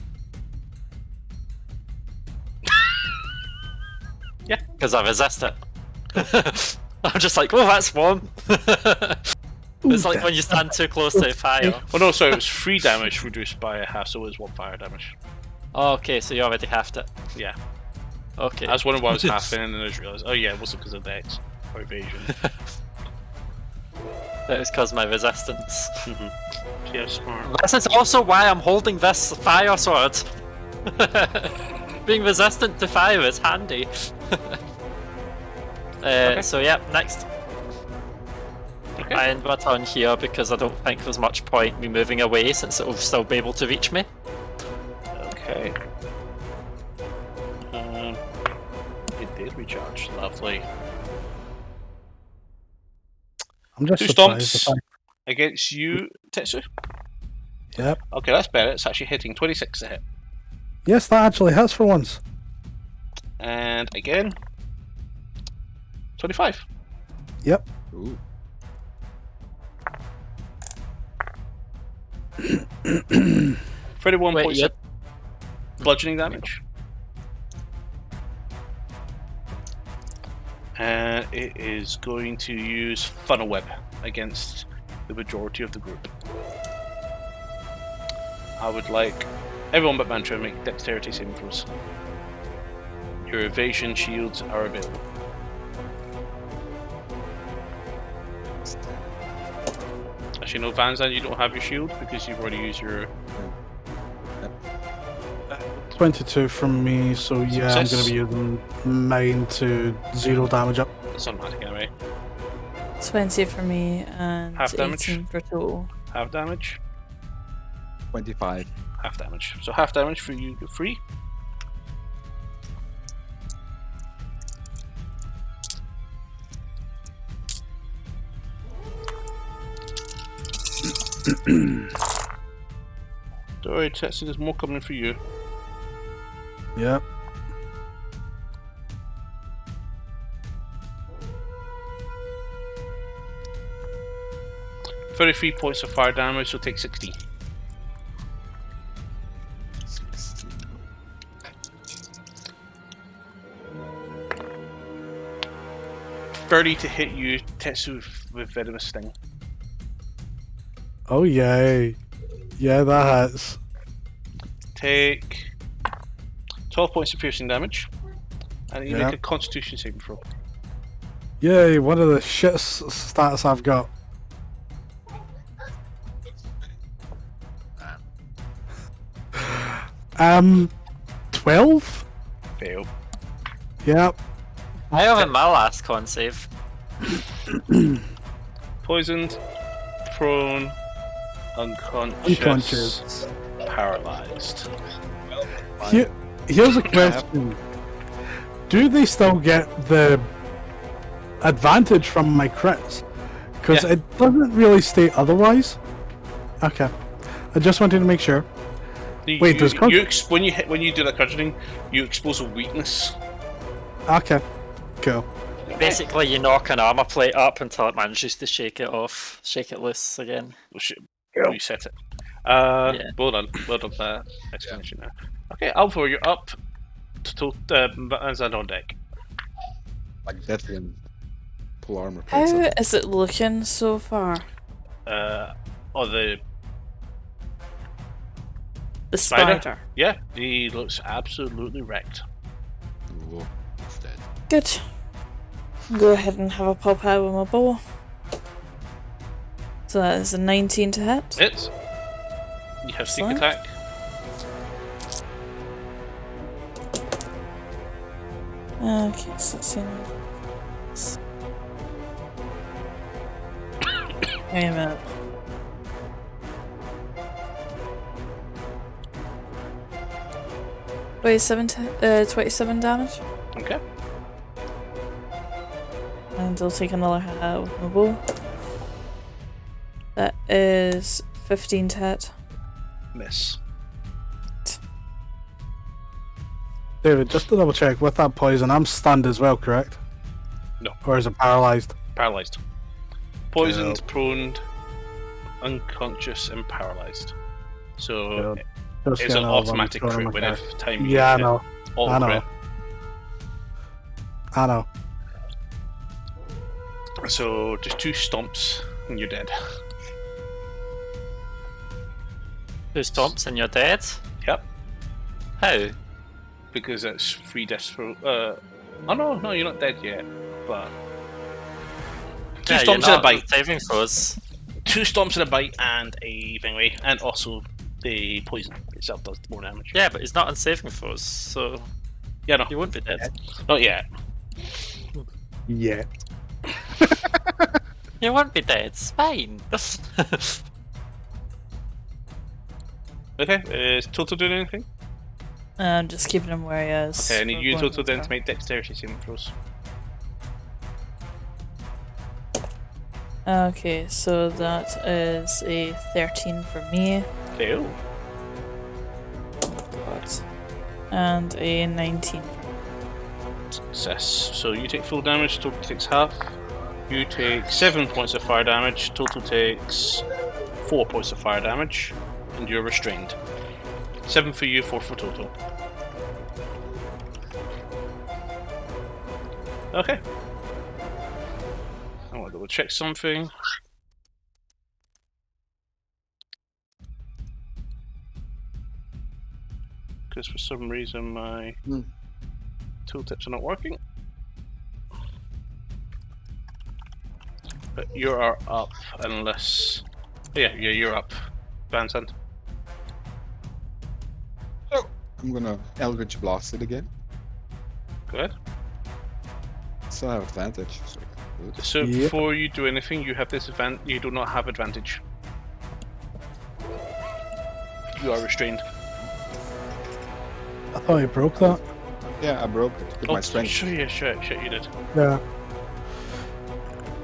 Yeah. Because I resist it. I'm just like, oh, that's warm. It's like when you stand too close to the fire. Oh no, sorry, it was 3 damage reduced by a half, so it was 1 fire damage. Oh, okay, so you already halved it. Yeah. Okay. I was wondering why I was halving, and then I just realised, oh yeah, it wasn't because of Dex or evasion. That was because of my resistance. Yeah, smart. This is also why I'm holding this fire sword. Being resistant to fire is handy. So yeah, next. Okay. I end my turn here because I don't think there's much point me moving away since it will still be able to reach me. Okay. It did recharge. Lovely. I'm just 2 surprised. stomps against you, Tetsu. Yep. Okay, that's better. It's actually hitting 26 to hit. Yes, that actually hits for once. And again, 25. Yep. Ooh. 31 Wait, points of bludgeoning damage. And it is going to use Funnel Web against the majority of the group. I would like everyone but Mantra to make dexterity saving throws. Your evasion shields are available. Actually, no, Vanzan, you don't have your shield because you've already used your... 22 from me, so yeah, Success. I'm going to be using mine to 0 damage up. It's automatic anyway. 20 for me and Half damage. 18 for total. Half damage. 25. Half damage. So half damage for you, you're free. Don't worry, Tetsu, there's more coming for you. Yep. $33 points of fire damage, so take 60. 16. $30 to hit you, Tetsu, with Venomous Sting. Oh, yay. Yeah, that hits. Take 12 points of piercing damage. And you Yeah. make a Constitution saving throw. Yay, one of the shit stats I've got. Um, 12? Fail. Yep. I have in my last con save. Poisoned, prone, unconscious, paralyzed. Here's a question. Do they still get the advantage from my crits? Because Yeah. it doesn't really state otherwise. Okay. I just wanted to make sure. Wait, there's when you do that conjuring, you expose a weakness. Okay. Cool. Basically, you knock an armor plate up until it manages to shake it off, shake it loose again. We should Yeah. reset it. Yeah. Well done for that explanation there. Okay, Alvor, you're up. Vanzan on deck. Like Deathwind. Pull armor. How is it looking so far? or the spider. Yeah, he looks absolutely wrecked. Ooh, it's dead. Good. Go ahead and have a pop out with my bow. So that is a 19 to hit. Hits. You have sneak Excellent. attack. Okay, 16. Wait a minute. Uh, 27 damage. Okay. And I'll take another hit out with my bow. That is 15 to hit. Miss. David, just to double check, with that poison, I'm stunned as well, correct? No. Or is it paralyzed? Paralyzed. Poisoned, prone, unconscious, and paralyzed. So Just it's an automatic crit whenever time you Yeah, I hit. know. Auto I know. crit. I know. So just 2 stomps and you're dead. 2 stomps and you're dead? Yep. How? Because that's 3 deaths for. Oh no, you're not dead yet. But 2 Yeah, stomps you're and a not bite. saving throws. 2 stomps and a bite and a thingy, and also the poison itself does more damage. Yeah, but he's not on saving throws, so Yeah, no, he won't be dead. not yet. Yeah. You won't be dead. It's fine. Okay, is Total doing anything? I'm just keeping him where he is. Okay, I need for you going Total as then well. to make dexterity saving throws. Okay, so that is a 13 for me. Fail. God. And a 19. Success. So you take full damage, Total takes half. You take 7 points of fire damage, Total takes 4 points of fire damage, and you're restrained. 7 for you, 4 for Total. Okay. I want to double check something. Because for some reason my tooltips are not working. But you are up unless... Yeah, you're up. Vincent. So I'm gonna Eldritch Blast it again. Go ahead. So I have advantage. So good. So Yep. before you do anything, you have disadvantage. You do not have advantage. You are restrained. I thought he broke that. Yeah, I broke it with my strength, Sure, yeah, sure, you did. Yeah.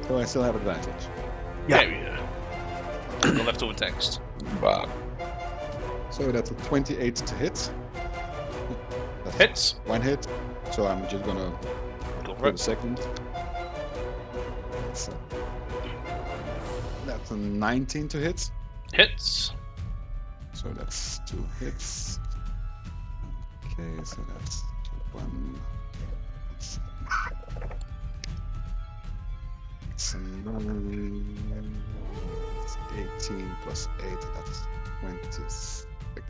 so I still have advantage. Yeah. The leftover text. So that's a 28 to hit. That's Hits. 1 hit. So I'm just gonna Go for for a it. second. That's a 19 to hit. Hits. So that's 2 hits. Okay, so that's 1. It's 9. It's 18 plus 8. That's 26. Okay.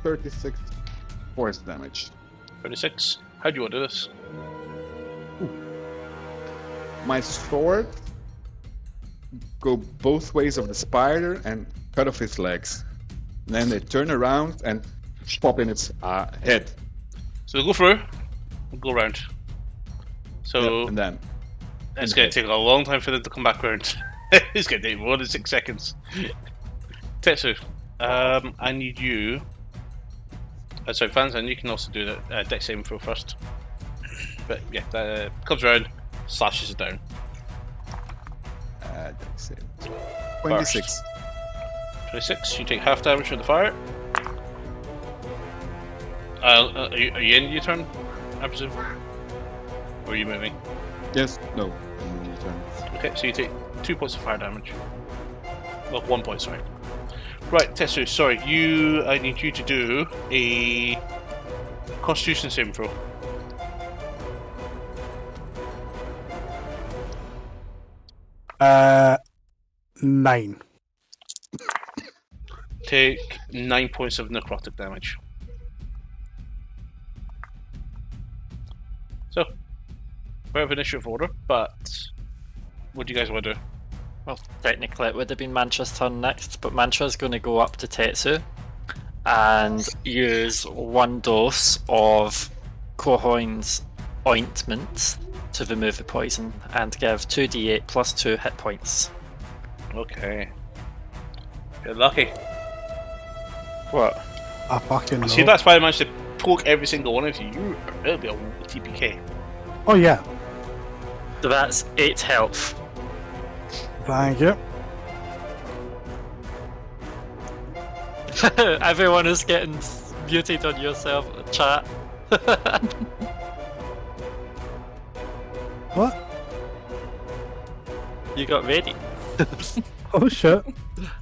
36 force damage. 36. How do you want to do this? My sword go both ways of the spider and cut off his legs. And then they turn around and pop in its head. So go through. Go around. So Yep, and then it's going to take a long time for them to come back around. It's going to take more than 6 seconds. Tetsu, I need you. Sorry, Fanzan, you can also do that dex saving throw first. But yeah, that comes around, slashes it down. that's it. 26. 26, you take half damage from the fire. Are you in your turn, I presume? Or are you moving? Yes, no. I'm in your turn. Okay, so you take 2 points of fire damage. Well, 1 point, sorry. Right, Tetsu, sorry, I need you to do a Constitution saving throw. Uh, 9. Take 9 points of necrotic damage. So, bit of initiative order, but what do you guys want to do? Well, technically it would have been Mantra's turn next, but Mantra's going to go up to Tetsu and use 1 dose of Cohoin's ointment to remove the poison and give 2d8 plus 2 hit points. Okay. You're lucky. What? I fucking know. See, that's why I managed to poke every single one of you. You are really a TPK. Oh, yeah. So that's 8 health. Thank you. Everyone is getting muted on yourself, chat. What? You got ready. Oh, shit.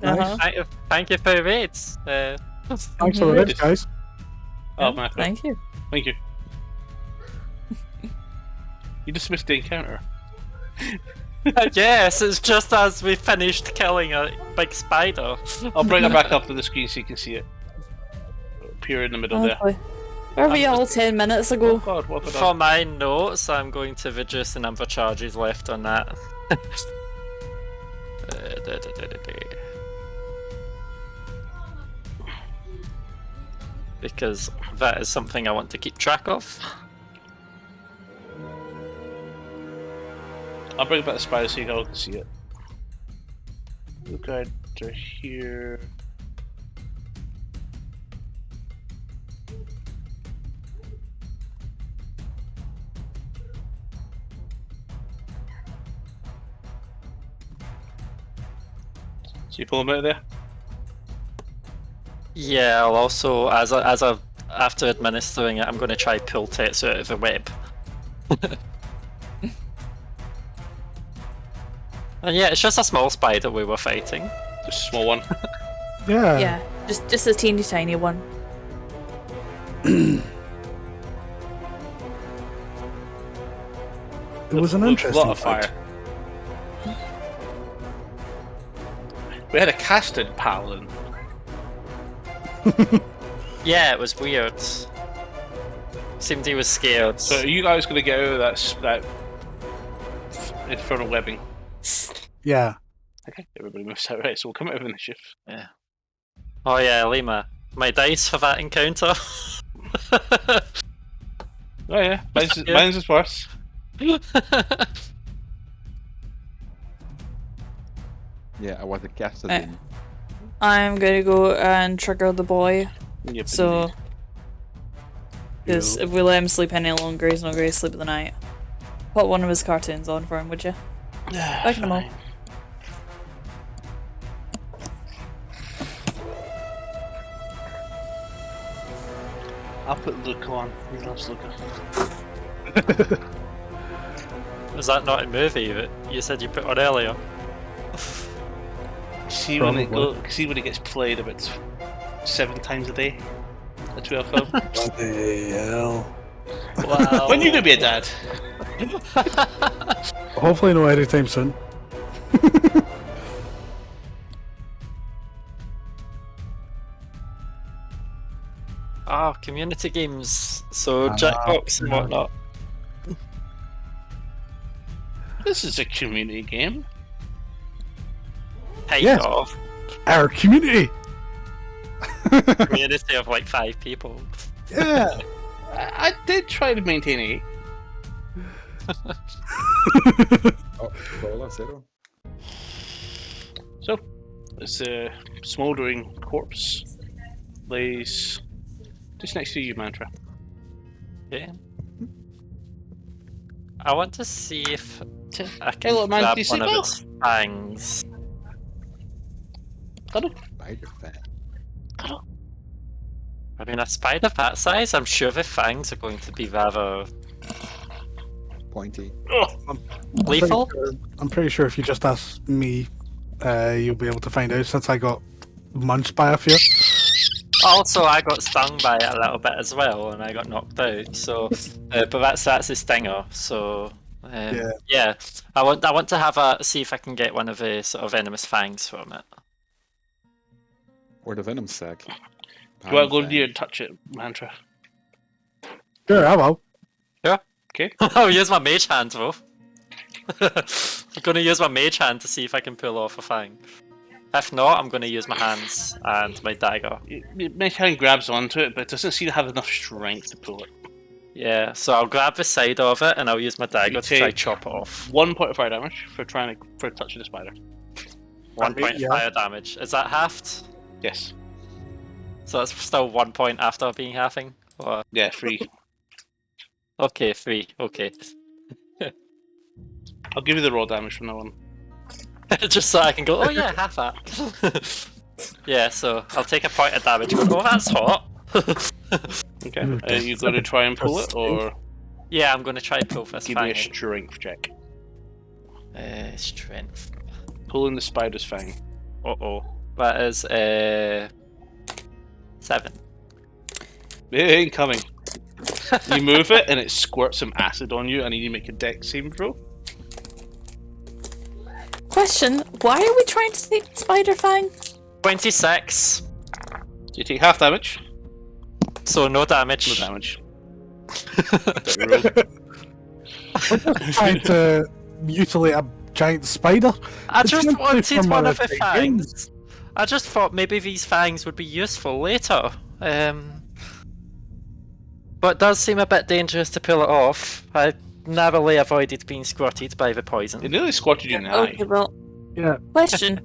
Nice. Thank you for your raids. Thanks for the raids, guys. Oh, my God. Thank you. Thank you. You dismissed the encounter. Yes, it's just as we finished killing a big spider. I'll bring it back up to the screen so you can see it. Appear in the middle there. Okay. Where were you all 10 minutes Oh ago? God, what have I For done? my notes, I'm going to reduce the number of charges left on that. Because that is something I want to keep track of. I'll bring back the spider so you all can see it. Look at here. So you pull them out of there? Yeah, I'll also, after administering it, I'm going to try pull Tetsu out of the web. And yeah, it's just a small spider we were fighting. Just a small one. Yeah. Yeah, just a teeny tiny one. It was an With interesting a lot of fight. fire. We had a casted paladin. Yeah, it was weird. Seemed he was scared. So are you guys gonna get out of that infernal webbing? Yeah. Okay, everybody moves out, right? So we'll come out of initiative. Yeah. Oh yeah, Lima. My dice for that encounter. Oh yeah, mine's, Yeah. mine's is worse. Yeah, I was a casted Eh. in. I'm gonna go and trigger the boy. Yep, So, indeed. because if we let him sleep any longer, he's not going to sleep of the night. Put one of his cartoons on for him, would you? Back in a moment. I'll put Luca on. He loves Luca. Was that not a movie that you said you put on earlier? See when it gets played about 7 times a day. A 12 film. What the hell? Wow. When you gonna be a dad? Hopefully no anytime soon. Ah, community games. So Jackbox and whatnot. This is a community game. Kind Yes. of. Our community! Community of like 5 people. Yeah! I did try to maintain it. Oh, Cola Zero. So, it's a smouldering corpse lays just next to you, Mantra. Okay. I want to see if I can Hello, man. grab Do you one see of well? its fangs. Cuddle. Spider fan. Cuddle. I mean, a spider that size, I'm sure the fangs are going to be rather Pointy. Oh, lethal. I'm pretty sure if you just ask me, You'll be able to find out since I got munched by a few. Also, I got stung by it a little bit as well, and I got knocked out. So, but that's a stinger. So, yeah. I want to see if I can get one of the sort of venomous fangs from it. Or the venom sac. Do you want to go near and touch it, Mantra? Sure, I will. Yeah. Okay. I'll use my mage hand, though. I'm gonna use my mage hand to see if I can pull off a fang. If not, I'm gonna use my hands and my dagger. Mage hand grabs onto it, but it doesn't seem to have enough strength to pull it. Yeah, so I'll grab the side of it and I'll use my dagger to try chop it off. 1 point of fire damage for touching the spider. 1 point fire damage. Is that halved? Yes. So that's still 1 point after being halving? Or... Yeah, 3. Okay, 3. Okay. I'll give you the raw damage from that one. Just so I can go, oh yeah, half that. Yeah, so I'll take a point of damage and go, oh, that's hot. Okay. Are you going to try and pull it, or...? Yeah, I'm going to try and pull this Give fang. me a strength check. Strength. Pulling the spider's fang. Uh-oh. That is 7. It ain't coming. You move it and it squirts some acid on you. I need you to make a dex saving throw. Question, why are we trying to take the spider fang? 26. You take half damage. So no damage. No damage. Trying to mutilate a giant spider. I just It's wanted one of the thing. fangs. I just thought maybe these fangs would be useful later. But it does seem a bit dangerous to pull it off. I narrowly avoided being squirted by the poison. It nearly squirted you in the eye. Okay, well, Yeah. question.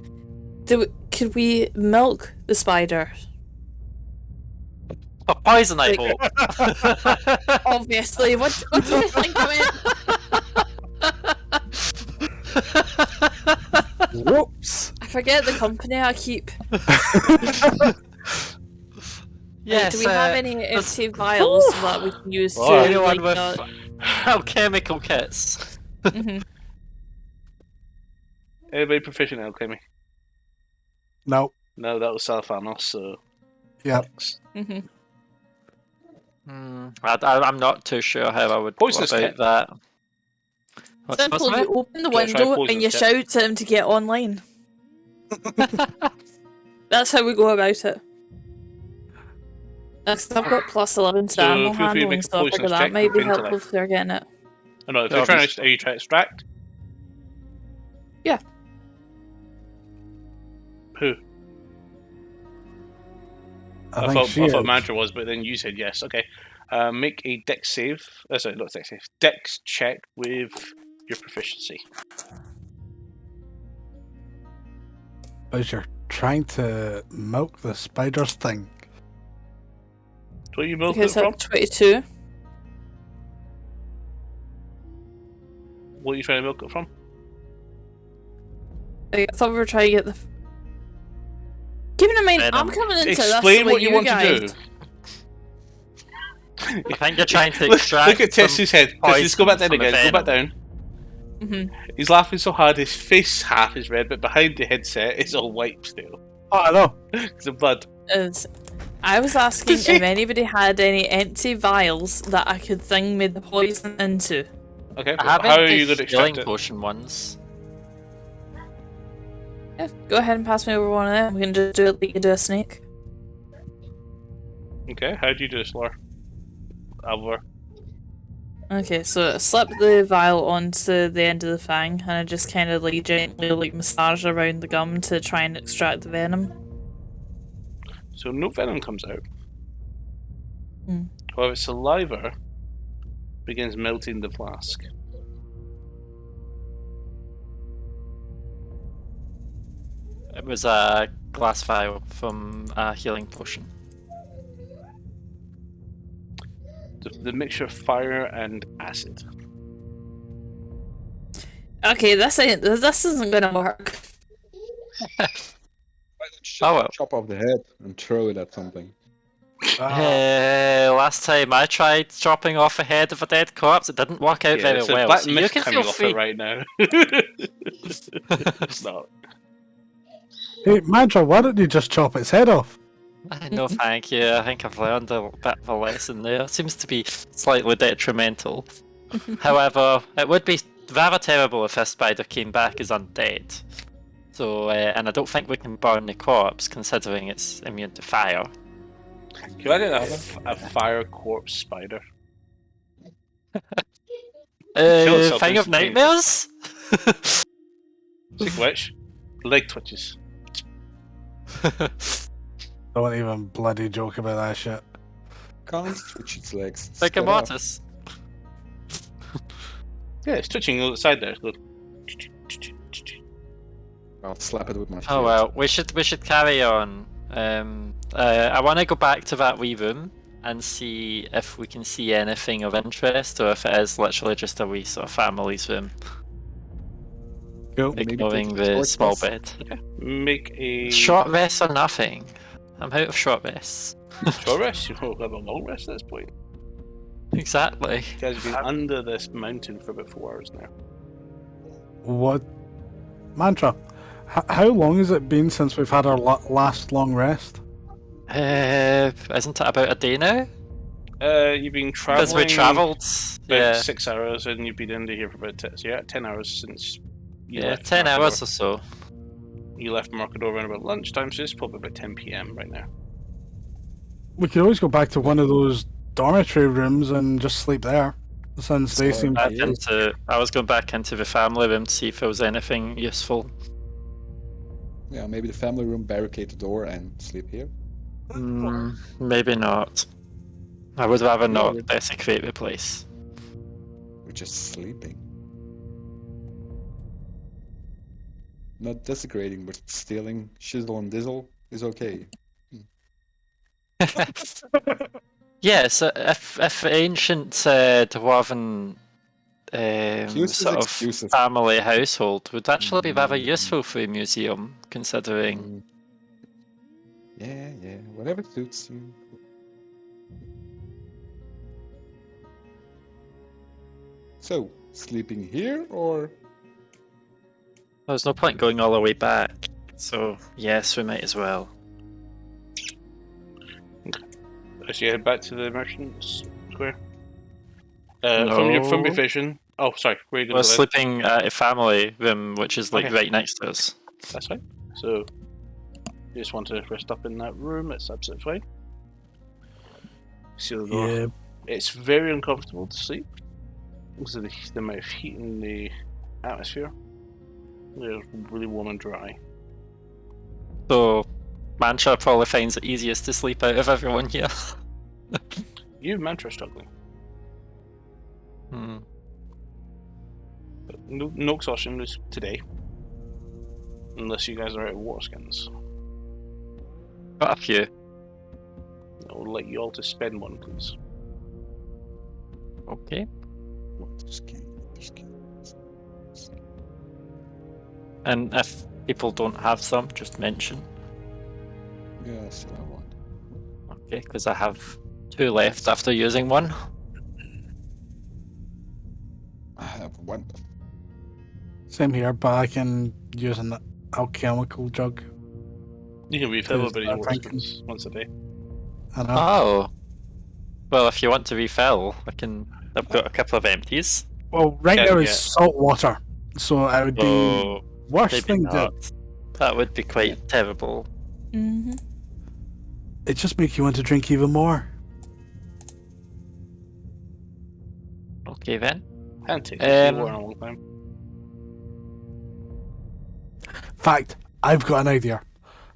Could we milk the spider? For poison, I Like- hope. Obviously, what do you think of it? Whoops. I forget the company I keep. Yes, Do we have any empty vials that we can use to anyone like, with alchemical kits? Mhm. Anybody proficient in alchemy? No. No, that was Salfanos, so... Yeah. Mhm. I'm not too sure how I would go Poisonous about kit. that. What's Simple, that? you open the Do you wanna try window poison and you kit? shout to him to get online. That's how we go about it. Next, I've got plus 11 to So animal feel free to make handling, a so I figure poisonous that check might be with helpful intellect. if they're getting it. Oh, no, if Yeah, you're trying obviously. to... Are you trying to extract? Yeah. Who? I think she I is. thought Mantra was, but then you said yes. Okay. Make a dex save. Sorry, not dex save. Dex check with your proficiency. As you're trying to milk the spider's thing. Where you milk Okay, it so from? 22. What are you trying to milk it from? I thought we were trying to get the... Keeping in mind, I'm Venom. coming into Explain this what you want guys. to do. I think you're trying to Look extract. at Tess's head. Tess, go back down from the again. Go back venom. down. Mhm. He's laughing so hard his face half is red, but behind the headset it's all white still. Oh, I know. Because of blood. I was asking Does he- if anybody had any empty vials that I could thing me the poison into. Okay, I have how are the you going to healing extract it? potion ones. Yeah, go ahead and pass me over one of them. We can just do it like you do a snake. Okay, how do you do this, Laura? Alvar. Okay, so I slip the vial onto the end of the fang, and I just kind of like gently like massage around the gum to try and extract the venom. So no venom comes out. Hmm. However, saliva begins melting the flask. It was a glass vial from a healing potion. The mixture of fire and acid. Okay, this isn't gonna work. Oh, well. Chop off the head and throw it at something. Last time I tried chopping off a head of a dead corpse, it didn't work out very there's a well. black So you mist can coming feel off free. it right now. It's not. Hey, Mantra, why don't you just chop its head off? No, thank you. I think I've learned a bit of a lesson there. It seems to be slightly detrimental. However, it would be rather terrible if this spider came back as undead. So, and I don't think we can burn the corpse, considering it's immune to fire. Can you imagine a fire corpse spider? Kill itself Thing of instantly. nightmares? Speaking of which, leg twitches. Don't even bloody joke about that shit. Can't twitch its legs. Like a Spit out. mortis. Yeah, it's twitching on the side there. Look. I'll slap it with my Oh shield. well, we should carry on. I want to go back to that wee room and see if we can see anything of interest, or if it is literally just a wee sort of family's room, Cool. Maybe ignoring take the short small rest. bed. Make a Short rests or nothing. I'm out of short rests. short rest. You will have a long rest at this point. Exactly. You guys have been under this mountain for about 4 hours now. What? Mantra, how long has it been since we've had our last long rest? Isn't it about a day now? You've been traveling. Because we travelled. About Yeah, 6 hours, and you've been under here for about 10. So yeah, 10 hours since. You yeah, left 10 Markador. hours or so. You left Markador around about lunchtime, so it's probably about 10 p.m. right now. We could always go back to one of those dormitory rooms and just sleep there, since they seem. I was going back into the family room to see if there was anything useful. Yeah, maybe the family room, barricade the door and sleep here. Maybe not. I would rather No. not desecrate the place. We're just sleeping. Not desecrating, but stealing shizzle and dizzle is okay. Yes, if ancient dwarven Excuses, sort of excuses. family household would actually be rather useful for a museum, considering. Yeah, whatever suits you. So, sleeping here or There's no point going all the way back. So yes, we might as well. As you head back to the Merchants Square. From your No. vision. Oh, sorry. Where are you going We're to live? sleeping at a family room, which is like Okay. right next to us. That's fine. So, you just want to rest up in that room. It's absolutely fine. See the door. Yeah, It's very uncomfortable to sleep because of the amount of heat in the atmosphere. It's really warm and dry. So Mantra probably finds it easiest to sleep out of everyone here. You and Mantra are struggling. Hmm. But no exhaustion is today. Unless you guys are out of water skins. Got a few. I'll like you all to spend one, please. Okay. what skin? And if people don't have some, just mention. Yeah, so I want. Okay, because I have 2 left after using one. I have one. same here, but I can use an alchemical jug. You can refill Is everybody's that water Franklin? skins once a day. I know. Oh. Well, if you want to refill, I've got a couple of empties. Well, right Can now get- it's salt water, so it would be Oh, worst maybe thing not. to. That would be quite terrible. Mm-hmm. It just make you want to drink even more. Okay then. Can't take Um, water in a long time. Fact, I've got an idea.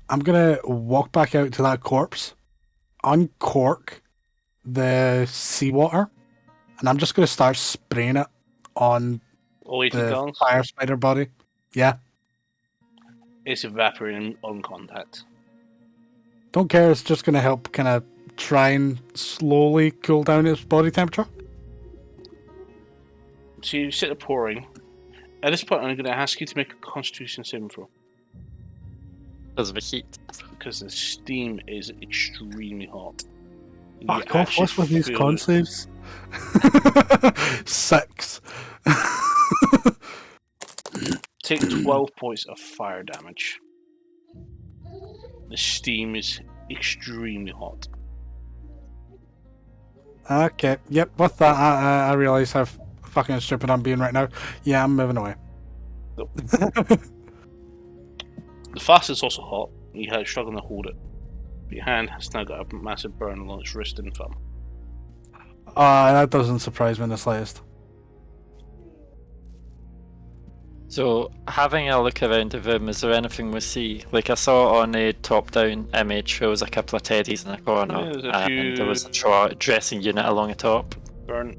I'm gonna walk back out to that corpse, uncork the seawater, and I'm just gonna start spraying it on All 18 the gallons. fire spider body. Yeah, It's evaporating on contact. don't care. It's just gonna help kind of try and slowly cool down its body temperature. So you sit there pouring. At this point, I'm going to ask you to make a Constitution saving throw Because of the heat. because the steam is extremely hot. You Fuck off! actually What's with these feel- con saves? 6. Take 12 points of fire damage. The steam is extremely hot. Okay, yep, with that, I realise how fucking stupid I'm being right now. Yeah, I'm moving away. Nope. The flask is also hot. You're struggling to hold it. Your hand has now got a massive burn along its wrist and thumb. That doesn't surprise me in the slightest. So, having a look around the room, is there anything we see? Like, I saw on a top-down image, there was a couple of teddies in the corner, Yeah, there's a and few- there was a dressing unit along the top. Burnt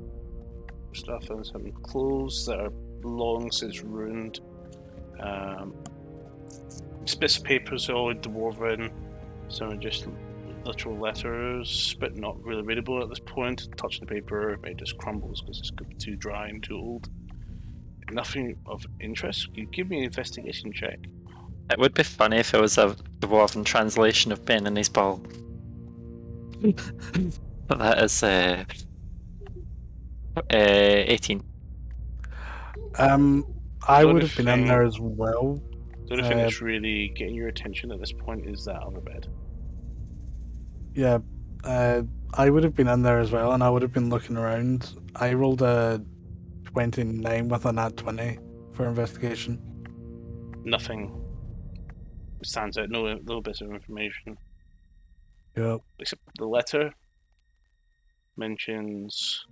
stuff and some clothes that are long since ruined. Bits of papers all dwarven. Some are just literal letters, but not really readable at this point. Touch the paper, it just crumbles because it's too dry and too old. Nothing of interest. You give me an investigation check. It would be funny if it was a dwarven translation of Ben and his ball. But that is 18. I The would have been in thing- there as well. The only thing that's really getting your attention at this point is that other bed. Yeah, I would have been in there as well, and I would have been looking around. I rolled a 29 with a nat 20 for investigation. Nothing stands out. No little bits of information. Yep. Except the letter mentions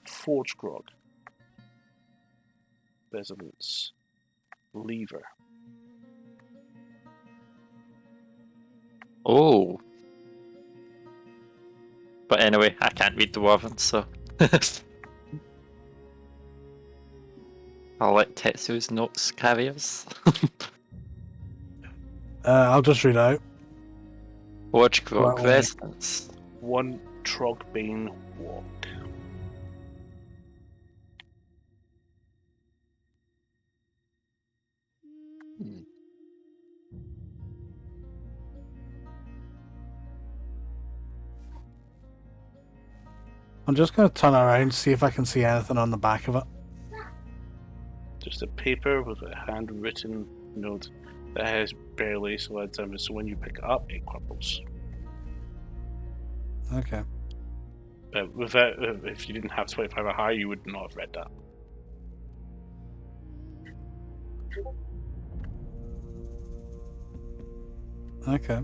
Forge Grog. Residence. Lever. Oh. But anyway, I can't read dwarven, so... I'll let Tetsu's notes carry us. I'll just read out. Forge Grog Well, Residence. 1 Trogbane Walk. I'm just going to turn around, see if I can see anything on the back of it. Just a paper with a handwritten note that has barely slid down, so when you pick it up, it crumbles. Okay. Without, if you didn't have 25 or higher, you would not have read that. Okay.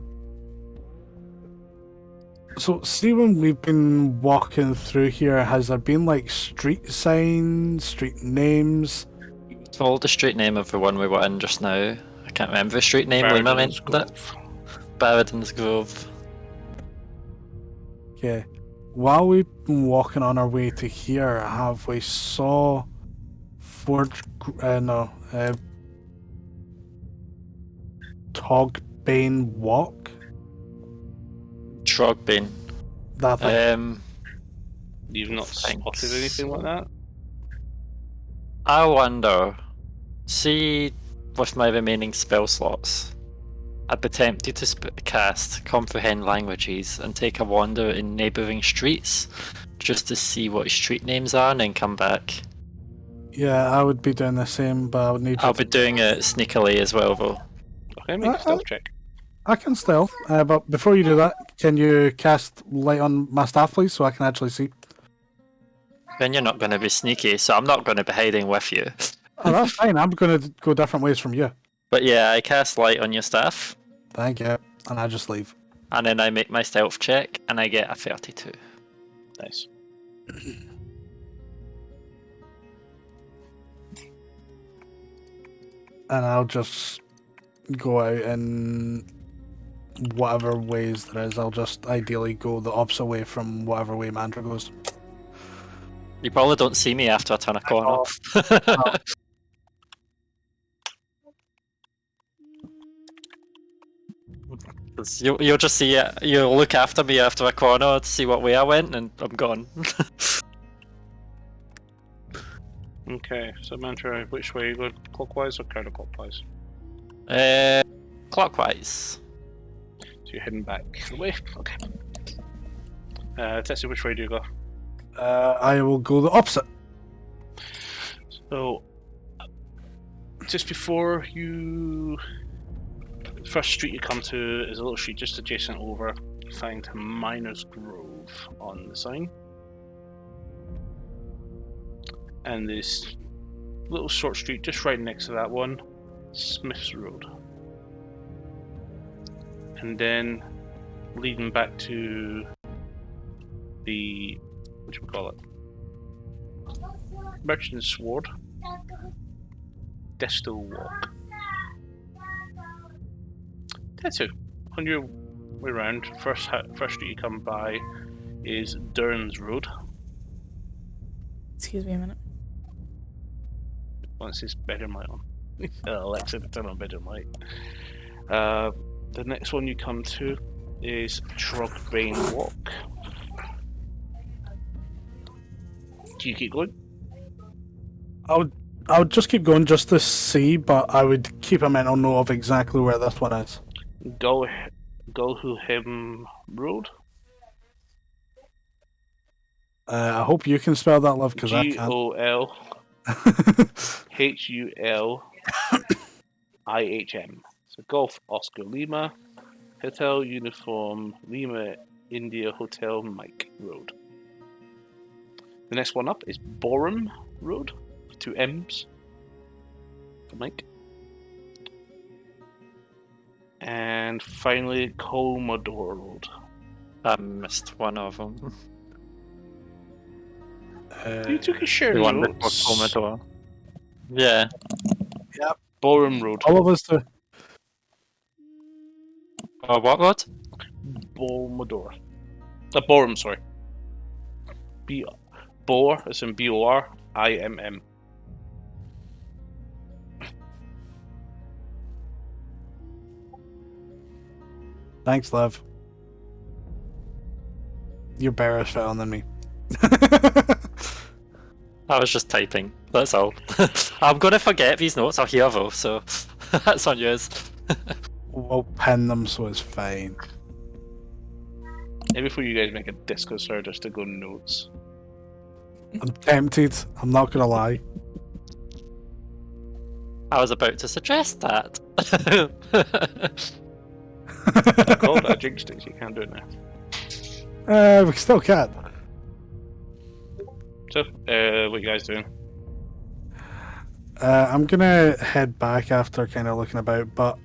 So, see, when we've been walking through here, has there been like street signs, street names? Told the street name of the one we were in just now. I can't remember the street name. Lima Barrington's mentioned it. Grove. Barrington's Grove. Okay. While we've been walking on our way to here, have we saw Togbane Walk? Trogbane. That thing. You've not Thanks. spotted anything like that? I wonder. See, with my remaining spell slots, I'd be tempted to cast Comprehend Languages and take a wander in neighbouring streets just to see what street names are and then come back. Yeah, I would be doing the same, but I would need you I'll be doing it sneakily as well, though. Okay, make a stealth check. I can stealth, but before you do that, can you cast light on my staff, please, so I can actually see? Then you're not going to be sneaky, so I'm not going to be hiding with you. Oh, that's fine. I'm going to go different ways from you. But yeah, I cast light on your staff, Thank you. And I just leave. and then I make my stealth check, and I get a 32. Nice. And I'll just go out in whatever ways there is. I'll just ideally go the opposite way from whatever way Mandra goes. You probably don't see me after I turn a corner. Oh. 'Cause you'll just see it. You'll look after me after a corner to see what way I went, and I'm gone. Okay, so Mantra, which way you go? Clockwise or counterclockwise? Clockwise. So you're heading back the way? Okay. Tetsu, which way do you go? I will go the opposite. So, just before you First street you come to is a little street just adjacent over. You find Miner's Grove on the sign. And this little short street just right next to that one, Smith's Road. And then leading back to the, Merchant's Sword, Destil Walk. That's it. On your way around, first street you come by is Durn's Road. Excuse me a minute. Once it's better light on. Alexa, turn on better light. The next one you come to is Trogbane Walk. Do you keep going? I would just keep going just to see, but I would keep a mental note of exactly where this one is. Gulhuhem Road. I hope you can spell that, love, because I can't. GOLHULIHM. So Golf Oscar Lima, Hotel Uniform Lima India Hotel Mike Road. The next one up is Borum Road, with 2 M's for Mike. And finally, Commodore Road. I missed one of them. You took a share The one before notes. Commodore. Yeah. Borum Road. All of us do. What road? Bomodor. Borum, sorry. Bor, as in BORIMM. Thanks, love. You're better at spelling than me. I was just typing, that's all. I'm gonna forget these notes, I'll hear though, so that's on yours. We'll pin them so it's fine. Maybe before you guys make a Discord server just to go notes. I'm tempted, I'm not gonna lie. I was about to suggest that. I called that jinxed it, so you can't do it now. We still can. So, what you guys doing? I'm gonna head back after kind of looking about, but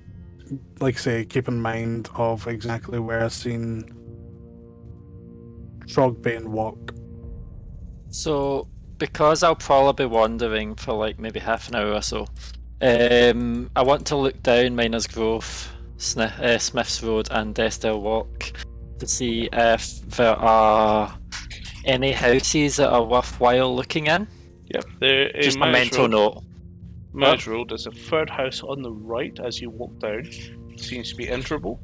like I say, keep in mind of exactly where I've seen Trogbane Walk. So, because I'll probably be wandering for like maybe half an hour or so, I want to look down Miners Grove, Smith's Road and Destil Walk to see if there are any houses that are worthwhile looking in. Yep, there is Just a mental note. Miners Road, there's a third house on the right as you walk down. Seems to be enterable.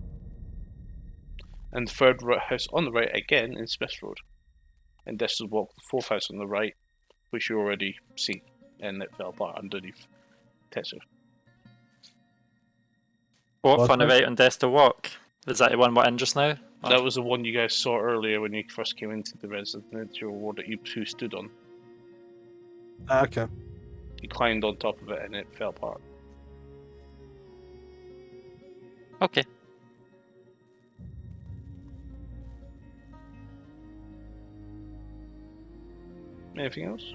And the third house on the right again in Smith's Road. And Destil Walk, the fourth house on the right, which you already see, and it fell apart underneath Tetsu. What on the right on Destil Walk? Is that the one we're in just now? That was the one you guys saw earlier when you first came into the residential ward that you two stood on. Okay. You climbed on top of it and it fell apart. Okay. Anything else?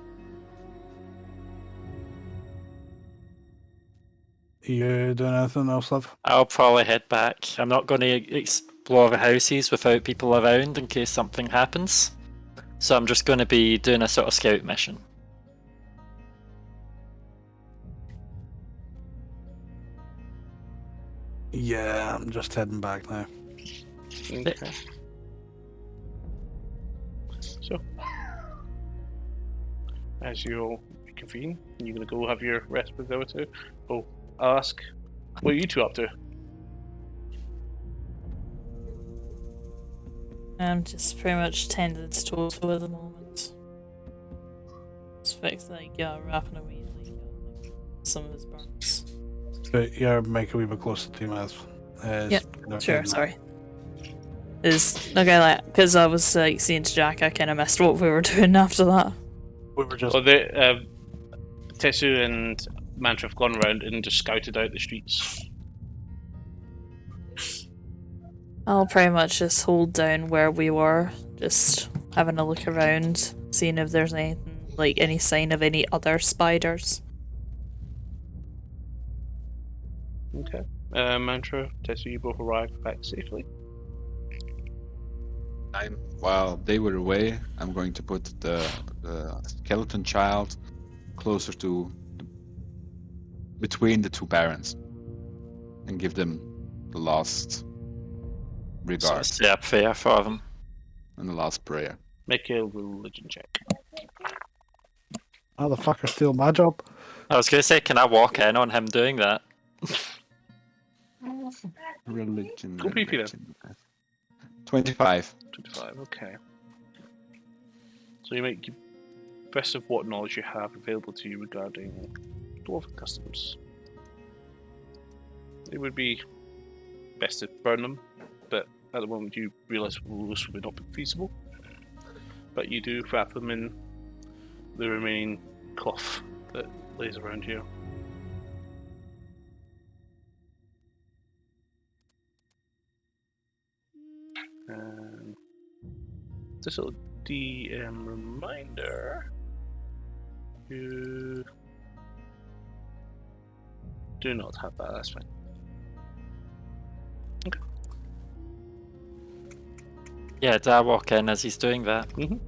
You doing anything else, love? I'll probably head back. I'm not going to explore the houses without people around in case something happens. So I'm just going to be doing a sort of scout mission. Yeah, I'm just heading back now. Okay. So, as you all reconvene, you're going to go have your rest with the other two. Oh, I'll ask, what are you two up to? I'm just pretty much tending to Toto at the moment. Just fix wrapping away some of his burns. But yeah, make a wee bit closer to Maz. Yep, sure, sorry. Is okay, like, because I was saying to Jack, I kind of missed what we were doing after that. We were just. Well, Tetsu and Mantra have gone around and just scouted out the streets. I'll pretty much just hold down where we were, just having a look around, seeing if there's anything, like any sign of any other spiders. Okay. Mantra, Tetsu, you both arrived back safely. While they were away, I'm going to put the skeleton child closer to between the two parents and give them the last regard So say a prayer for them. and the last prayer. Make a religion check. Motherfucker steal my job. I was going to say, can I walk in on him doing that? Religion. Go PP then. religion. 25. 25, okay. So you make best of what knowledge you have available to you regarding dwarven customs. It would be best to burn them, but at the moment you realise this would not be feasible. But you do wrap them in the remaining cloth that lays around you. This little DM reminder. You do not have that, that's fine. Okay. Yeah, do I walk in as he's doing that? Mhm.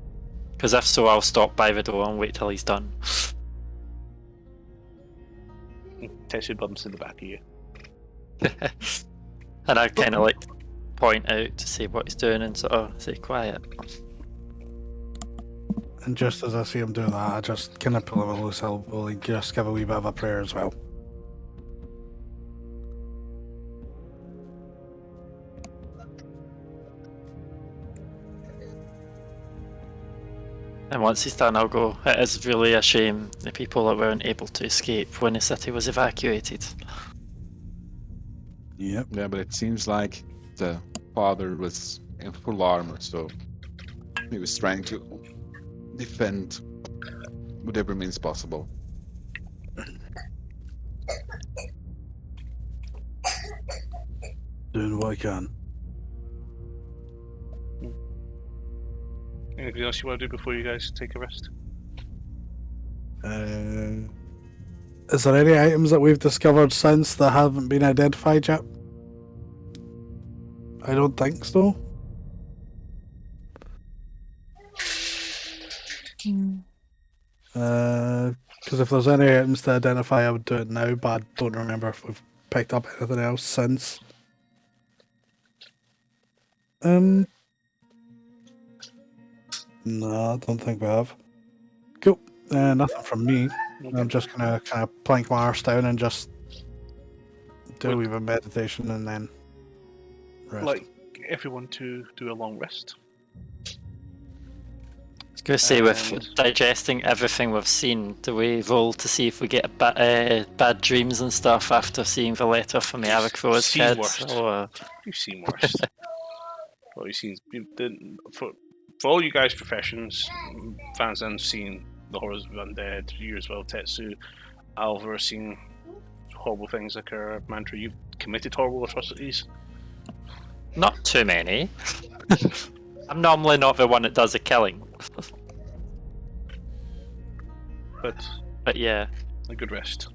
Because if so, I'll stop by the door and wait till he's done. Tessie bumps in the back of you. And I kind of like point out to see what he's doing and sort of say quiet. And just as I see him doing that, I just kind of pull him a loose elbow and just give a wee bit of a prayer as well. And once he's done, I'll go, it is really a shame the people that weren't able to escape when the city was evacuated. Yep. Yeah, but it seems like the father was in full armor, so he was trying to defend whatever means possible. Doing what I can. Anything else you want to do before you guys take a rest? Is there any items that we've discovered since that haven't been identified yet? I don't think so. Because if there's any items to identify, I would do it now, but I don't remember if we've picked up anything else since. No, I don't think we have. Cool. Nothing from me. Okay. I'm just gonna kind of plank my arse down and just do a wee bit of meditation and then rest. Like everyone to do a long rest. I was going to say, with And- digesting everything we've seen, do we roll to see if we get bad dreams and stuff after seeing the letter from the Avacro as Seen kids? worse. Or... You've seen worse. Well, you've seen for all you guys' professions, fans have seen the horrors of undead. You as well, Tetsu, Alvar, have seen horrible things occur. Mantra, you've committed horrible atrocities. Not too many. I'm normally not the one that does the killing. But yeah. a good rest.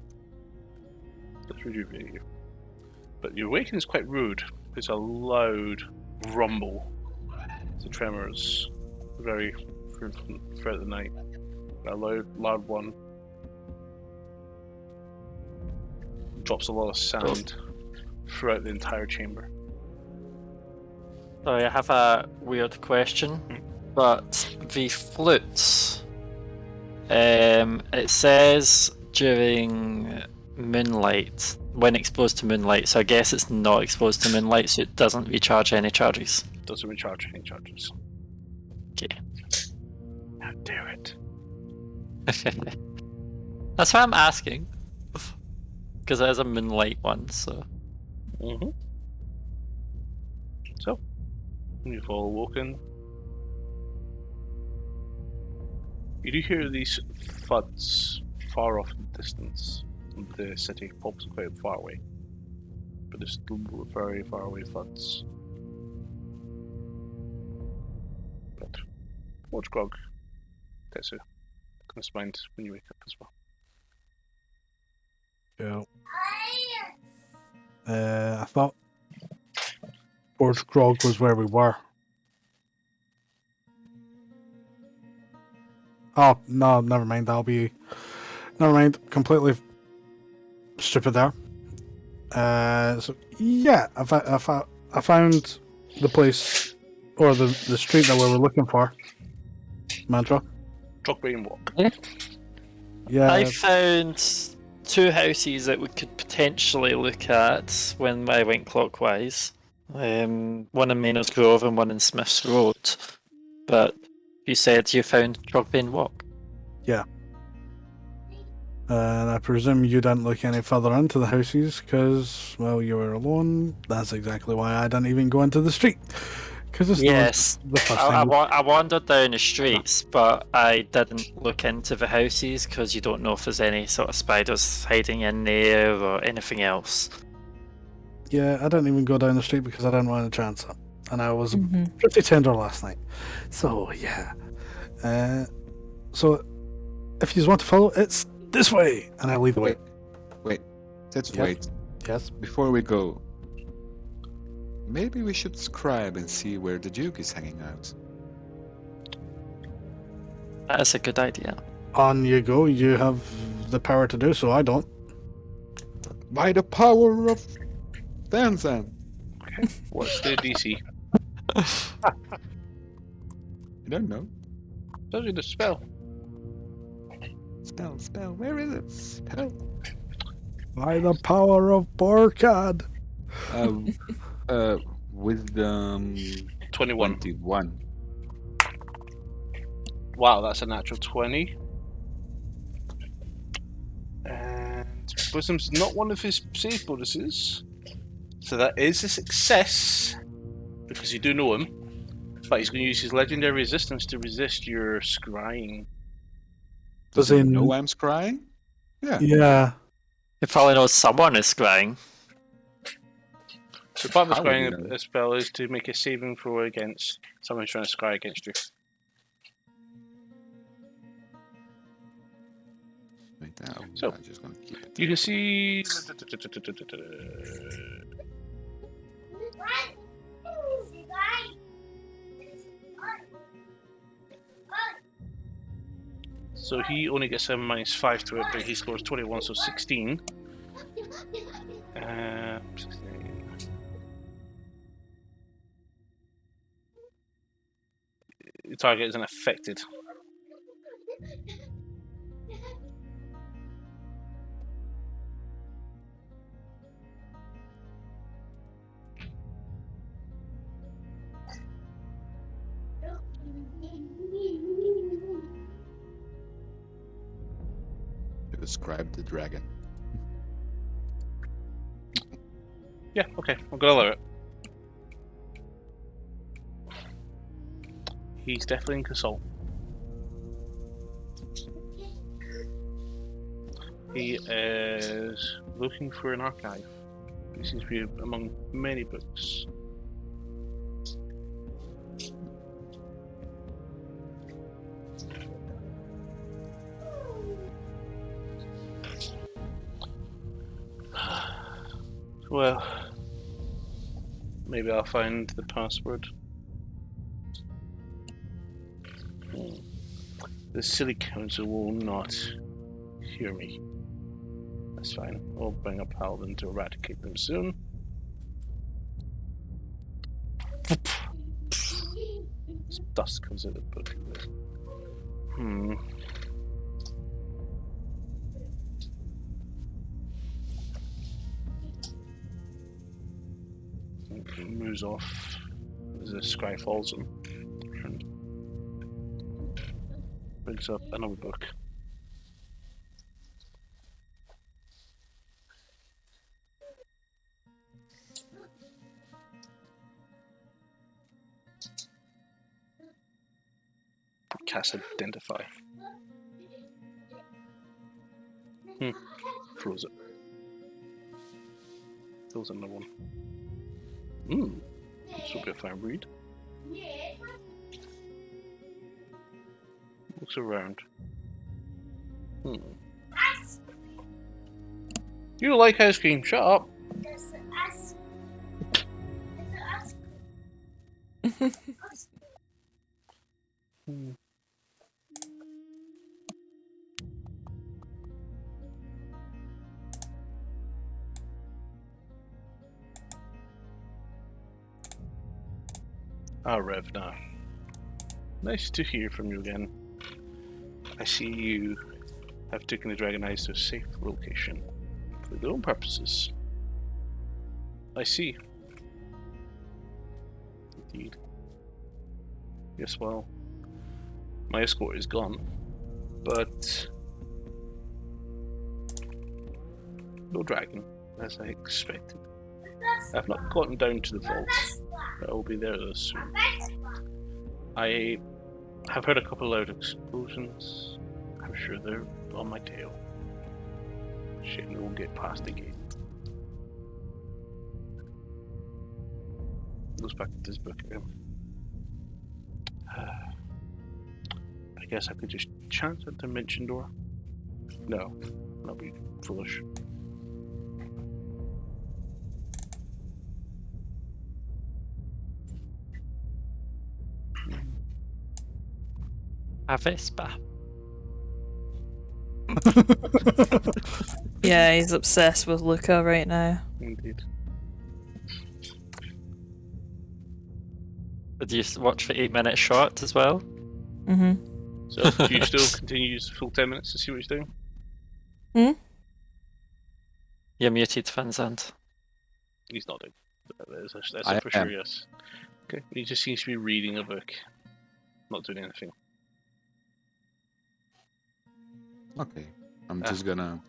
Let's rejuvenate you. But your awakening is quite rude. It's a loud rumble. The tremors very throughout the night. A loud one. Drops a lot of sound throughout the entire chamber. Sorry, I have a weird question, but the flutes, it says during moonlight, when exposed to moonlight, so I guess it's not exposed to moonlight, so it doesn't recharge any charges. Doesn't recharge any charges. Okay. How dare it? That's why I'm asking. Because there's a moonlight one, so... Mm-hmm. So, you've all woken. You do hear these thuds far off in the distance. The city pops quite far away. But there's still very far away thuds. What's grog? Tetsu. Comes to mind when you wake up as well. Yeah. I thought Forge Grog was where we were. Oh, no, never mind. Never mind. Completely stupid there. So, yeah, I found the place, or the street that we were looking for. Mantra. Drogbrain Walk. Yeah. I found 2 houses that we could potentially look at when I went clockwise. One in Maynard's Grove and one in Smith's Road. But you said you found Drogbane Walk. Yeah. And I presume you didn't look any further into the houses because, well, you were alone. That's exactly why I didn't even go into the street. Because it's Yes, not the first I thing. wandered down the streets, but I didn't look into the houses because you don't know if there's any sort of spiders hiding in there or anything else. Yeah, I didn't even go down the street because I didn't want to chance it. And I was Mm-hmm. pretty tender last night. So, yeah. So, if you want to follow, it's this way. And I lead the way. Wait. Let's Yep. wait. Yes. Before we go, maybe we should scribe and see where the Duke is hanging out. That is a good idea. On you go. You have the power to do so. I don't. By the power of Danzan. Okay. What's the DC? I don't know. Tells you the spell. Spell. Where is it? Spell. By the power of Borkad. Wisdom 21. 21. Wow, that's a natural 20. And Wisdom's not one of his save bonuses. So that is a success. Because you do know him. But he's going to use his legendary resistance to resist your scrying. Does he know I'm scrying? Yeah. Yeah. You probably know someone is scrying. So part of the How would you scrying know? spell is to make a saving throw against someone who's trying to scry against you. Wait, I'm So, just gonna keep it. You can see. So he only gets a -5 to it, but he scores 21, so 16. 16. The target isn't affected. To describe the dragon. Yeah, okay, I'm gonna allow it. He's definitely in consult. He is looking for an archive. He seems to be among many books. Well, maybe I'll find the password. The silly council will not hear me. That's fine. I'll bring a paladin to eradicate them soon. Dust comes out of the book. He moves off as the scry falls him. And brings up another book. Cast Identify. Froze it. Fills another one. This will be a fine read. Looks around. You don't like ice cream? Shut up. There's the ice. There's the ice cream. Revna. Nice to hear from you again. I see you have taken the Dragon Eyes to a safe location for their own purposes. I see. Indeed. Yes, well, my escort is gone, but no dragon, as I expected. I've not gotten down to the vaults, but I will be there soon. I have heard a couple loud explosions. I'm sure they're on my tail. Shame they won't get past the gate. Goes back to this book again. I guess I could just chance at the dimension door. No, that'd be foolish. A Vespa. Yeah, he's obsessed with Luca right now. Indeed. Did you watch the 8-minute short as well? Mm-hmm. So, do you still continue to use the full 10 minutes to see what he's doing? You're muted, Vincent. He's nodding. That's I for sure, am. yes. Okay, he just seems to be reading a book, not doing anything. Okay, I'm just gonna.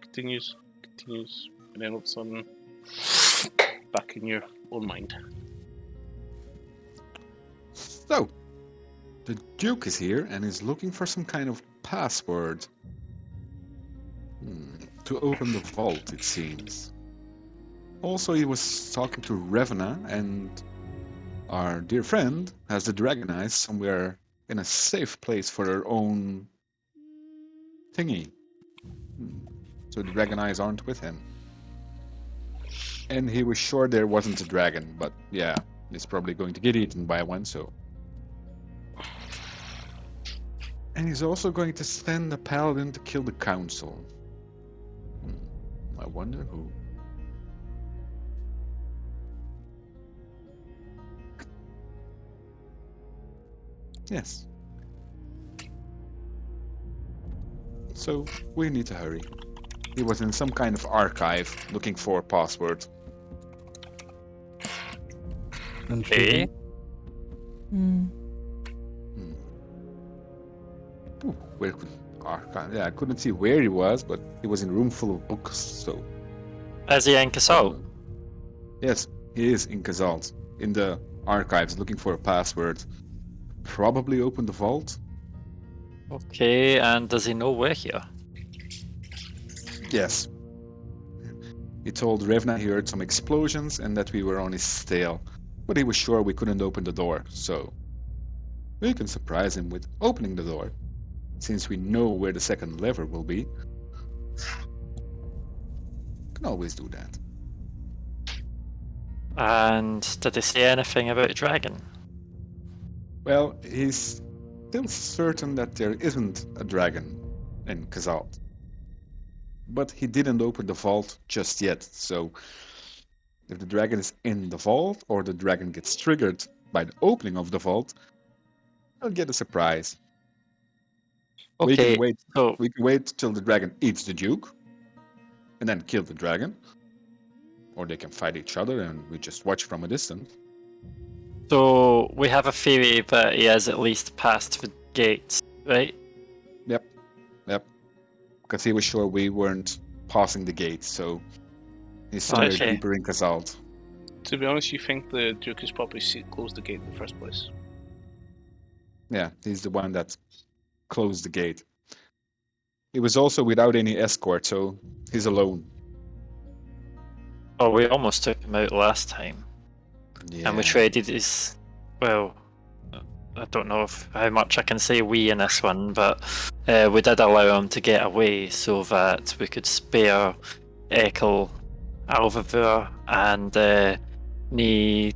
Continues, and then all of a sudden, back in your own mind. So, the Duke is here and is looking for some kind of password. To open the vault, it seems. Also, he was talking to Revna, and our dear friend has the Dragon Eyes somewhere in a safe place for her own thingy. So the Dragon Eyes aren't with him. And he was sure there wasn't a dragon, but yeah, he's probably going to get eaten by one, so. And he's also going to send a paladin to kill the council. I wonder who. Yes. So, we need to hurry. He was in some kind of archive looking for a password. Intriguing. Ooh, where could archive? Yeah, I couldn't see where he was, but he was in a room full of books, so. Is he in Casal? Yes, he is in Kazalt, in the archives looking for a password. Probably open the vault. Okay, and does he know we're here? Yes. He told Revna he heard some explosions and that we were on his tail, but he was sure we couldn't open the door, so we can surprise him with opening the door, since we know where the second lever will be. Can always do that. And did they say anything about Dragon? Well, he's still certain that there isn't a dragon in Kazalt. But he didn't open the vault just yet, so if the dragon is in the vault or the dragon gets triggered by the opening of the vault, we'll get a surprise. Okay, We can wait till the dragon eats the Duke and then kill the dragon. Or they can fight each other and we just watch from a distance. so we have a theory that he has at least passed the gates, right? Yep. Because he was sure we weren't passing the gate, so he's somewhere Okay. deeper in Kazalt. To be honest, you think the Duke has probably closed the gate in the first place? Yeah, he's the one that closed the gate. He was also without any escort, so he's alone. Oh, we almost took him out last time. Yeah. And we traded his, well, I don't know how much I can say we in this one, but we did allow him to get away so that we could spare Ekel, Alvavur, and Nis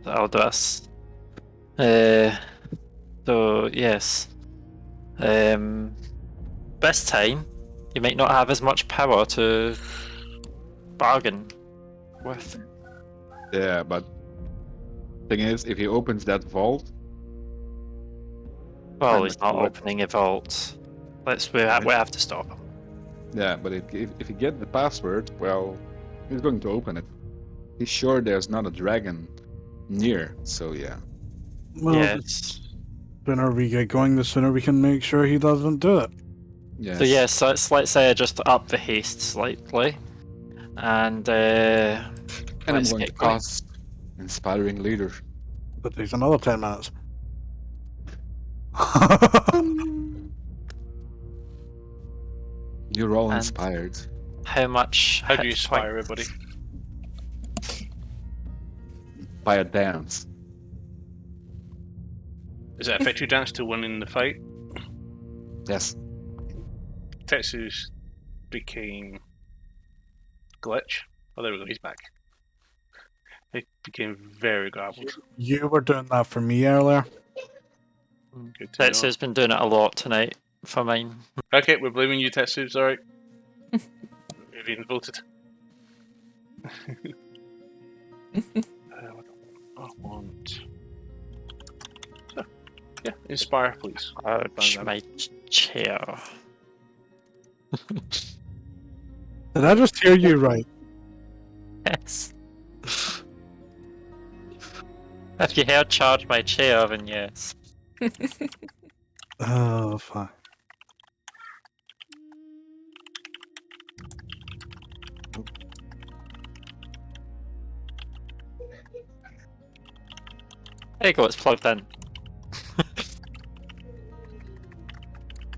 Aldras. So yes, this time you might not have as much power to bargain with. Yeah, but thing is, if he opens that vault, Well, pretty he's much not what- opening a vault. We have to stop him. yeah, but if he get the password, well, he's going to open it. He's sure there's not a dragon near, so yeah. Well, Yes. the sooner we get going, the sooner we can make sure he doesn't do it. Yes. So yes, let's say I just up the haste slightly, and and I'm let's going to get going. cast Inspiring Leader. That takes another 10 minutes. You're all And- inspired. How much? How do you hit inspire point- everybody? By a dance. Does that affect your dance to winning the fight? Yes. Tetsu's became glitch. Oh, there we go. He's back. He became very grappled. You were doing that for me earlier. Good to know. Tetsu's been doing it a lot tonight for mine. Okay, we're blaming you, Tetsu. It's alright. You've been voted. I want. So, yeah, inspire, please. Ouch, my chair. Did I just hear you right? Yes. If you heard charge my chair, then yes. Oh, fuck. There you go, it's plugged in.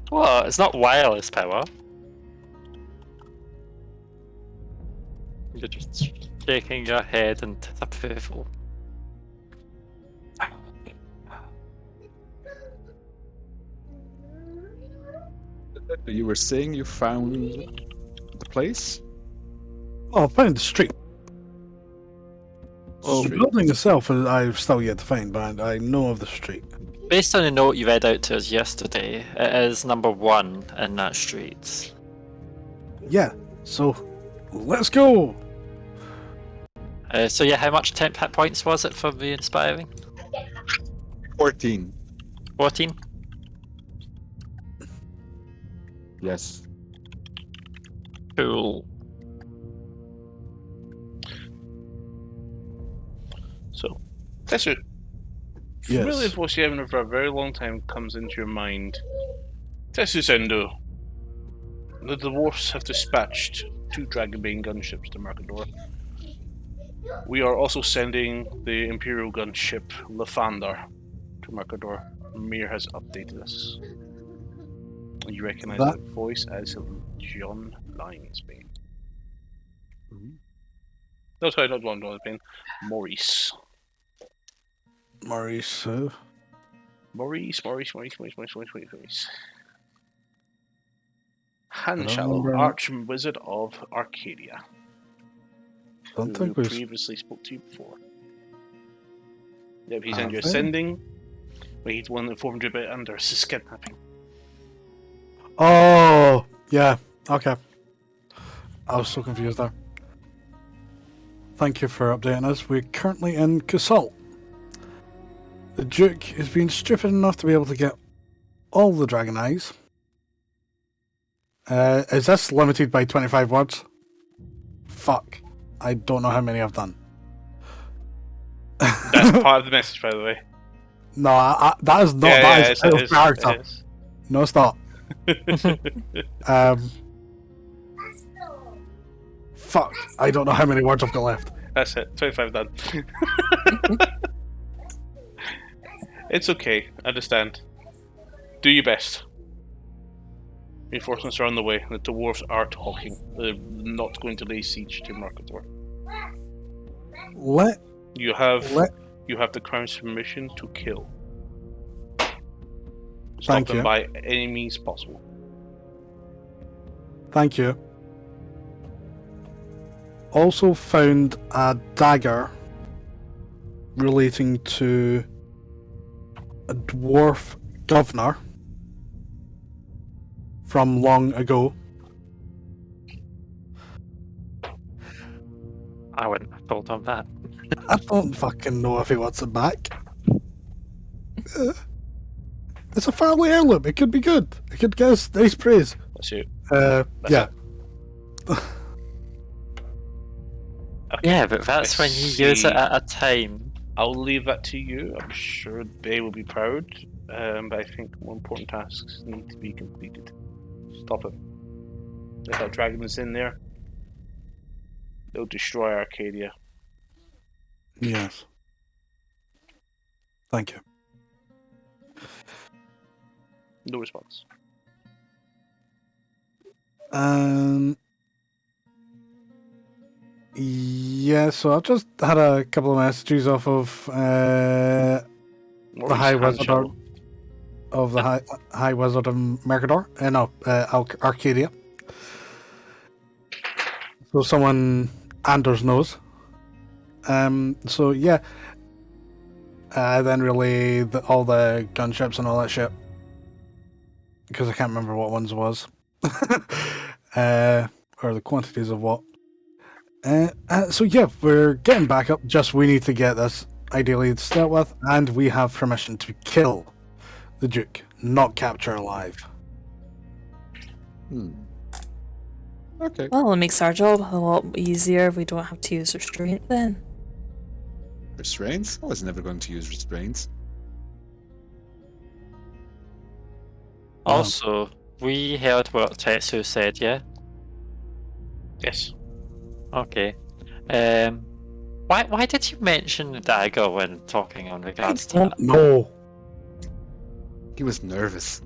What? It's not wireless power. You're just shaking your head in disapproval. You were saying you found the place? Oh, I found the street. Oh, The building itself, I've still yet to find, but I know of the street. Based on the note you read out to us yesterday, it is number 1 in that street. Yeah, so let's go. So yeah, how much temp hit points was it for the inspiring? 14. 14? Yes. Cool. So, Tetsu, Yes. familiar voice you haven't for a very long time comes into your mind. Tetsu Sendo, the dwarfs have dispatched 2 Dragonbane gunships to Mercador. We are also sending the Imperial gunship Lathander to Mercador. Mir has updated us. You recognize That- that voice as John Linesbane. No, sorry, not John Linesbane. Maurice. Maurice, Maurice. I don't Hanshallow, remember. Arch-Wizard of Arcadia, don't who think we. previously spoke to you before. Yep, he's Have under they? ascending. But he's the one that informed you about Anders' kidnapping. Oh, yeah. Okay. I was so confused there. Thank you for updating us. We're currently in Casalt. The Duke has been stupid enough to be able to get all the dragon eyes. Is this limited by 25 words? Fuck. I don't know how many I've done. That's part of the message, by the way. No, that is not. Yeah, that yeah, is it out of is, character. it is. No, stop. Fuck. I don't know how many words I've got left. That's it. 25 done. It's okay. I understand. Do your best. Reinforcements are on the way. The dwarves are talking. They're not going to lay siege to Mercador. Let You have you have the Crown's permission to kill. Stop Thank them you. by any means possible. Thank you. Also found a dagger relating to a dwarf governor from long ago. I wouldn't have told him that. I don't fucking know if he wants it back. It's a family heirloom. It could be good. It could get us nice praise. That's it. Yeah. it. Okay. Yeah, but that's I when you use see. it at a time. I'll leave that to you. I'm sure they will be proud, but I think more important tasks need to be completed. Stop it. If that dragon is in there, they'll destroy Arcadia. Yes. Thank you. No response. Yeah, so I've just had a couple of messages off of the High Wizard of the High Wizard of Mercador. Arcadia. So someone Anders knows. So yeah. I then relay all the gunships and all that shit. Because I can't remember what ones was. Or the quantities of what. So yeah, we're getting back up. Just we need to get this ideally dealt with, and we have permission to kill the Duke, not capture alive. Okay. Well, it makes our job a lot easier if we don't have to use restraint then. Restraints? I was never going to use restraints. Also, we heard what Tetsu said, yeah? Yes. Okay. Why did you mention the dagger when talking on regards to that? No, He was nervous.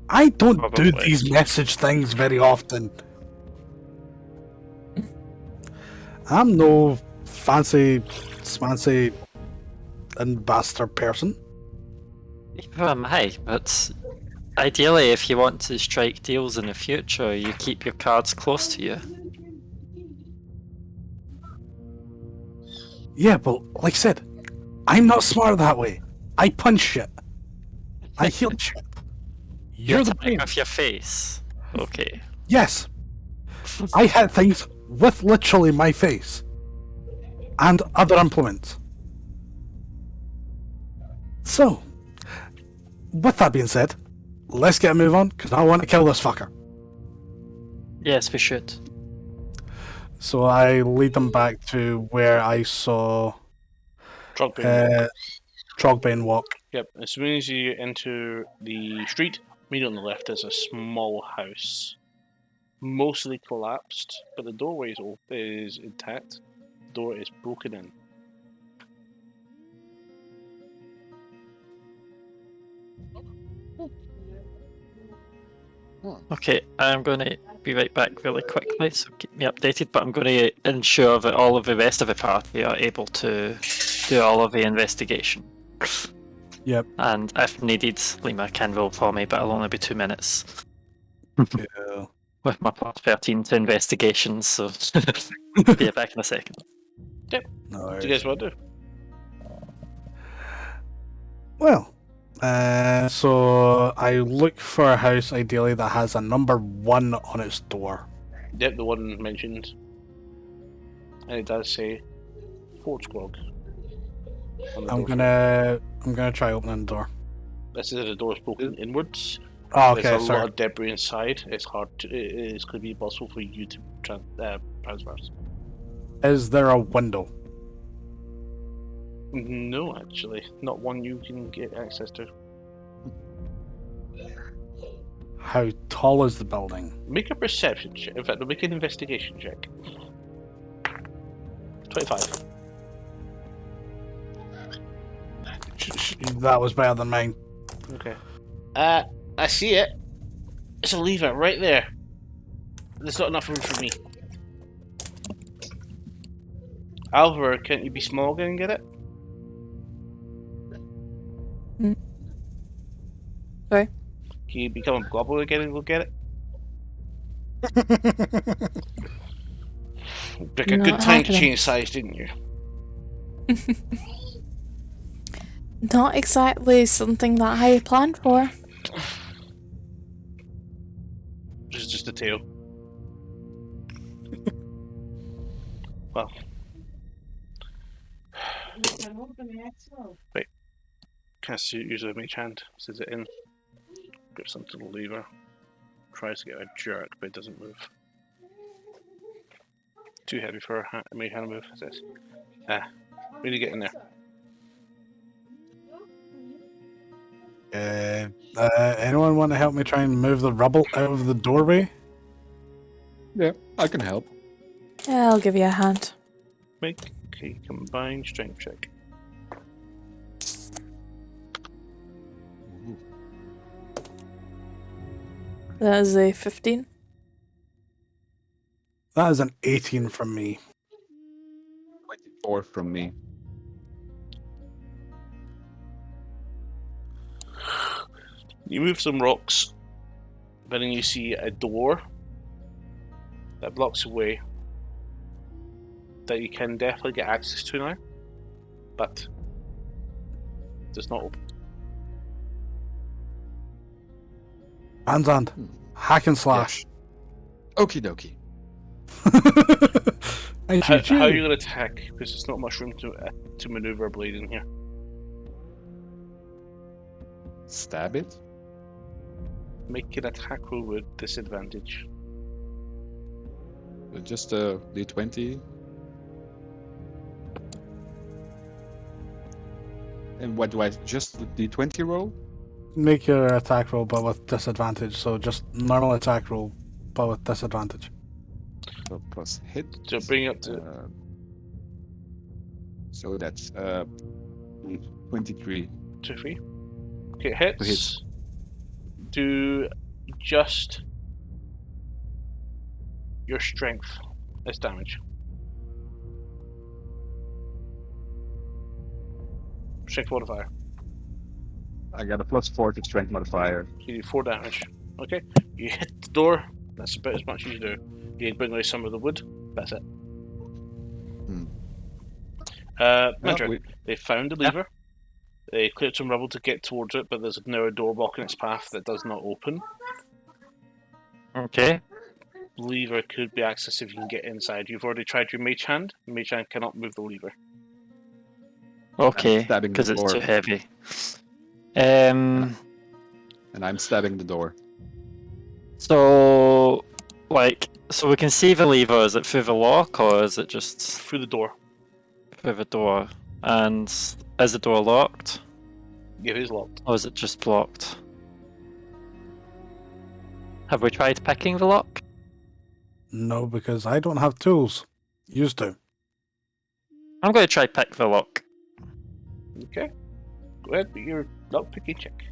I don't do Probably. these message things very often. I'm no fancy, smancy, ambassador person. Neither am I, but ideally if you want to strike deals in the future, you keep your cards close to you. Yeah, but like I said, I'm not smart that way. I punch shit. I heal shit. You're the attacking brain. with your face. Okay. Yes, I hit things with literally my face and other implements. So, with that being said, let's get a move on because I want to kill this fucker. Yes, we should. So I lead them back to where I saw Trogbane walk. Yep. As soon as you enter the street, immediately on the left is a small house, mostly collapsed, but the doorway is intact. The door is broken in. Okay, I'm going to be right back really quickly, so keep me updated, but I'm going to ensure that all of the rest of the party are able to do all of the investigation. Yep. And if needed, Lima can roll for me, but it'll only be 2 minutes. Yeah. With my plus 13 to investigations, so be back in a second. No What worries. do you guys want to do? Well, so I look for a house ideally that has a number 1 on its door. Yep, the one mentioned. And it does say Fort Squad. I'm gonna try opening the door. This is the door's broken inwards. Oh, There's okay, a sorry. lot of debris inside. It's hard to. It is going to be impossible for you to transverse. Is there a window? No, actually, not one you can get access to. How tall is the building? Make a perception check. In fact, make an investigation check. 25. That was better than mine. Okay. I see it. It's a lever right there. There's not enough room for me. Alvar, can't you be small again and get it? Sorry? Can you become a goblin again and go get it? Pick a good Not time to happening. change size, didn't you? Not exactly something that I planned for. This is just a tail. Well. Right. Cast usually mage hand. Says it in. Grips onto the lever. Tries to get a jerk, but it doesn't move. Too heavy for a mage hand move. Says. Really get in there. Anyone want to help me try and move the rubble out of the doorway? Yeah, I can help. Yeah, I'll give you a hand. Make a combined strength check. That is a 15. That is an 18 from me. 24 from me. You move some rocks, but then you see a door that blocks away that you can definitely get access to now, but does not open. Hands on. Hack and slash. Okie dokie. How are you going to attack? Because there's not much room to maneuver a blade in here. Stab it. Make an attack roll with disadvantage. Just a d20. And what do I just the d20 roll? Make your attack roll, but with disadvantage. So just normal attack roll, but with disadvantage. So plus hit. So bring up to. So that's 23. 2-3. Okay, hits. Do just your strength as damage. Strength modifier. I got a +4 to strength modifier. So you do 4 damage. Okay, you hit the door. That's about as much as you do. You bring away some of the wood. That's it. Mantra, they found the lever. They cleared some rubble to get towards it, but there's now a door blocking its path that does not open. Okay. Lever could be accessed if you can get inside. You've already tried your mage hand. Mage hand cannot move the lever. Okay, stabbing the because it's door. too heavy. And I'm stabbing the door. So, so we can see the lever. Is it through the lock or is it just Through the door. through the door? And is the door locked? Yeah, it is locked. Or is it just blocked? Have we tried picking the lock? No, because I don't have tools. Used to. I'm going to try pick the lock. Okay. Go ahead, but your lockpicking check.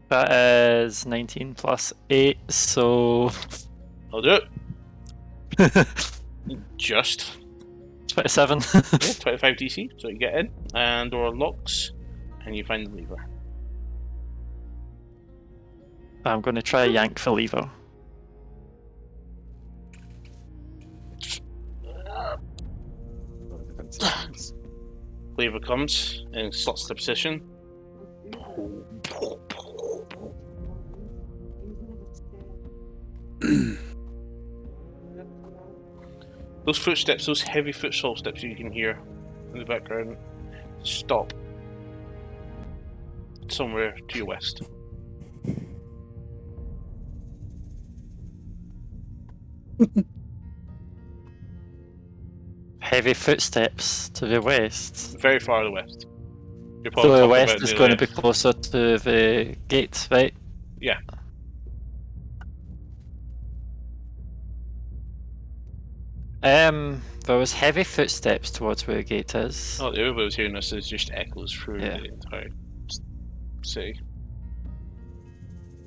That is 19 plus 8, so... I'll do it. Just. 27. Yeah, 25 DC, so you get in, and door locks, and you find the lever. I'm going to try yank the lever. Lever comes and slots the position. Those footsteps, those heavy footfall steps you can hear in the background, stop somewhere to your west. Heavy footsteps to the west. Very far to the west. You're So probably the talking west about is near going to the- be closer to the gate, right? Yeah. There was heavy footsteps towards where the gate is. Oh, everybody was hearing this is just echoes through Yeah. the entire city.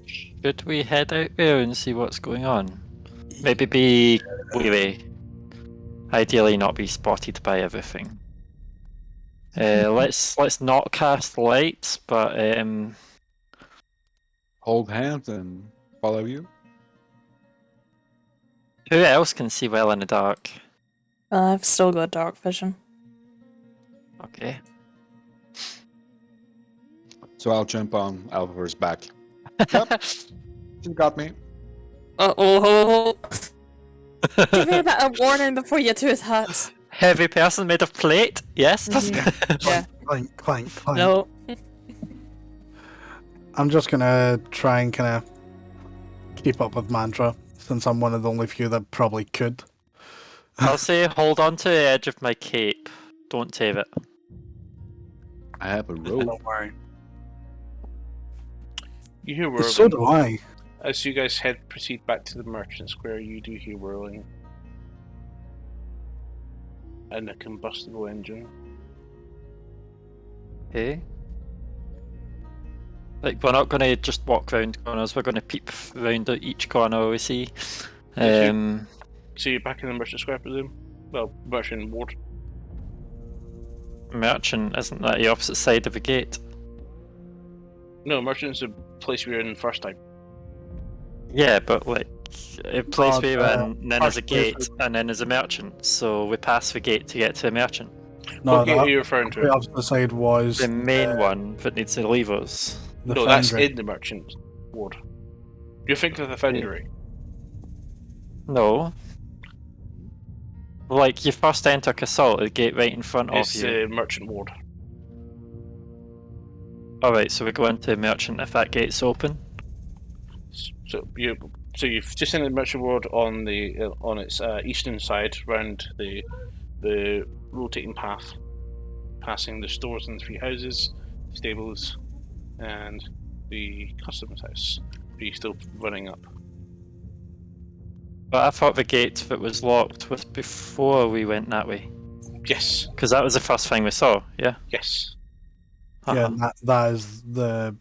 Should we head out there and see what's going on? Maybe be wary. Ideally not be spotted by everything. Let's not cast lights, but Hold hands and follow you. who else can see well in the dark? I've still got dark vision. Okay. So I'll jump on Alvar's back. Yep, you got me. Uh-oh. Give me a bit of warning before you do that. Heavy person made of plate. Yes. Yeah. Clank, clank, clank. No. I'm just gonna try and kind of keep up with Mantra, since I'm one of the only few that probably could. I'll say hold on to the edge of my cape. Don't save it. I have a rope. Don't worry. You hear whirling. So do I. As you guys proceed back to the Merchant Square, you do hear whirling. And a combustible engine. Okay. Like, we're not going to just walk round corners, we're going to peep round at each corner we see. So you're back in the Merchant Square, I presume? Well, Merchant Ward. Merchant, isn't that the opposite side of the gate? No, Merchant's the place we were in the first time. Yeah, but like, a place Oh, we were in, and then there's a first place gate, and then there's a merchant. So we pass the gate to get to a merchant. No, What gate are you referring the to? opposite side was The main one that needs to leave us. the No, that's foundry. in the Merchant Ward. You're thinking of the Foundry. No. Like, you first enter Castle, the gate right in front It's of you. the Merchant Ward. Alright, so we go into merchant if that gate's open. So you've just entered the Merchant Ward on its eastern side, round the rotating path, passing the stores and the 3 houses, stables, and the customs house. But you're still running up. But I thought the gate that was locked was before we went that way. Yes, Because that was the first thing we saw, yeah? yes. Yeah, Uh-huh. that is the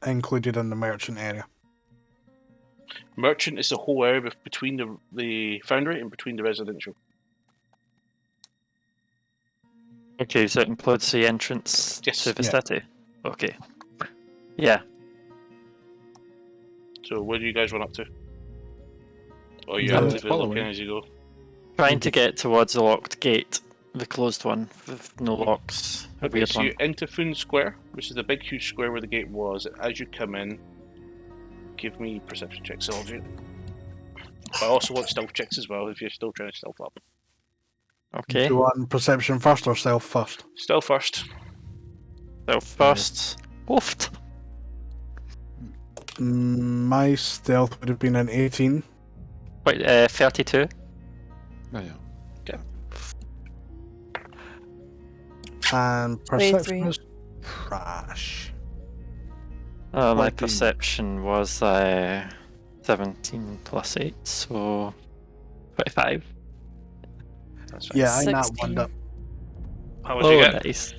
included in the merchant area. Merchant is the whole area between the Foundry and between the residential. Okay, so it includes the entrance Yes. to the Yeah. city? Okay. Yeah. So where do you guys run up to? Or you Yeah, actively following. looking as you go? Trying to get towards the locked gate, the closed one, with no locks. A Okay, weird so one. you enter Foon Square, which is the big huge square where the gate was. As you come in, give me perception checks, all of you. I also want stealth checks as well if you're still trying to stealth up. Okay. Do you want perception first or stealth first? Stealth first. So first, woofed. My stealth would have been an 18. Wait, 32. Oh, yeah. And perception 23. is trash. Oh, my 14. perception was 17 plus 8, so 25. That's right. Yeah, I not 16. one up. How much did you get? Nice.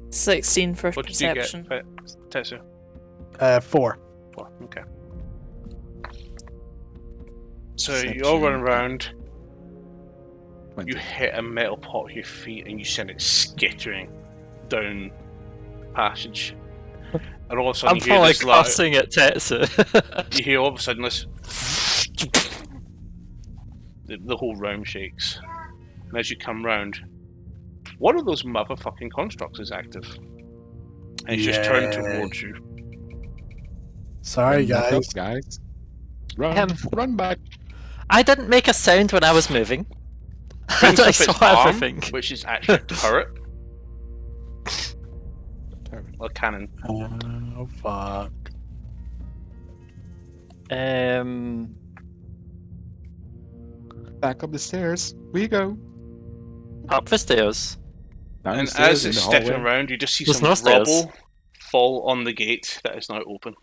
16 for What did you perception. get, Tetsu? 4. 4, okay. So you all run around, 20. you hit a metal pot with your feet and you send it skittering down the passage. And all of a sudden I'm you hear probably this loud, cussing at Tetsu. you hear all of a sudden this the whole room shakes. And as you come round, one of those motherfucking constructs is active. And it's just turned Yay. towards you. Sorry, Run back up, guys. guys. Run, Um, run back. I didn't make a sound when I was moving. Brings I up its saw arm, everything. which is actually a turret. A cannon. Oh, fuck. Back up the stairs. We go. Up the stairs. Down And the stairs as in it's the stepping hallway. around, you just see There's some no stairs. rubble fall on the gate that is now open.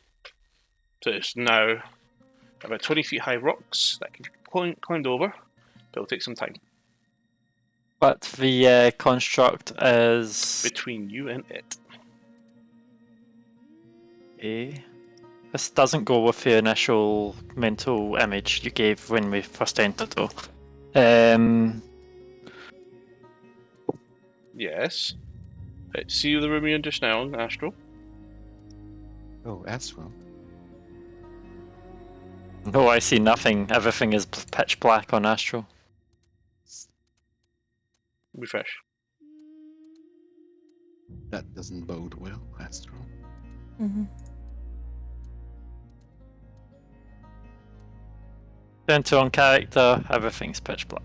So it's now about 20 feet high rocks that can be climbed over, but it'll take some time But the construct is. between you and it. Okay. This doesn't go with the initial mental image you gave when we first entered, though. Yes. See the room you're in just now, Astral? Oh, Astral. No, I see nothing. Everything is pitch black on Astral. Refresh. That doesn't bode well, Astral. Mm-hmm. Down to on character, everything's pitch black.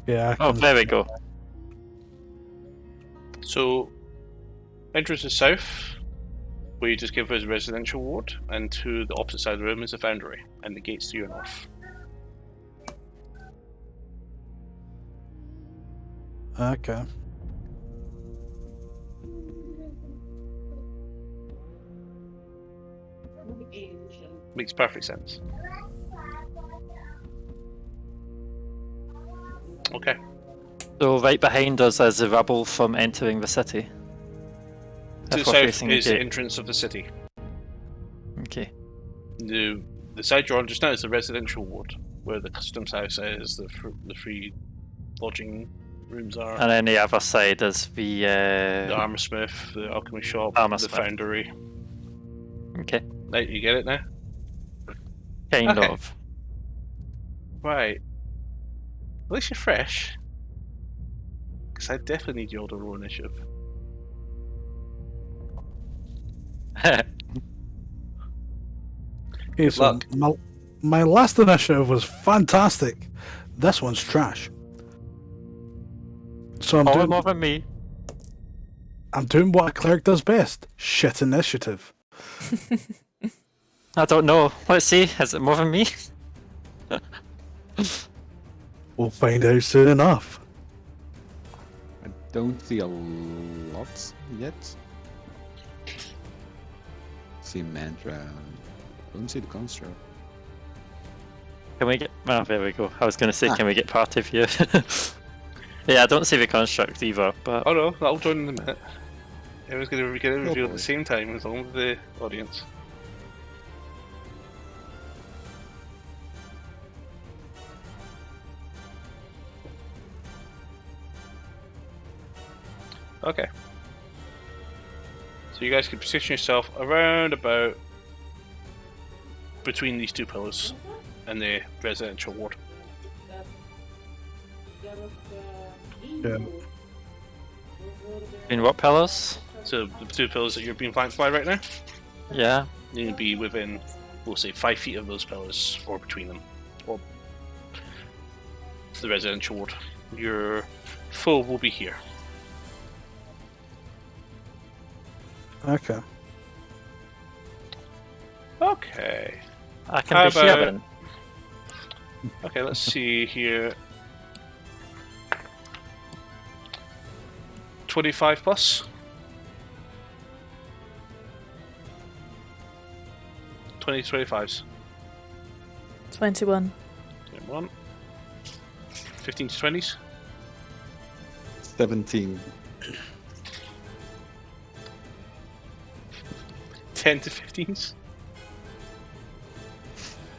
Yeah. I Oh, can- there we go. So, entrance is south, where you just give us a residential ward, and to the opposite side of the room is a foundry, and the gates to your north. Okay. Makes perfect sense. Okay. So right behind us is the rubble from entering the city. To the If we're south facing the is the gate. entrance of the city. Okay. The side you're on just now is the residential ward, where the customs house is, the free lodging rooms are, And then the other side is the the armorsmith, the alchemy shop, Armorsmith. the foundry. okay, Right, you get it now? kind Okay. of. Right. At least you're fresh. Because I definitely need you all to roll initiative. Okay, so luck. my last initiative was fantastic. This one's trash. So I'm All doing, more than me. I'm doing what a cleric does best. Shit initiative. I don't know. Let's see. Is it more than me? We'll find out soon enough. I don't see a lot yet. See mantra. Don't see the construct. Can we get? Oh, there we go. I was going to say, Ah. can we get part of you? Yeah, I don't see the construct either, but Oh no, that'll join in a minute. Everyone's going to get it revealed at boy. the same time as long as the audience. Okay. So you guys can position yourself around about between these two pillars and the residential ward. Yeah. in what pillars? So the two pillars that you're being flanked by right now, Yeah. you need to be within, we'll say, 5 feet of those pillars or between them, or the residential ward. Your foe will be here. Okay. Okay. I can How be here about- then. Okay, let's see here. 25 plus. 20 to 25s. 21. 21. 15 to 20s. 17. 10 to 15s.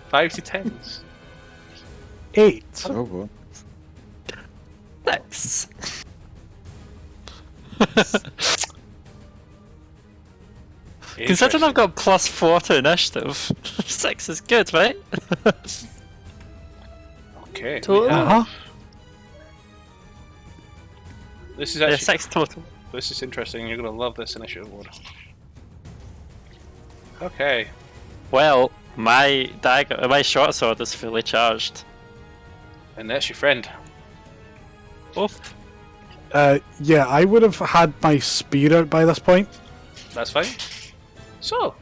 5 to 10s. 8. Oh, boy. Six. Considering I've got +4 to initiative, 6 is good, right? Okay. we Total? have- Uh-huh. This is Yeah, actually 6 total. this is interesting. You're gonna love this initiative order. Okay. Well, my dagger, my short sword is fully charged. And that's your friend. Both. Yeah, I would have had my spear out by this point. That's fine. So,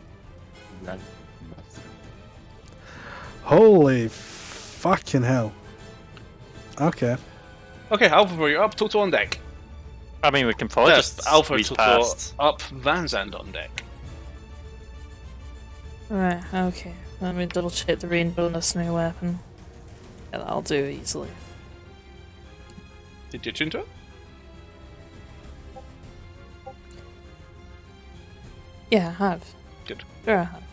Holy fucking hell. Okay. okay, Alpha, you're up. Total on deck. I mean, we can probably Yes, just Alpha squeeze Total past. up. Van Zandt on deck. Right, okay. Let me double check the range on this new weapon. Yeah, that'll do easily. Did you tune to it? Yeah, I have. Good. Sure, I have.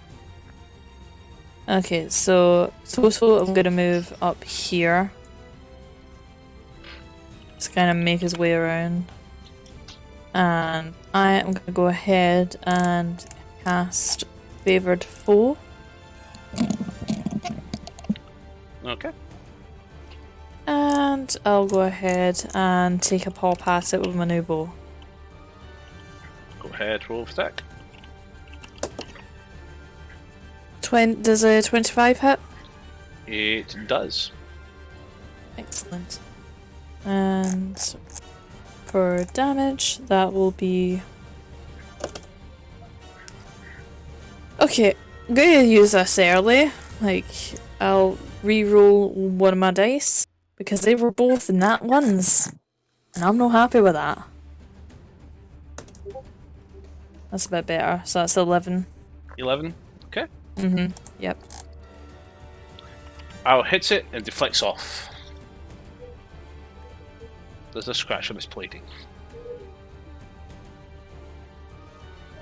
Okay, so total, I'm gonna move up here. Just kind of make his way around. And I am going to go ahead and cast Favored Foe. Okay. And I'll go ahead and take a paw at it with my new bow. Go ahead, roll for attack. Does a 25 hit? It does. Excellent. And for damage, that will be... Okay, I'm going to use this early. Like, I'll re-roll one of my dice, because they were both nat ones. And I'm not happy with that. That's a bit better. So that's 11. 11. Okay. Yep. Arrow hits it and deflects off. There's a scratch on its plating.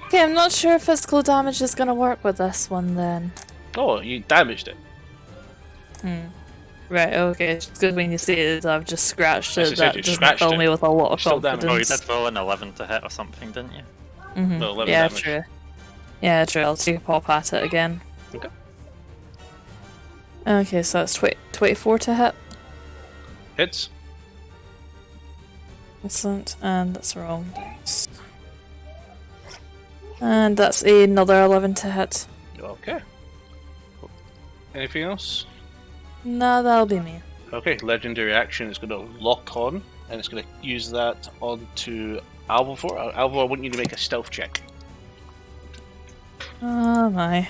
Okay, I'm not sure if physical damage is going to work with this one then. Oh, you damaged it. Right, okay. It's good when you say it, I've just scratched As I it. said, That you doesn't scratched fill it. me with a lot of Still damaged. confidence. Oh, you did roll an 11 to hit or something, didn't you? No, 11 Yeah, damage. true. Yeah, true. I'll take a pop at it again. Okay. Okay, so that's 24 to hit. Hits. Excellent. And that's wrong dice. And that's another 11 to hit. Okay. Anything else? No, that'll be me. Okay, legendary action is going to lock on, and it's going to use that onto Alvor. Alvor, I want you to make a stealth check. Oh my.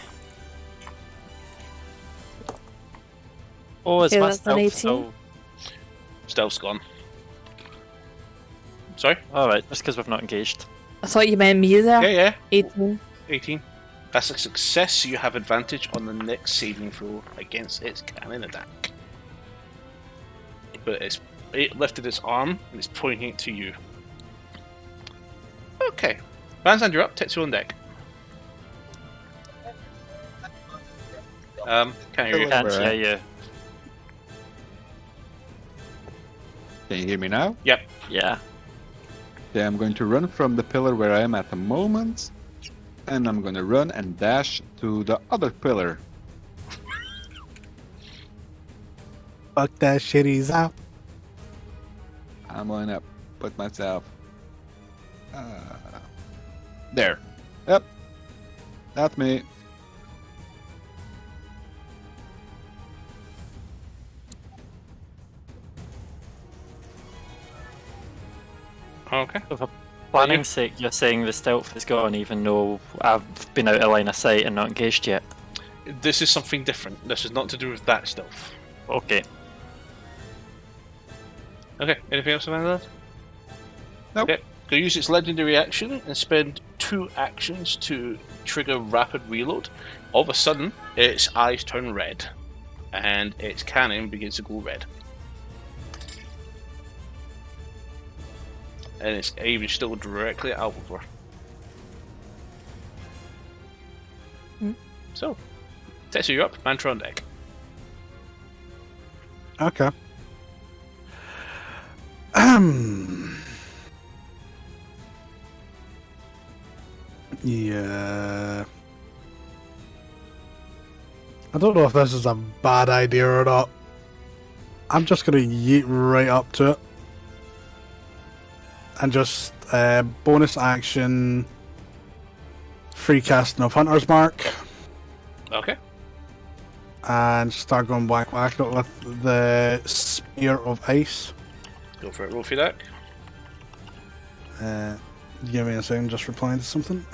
Oh, is Okay, my that's an stealth 18. still... Stealth's gone. Sorry? Alright, just because we've not engaged. I thought you meant me there. Yeah. 18. 18. That's a success, so you have advantage on the next saving throw against its cannon attack. But it lifted its arm and it's pointing it to you. Okay. Vanzand, you're up. Tetsu on deck. Can't hear you. Can't hear you. Can you hear me now? Yep. Yeah. Okay, I'm going to run from the pillar where I am at the moment, and I'm going to run and dash to the other pillar. Fuck that shit, he's out. I'm going to put myself there. Yep, that's me. Okay. For planning's sake, you're saying the stealth is gone even though I've been out of line of sight and not engaged yet? This is something different. This is not to do with that stealth. Okay. Okay, anything else about that? Nope. Okay, go use its legendary action and spend 2 actions to trigger rapid reload. All of a sudden, its eyes turn red, and its cannon begins to glow red. And it's aiming still directly at Alvor. So, Tetsu, you're up. Mantra on deck. Okay. Yeah. I don't know if this is a bad idea or not. I'm just gonna yeet right up to it. And just bonus action free casting of Hunter's Mark. Okay. And start going whack whack with the Spear of Ice. Go for it. Roll for that. Give me a second, just replying to something.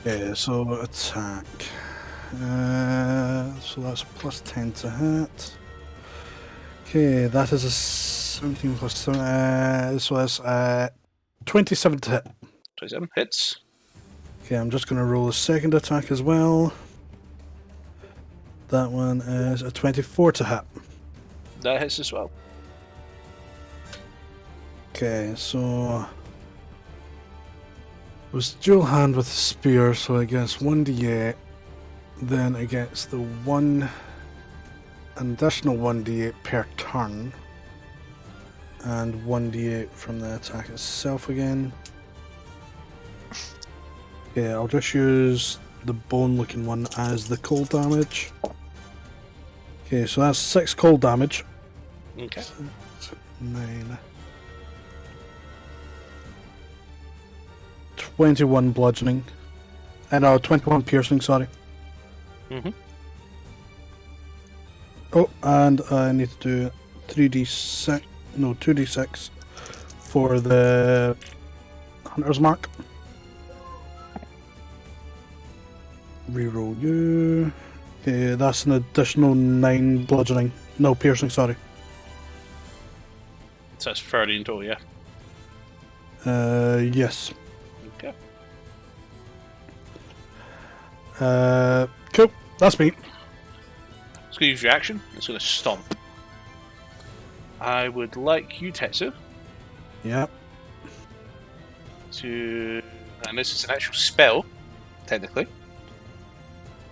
Okay, so attack. So that's plus 10 to hit. Okay, that is a 17 plus 7. So that's 27 to hit. 27 hits. Okay, I'm just going to roll a second attack as well. That one is a 24 to hit. That hits as well. Okay, so it was dual hand with the spear, so it gets 1d8, then it gets an additional 1d8 per turn. And 1d8 from the attack itself again. Okay, I'll just use the bone-looking one as the cold damage. Okay, so that's 6 cold damage. Okay. 9. 21 bludgeoning. No, 21 piercing, sorry. Mm-hmm. Oh, and I need to do 2d6 for the Hunter's Mark. Reroll you. Okay, that's an additional 9 bludgeoning. No, piercing, sorry. So that's 30 in total, yeah. Yes. Okay. Cool. That's me. It's going to use your action. It's going to stomp. I would like you, Tetsu, Yeah. to... And this is an actual spell, technically.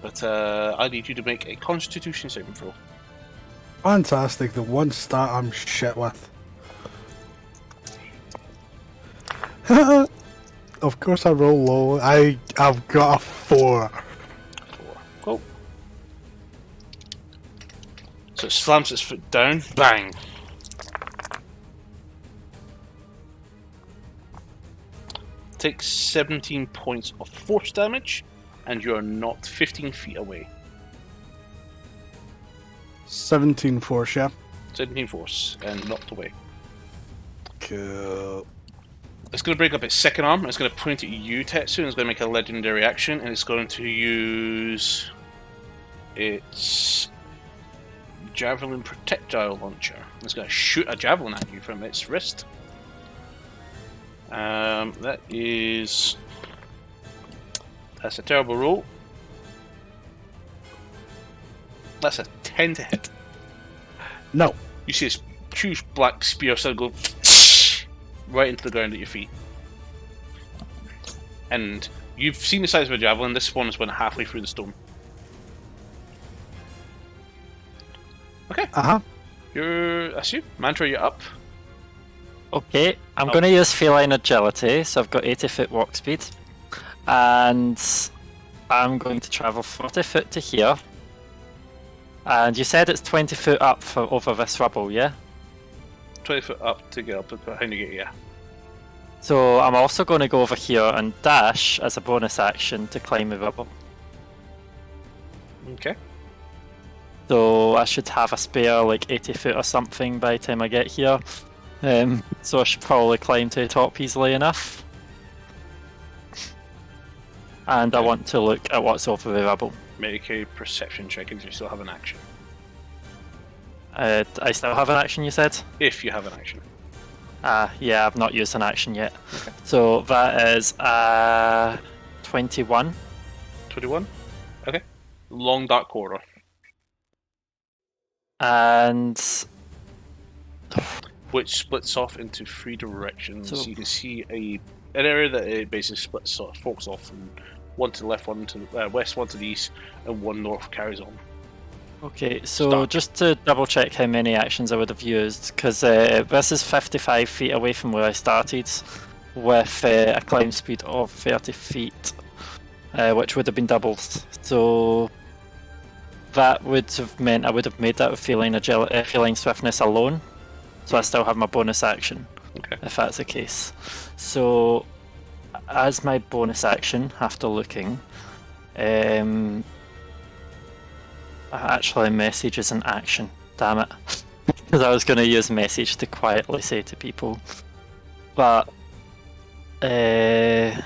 But I need you to make a Constitution saving throw. Fantastic. The one stat I'm shit with. Of course I roll low. I've got a 4. 4. Cool. So it slams its foot down. Bang! Takes 17 points of force damage, and you are knocked 15 feet away. 17 force, yeah. 17 force, and knocked away. Cool. It's going to break up its second arm, and it's going to point at you, Tetsu, and it's going to make a legendary action, and it's going to use its javelin projectile launcher. It's going to shoot a javelin at you from its wrist. That's a terrible roll. That's a 10 to hit. No. You see this huge black spear sort of go right into the ground at your feet. And you've seen the size of a javelin. This one has went halfway through the stone. Okay. Uh-huh. That's you. Mantra, you're up. Okay, I'm going to use feline agility, so I've got 80 foot walk speed. And I'm going to travel 40 foot to here. And you said it's 20 foot up over this rubble, yeah? 20 foot up to get up behind you, yeah. So I'm also going to go over here and dash as a bonus action to climb the rubble. Okay. So I should have a spare like 80 foot or something by the time I get here. So I should probably climb to the top easily enough. And I want to look at what's over the rubble. Make a perception check if you still have an action. I still have an action, you said? If you have an action. Yeah, I've not used an action yet. Okay. So that is 21. 21? Okay. Long dark corridor. And which splits off into 3 directions. So you can see an area that it basically splits off, forks off from one to the left, one to the west, one to the east, and one north carries on. okay, so Start. just to double check how many actions I would have used, because this is 55 feet away from where I started, with a climb speed of 30 feet, which would have been doubled. So that would have meant I would have made that with feline swiftness alone. So I still have my bonus action, Okay. if that's the case. So, as my bonus action, after looking, actually message is an action, damn it. Because I was going to use message to quietly say to people. But, I'm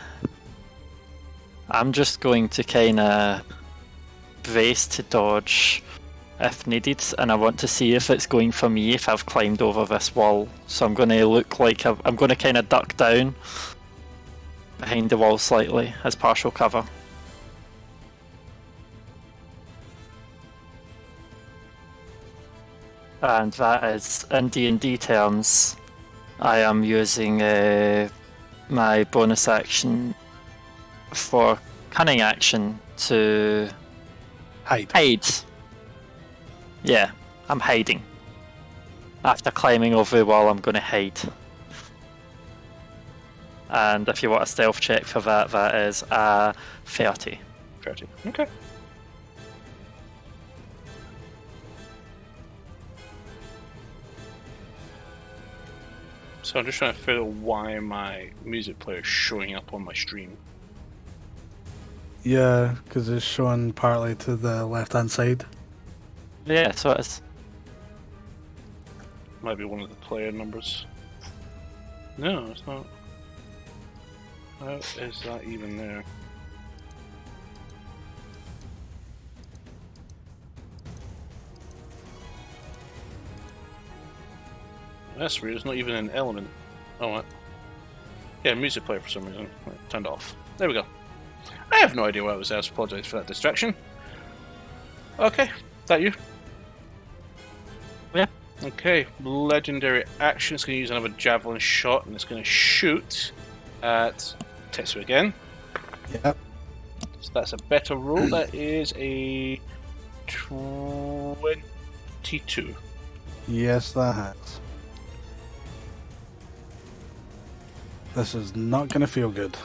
just going to kind of brace to dodge if needed, and I want to see if it's going for me if I've climbed over this wall. So I'm going to look like I'm going to kind of duck down behind the wall slightly as partial cover. And that is, in D&D terms, I am using my bonus action for cunning action to Hide. hide. Yeah, I'm hiding. After climbing over the wall, I'm going to hide. And if you want a stealth check for that, that is 30. 30. Okay. So I'm just trying to figure out why my music player is showing up on my stream. Yeah, because it's showing partly to the left-hand side. Yeah, so it is. Might be one of the player numbers. No, it's not. How is that even there? That's weird, it's not even an element. Oh, what? Yeah, music player for some reason. Right, turned off. There we go. I have no idea why I was there, so apologise for that distraction. Okay, is that you? Yeah. Okay, legendary action. It's going to use another javelin shot, and it's going to shoot at Tetsu again. Yep. So that's a better roll. That is a 22. Yes, that has. This is not going to feel good.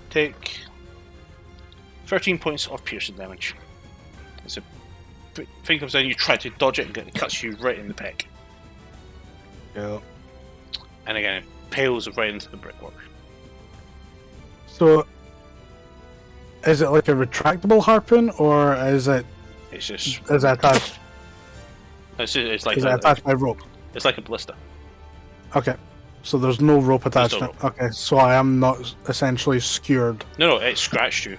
Take 13 points of piercing damage. As a thing comes down, you try to dodge it, and it cuts you right in the pec. Yeah. And again, it pales right into the brickwork. So, is it like a retractable harpoon, or is it It's just is it attached? it's like Is it attached by rope? it's like a ballista. Okay. So there's no rope There's no attachment. Okay, so I am not essentially skewered. No, it scratched you.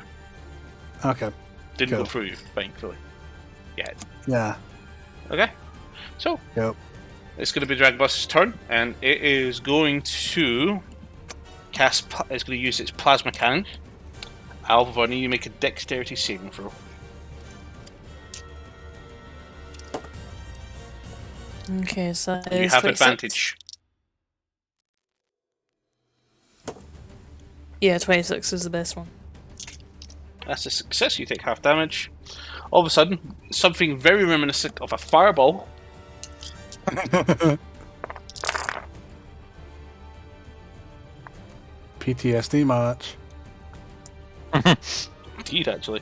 Okay. Didn't go Cool. through you, thankfully. Yeah. Yeah. Okay. So Yep. it's going to be Dragbust's turn, and it is going to cast. It's going to use its plasma cannon. Alvar, I need you to make a dexterity saving throw. Okay, so that You is have 26. advantage. Yeah, 26 is the best one. That's a success. You take half damage. All of a sudden, something very reminiscent of a fireball PTSD match. Indeed, actually.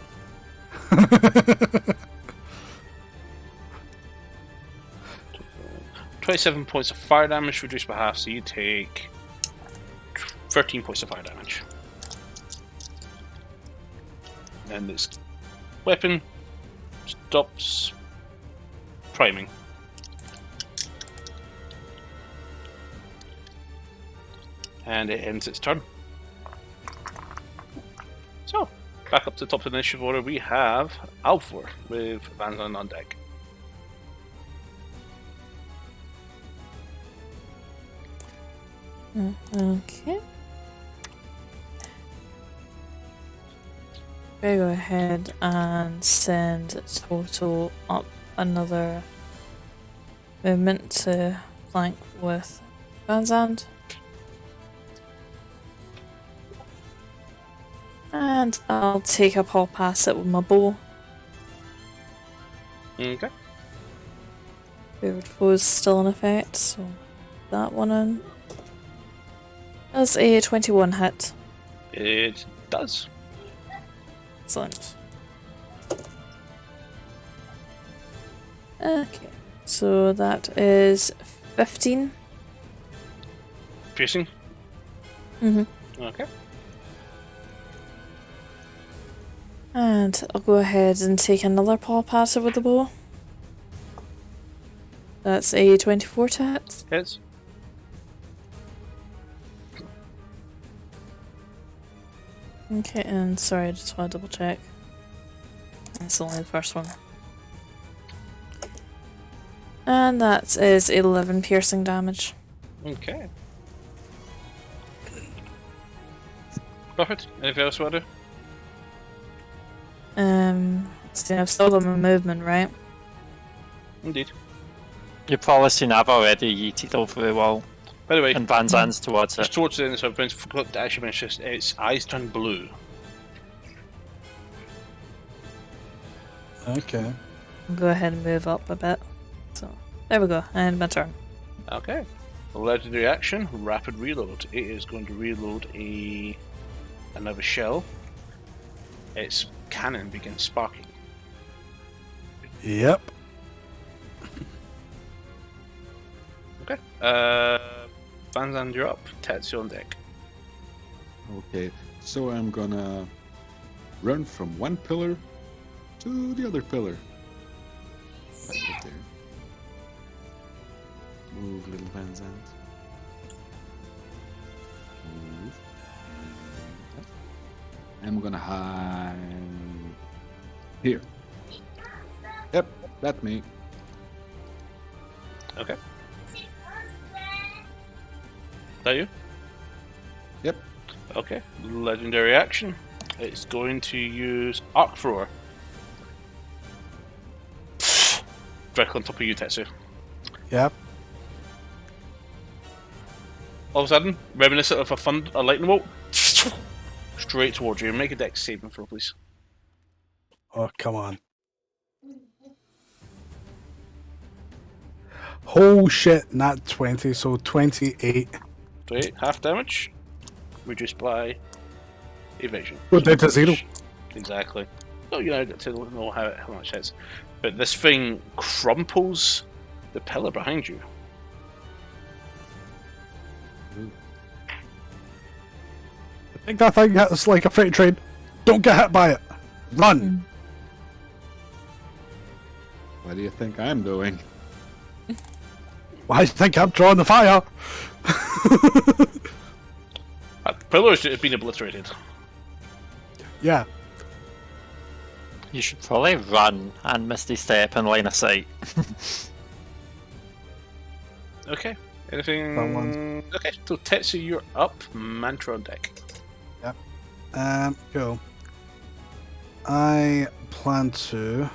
27 points of fire damage reduced by half, so you take 13 points of fire damage. And this weapon stops priming. And it ends its turn. So, back up to the top of the initiative order, we have Alvor with Van Zandt on deck. Okay. I go ahead and send Total up another movement to flank with Van Zandt. And I'll take a paw pass it with my bow. Okay. Favorite foe is still in effect, so that one in. That's a 21 hit. It does. Excellent. Okay, so that is 15. Piercing? Mm-hmm. Okay. And I'll go ahead and take another paw passer with the bow. That's a 24 to hit. Hits. Okay, and sorry, I just want to double check. It's only the first one. And that is 11 piercing damage. Okay. Perfect. Anything else you want to do? See, I've still got my movement, right? Indeed. You've probably seen I've already yeeted over the wall, By the way, and Van Zandt's towards just it. towards the end, so I forgot to actually mention this, its eyes turn blue. Okay. Go ahead and move up a bit. So there we go, and my turn. Okay. Legendary action, rapid reload. It is going to reload another shell. Its cannon begins sparking. Yep. Okay. Van Zandt, you're up. Tetsu on deck. Okay, so I'm gonna run from one pillar to the other pillar. Right there. Move, little Van Zandt. Move. And I'm gonna hide here. Yep, that's me. Okay. Is that you? Yep. Okay. Legendary action. It's going to use Arc Thrower. Directly on top of you, Tetsu. Yep. All of a sudden, reminiscent of a lightning bolt, straight towards you. Make a dex saving throw, please. Oh, come on. Oh shit, not 20, so 28. 28, half damage, reduced by evasion. Go down to 0. Exactly. So you know to know how much it is. But this thing crumples the pillar behind you. I think that thing hits like a freight train. Don't get hit by it. Run! What do you think I'm doing? Why do you think I'm drawing the fire? The pillar has been obliterated. Yeah. You should probably run and Misty Step in line of sight. Okay. Anything? That one. Okay, so Tetsu, you're up. Mantra on deck. Cool. I plan to.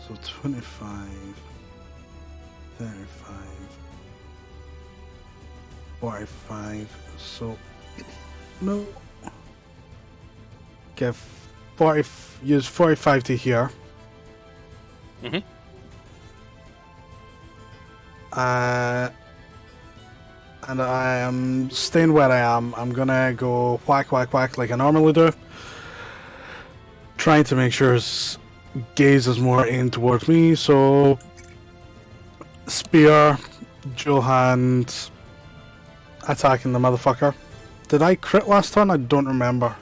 So 25, 35, 45. So no. Give 40. Use 45 to here. Mhm. And I am staying where I am. I'm gonna go whack, whack, whack like I normally do. Trying to make sure his gaze is more aimed towards me. So, spear, dual hand, attacking the motherfucker. Did I crit last turn? I don't remember.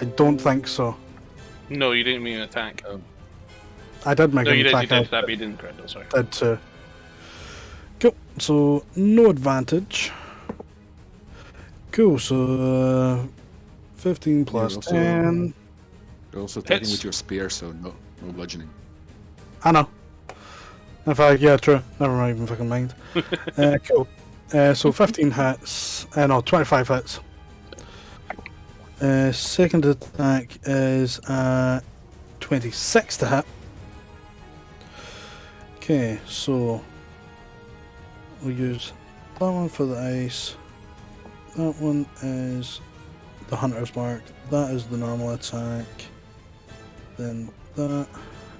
I don't think so. No, you didn't mean an attack. I did make No, an you did. You attack. did that, but you didn't crit. Sorry. Did too. Cool. So no advantage. Cool. So 15 plus You're also- 10. You're also attacking Hits. with your spear, so no bludgeoning. I know. In fact, yeah, true. Never mind, even fucking mind. Cool. So 15 hits. No, 25 hits. Second attack is 26 to hit. Okay, so we'll use that one for the ice. That one is the hunter's mark. That is the normal attack. Then that.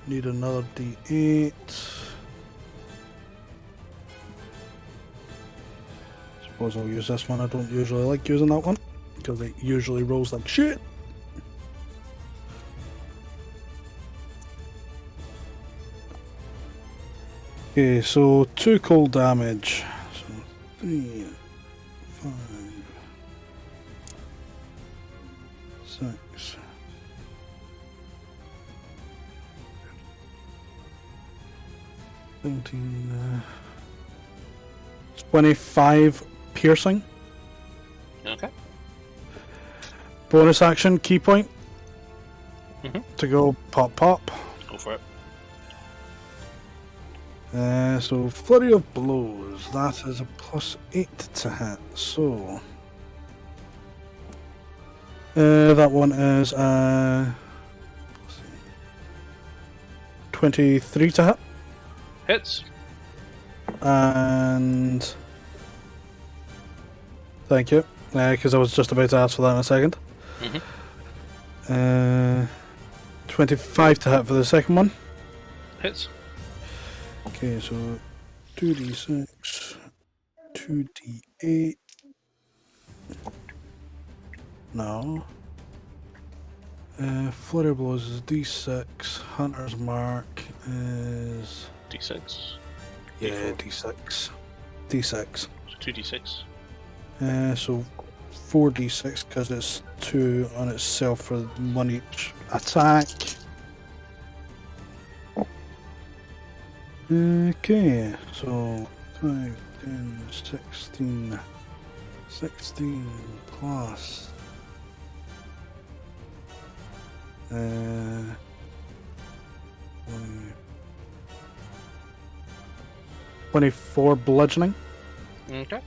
Need another D8. Suppose I'll use this one. I don't usually like using that one because it usually rolls like shit. Okay, so 2 cold damage. So 3, 5, 6. 17, 25 piercing. Okay. Bonus action, key point. Mhm. To go pop pop. Go for it. So flurry of blows. That is a +8 to hit. So that one is 23 to hit. Hits. And thank you, because I was just about to ask for that in a second. Mhm. 25 to hit for the second one. Hits. Okay, so 2d6, 2d8. No. Flurry of Blows is d6. Hunter's Mark is... D6. Yeah, D4. d6. D6. So 2d6. So 4d6 because it's 2 on itself for 1 each attack. Okay, so 5, 10, 16, 16 plus 24 bludgeoning. Okay.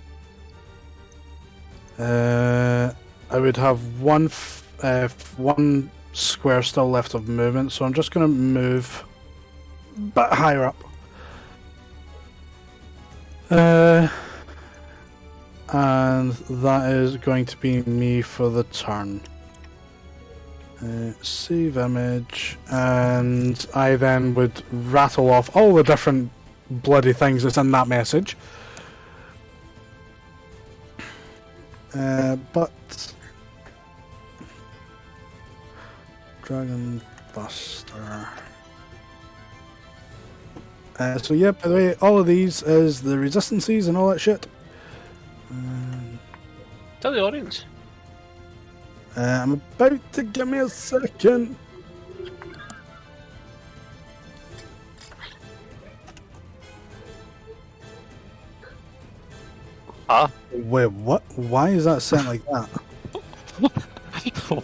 I would have one square still left of movement, so I'm just going to move a bit higher up. And that is going to be me for the turn. Save image, and I then would rattle off all the different bloody things that's in that message. But Dragon Buster. So yeah, by the way, all of these is the resistances and all that shit. Tell the audience. I'm about to give me a second. Huh? Wait, what? Why is that sent like that?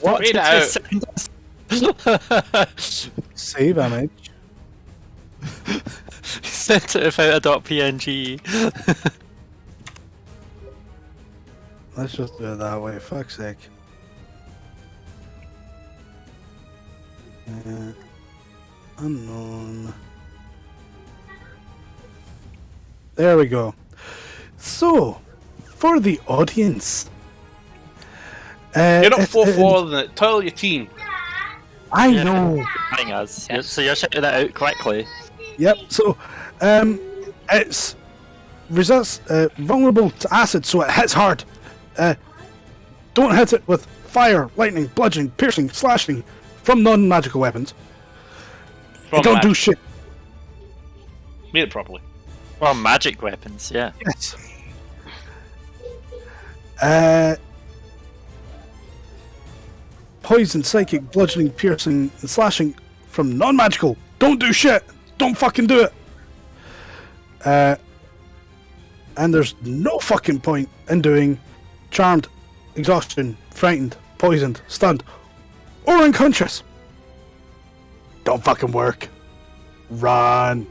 What? Read it out. Save image. Sent it without a .png. Let's just do it that way, fuck's sake. Unknown. There we go. So, for the audience, You're not it- 4-4 than it. Tell your team. I Yeah. know. Hang us. Yes. So you're shouting that out quickly. Yep. So, it's vulnerable to acid, so it hits hard. Don't hit it with fire, lightning, bludgeoning, piercing, slashing from non-magical weapons. From Don't do magic. shit. Made it properly. Well, magic weapons, yeah. Yes. Poison, psychic, bludgeoning, piercing, and slashing from non-magical. Don't do shit. Don't fucking do it. And there's no fucking point in doing charmed, exhaustion, frightened, poisoned, stunned, or unconscious. Don't fucking work. Run.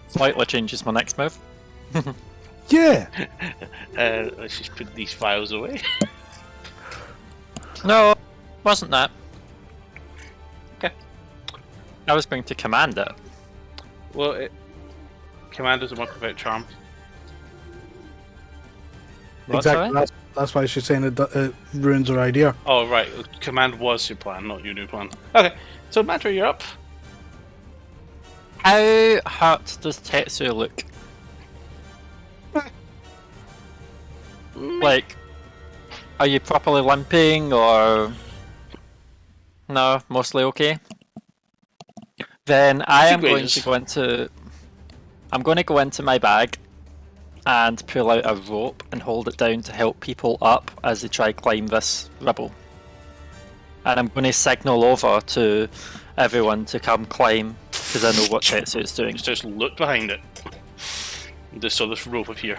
Slightly changes my next move. Yeah. Let's just put these files away. No, wasn't that. Okay. I was going to command it. Well, command doesn't work without charm. What, Exactly. sorry? That's why she's saying it ruins her idea. Oh, right. Command was your plan, not your new plan. Okay. So, Matra, you're up. How hurt does Tetsu look? Like, are you properly limping or no? Mostly okay. Then I am going to go into. I'm going to go into my bag and pull out a rope and hold it down to help people up as they try climb this rubble. And I'm going to signal over to everyone to come climb because I know what Tetsu is doing. Just look behind it. Just saw this rope appear.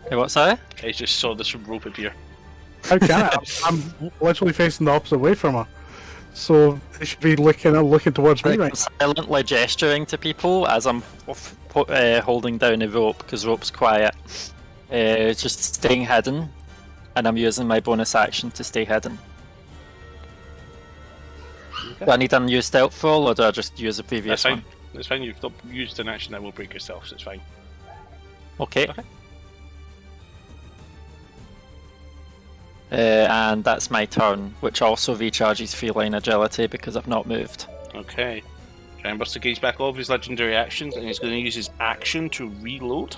Hey, what's that? I just saw this rope appear. How can I? I'm literally facing the opposite way from her. So it should be looking towards me, I'm right? silently gesturing to people as I'm holding down a rope because rope's quiet. It's just staying hidden, and I'm using my bonus action to stay hidden. Okay. Do I need a new stealth roll, or do I just use the previous That's fine. one? That's fine. You've not used an action that will break yourself, so it's fine. Okay. Okay. And that's my turn, which also recharges feline agility because I've not moved. Okay. remembers to gauge back all of his legendary actions, and he's going to use his action to reload.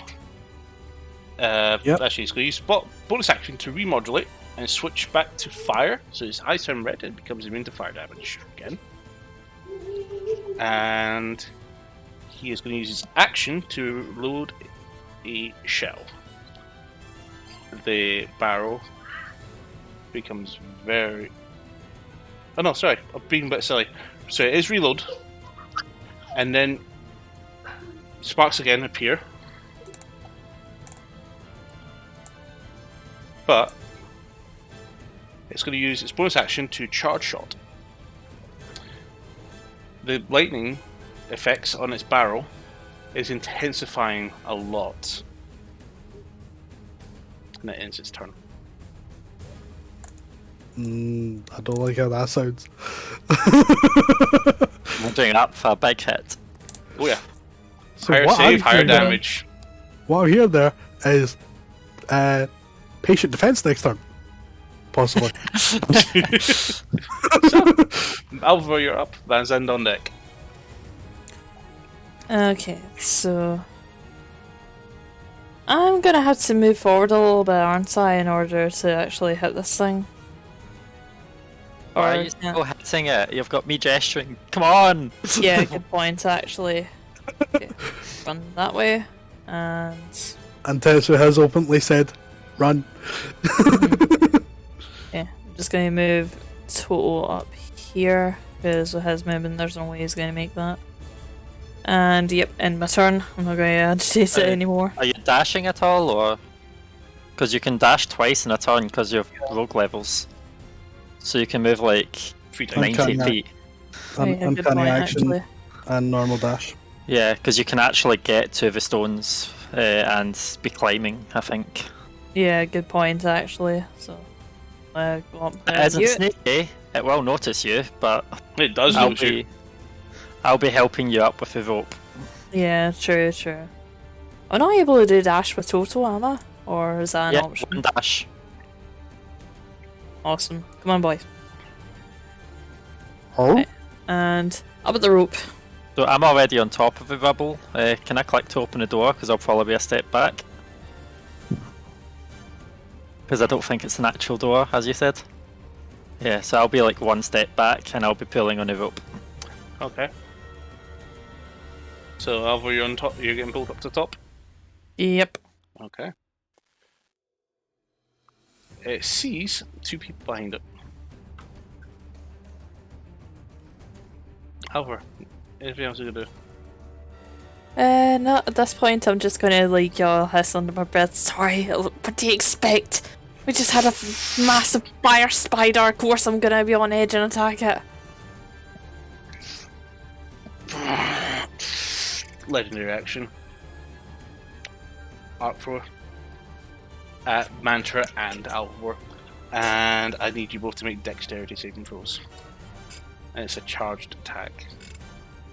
Yep. Actually, he's going to use bonus action to remodulate and switch back to fire. So his eyes turn red and becomes immune to fire damage again. And he is going to use his action to load a shell. The barrel becomes very... Oh no, sorry, I'm being a bit silly. So it is reload, and then sparks again appear. But it's going to use its bonus action to charge shot. The lightning effects on its barrel is intensifying a lot. And it ends its turn. I don't like how that sounds. I'm doing up for a big hit. Oh yeah. So Higher what save, I'm higher hearing there- damage. What I'm hearing there is patient defense next turn. Possibly. Alva, you're up. Van Zandt on deck. Okay, so I'm gonna have to move forward a little bit, aren't I, in order to actually hit this thing? Why are Or- you still hitting it? You've got me gesturing. Come on! Yeah, good point actually. Okay, run that way, and And Tetsu has openly said, run. yeah, I'm just gonna move total up here because with his movement, there's no way he's gonna make that. And yep, end my turn. I'm not going to agitate it anymore. Are you dashing at all, or...? Because you can dash twice in a turn because you have rogue levels. So you can move like 3 times. 90 Uncanny. feet. Yeah, good Uncanny point, action actually. and normal dash. Yeah, because you can actually get to the stones and be climbing, I think. Yeah, good point actually. So, go up It there. isn't You- sneaky, it will notice you, but It does I'll notice you. be helping you up with the rope. Yeah, true, true. I'm not able to do dash with total, am I? Or is that an Yeah, option? one dash. Awesome. Come on, boy. Oh? Right. And up at the rope. So I'm already on top of the rubble. Can I click to open the door? Because I'll probably be a step back. Because I don't think it's an actual door, as you said. Yeah, so I'll be like one step back and I'll be pulling on the rope. Okay. So Alva, you're on top. You're getting pulled up to top. Yep. Okay. It sees 2 people behind it. Alva, anything else you gonna do? Not at this point. I'm just gonna like hiss under my breath. Sorry. What do you expect? We just had a massive fire spider. Of course, I'm gonna be on edge and attack it. Legendary action. Arc for Mantra and Alvor. And I need you both to make dexterity saving throws. And it's a charged attack.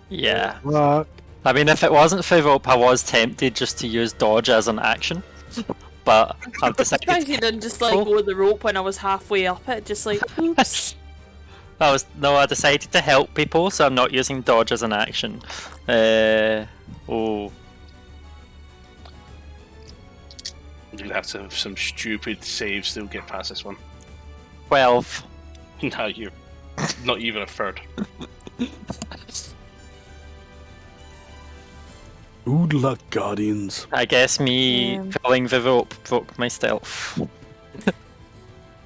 Yeah. Right. I mean, if it wasn't for rope, I was tempted just to use dodge as an action. But I've decided Surprised you didn't just like go with the rope when I was halfway up it. Just like, oops. I decided to help people, so I'm not using dodge as an action. Oh. You'd have to have some stupid saves to get past this one. 12. No, you're not even a third. Good luck, Guardians. I guess me pulling the rope broke my stealth.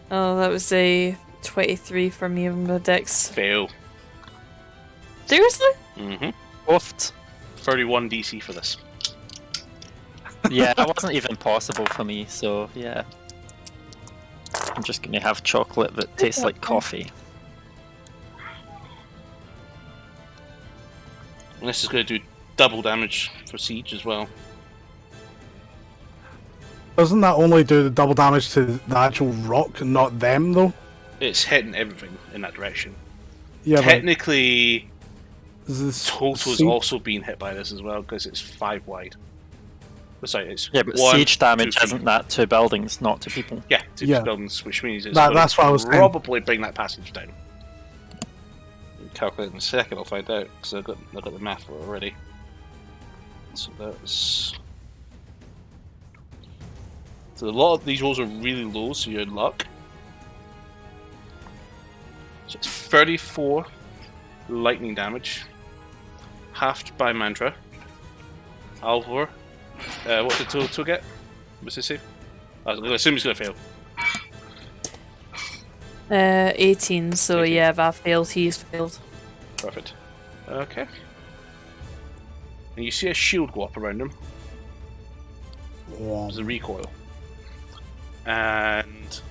Oh, that was a 23 for me on the dex. Fail. Seriously? Mm-hmm. Oofed. 31 DC for this. Yeah, that wasn't even possible for me, so yeah. I'm just gonna have chocolate that tastes like coffee. And this is going to do double damage for Siege as well. Doesn't that only do the double damage to the actual rock, not them, though? It's hitting everything in that direction. Yeah, but Technically, is this Toto's Siege- also being hit by this as well because it's 5 wide. Sorry, it's Yeah, but 1, siege 2 damage feet. isn't that to buildings, not to people. Yeah, to Yeah. buildings, which means it's That- going that's to what I was saying. probably bring that passage down. calculate in a second. I'll find out because I got the math for it already. So that's. So a lot of these rolls are really low, so you're in luck. So it's 34 lightning damage, halved by mantra. Alvor, what did Total get? What's his save? I was going to assume he's going to fail. 18, so 18. yeah, if I failed, he's failed. Perfect. Okay. And you see a shield go up around him. There's a recoil. And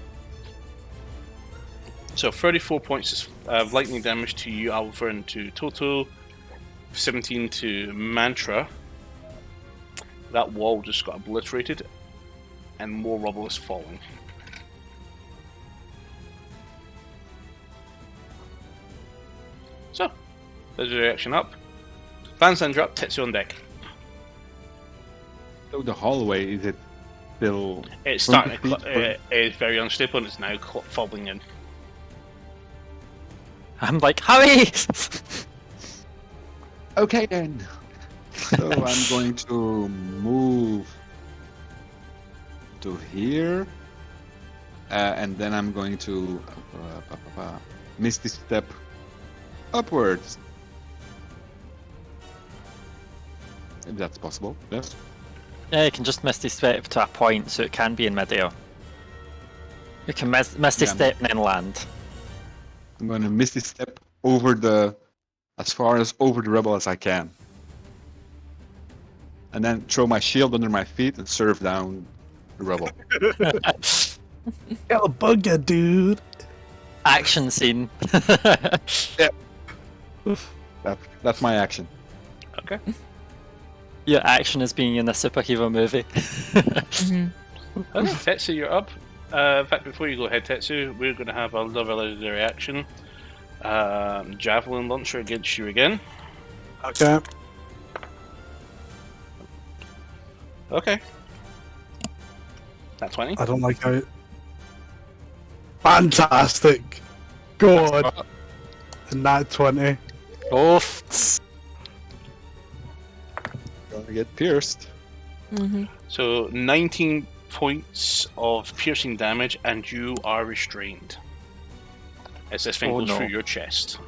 so 34 points of lightning damage to you, Alvor, and to Toto. 17 to Mantra. That wall just got obliterated, and more rubble is falling. So, there's your reaction up. Van Sandra up, Tetsu on deck. So the hallway, is it still... It's starting to it's very unstable and it's now falling in. I'm like, hurry! Okay then. So I'm going to move to here. And then I'm going to Misty Step upwards. If that's possible, yes. Yeah, you can just Misty Step to a point so it can be in midair. You can Misty Step and then land. I'm going to Misty Step over as far as over the rebel as I can. And then throw my shield under my feet and serve down the rebel. Got a bugger, dude. Action scene. That's my action. Okay. Your action is being in a superhero movie. Okay, Tetsu, you're up. In fact, before you go ahead, Tetsu, we're going to have another legendary action. Javelin launcher against you again. Okay. Okay. That's 20. I don't like how. Fantastic. Go on. And that 20. Oof. Gonna get pierced. So 19 points of piercing damage, and you are restrained. As this thing goes through your chest.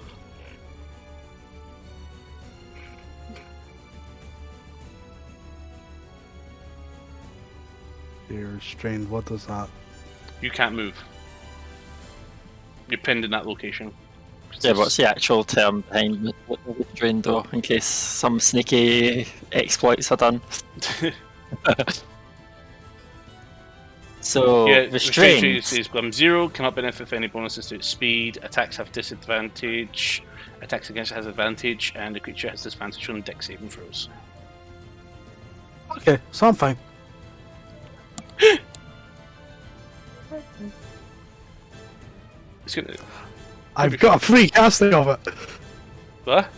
You're restrained. What does that? You can't move. You're pinned in that location. Yeah, what's the actual term behind restrained though, in case some sneaky exploits are done? So, restrained is 0, cannot benefit from any bonuses to its speed, attacks have disadvantage, attacks against it has advantage, and the creature has disadvantage on dex saving throws. Okay, so I'm fine. It's gonna... I've got a free casting of it. What?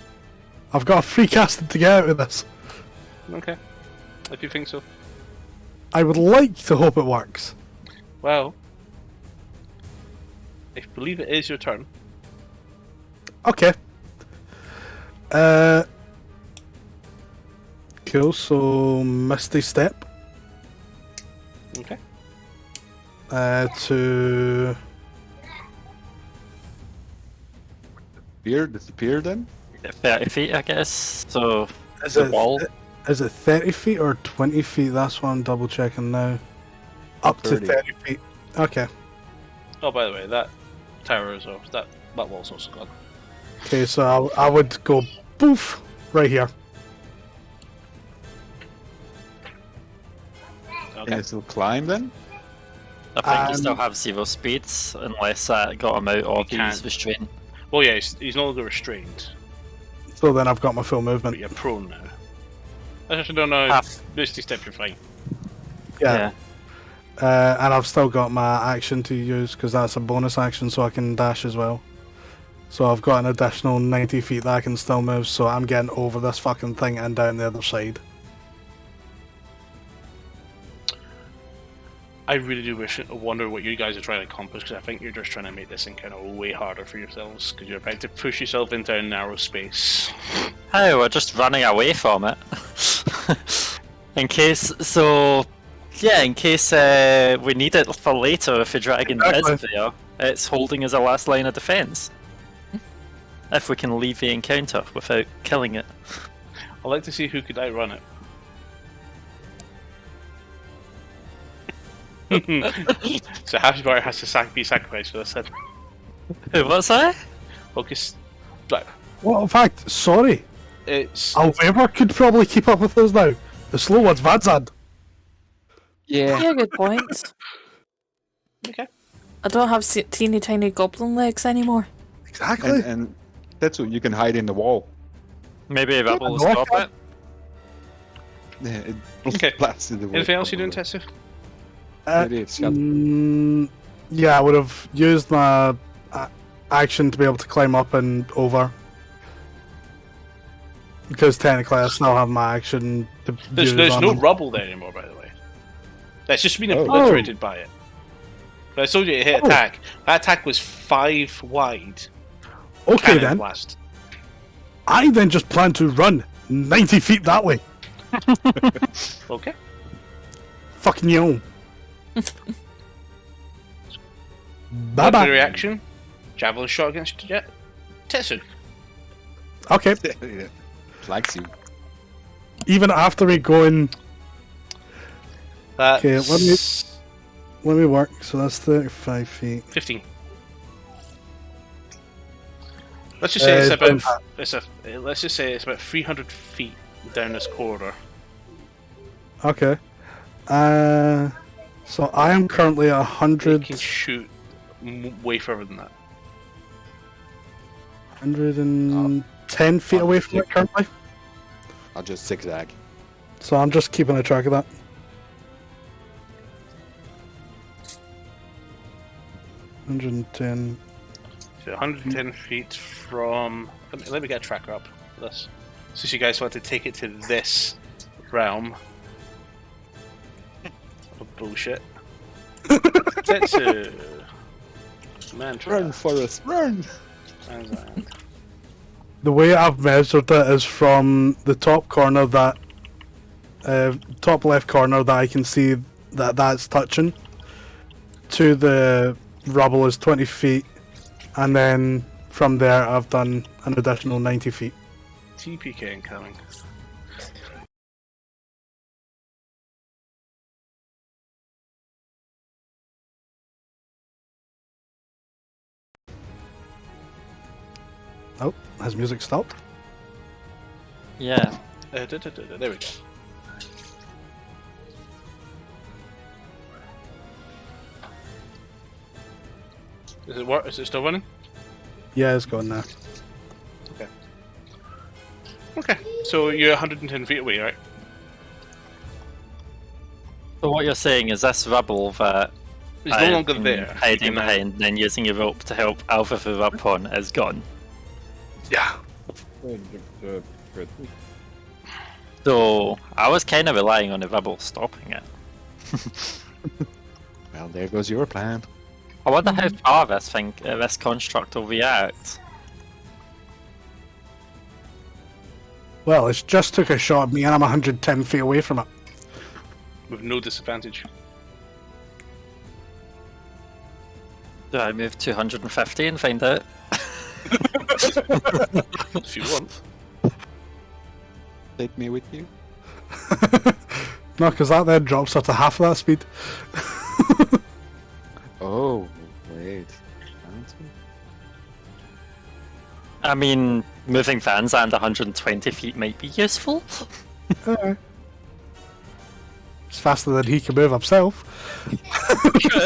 I've got a free casting to get out of this. Okay. If you think so. I would like to hope it works. Well, I believe it is your turn. Okay. Cool, so Misty Step. Okay. To... Disappear then? 30 feet, I guess. So, Is the it, wall. is it 30 feet or 20 feet? That's what I'm double checking now. Up 30. to 30 feet. Okay. Oh, by the way, that tower is off. That wall's also gone. Okay, so I would go poof right here. Can Okay. I still climb then? I think you still have 0 speeds, unless that got him out of can't. his restraint. Well, yeah, he's no longer restrained, So then I've got my full but movement. you're prone now. I actually don't know. Half. Misty Step, you're fine. Yeah. And I've still got my action to use because that's a bonus action, so I can dash as well. So I've got an additional 90 feet that I can still move, so I'm getting over this fucking thing and down the other side. I really do wonder what you guys are trying to accomplish, because I think you're just trying to make this encounter way harder for yourselves, because you're about to push yourself into a narrow space. Hey, we're just running away from it. In case we need it for later if the dragon is there, it's holding as a last line of defense. If we can leave the encounter without killing it. I'd like to see who could outrun it. So half your party has to be sacrificed for this then. What's that? Focus. Right. Well, in fact, sorry. It's Alweber could probably keep up with us now. The slow one's Vadzad. Yeah, good point. okay. I don't have teeny tiny goblin legs anymore. Exactly. And that's what you can hide in the wall. Maybe a rebel will stop it. Yeah, it Okay. blasted the Anything else you doing, Tetsu? Yeah, I would have used my action to be able to climb up and over. Because technically I still have my action to There's use on no them. rubble there anymore, by the way. That's just been obliterated by it. But I told you to hit attack. That attack was 5 wide. Okay Cannon then. blast. I then just plan to run 90 feet that way. Okay. Fucking you. Bye Bye bye. reaction. Javelin shot against Tetsu. Okay. Likes you. Even after we go in. Okay, let me work. So that's 35 feet. 15. Let's just say let's just say it's about 300 feet down this corridor. Okay. So I am currently at 100. You can shoot way further than that. 110 feet away from it currently. I'll just zigzag. So I'm just keeping a track of that. $110. So 110 feet from. Let me get a tracker up for this. So you guys want to take it to this realm of bullshit. Tetsu. Mantra. Run, Forrest, run! And The way I've measured it is from the top corner that, top left corner that I can see that's touching, to the rubble is 20 feet, and then from there I've done an additional 90 feet. TPK incoming. Oh, has music stopped? Yeah. There we go. Does it work? Is it still running? Yeah, it's gone now. Okay, so you're 110 feet away, right? So what you're saying is this rubble that It's no longer I'm there. hiding You can, behind, then using a rope to help Alpha move up on is gone. Yeah. So I was kind of relying on the rubble stopping it. Well, there goes your plan. I wonder how far this construct will react. Well, it's just took a shot at me and I'm 110 feet away from it. with no disadvantage. Do I move 250 and find out? If you want. Take me with you. No, because that then drops her to half of that speed. Oh, wait. I mean, moving Van Zandt 120 feet might be useful. It's faster than he can move himself. It's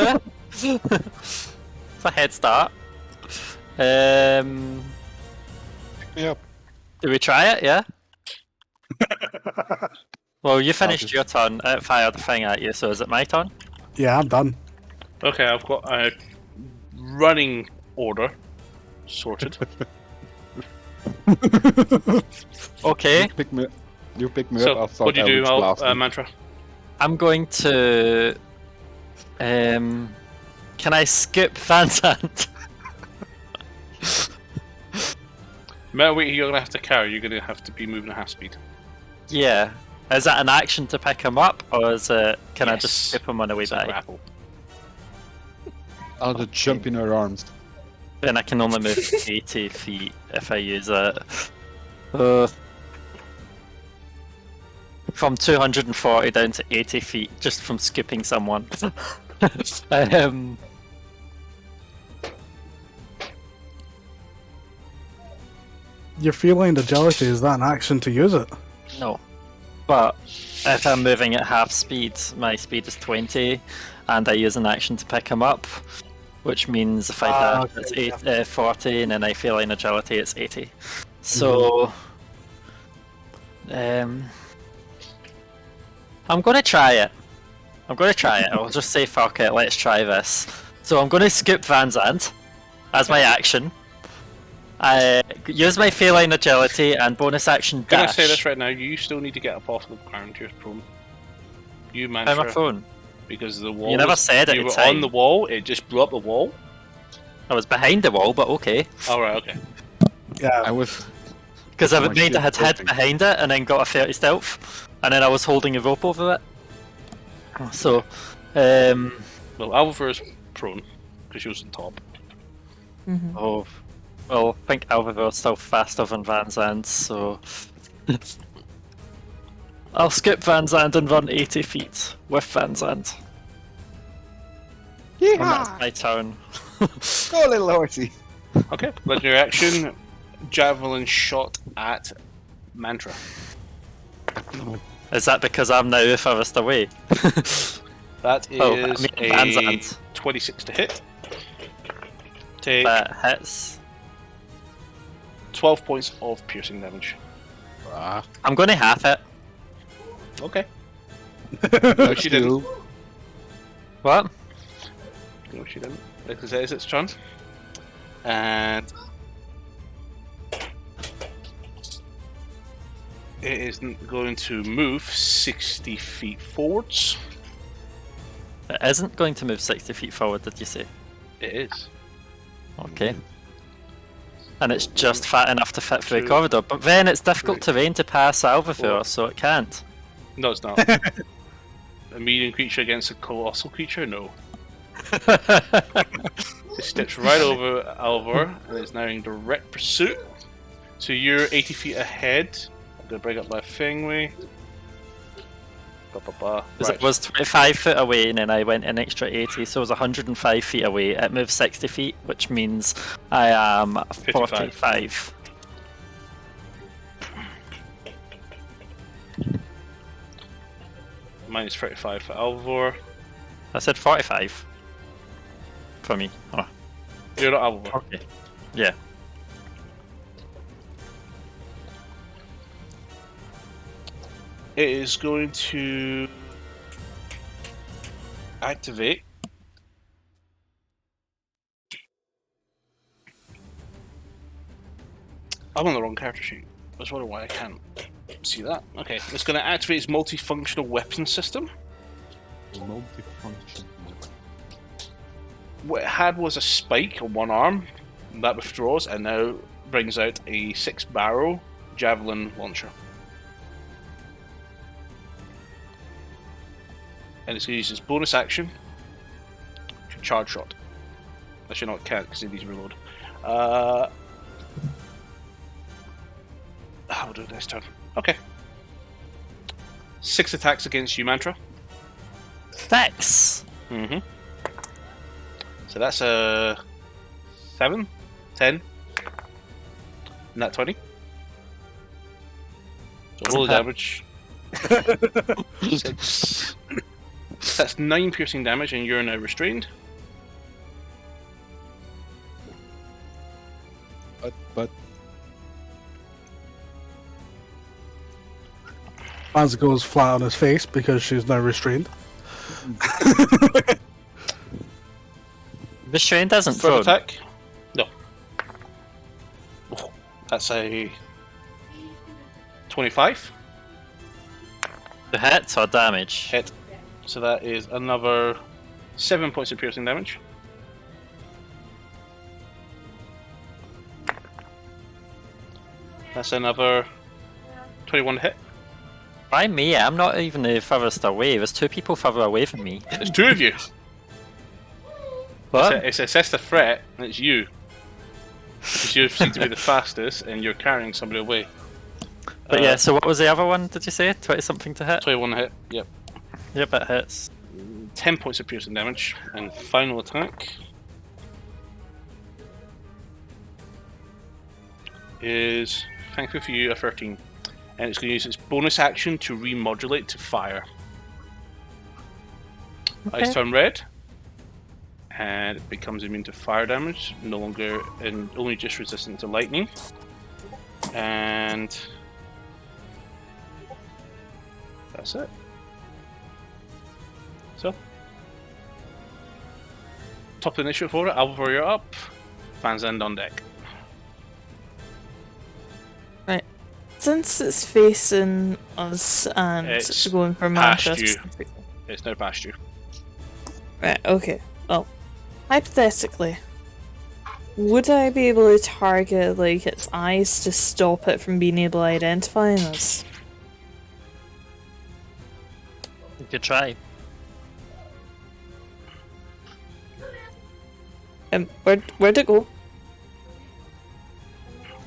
a head start. Pick me up. Do we try it? Yeah. Well, you finished your turn. It fired the thing at you, so is it my turn? Yeah, I'm done. Okay, I've got a running order sorted. Okay. You pick me So, up. I thought what do you I do, would blast him. Mantra? I'm going to Can I skip Van Zandt? No matter what you're gonna have to carry, you're gonna have to be moving at half speed. Yeah. Is that an action to pick him up, or is it? Can I just Yes. skip him on the way It's a back? grapple. I'll just jump in her arms. Then I can only move 80 feet if I use it. From 240 down to 80 feet just from skipping someone. Your feline agility, is that an action to use it? No. But if I'm moving at half speed, my speed is 20, and I use an action to pick him up, which means if I dash, okay, it's 40, and then I feline agility, it's 80. So, I'm gonna try it. I'll just say fuck it, let's try this. So I'm gonna skip Van Zandt as my action. I use my feline agility and bonus action I'm gonna dash. say this right now, you still need to get up off the ground, you're prone. You managed I'm a phone. because the wall You never said at you the were time. on the wall, it just blew up the wall. I was behind the wall, but okay. Alright, okay. Yeah. I was. Because I My would made shield I had hid broken. behind it and then got a 30 stealth, and then I was holding a rope over it. So, Well, Alva's prone, because she was on top. oh, well, I think Alva's still faster than Van Zandt, so I'll skip Van Zandt and run 80 feet with Van Zandt. And that's my turn. Go, little horsey. Okay, legendary action, javelin shot at Mantra. Is that because I'm now furthest away? That is Oh, I mean Van a Zandt. 26 to hit. Take That hits. 12 points of piercing damage. I'm going to half it. Okay. No, she didn't. What? No, she didn't. Because it is its turn. And it is going to move 60 feet forwards. It isn't going to move 60 feet forward, did you say? It is. Okay. And it's just fat enough to fit through a 2, corridor, but then it's difficult 3, terrain to pass Alva 4. through, so it can't. No, it's not. A medium creature against a colossal creature? No. It steps right over Alvar and is now in direct pursuit. So you're 80 feet ahead. I'm going to bring up my thingy. Because it was 25 foot away and then I went an extra 80, so it was 105 feet away. It moved 60 feet, which means I am 45. Minus 35 for Alvor. I said 45 for me. Oh, You're not Alvor. okay. Yeah. It is going to activate. I'm on the wrong character sheet. I was wondering why I can't see that. Okay, it's going to activate its multifunctional weapon system. Multifunction. What it had was a spike on one arm that withdraws and now brings out a 6-barrel javelin launcher. And it's going to use its bonus action to charge shot. Actually, no, it can't because it needs to reload. I'll do it this turn. Okay. 6 attacks against you, Mantra. Thanks! Mm-hmm. So that's a 7, 10, and that 20. So roll the damage. 6. That's 9 piercing damage, and you're now restrained. But Maz goes flat on his face because she's now restrained. Restrained isn't Third thrown. attack. No. Oh, that's a 25 The hit or damage? hit. So that is another 7 points of piercing damage. That's another 21 hit. Why me? I'm not even the furthest away. There's 2 people further away from me. There's 2 of you. What? It's assessed a threat, and it's you. Because you seem to be the fastest, and you're carrying somebody away. But yeah, so what was the other one, did you say? 20 something to hit? 21 hit, yep. Yep, it hits. 10 points of piercing damage, and final attack is, thankfully for you, a 13. And it's going to use its bonus action to remodulate to fire. Okay. Ice turn red, and it becomes immune to fire damage, no longer, and only just resistant to lightning. And that's it. So, top of the initiative for it. Alvar, you're up. Fans end on deck. Right. Since it's facing us and It's going for past Mantra. you. It's now past you. Right, okay. Well, hypothetically, would I be able to target like its eyes to stop it from being able to identify us? You could try. Where'd it go?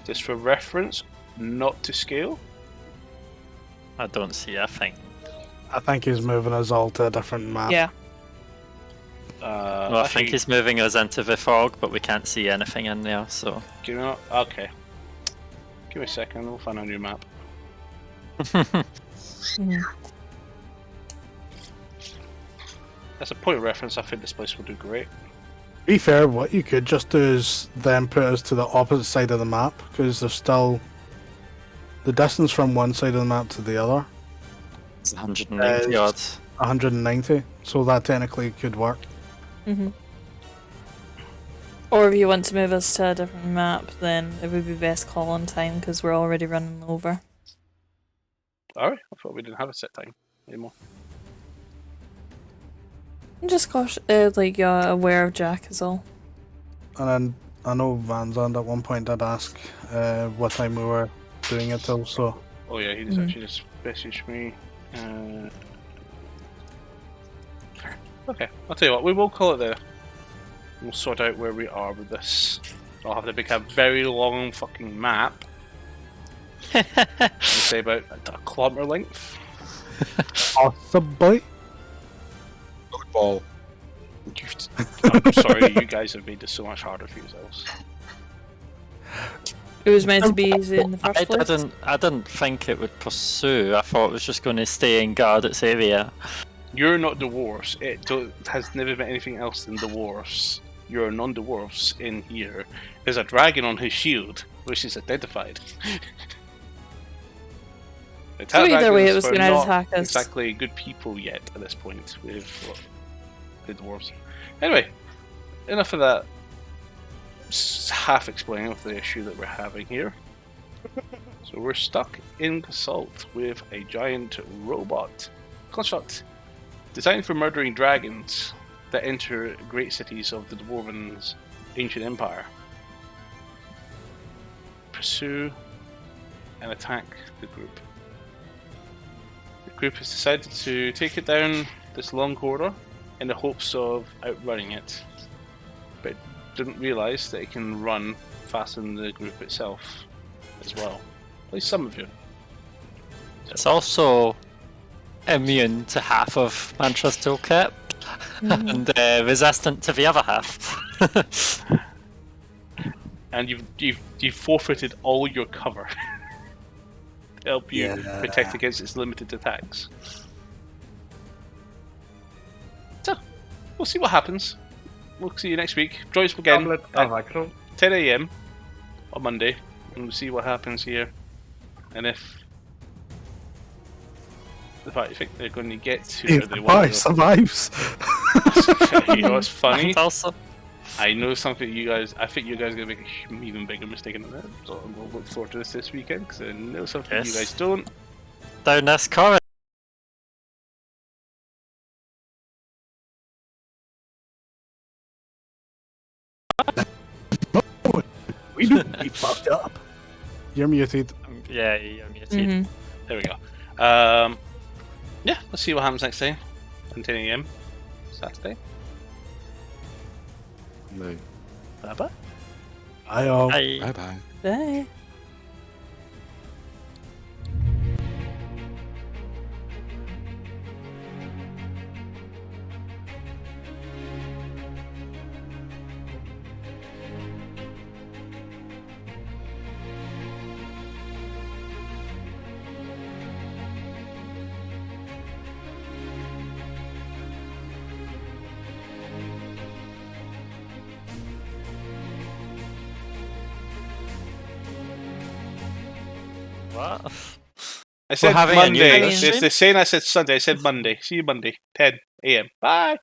Just for reference, not to scale. I don't see a thing. I think he's moving us all to a different map. Yeah. Well, I think he's moving us into the fog, but we can't see anything in there, so... You know, okay. Give me a second, we'll find a new map. Mhm. As a point of reference, I think this place will do great. To be fair, what you could just do is then put us to the opposite side of the map, because there's still the distance from one side of the map to the other. It's 190 yards. 190, so that technically could work. Mhm. Or if you want to move us to a different map, then it would be best call on time because we're already running over. Alright, I thought we didn't have a set time anymore. I'm just aware of Jack is all. And then I know Van Zandt at one point did ask what time we were doing it till, so Oh yeah, he just actually just messaged me. Okay, I'll tell you what, we will call it there. We'll sort out where we are with this. I'll have to make a very long fucking map. We'll say about a kilometre length. possibly. Football. I'm sorry, you guys have made this so much harder for yourselves. It was meant to be easy in the first place. I didn't think it would pursue. I thought it was just going to stay and guard its area. You're not dwarves. It has never been anything else than dwarves. You're non-dwarves in here. There's a dragon on his shield, which is identified. So either way, it was going to attack us. Exactly good people yet at this point with the dwarves. Anyway, enough of that. Half explaining of the issue that we're having here. So we're stuck in Basalt with a giant robot construct designed for murdering dragons that enter great cities of the Dwarven's ancient empire. Pursue and attack the group. The group has decided to take it down this long corridor in the hopes of outrunning it, but didn't realise that it can run faster than the group itself as well. At least some of you. It's also immune to half of Mantra's toolkit and resistant to the other half. And you've forfeited all your cover to help you protect against its limited attacks. So, we'll see what happens. We'll see you next week. Join us again at 10 AM on Monday, and we'll see what happens here. And if I think they're going to get to where they want to survives. go. You know what's funny? Also, I know something I think you guys are going to make an even bigger mistake in that. So I'm going to look forward to this weekend because I know something you guys don't. down this corridor. We do. We fucked up. You're muted. Yeah, you're muted. Mhm. There we go. Yeah, let's see what happens next time. 10 a.m. Saturday. No. Bye bye. I all. Bye. Bye bye. Bye. What? I said having a new Monday. ghost It's stream? the same I said Sunday. I said Monday. See you Monday, 10 a.m. Bye.